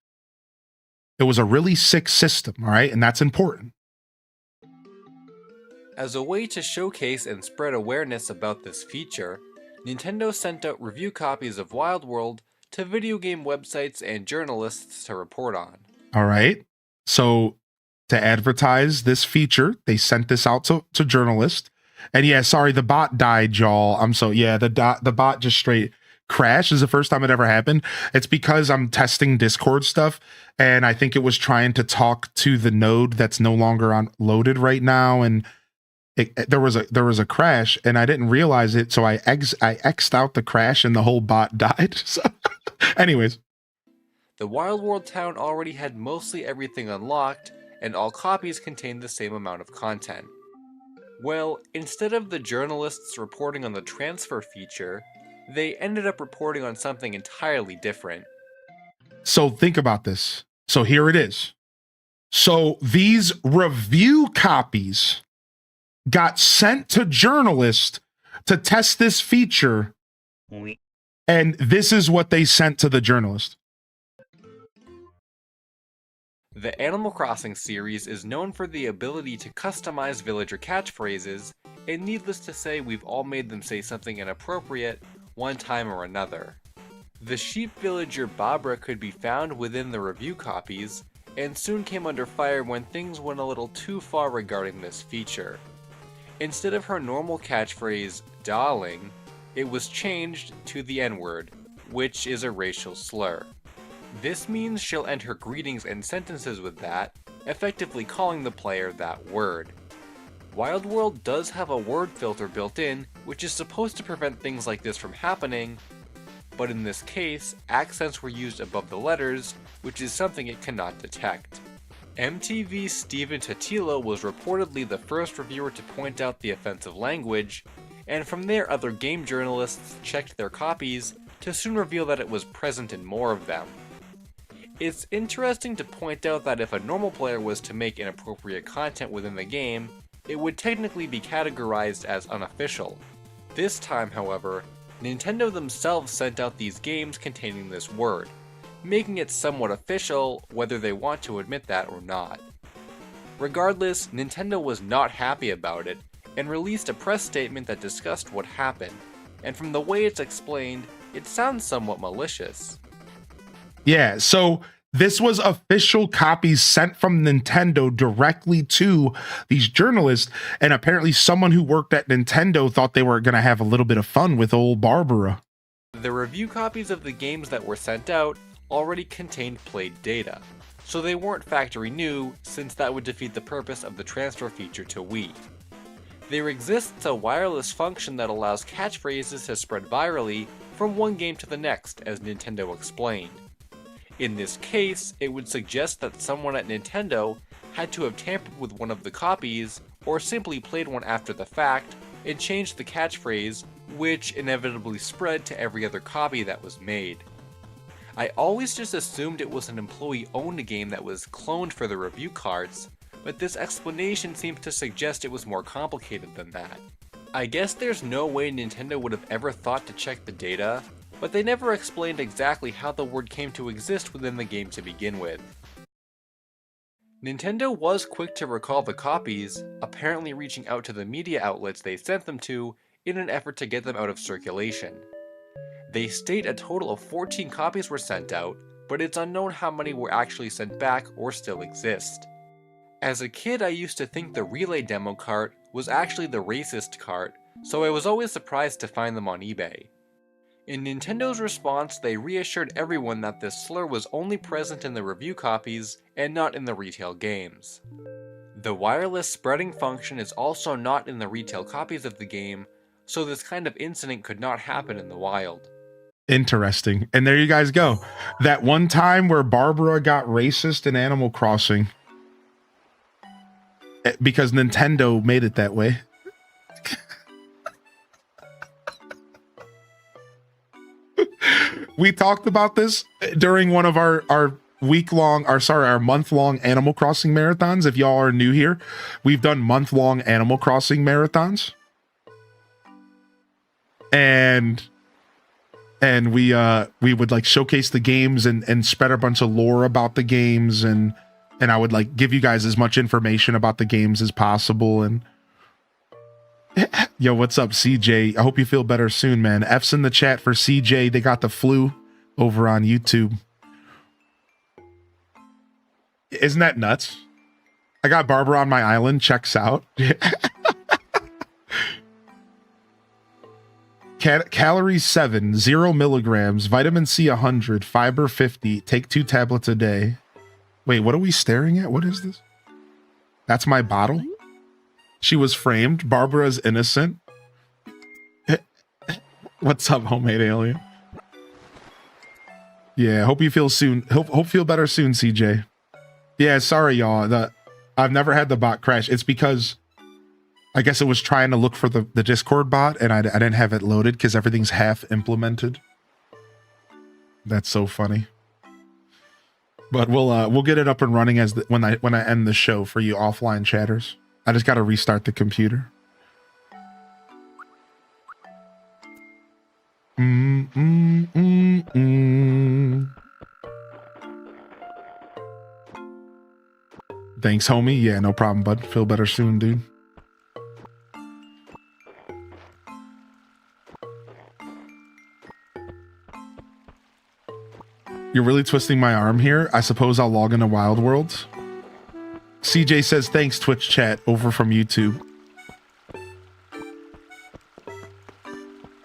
Speaker 3: system, all right? And that's important.
Speaker 6: As a way to showcase and spread awareness about this feature, Nintendo sent out review copies of Wild World to video game websites and journalists to report on.
Speaker 3: All right. So to advertise this feature, they sent this out to journalists. And yeah, sorry, the bot died, y'all. The bot just straight crash is the first time it ever happened. It's because I'm testing Discord stuff, and I think it was trying to talk to the node that's no longer on loaded right now, and there was a crash, and I didn't realize it, so I X'd out the crash, and the whole bot died. So, anyways,
Speaker 6: The Wild World town already had mostly everything unlocked, and all copies contained the same amount of content. Well, instead of the journalists reporting on the transfer feature, they ended up reporting on something entirely different.
Speaker 3: so think about this. So here it is. So these review copies got sent to journalists to test this feature, and this is what they sent to the journalist.
Speaker 6: The Animal Crossing series is known for the ability to customize villager catchphrases, and needless to say, we've all made them say something inappropriate one time or another. The sheep villager Barbara could be found within the review copies, and soon came under fire when things went a little too far regarding this feature. Instead of her normal catchphrase, darling, it was changed to the N-word, which is a racial slur. This means she'll end her greetings and sentences with that, effectively calling the player that word. Wild World does have a word filter built in, which is supposed to prevent things like this from happening, but in this case, accents were used above the letters, which is something it cannot detect. MTV's Steven Totilo was reportedly the first reviewer to point out the offensive language, and from there other game journalists checked their copies to soon reveal that it was present in more of them. It's interesting to point out that if a normal player was to make inappropriate content within the game, it would technically be categorized as unofficial. This time, however, Nintendo themselves sent out these games containing this word, making it somewhat official whether they want to admit that or not. Regardless, Nintendo was not happy about it, and released a press statement that discussed what happened, and from the way it's explained, it sounds somewhat malicious.
Speaker 3: Yeah, so this was official copies sent from Nintendo directly to these journalists, and apparently someone who worked at Nintendo thought they were going to have a little bit of fun with old Barbara.
Speaker 6: The review copies of the games that were sent out already contained played data, so they weren't factory new since that would defeat the purpose of the transfer feature to Wii. There exists a wireless function that allows catchphrases to spread virally from one game to the next, as Nintendo explained. In this case, it would suggest that someone at Nintendo had to have tampered with one of the copies, or simply played one after the fact, and changed the catchphrase, which inevitably spread to every other copy that was made. I always just assumed it was an employee-owned game that was cloned for the review cards, but this explanation seems to suggest it was more complicated than that. I guess there's no way Nintendo would have ever thought to check the data, but they never explained exactly how the word came to exist within the game to begin with. Nintendo was quick to recall the copies, apparently reaching out to the media outlets they sent them to in an effort to get them out of circulation. They state a total of 14 copies were sent out, but it's unknown how many were actually sent back or still exist. As a kid, I used to think the Relay demo cart was actually the racist cart, so I was always surprised to find them on eBay. In Nintendo's response, they reassured everyone that this slur was only present in the review copies and not in the retail games. The wireless spreading function is also not in the retail copies of the game, so this kind of incident could not happen in the wild.
Speaker 3: Interesting. And there you guys go. That one time where Barbara got racist in Animal Crossing because Nintendo made it that way. We talked about this during one of our month-long Animal Crossing marathons. If y'all are new here, we've done month-long Animal Crossing marathons. And we would like showcase the games and spread a bunch of lore about the games, and I would like give you guys as much information about the games as possible. And yo, what's up, CJ? I hope you feel better soon, man. F's in the chat for CJ. They got the flu over on YouTube. Isn't that nuts? I got Barbara on my island. Checks out. Calories 7, 0 milligrams, vitamin C 100, fiber 50. Take 2 tablets a day. Wait, what are we staring at? What is this? That's my bottle. She was framed. Barbara's innocent. What's up, homemade alien? Yeah, hope you feel soon. Hope feel better soon, CJ. Yeah, sorry, y'all. I've never had the bot crash. It's because I guess it was trying to look for the Discord bot, and I didn't have it loaded because everything's half implemented. That's so funny. But we'll get it up and running when I end the show for you offline chatters. I just got to restart the computer. Thanks, homie. Yeah, no problem, bud. Feel better soon, dude. You're really twisting my arm here. I suppose I'll log into Wild Worlds. CJ says, thanks, Twitch chat, over from YouTube.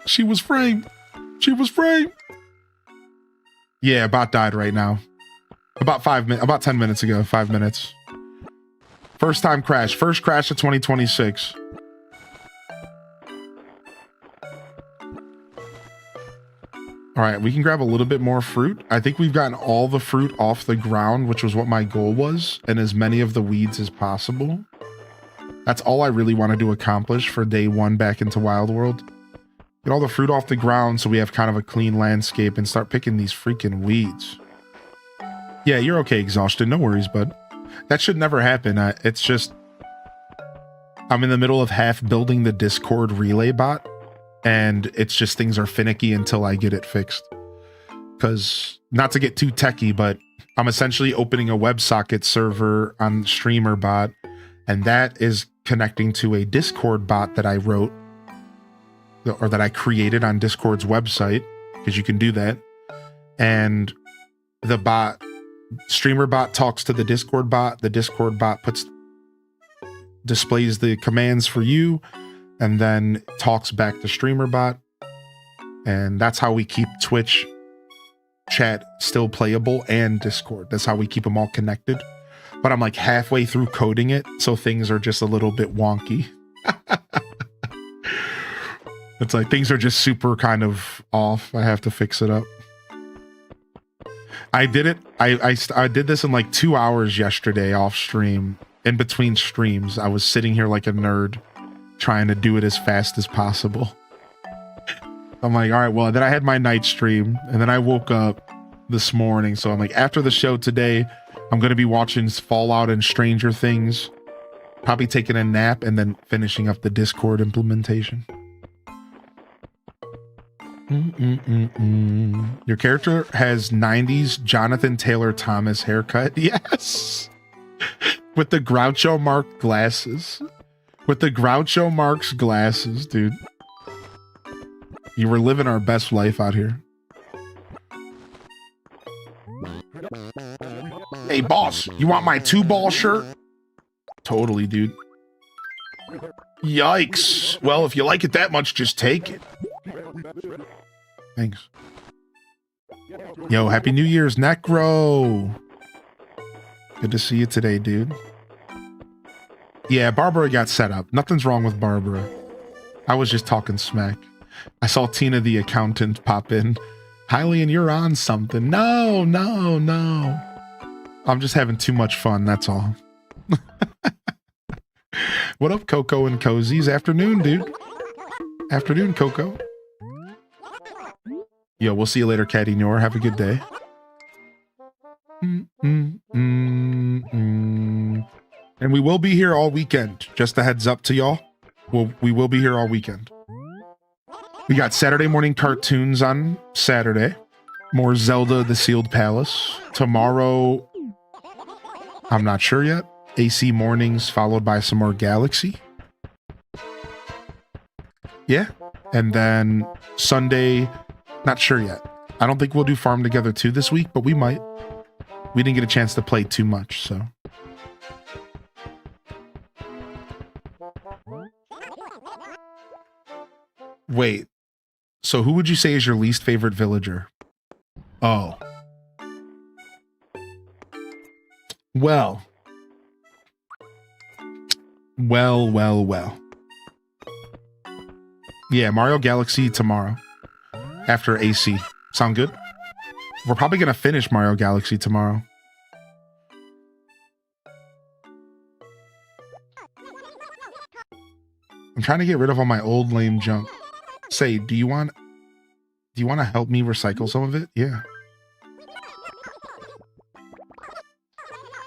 Speaker 3: She was framed. She was framed. Yeah, bot died right now. About 10 minutes ago. 5 minutes. First time crash. First crash of 2026. All right, we can grab a little bit more fruit. I think we've gotten all the fruit off the ground, which was what my goal was, and as many of the weeds as possible. That's all I really wanted to accomplish for day 1 back into Wild World. Get all the fruit off the ground so we have kind of a clean landscape and start picking these freaking weeds. Yeah, you're okay, Exhaustion. No worries, bud. That should never happen. It's just I'm in the middle of half building the Discord relay bot, and it's just things are finicky until I get it fixed. Because, not to get too techie, but I'm essentially opening a WebSocket server on StreamerBot, and that is connecting to a Discord bot that I wrote, or that I created on Discord's website, because you can do that. And the bot, StreamerBot, talks to the Discord bot displays the commands for you, and then talks back to StreamerBot. And that's how we keep Twitch chat still playable and Discord. That's how we keep them all connected. But I'm like halfway through coding it, so things are just a little bit wonky. It's like things are just super kind of off. I have to fix it up. I did it. I did this in like 2 hours yesterday off stream. In between streams, I was sitting here like a nerd trying to do it as fast as possible. I'm like, all right, well, then I had my night stream, and then I woke up this morning. So I'm like, after the show today, I'm going to be watching Fallout and Stranger Things, probably taking a nap, and then finishing up the Discord implementation. Your character has 90s Jonathan Taylor Thomas haircut. Yes. With the Groucho Marx glasses. With the Groucho Marx glasses, dude. You were living our best life out here. Hey, boss, you want my 2-ball shirt? Totally, dude. Yikes. Well, if you like it that much, just take it. Thanks. Yo, Happy New Year's, Necro. Good to see you today, dude. Yeah, Barbara got set up. Nothing's wrong with Barbara. I was just talking smack. I saw Tina the accountant pop in. Hylian, you're on something. No. I'm just having too much fun, that's all. What up, Coco and Cozies? Afternoon, dude. Afternoon, Coco. Yo, we'll see you later, Caddy Nor. Have a good day. And we will be here all weekend. Just a heads up to y'all. We will be here all weekend. We got Saturday morning cartoons on Saturday. More Zelda the Sealed Palace. Tomorrow, I'm not sure yet. AC mornings followed by some more Galaxy. Yeah. And then Sunday, not sure yet. I don't think we'll do Farm Together 2 this week, but we might. We didn't get a chance to play too much, so. Wait. So who would you say is your least favorite villager? Oh. Well. Well. Yeah, Mario Galaxy tomorrow. After AC. Sound good? We're probably going to finish Mario Galaxy tomorrow. I'm trying to get rid of all my old lame junk. Say, do you want to help me recycle some of it? Yeah.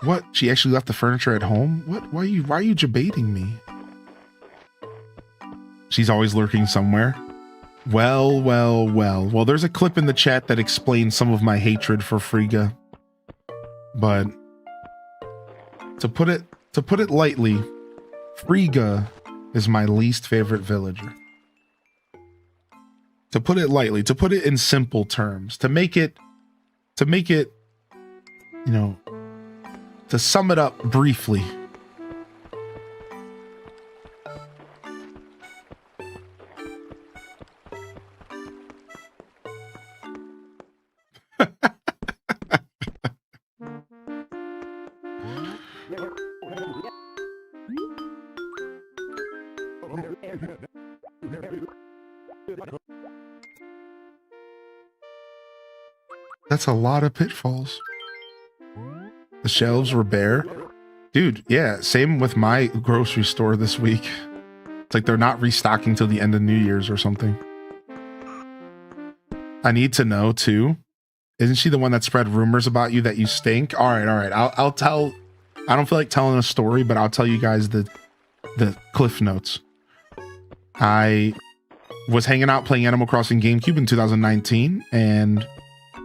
Speaker 3: What? She actually left the furniture at home? What? Why are you debating me? She's always lurking somewhere. Well, there's a clip in the chat that explains some of my hatred for Frigga. But to put it lightly, Frigga is my least favorite villager. To put it lightly, to put it in simple terms, to make it, you know, to sum it up briefly. That's a lot of pitfalls. The shelves were bare. Dude, yeah, same with my grocery store this week. It's like they're not restocking till the end of New Year's or something. I need to know too. Isn't she the one that spread rumors about you that you stink? All right. I'll tell. I don't feel like telling a story, but I'll tell you guys the cliff notes. I was hanging out playing Animal Crossing GameCube in 2019, and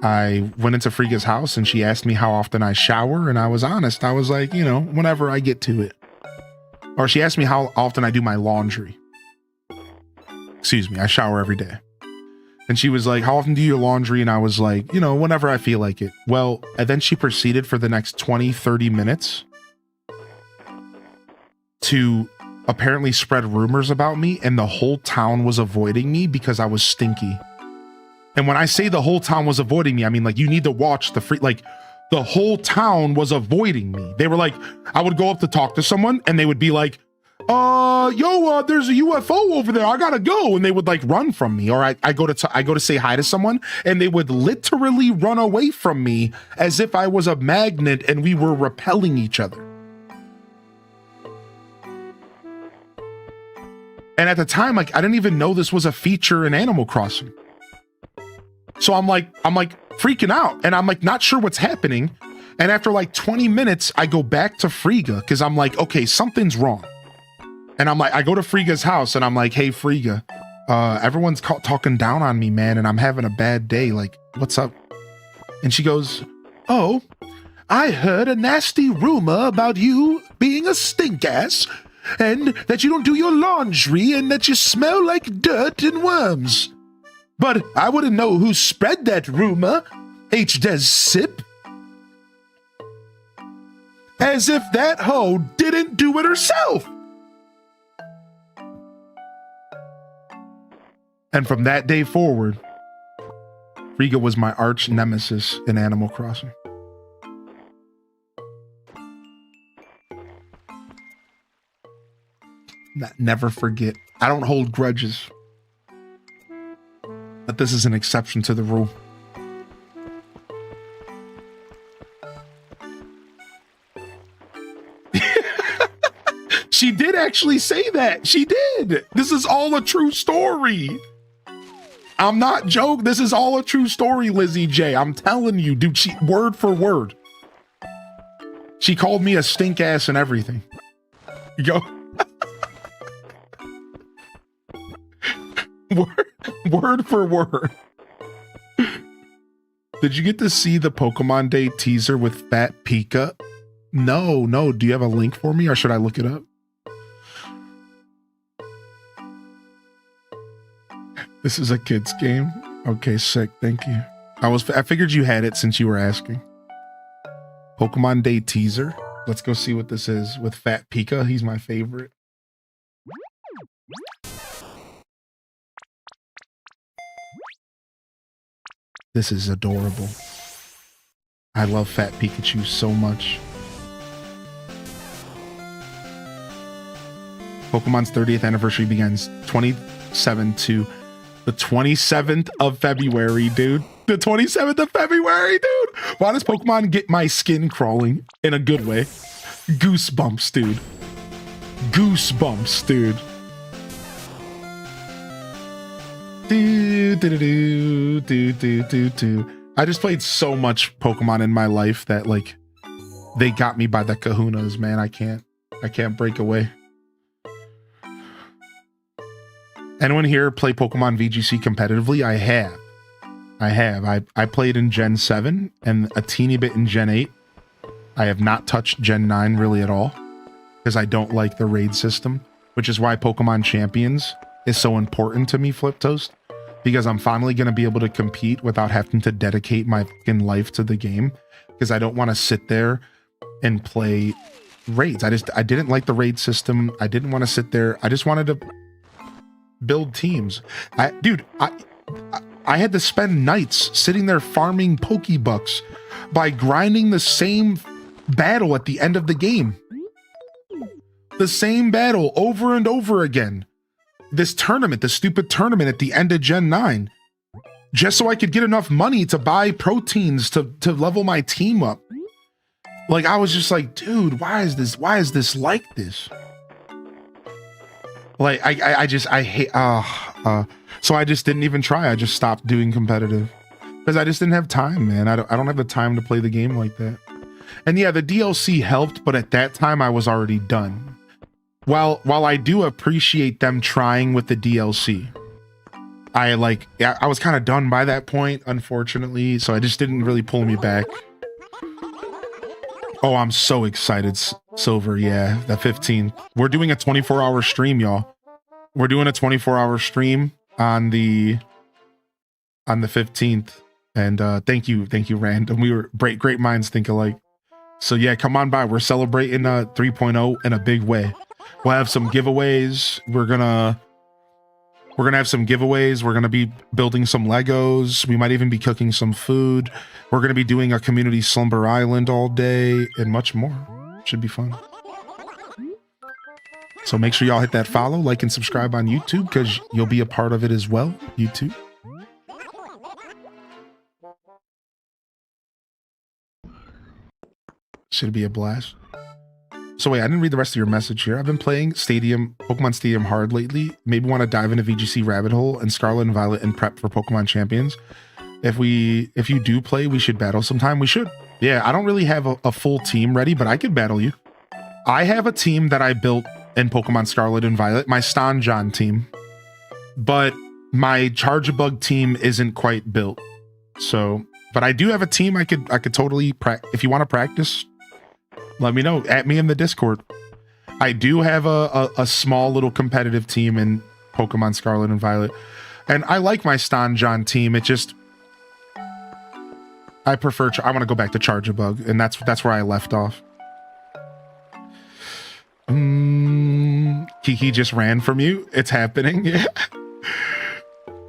Speaker 3: I went into Frigga's house, and she asked me how often I shower, and I was honest. I was like, you know, whenever I get to it. Or she asked me how often I do my laundry. Excuse me, I shower every day. And she was like, how often do you do your laundry? And I was like, you know, whenever I feel like it. Well, and then she proceeded for the next 20, 30 minutes to apparently spread rumors about me, and the whole town was avoiding me because I was stinky. And when I say the whole town was avoiding me, I mean, like, you need to watch the whole town was avoiding me. They were like, I would go up to talk to someone, and they would be like, there's a UFO over there. I gotta go. And they would like run from me. Or I go to say hi to someone, and they would literally run away from me as if I was a magnet and we were repelling each other. And at the time, like, I didn't even know this was a feature in Animal Crossing. So I'm like freaking out, and I'm like not sure what's happening. And after like 20 minutes, I go back to Frigga because I'm like, okay, something's wrong. And I'm like, I go to Frigga's house, and I'm like, hey, Frigga, everyone's talking down on me, man, and I'm having a bad day. Like, what's up? And she goes, oh, I heard a nasty rumor about you being a stink ass, and that you don't do your laundry, and that you smell like dirt and worms. But I wouldn't know who spread that rumor, H-Des Sip. As if that hoe didn't do it herself. And from that day forward, Frigga was my arch nemesis in Animal Crossing. Never forget. I don't hold grudges. But this is an exception to the rule. She did actually say that. She did. This is all a true story. I'm not joking. This is all a true story, Lizzie J. I'm telling you, dude, she word for word. She called me a stink ass and everything. Yo. Word for word. Did you get to see the Pokemon Day teaser with Fat Pika? No. Do you have a link for me, or should I look it up? This is a kid's game? Okay, sick. Thank you. I figured you had it since you were asking. Pokemon Day teaser. Let's go see what this is with Fat Pika. He's my favorite. This is adorable. I love Fat Pikachu so much. Pokemon's 30th anniversary begins 27 to the 27th of February, dude. The 27th of February, dude. Why does Pokemon get my skin crawling in a good way? Goosebumps, dude. Goosebumps, dude. Do. I just played so much Pokemon in my life that like they got me by the kahunas, man. I can't break away. Anyone here play Pokemon VGC competitively? I have. I played in Gen 7 and a teeny bit in Gen 8. I have not touched Gen 9 really at all because I don't like the raid system, which is why Pokemon Champions is so important to me, Flip Toast, because I'm finally going to be able to compete without having to dedicate my fucking life to the game, because I don't want to sit there and play raids. I didn't like the raid system. I didn't want to sit there. I just wanted to build teams. I had to spend nights sitting there farming Pokebucks by grinding the same battle at the end of the game. The same battle over and over again. This tournament, the stupid tournament at the end of Gen 9. Just so I could get enough money to buy proteins to level my team up. Like, I was just like, dude, why is this like this? Like, I hate, so I just didn't even try. I just stopped doing competitive because I just didn't have time, man. I don't have the time to play the game like that. And yeah, the DLC helped, but at that time I was already done. While I do appreciate them trying with the DLC, I was kind of done by that point, unfortunately. So I just didn't really pull me back. Oh, I'm so excited, Silver. Yeah, the 15th. We're doing a 24-hour stream, y'all. We're doing a 24-hour stream on the 15th. And thank you, Random. We were great minds think alike. So yeah, come on by. We're celebrating 3.0 in a big way. We'll have some giveaways. We're gonna have some giveaways. We're gonna be building some Legos. We might even be cooking some food. We're gonna be doing a community Slumber Island all day and much more. Should be fun. So make sure y'all hit that follow, like, and subscribe on YouTube because you'll be a part of it as well. YouTube. Should be a blast. So wait, I didn't read the rest of your message here. I've been playing Pokemon Stadium hard lately. Maybe want to dive into VGC rabbit hole and Scarlet and Violet and prep for Pokemon Champions. If you do play, we should battle sometime. We should. Yeah, I don't really have a full team ready, but I could battle you. I have a team that I built in Pokemon Scarlet and Violet, my Stonjon team. But my Charjabug team isn't quite built. So, but I do have a team I could totally if you want to practice, let me know. At me in the Discord. I do have a small little competitive team in Pokemon Scarlet and Violet. And I like my Stonjon team. It just, I want to go back to Charjabug, and that's where I left off. Kiki just ran from you. It's happening. Yeah.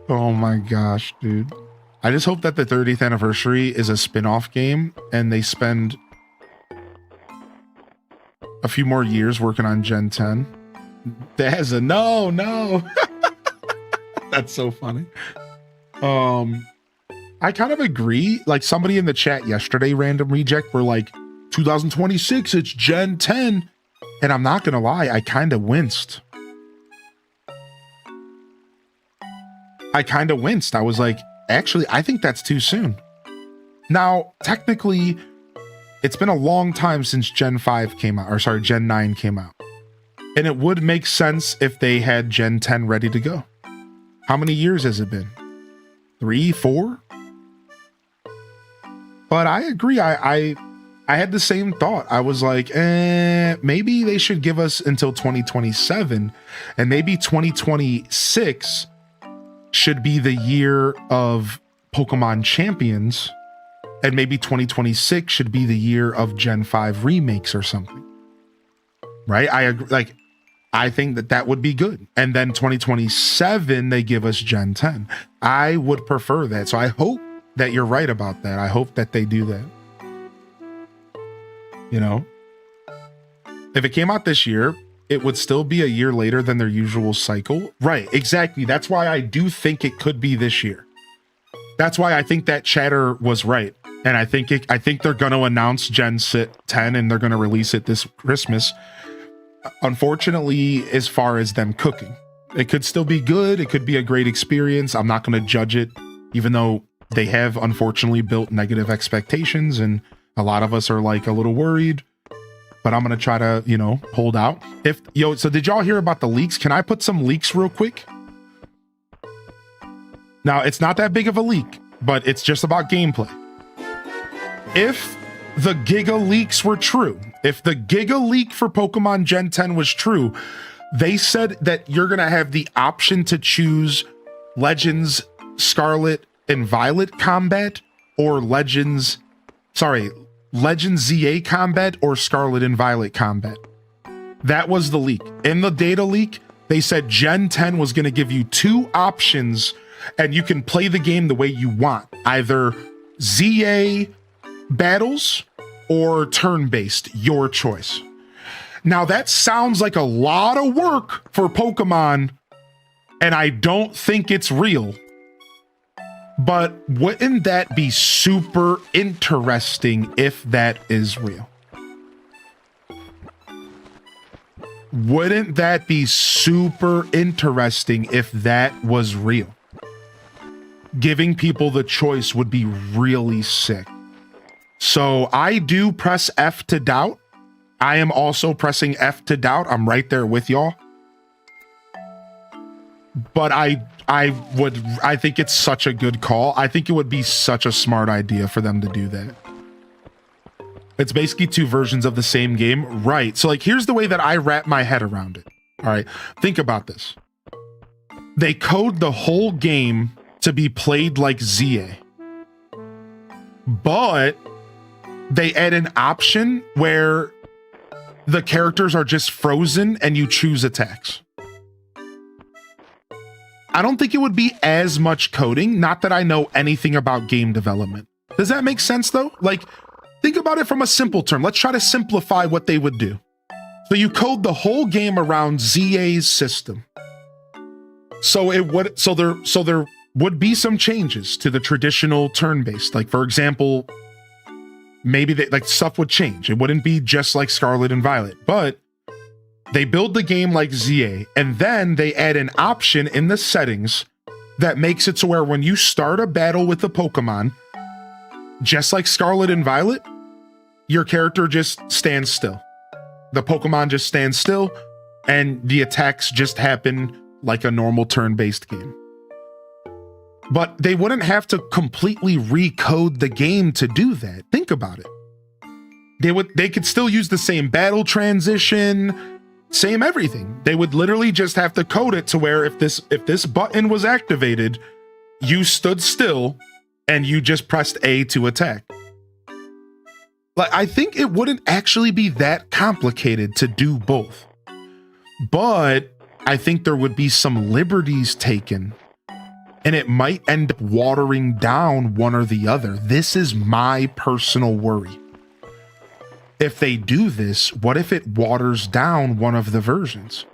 Speaker 3: Oh my gosh, dude. I just hope that the 30th anniversary is a spin-off game and they spend a few more years working on Gen 10. There's a no. That's so funny. I kind of agree. Like somebody in the chat yesterday, Random Reject, were like, 2026, it's Gen 10. And I'm not gonna lie, I kind of winced. I was like, actually, I think that's too soon. Now, technically, it's been a long time since Gen 5 came out, or sorry, Gen 9 came out. And it would make sense if they had Gen 10 ready to go. How many years has it been? 3, 4? But I agree, I had the same thought. I was like, maybe they should give us until 2027, and maybe 2026 should be the year of Pokemon Champions, and maybe 2026 should be the year of Gen 5 remakes or something. Right? I agree. Like, I think that would be good. And then 2027 they give us Gen 10. I would prefer that. So I hope that you're right about that. I hope that they do that. You know, if it came out this year, it would still be a year later than their usual cycle. Right, exactly. That's why I do think it could be this year. That's why I think that chatter was right. And I think they're going to announce Gen 10 and they're going to release it this Christmas. Unfortunately, as far as them cooking, it could still be good. It could be a great experience. I'm not going to judge it, even though they have unfortunately built negative expectations. And a lot of us are like a little worried, but I'm going to try to, you know, hold out. So did y'all hear about the leaks? Can I put some leaks real quick? Now, it's not that big of a leak, but it's just about gameplay. If the Giga leaks were true, if the Giga leak for Pokemon Gen 10 was true, they said that you're going to have the option to choose Legends Scarlet and Violet combat or Legends ZA combat or Scarlet and Violet combat. That was the leak. In the data leak, they said Gen 10 was going to give you two options and you can play the game the way you want, either ZA battles or turn-based, your choice. Now that sounds like a lot of work for Pokemon, and I don't think it's real. But wouldn't that be super interesting if that is real? Wouldn't that be super interesting if that was real? Giving people the choice would be really sick. So I do press F to doubt. I am also pressing F to doubt. I'm right there with y'all. But I think it's such a good call. I think it would be such a smart idea for them to do that. It's basically two versions of the same game. Right. So like, here's the way that I wrap my head around it. All right. Think about this. They code the whole game to be played like ZA, but they add an option where the characters are just frozen and you choose attacks. I don't think it would be as much coding. Not that I know anything about game development. Does that make sense though? Like, think about it from a simple term. Let's try to simplify what they would do. So you code the whole game around ZA's system. So there would be some changes to the traditional turn-based. Like, for example, maybe stuff would change. It wouldn't be just like Scarlet and Violet, but they build the game like ZA, and then they add an option in the settings that makes it to where when you start a battle with a Pokemon, just like Scarlet and Violet, your character just stands still. The Pokemon just stands still, and the attacks just happen like a normal turn-based game. But they wouldn't have to completely recode the game to do that. Think about it. They could still use the same battle transition, same everything. They would literally just have to code it to where if this button was activated, you stood still and you just pressed A to attack. Like, I think it wouldn't actually be that complicated to do both. But I think there would be some liberties taken, and it might end up watering down one or the other. This is my personal worry. If they do this, what if it waters down one of the versions?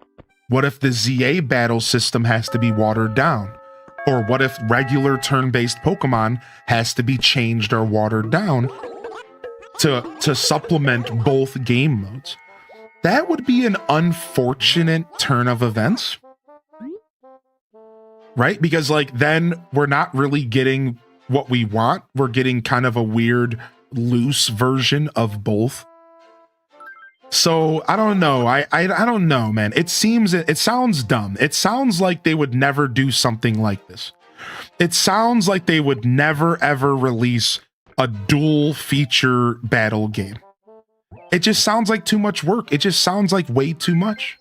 Speaker 3: What if the ZA battle system has to be watered down? Or what if regular turn-based Pokemon has to be changed or watered down to supplement both game modes? That would be an unfortunate turn of events, right? Because like, then we're not really getting what we want. We're getting kind of a weird, loose version of both. So I don't know. I don't know, man. It sounds dumb. It sounds like they would never do something like this. It sounds like they would never ever release a dual feature battle game. It just sounds like too much work. It just sounds like way too much.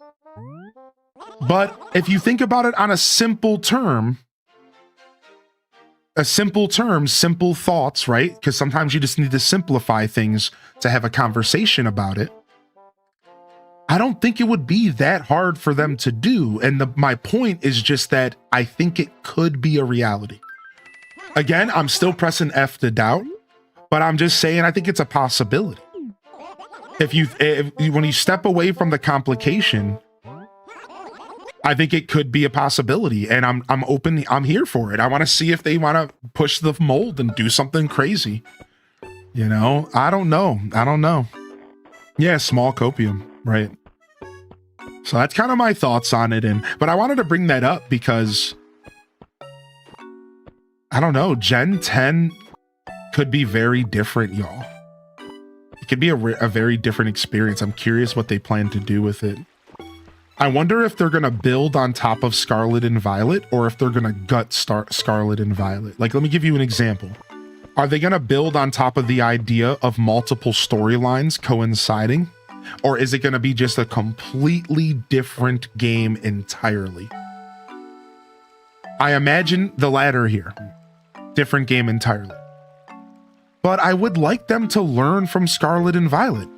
Speaker 3: But if you think about it on a simple term, simple thoughts, right? Because sometimes you just need to simplify things to have a conversation about it. I don't think it would be that hard for them to do. And my point is just that I think it could be a reality. Again, I'm still pressing F to doubt, but I'm just saying I think it's a possibility. When you step away from the complication, I think it could be a possibility, and I'm open. I'm here for it. I want to see if they want to push the mold and do something crazy. You know, I don't know. Yeah, small copium, right? So that's kind of my thoughts on it, but I wanted to bring that up because I don't know. Gen 10 could be very different, y'all. It could be a very different experience. I'm curious what they plan to do with it. I wonder if they're going to build on top of Scarlet and Violet or if they're going to gut Scarlet and Violet. Like, let me give you an example. Are they going to build on top of the idea of multiple storylines coinciding? Or is it going to be just a completely different game entirely? I imagine the latter here. Different game entirely. But I would like them to learn from Scarlet and Violet,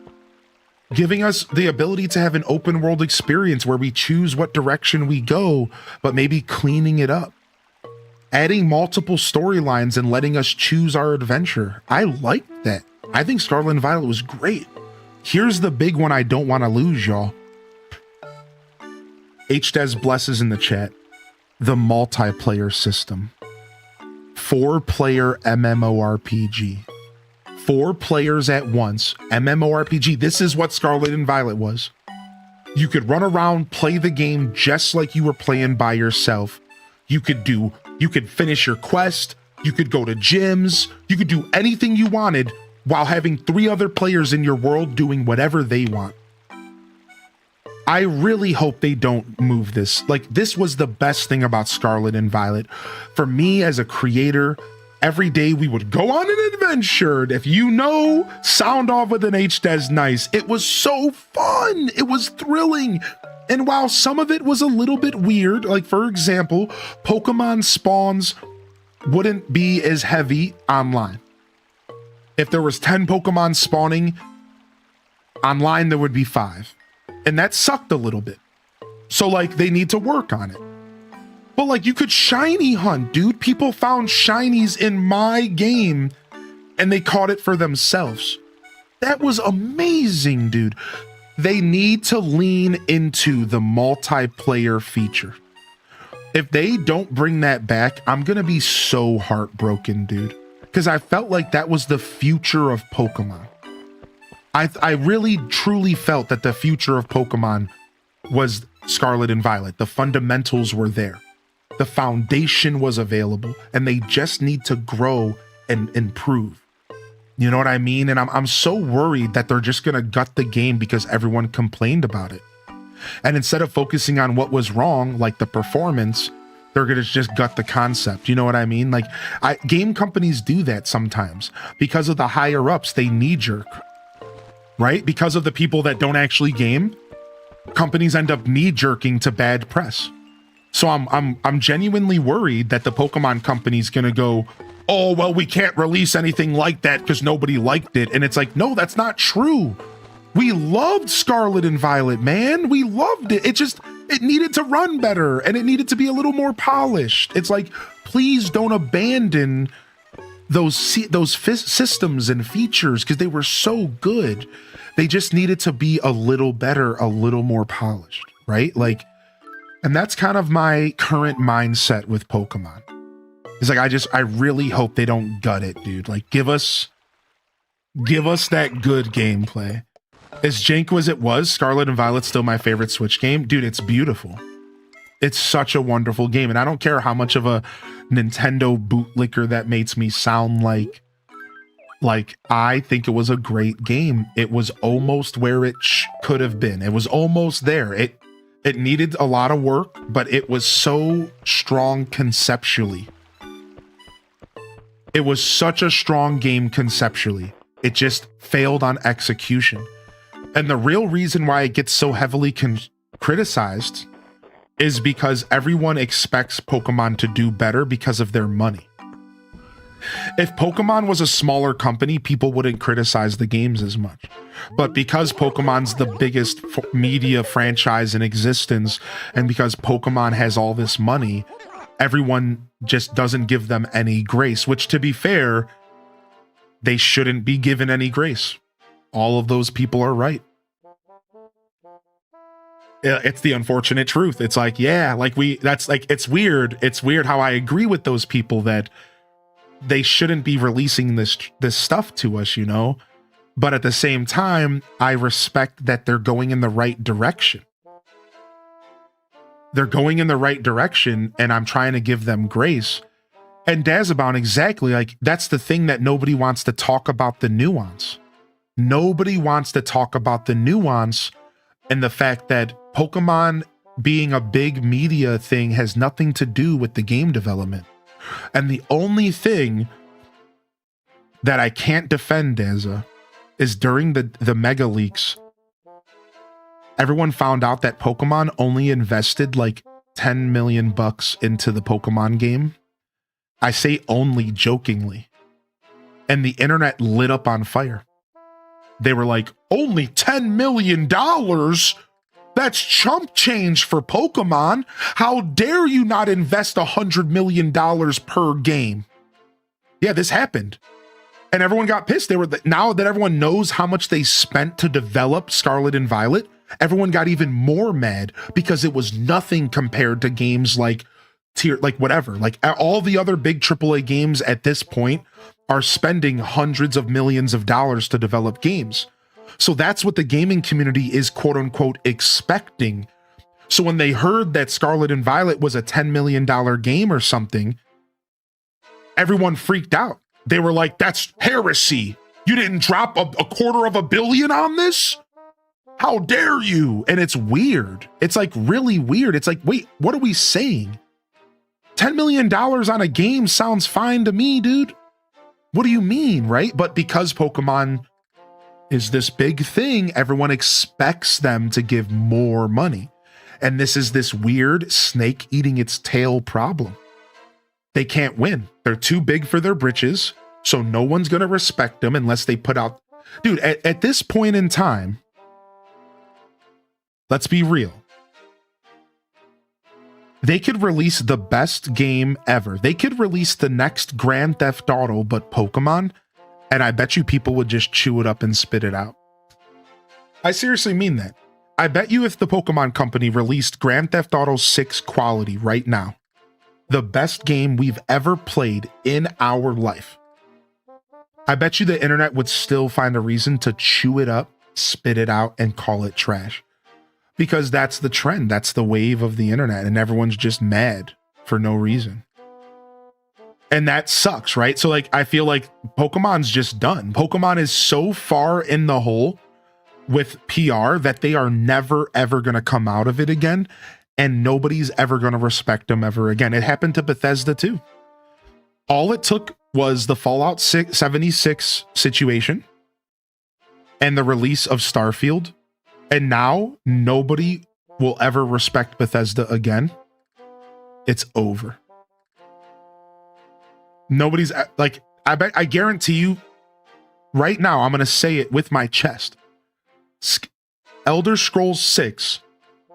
Speaker 3: giving us the ability to have an open world experience where we choose what direction we go, but maybe cleaning it up. Adding multiple storylines and letting us choose our adventure. I like that. I think Scarlet and Violet was great. Here's the big one I don't want to lose, y'all. HDes blesses in the chat. The multiplayer system. 4-player MMORPG. 4 players at once. MMORPG. This is what Scarlet and Violet was. You could run around, play the game just like you were playing by yourself. You could finish your quest. You could go to gyms. You could do anything you wanted while having 3 other players in your world doing whatever they want. I really hope they don't move this. Like, this was the best thing about Scarlet and Violet. For me as a creator, every day we would go on an adventure. If you know, sound off with an HDes nice. It was so fun. It was thrilling. And while some of it was a little bit weird, like for example, Pokemon spawns wouldn't be as heavy online. If there was 10 Pokemon spawning, online there would be 5. And that sucked a little bit. So like they need to work on it. But like you could shiny hunt, dude. People found shinies in my game and they caught it for themselves. That was amazing, dude. They need to lean into the multiplayer feature. If they don't bring that back, I'm gonna be so heartbroken, dude. Because I felt like that was the future of Pokemon. I really truly felt that the future of Pokemon was Scarlet and Violet. The fundamentals were there. The foundation was available, and they just need to grow and improve. You know what I mean? And I'm so worried that they're just gonna gut the game because everyone complained about it. And instead of focusing on what was wrong, like the performance, they're gonna just gut the concept. You know what I mean? Like game companies do that sometimes. Because of the higher ups, they knee jerk. Right? Because of the people that don't actually game, companies end up knee jerking to bad press. So I'm genuinely worried that the Pokemon company's gonna go, oh, well, we can't release anything like that because nobody liked it. And it's like, no, that's not true. We loved Scarlet and Violet, man. We loved it. It needed to run better and it needed to be a little more polished. It's like, please don't abandon those systems and features because they were so good. They just needed to be a little better, a little more polished, right? Like, and that's kind of my current mindset with Pokemon. It's like, I really hope they don't gut it, dude. Like, give us that good gameplay. As jank as it was, Scarlet and Violet's still my favorite Switch game. Dude, it's beautiful. It's such a wonderful game. And I don't care how much of a Nintendo bootlicker that makes me sound like I think it was a great game. It was almost where it could have been. It was almost there. It needed a lot of work, but it was so strong conceptually. It was such a strong game conceptually. It just failed on execution. And the real reason why it gets so heavily criticized is because everyone expects Pokemon to do better because of their money. If Pokemon was a smaller company, people wouldn't criticize the games as much. But because Pokemon's the biggest media franchise in existence, and because Pokemon has all this money, everyone just doesn't give them any grace, which, to be fair, they shouldn't be given any grace. All of those people are right. It's the unfortunate truth. It's like, yeah, like that's like, it's weird. It's weird how I agree with those people that they shouldn't be releasing this stuff to us, you know? But at the same time, I respect that they're going in the right direction. They're going in the right direction, and I'm trying to give them grace. And Dazabound, exactly, like, that's the thing that nobody wants to talk about, the nuance. Nobody wants to talk about the nuance and the fact that Pokemon being a big media thing has nothing to do with the game development. And the only thing that I can't defend, Daza, is during the mega leaks, everyone found out that Pokemon only invested like 10 million bucks into the Pokemon game. I say only jokingly. And the internet lit up on fire. They were like, only $10 million? That's chump change for Pokemon. How dare you not invest $100 million per game? Yeah, this happened. And everyone got pissed. They were now that everyone knows how much they spent to develop Scarlet and Violet, everyone got even more mad because it was nothing compared to games like whatever. Like all the other big AAA games at this point are spending hundreds of millions of dollars to develop games. So that's what the gaming community is quote unquote expecting. So when they heard that Scarlet and Violet was a $10 million game or something, everyone freaked out. They were like, that's heresy. You didn't drop a $250 million on this? How dare you? And it's weird. It's like really weird. It's like, wait, what are we saying? $10 million on a game sounds fine to me, dude. What do you mean, right? But because Pokemon is this big thing, everyone expects them to give more money. And this is this weird snake eating its tail problem. They can't win. They're too big for their britches, so no one's going to respect them unless they put out... Dude, at this point in time, let's be real. They could release the best game ever. They could release the next Grand Theft Auto, but Pokemon, and I bet you people would just chew it up and spit it out. I seriously mean that. I bet you if the Pokemon Company released Grand Theft Auto 6 quality right now, the best game we've ever played in our life, I bet you the internet would still find a reason to chew it up, spit it out, and call it trash. Because that's the trend. That's the wave of the internet, and everyone's just mad for no reason. And that sucks, right? So like, I feel like Pokemon's just done. Pokemon is so far in the hole with PR that they are never, ever going to come out of it again. And nobody's ever going to respect them ever again. It happened to Bethesda too. All it took was the Fallout 76 situation and the release of Starfield. And now nobody will ever respect Bethesda again. It's over. Nobody's like, I guarantee you right now, I'm going to say it with my chest. Elder Scrolls 6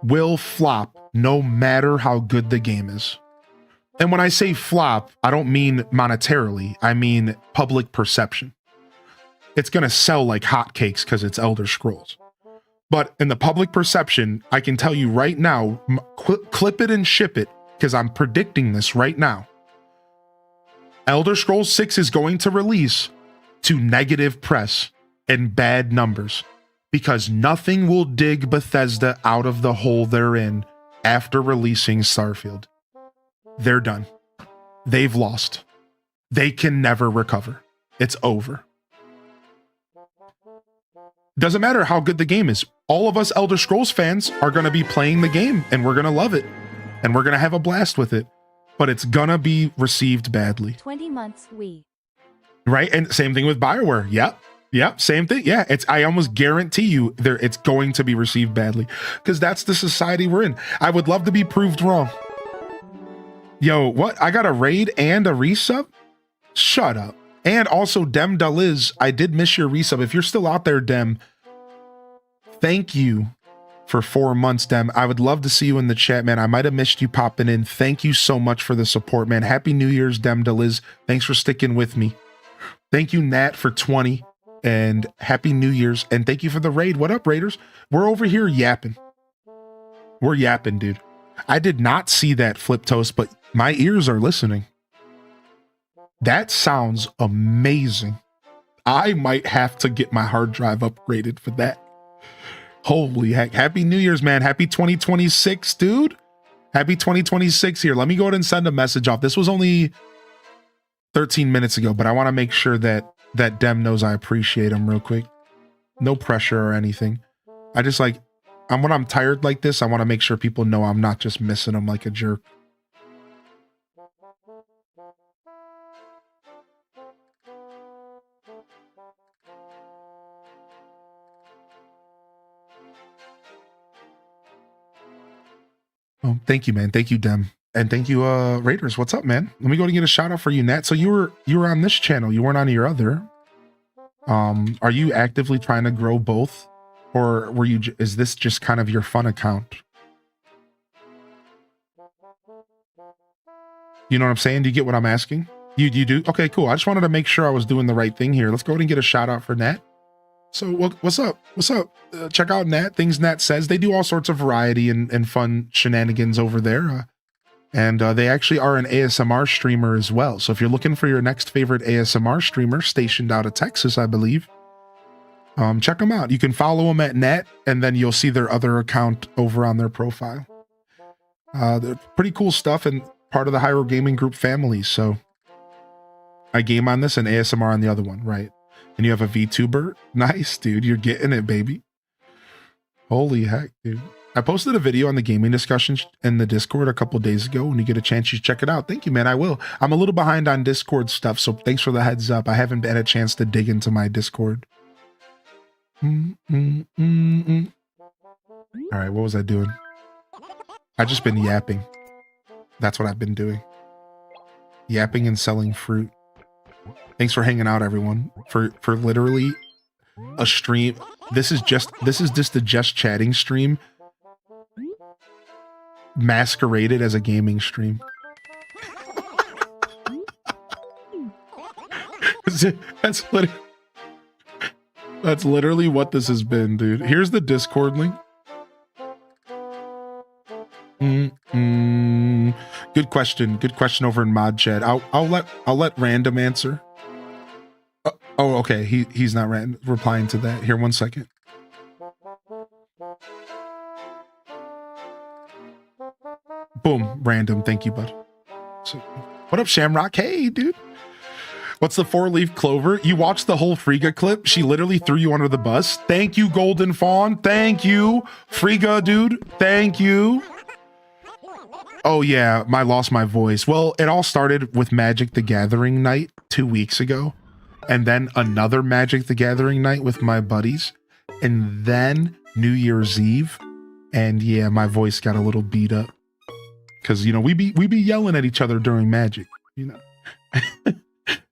Speaker 3: will flop no matter how good the game is. And when I say flop, I don't mean monetarily. I mean public perception. It's going to sell like hotcakes because it's Elder Scrolls. But in the public perception, I can tell you right now, clip it and ship it, because I'm predicting this right now. Elder Scrolls 6 is going to release to negative press and bad numbers, because nothing will dig Bethesda out of the hole they're in after releasing Starfield. They're done. They've lost. They can never recover. It's over. Doesn't matter how good the game is. All of us Elder Scrolls fans are going to be playing the game and we're going to love it and we're going to have a blast with it, but it's going to be received badly.
Speaker 1: 20 months,
Speaker 3: Right? And same thing with BioWare. Yep. Same thing. Yeah. I almost guarantee you it's going to be received badly because that's the society we're in. I would love to be proved wrong. Yo, what? I got a raid and a resub? Shut up. And also, Dem Daliz, I did miss your resub. If you're still out there, Dem, thank you for 4 months, Dem. I would love to see you in the chat, man. I might have missed you popping in. Thank you so much for the support, man. Happy New Year's, Dem Deliz. Thanks for sticking with me. Thank you, Nat, for 20. And Happy New Year's. And thank you for the raid. What up, Raiders? We're over here yapping. We're yapping, dude. I did not see that Flip Toast, but my ears are listening. That sounds amazing. I might have to get my hard drive upgraded for that. Holy heck. Happy New Year's, man. Happy 2026, dude. Happy 2026 here. Let me go ahead and send a message off. This was only 13 minutes ago, but I want to make sure that Dem knows I appreciate him real quick. No pressure or anything. I just like, when I'm tired like this, I want to make sure people know I'm not just missing them like a jerk. Oh, thank you, man. Thank you, Dem. And thank you, Raiders. What's up, man? Let me go and get a shout out for you, Nat. So you were on this channel. You weren't on your other. Are you actively trying to grow both? Or is this just kind of your fun account? You know what I'm saying? Do you get what I'm asking? You do? Okay, cool. I just wanted to make sure I was doing the right thing here. Let's go ahead and get a shout out for Nat. So what's up? What's up? Check out Nat, Things Nat Says. They do all sorts of variety and fun shenanigans over there. And they actually are an ASMR streamer as well. So if you're looking for your next favorite ASMR streamer stationed out of Texas, I believe, check them out. You can follow them at Nat, and then you'll see their other account over on their profile. They're pretty cool stuff and part of the Hyro Gaming Group family. So I game on this and ASMR on the other one, right? And you have a VTuber? Nice, dude. You're getting it, baby. Holy heck, dude. I posted a video on the gaming discussion in the Discord a couple days ago. When you get a chance, you check it out. Thank you, man. I will. I'm a little behind on Discord stuff, so thanks for the heads up. I haven't had a chance to dig into my Discord. All right, what was I doing? I've just been yapping. That's what I've been doing. Yapping and selling fruit. Thanks for hanging out, everyone. For literally a stream. This is just a just chatting stream masqueraded as a gaming stream. That's literally what this has been, dude. Here's the Discord link. Good question. Good question over in Mod Chat. I'll let Random answer. Oh, okay. He's not replying to that. Here, 1 second. Boom, Random. Thank you, bud. So, what up, Shamrock? Hey, dude. What's the 4-leaf clover? You watched the whole Frigga clip? She literally threw you under the bus. Thank you, Golden Fawn. Thank you, Frigga, dude. Thank you. Oh yeah, I lost my voice. Well, it all started with Magic the Gathering night 2 weeks ago, and then another Magic the Gathering night with my buddies, and then New Year's Eve, and yeah, my voice got a little beat up because we be yelling at each other during Magic,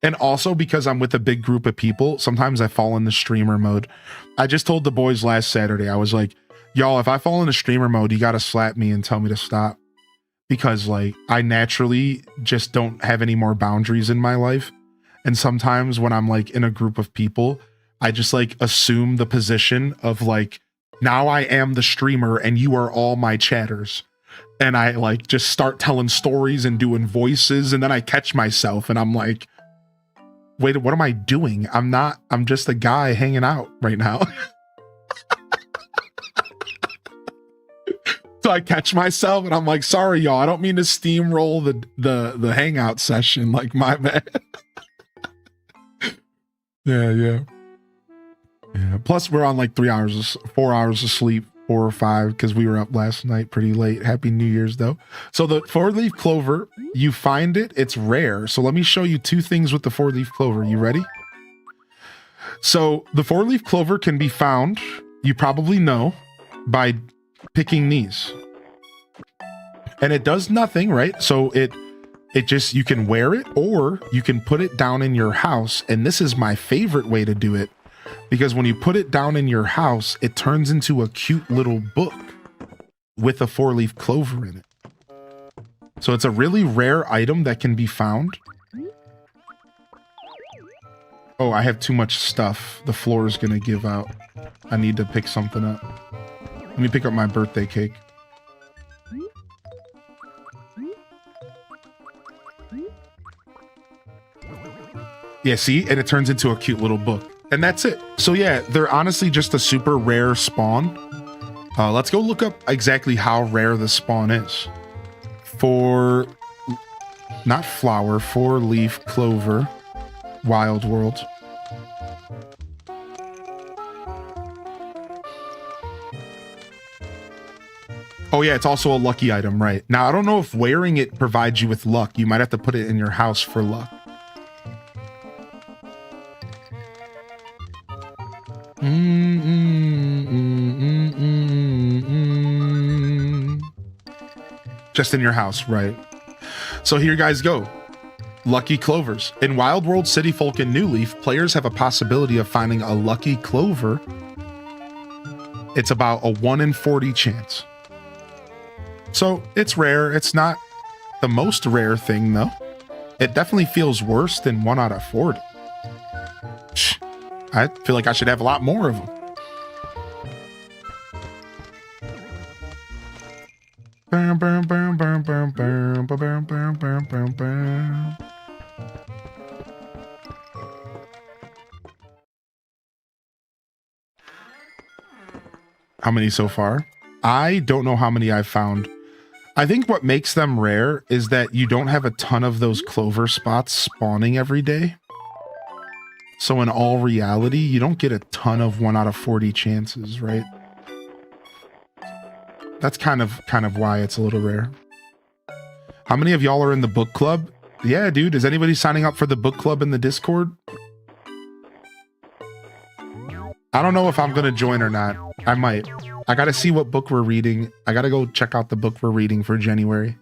Speaker 3: and also because I'm with a big group of people, sometimes I fall into streamer mode. I just told the boys last Saturday, I was like, y'all, if I fall into streamer mode, you gotta slap me and tell me to stop. Because I naturally just don't have any more boundaries in my life. And sometimes when I'm in a group of people, I just assume the position of now I am the streamer and you are all my chatters. And I just start telling stories and doing voices. And then I catch myself and I'm like, wait, what am I doing? I'm just a guy hanging out right now. So I catch myself and I'm like, sorry, y'all, I don't mean to steamroll the hangout session. My bad. Yeah. Plus we're on 4 hours of sleep, 4 or 5, because we were up last night pretty late. Happy New Year's though. So the 4-leaf clover, you find it's rare. So let me show you 2 things with the 4-leaf clover. You ready? So the 4-leaf clover can be found, you probably know, by picking these, and it does nothing, right? So it just, you can wear it or you can put it down in your house, and this is my favorite way to do it, because when you put it down in your house, it turns into a cute little book. with a 4-leaf clover in it. So it's a really rare item that can be found. Oh, I have too much stuff. The floor is gonna give out. I need to pick something up. Let me pick up my birthday cake. Yeah, see? And it turns into a cute little book. And that's it. So yeah, they're honestly just a super rare spawn. Let's go look up exactly how rare the spawn is. For, not flower, 4-leaf clover, Wild World. Oh yeah, it's also a lucky item, right? Now, I don't know if wearing it provides you with luck. You might have to put it in your house for luck. Just in your house, right? So here you guys go. Lucky clovers. In Wild World, City Folk, and New Leaf, players have a possibility of finding a lucky clover. It's about a 1 in 40 chance. So it's rare. It's not the most rare thing though. It definitely feels worse than 1 out of 40. I feel like I should have a lot more of them. How many so far? I don't know how many I've found. I think what makes them rare is that you don't have a ton of those clover spots spawning every day. So in all reality, you don't get a ton of 1 out of 40 chances, right? That's kind of why it's a little rare. How many of y'all are in the book club? Yeah, dude. Is anybody signing up for the book club in the Discord? I don't know if I'm going to join or not. I might. I got to see what book we're reading. I got to go check out the book we're reading for January.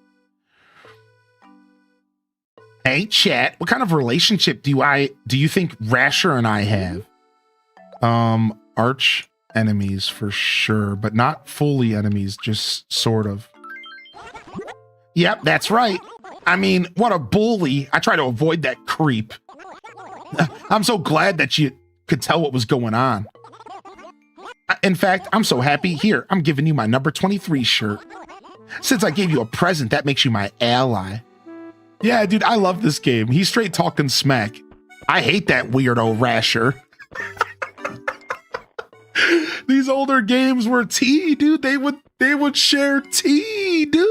Speaker 3: Hey, chat. What kind of relationship do you think Rasher and I have? Arch enemies for sure, but not fully enemies, just sort of. Yep, that's right. I mean, what a bully. I try to avoid that creep. I'm so glad that you could tell what was going on. In fact, I'm so happy. Here, I'm giving you my number 23 shirt. Since I gave you a present, that makes you my ally. Yeah, dude, I love this game. He's straight talking smack. I hate that weirdo Rasher. These older games were tea, dude. They would share tea, dude.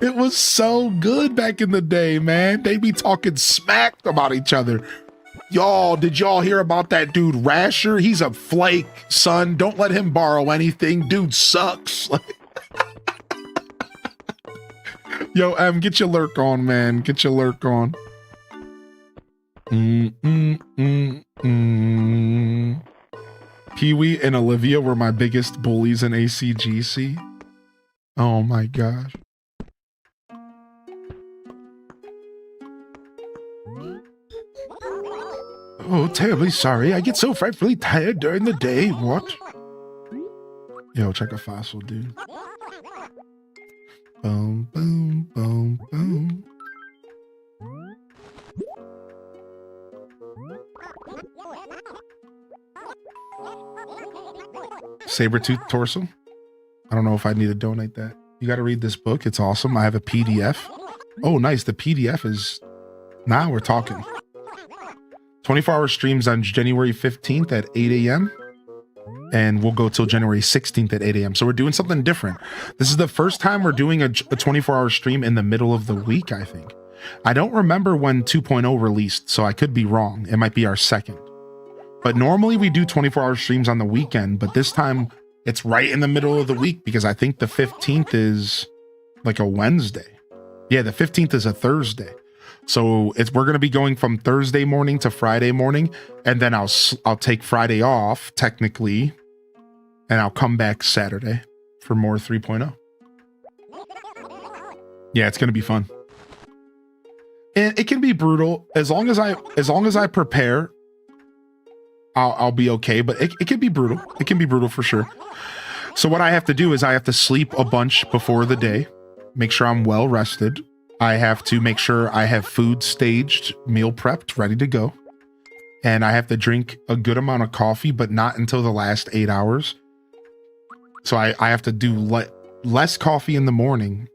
Speaker 3: It was so good back in the day, man. They be talking smack about each other. Y'all, did y'all hear about that dude Rasher? He's a flake, son. Don't let him borrow anything. Dude sucks. Yo, get your lurk on, man. Get your lurk on. Pee-wee and Olivia were my biggest bullies in ACGC. Oh my gosh. Oh, terribly sorry. I get so frightfully tired during the day. What? Yo, check a fossil, dude. Boom, boom, boom, boom. Sabertooth torso. I don't know if I need to donate that. You got to read this book. It's awesome. I have a PDF. Oh, nice. The PDF is... Now we're talking. 24-hour streams on January 15th at 8 a.m. And we'll go till January 16th at 8 a.m. So we're doing something different. This is the first time we're doing a 24-hour stream in the middle of the week, I think. I don't remember when 2.0 released, so I could be wrong. It might be our second. But normally we do 24-hour streams on the weekend, but this time it's right in the middle of the week because I think the 15th is like a Wednesday. Yeah, the 15th is a Thursday. So we're going to be going from Thursday morning to Friday morning, and then I'll take Friday off technically, and I'll come back Saturday for more 3.0. Yeah, it's going to be fun. And it can be brutal as long as I prepare. I'll be okay, but it can be brutal. It can be brutal for sure. So what I have to do is I have to sleep a bunch before the day, make sure I'm well rested. I have to make sure I have food staged, meal prepped, ready to go. And I have to drink a good amount of coffee, but not until the last 8 hours. So I have to do less coffee in the morning,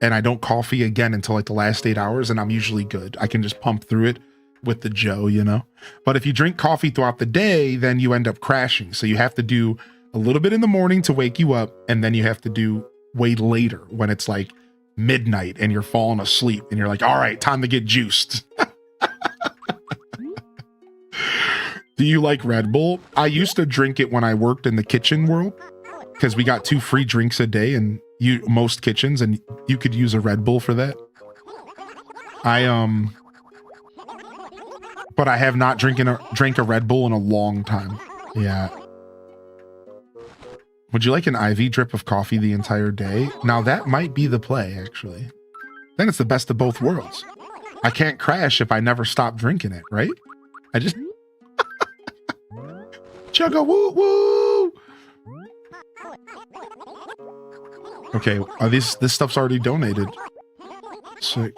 Speaker 3: and I don't coffee again until like the last 8 hours, and I'm usually good. I can just pump through it with the Joe, you know? But if you drink coffee throughout the day, then you end up crashing. So you have to do a little bit in the morning to wake you up, and then you have to do way later when it's like midnight and you're falling asleep and you're like, all right, time to get juiced. Do you like Red Bull? I used to drink it when I worked in the kitchen world because we got 2 free drinks a day in most kitchens, and you could use a Red Bull for that. But I have not drank a Red Bull in a long time. Yeah. Would you like an IV drip of coffee the entire day? Now that might be the play, actually. Then it's the best of both worlds. I can't crash if I never stop drinking it, right? I just chugga woo woo. Okay, this stuff's already donated. Sick.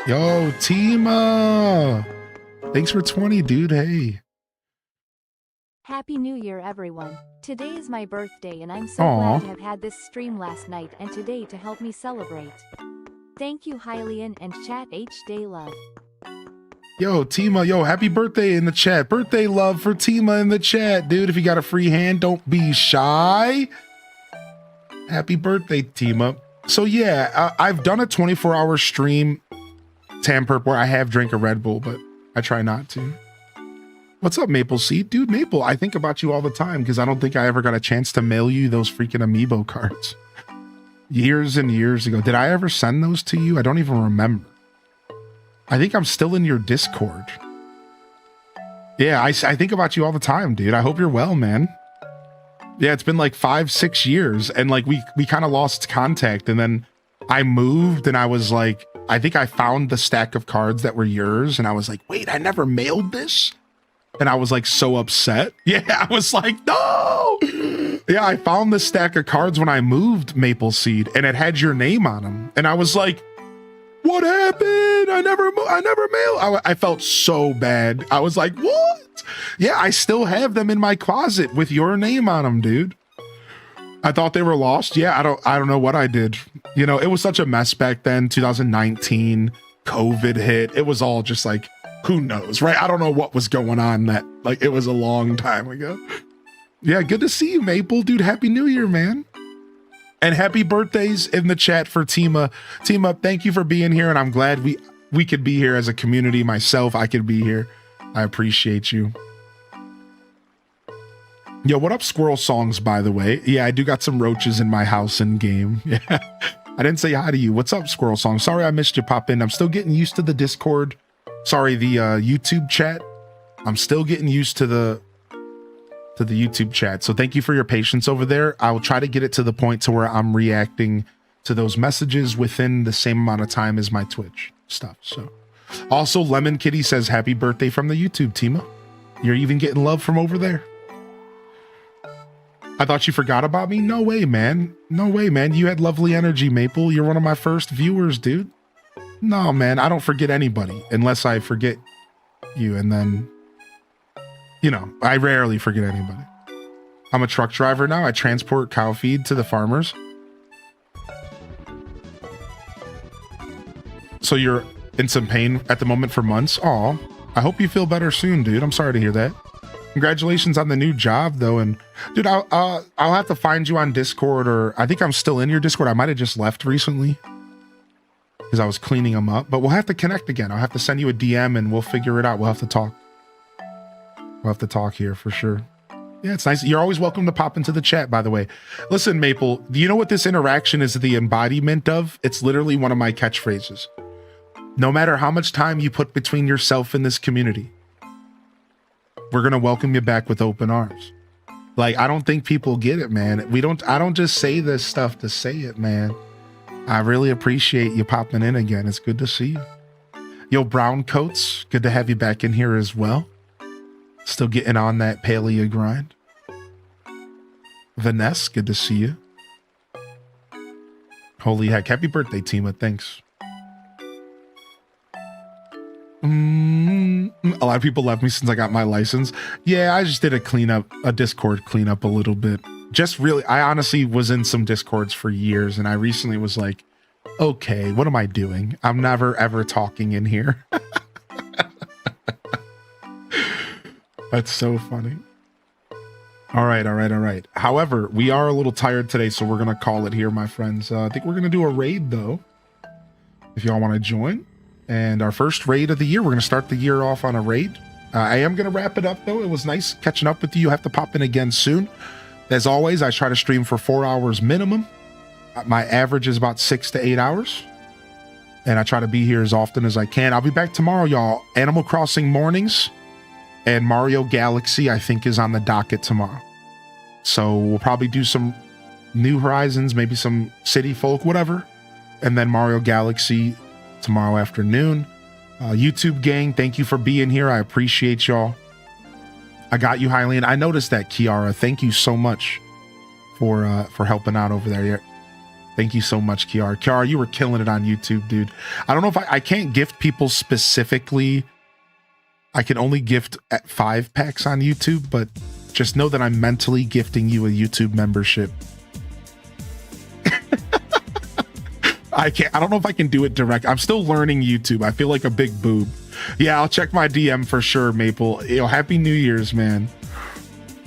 Speaker 3: Yo, Tima! Thanks for 20, dude. Hey.
Speaker 1: Happy New Year, everyone. Today is my birthday, and I'm so
Speaker 3: Aw.
Speaker 1: glad to have had this stream last night and today to help me celebrate. Thank you, Hylian and Chat H Day Love.
Speaker 3: Yo, Tima, yo, happy birthday in the chat. Birthday love for Tima in the chat, dude. If you got a free hand, don't be shy. Happy birthday, Tima. So yeah, I've done a 24-hour stream, Tamperp, where I have drank a Red Bull, but I try not to. What's up, Maple Seed? Dude, Maple, I think about you all the time because I don't think I ever got a chance to mail you those freaking amiibo cards. Years and years ago. Did I ever send those to you? I don't even remember. I think I'm still in your Discord. Yeah, I think about you all the time, dude. I hope you're well, man. Yeah, it's been like 5-6 years, and like we kind of lost contact, and then I moved, and I was like, I think I found the stack of cards that were yours, and I was like, wait, I never mailed this? And I was like so upset. Yeah, I was like, no! Yeah, I found the stack of cards when I moved, Maple Seed, and it had your name on them, and I was like, what happened? I never mailed. I felt so bad. I was like, what? Yeah, I still have them in my closet with your name on them, dude. I thought they were lost. Yeah, I don't know what I did. You know, it was such a mess back then. 2019, COVID hit. It was all just like, who knows, right? I don't know what was going on. That like it was a long time ago. Yeah, good to see you, Maple, dude. Happy New Year, man. And happy birthdays in the chat for Tima. Tima, thank you for being here, and I'm glad we could be here as a community. Myself, I could be here. I appreciate you. Yo, what up, Squirrel Songs, by the way? Yeah, I do got some roaches in my house in game. Yeah, I didn't say hi to you. What's up, Squirrel Songs? Sorry I missed you pop in. I'm still getting used to the Discord. Sorry, the YouTube chat. I'm still getting used to the YouTube chat. So thank you for your patience over there. I will try to get it to the point to where I'm reacting to those messages within the same amount of time as my Twitch stuff. So also Lemon Kitty says happy birthday from the YouTube, Tima. You're even getting love from over there. I thought you forgot about me. No way, man. No way, man. You had lovely energy, Maple. You're one of my first viewers, dude. No, man. I don't forget anybody unless I forget you, and then you know, I rarely forget anybody. I'm a truck driver now. I transport cow feed to the farmers. So you're in some pain at the moment for months? Aw, I hope you feel better soon, dude. I'm sorry to hear that. Congratulations on the new job, though. And dude, I'll have to find you on Discord, or I think I'm still in your Discord. I might have just left recently because I was cleaning them up, but we'll have to connect again. I'll have to send you a DM and we'll figure it out. We'll have to talk. We'll have to talk here for sure. Yeah, it's nice. You're always welcome to pop into the chat, by the way. Listen, Maple, do you know what this interaction is the embodiment of? It's literally one of my catchphrases. No matter how much time you put between yourself and this community, we're going to welcome you back with open arms. Like, I don't think people get it, man. I don't just say this stuff to say it, man. I really appreciate you popping in again. It's good to see you. Yo, Brown Coats, good to have you back in here as well. Still getting on that paleo grind. Vanessa, good to see you. Holy heck, happy birthday, Tima. Thanks. A lot of people left me since I got my license. Yeah, I just did a Discord cleanup a little bit. Just really, I honestly was in some Discords for years, and I recently was like, okay, what am I doing? I'm never ever talking in here. That's so funny. All right. However, we are a little tired today, so we're going to call it here, my friends. I think we're going to do a raid, though, if y'all want to join. And our first raid of the year, we're going to start the year off on a raid. I am going to wrap it up, though. It was nice catching up with you. You'll have to pop in again soon. As always, I try to stream for 4 hours minimum. My average is about 6 to 8 hours. And I try to be here as often as I can. I'll be back tomorrow, y'all. Animal Crossing mornings and Mario Galaxy, I think, is on the docket tomorrow. So we'll probably do some New Horizons, maybe some City Folk, whatever. And then Mario Galaxy tomorrow afternoon. YouTube gang, thank you for being here. I appreciate y'all. I got you, Hylian. I noticed that, Kiara. Thank you so much for helping out over there. Yeah. Thank you so much, Kiara. Kiara, you were killing it on YouTube, dude. I don't know if I can't gift people specifically. I can only gift at 5 packs on YouTube, but just know that I'm mentally gifting you a YouTube membership. I don't know if I can do it direct. I'm still learning YouTube. I feel like a big boob. Yeah, I'll check my DM for sure, Maple. Happy New Year's, man.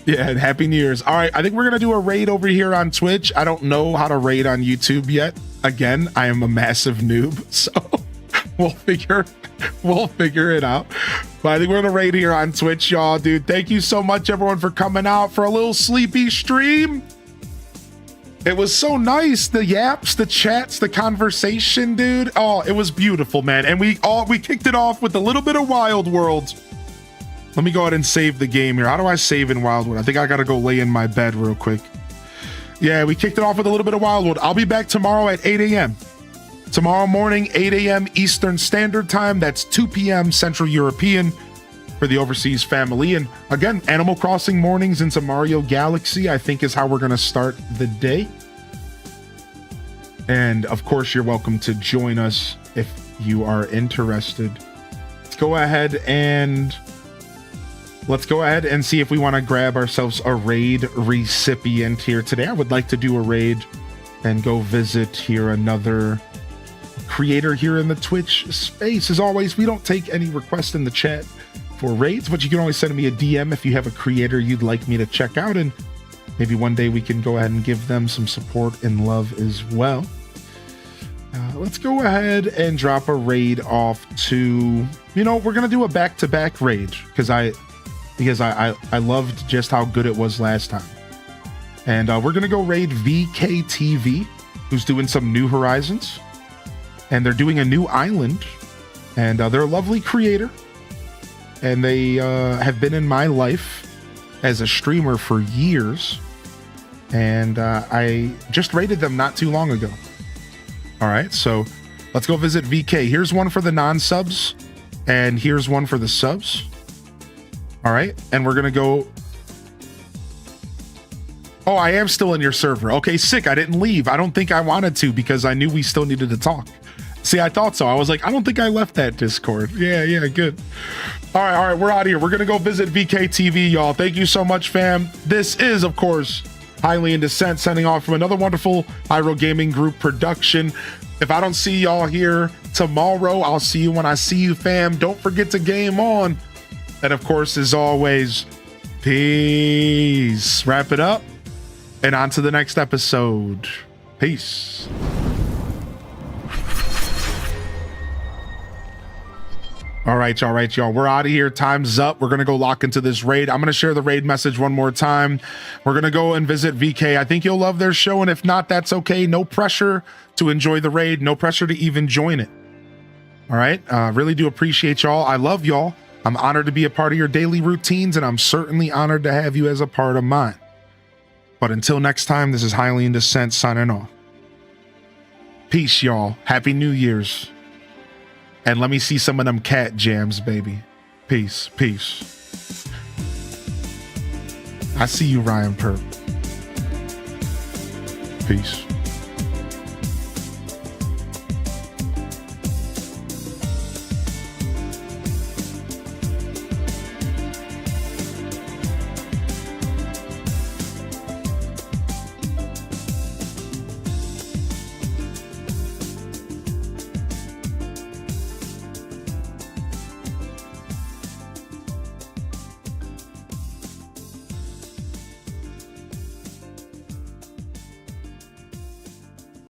Speaker 3: Yeah, and Happy New Year's. All right, I think we're going to do a raid over here on Twitch. I don't know how to raid on YouTube yet. Again, I am a massive noob, so we'll figure it out. But I think we're going to raid here on Twitch, y'all, dude. Thank you so much, everyone, for coming out for a little sleepy stream. It was so nice. The yaps, the chats, the conversation, dude. Oh, it was beautiful, man. And we kicked it off with a little bit of Wild World. Let me go ahead and save the game here. How do I save in Wild World? I think I got to go lay in my bed real quick. Yeah, we kicked it off with a little bit of Wild World. I'll be back tomorrow at 8 a.m. Tomorrow morning, 8 a.m. Eastern Standard Time. That's 2 p.m. Central European for the overseas family. And again, Animal Crossing mornings into Mario Galaxy, I think, is how we're going to start the day. And of course, you're welcome to join us if you are interested. Let's go ahead and see if we want to grab ourselves a raid recipient here today. I would like to do a raid and go visit here another creator here in the Twitch space. As always, we don't take any requests in the chat for raids, but you can always send me a DM if you have a creator you'd like me to check out, and maybe one day we can go ahead and give them some support and love as well. Let's go ahead and drop a raid off to, we're going to do a back-to-back raid because I loved just how good it was last time. And we're going to go raid VKTV, who's doing some New Horizons. And they're doing a new island. And they're a lovely creator. And they have been in my life as a streamer for years. And I just raided them not too long ago. All right, so let's go visit VK. Here's one for the non-subs. And here's one for the subs. All right, and we're going to go. Oh, I am still in your server. Okay, sick. I didn't leave. I don't think I wanted to because I knew we still needed to talk. See, I thought so. I was like, I don't think I left that Discord. Yeah, good. All right, we're out of here. We're going to go visit VKTV, y'all. Thank you so much, fam. This is, of course, Highly in Descent, signing off from another wonderful Pyro Gaming Group production. If I don't see y'all here tomorrow, I'll see you when I see you, fam. Don't forget to game on. And of course, as always, peace. Wrap it up and on to the next episode. Peace. All right, y'all. We're out of here. Time's up. We're going to go lock into this raid. I'm going to share the raid message one more time. We're going to go and visit VK. I think you'll love their show. And if not, that's okay. No pressure to enjoy the raid. No pressure to even join it. All right. Really do appreciate y'all. I love y'all. I'm honored to be a part of your daily routines, and I'm certainly honored to have you as a part of mine. But until next time, this is Highly in Descent signing off. Peace, y'all. Happy New Year's. And let me see some of them cat jams, baby. Peace, peace. I see you, Ryan Perp. Peace.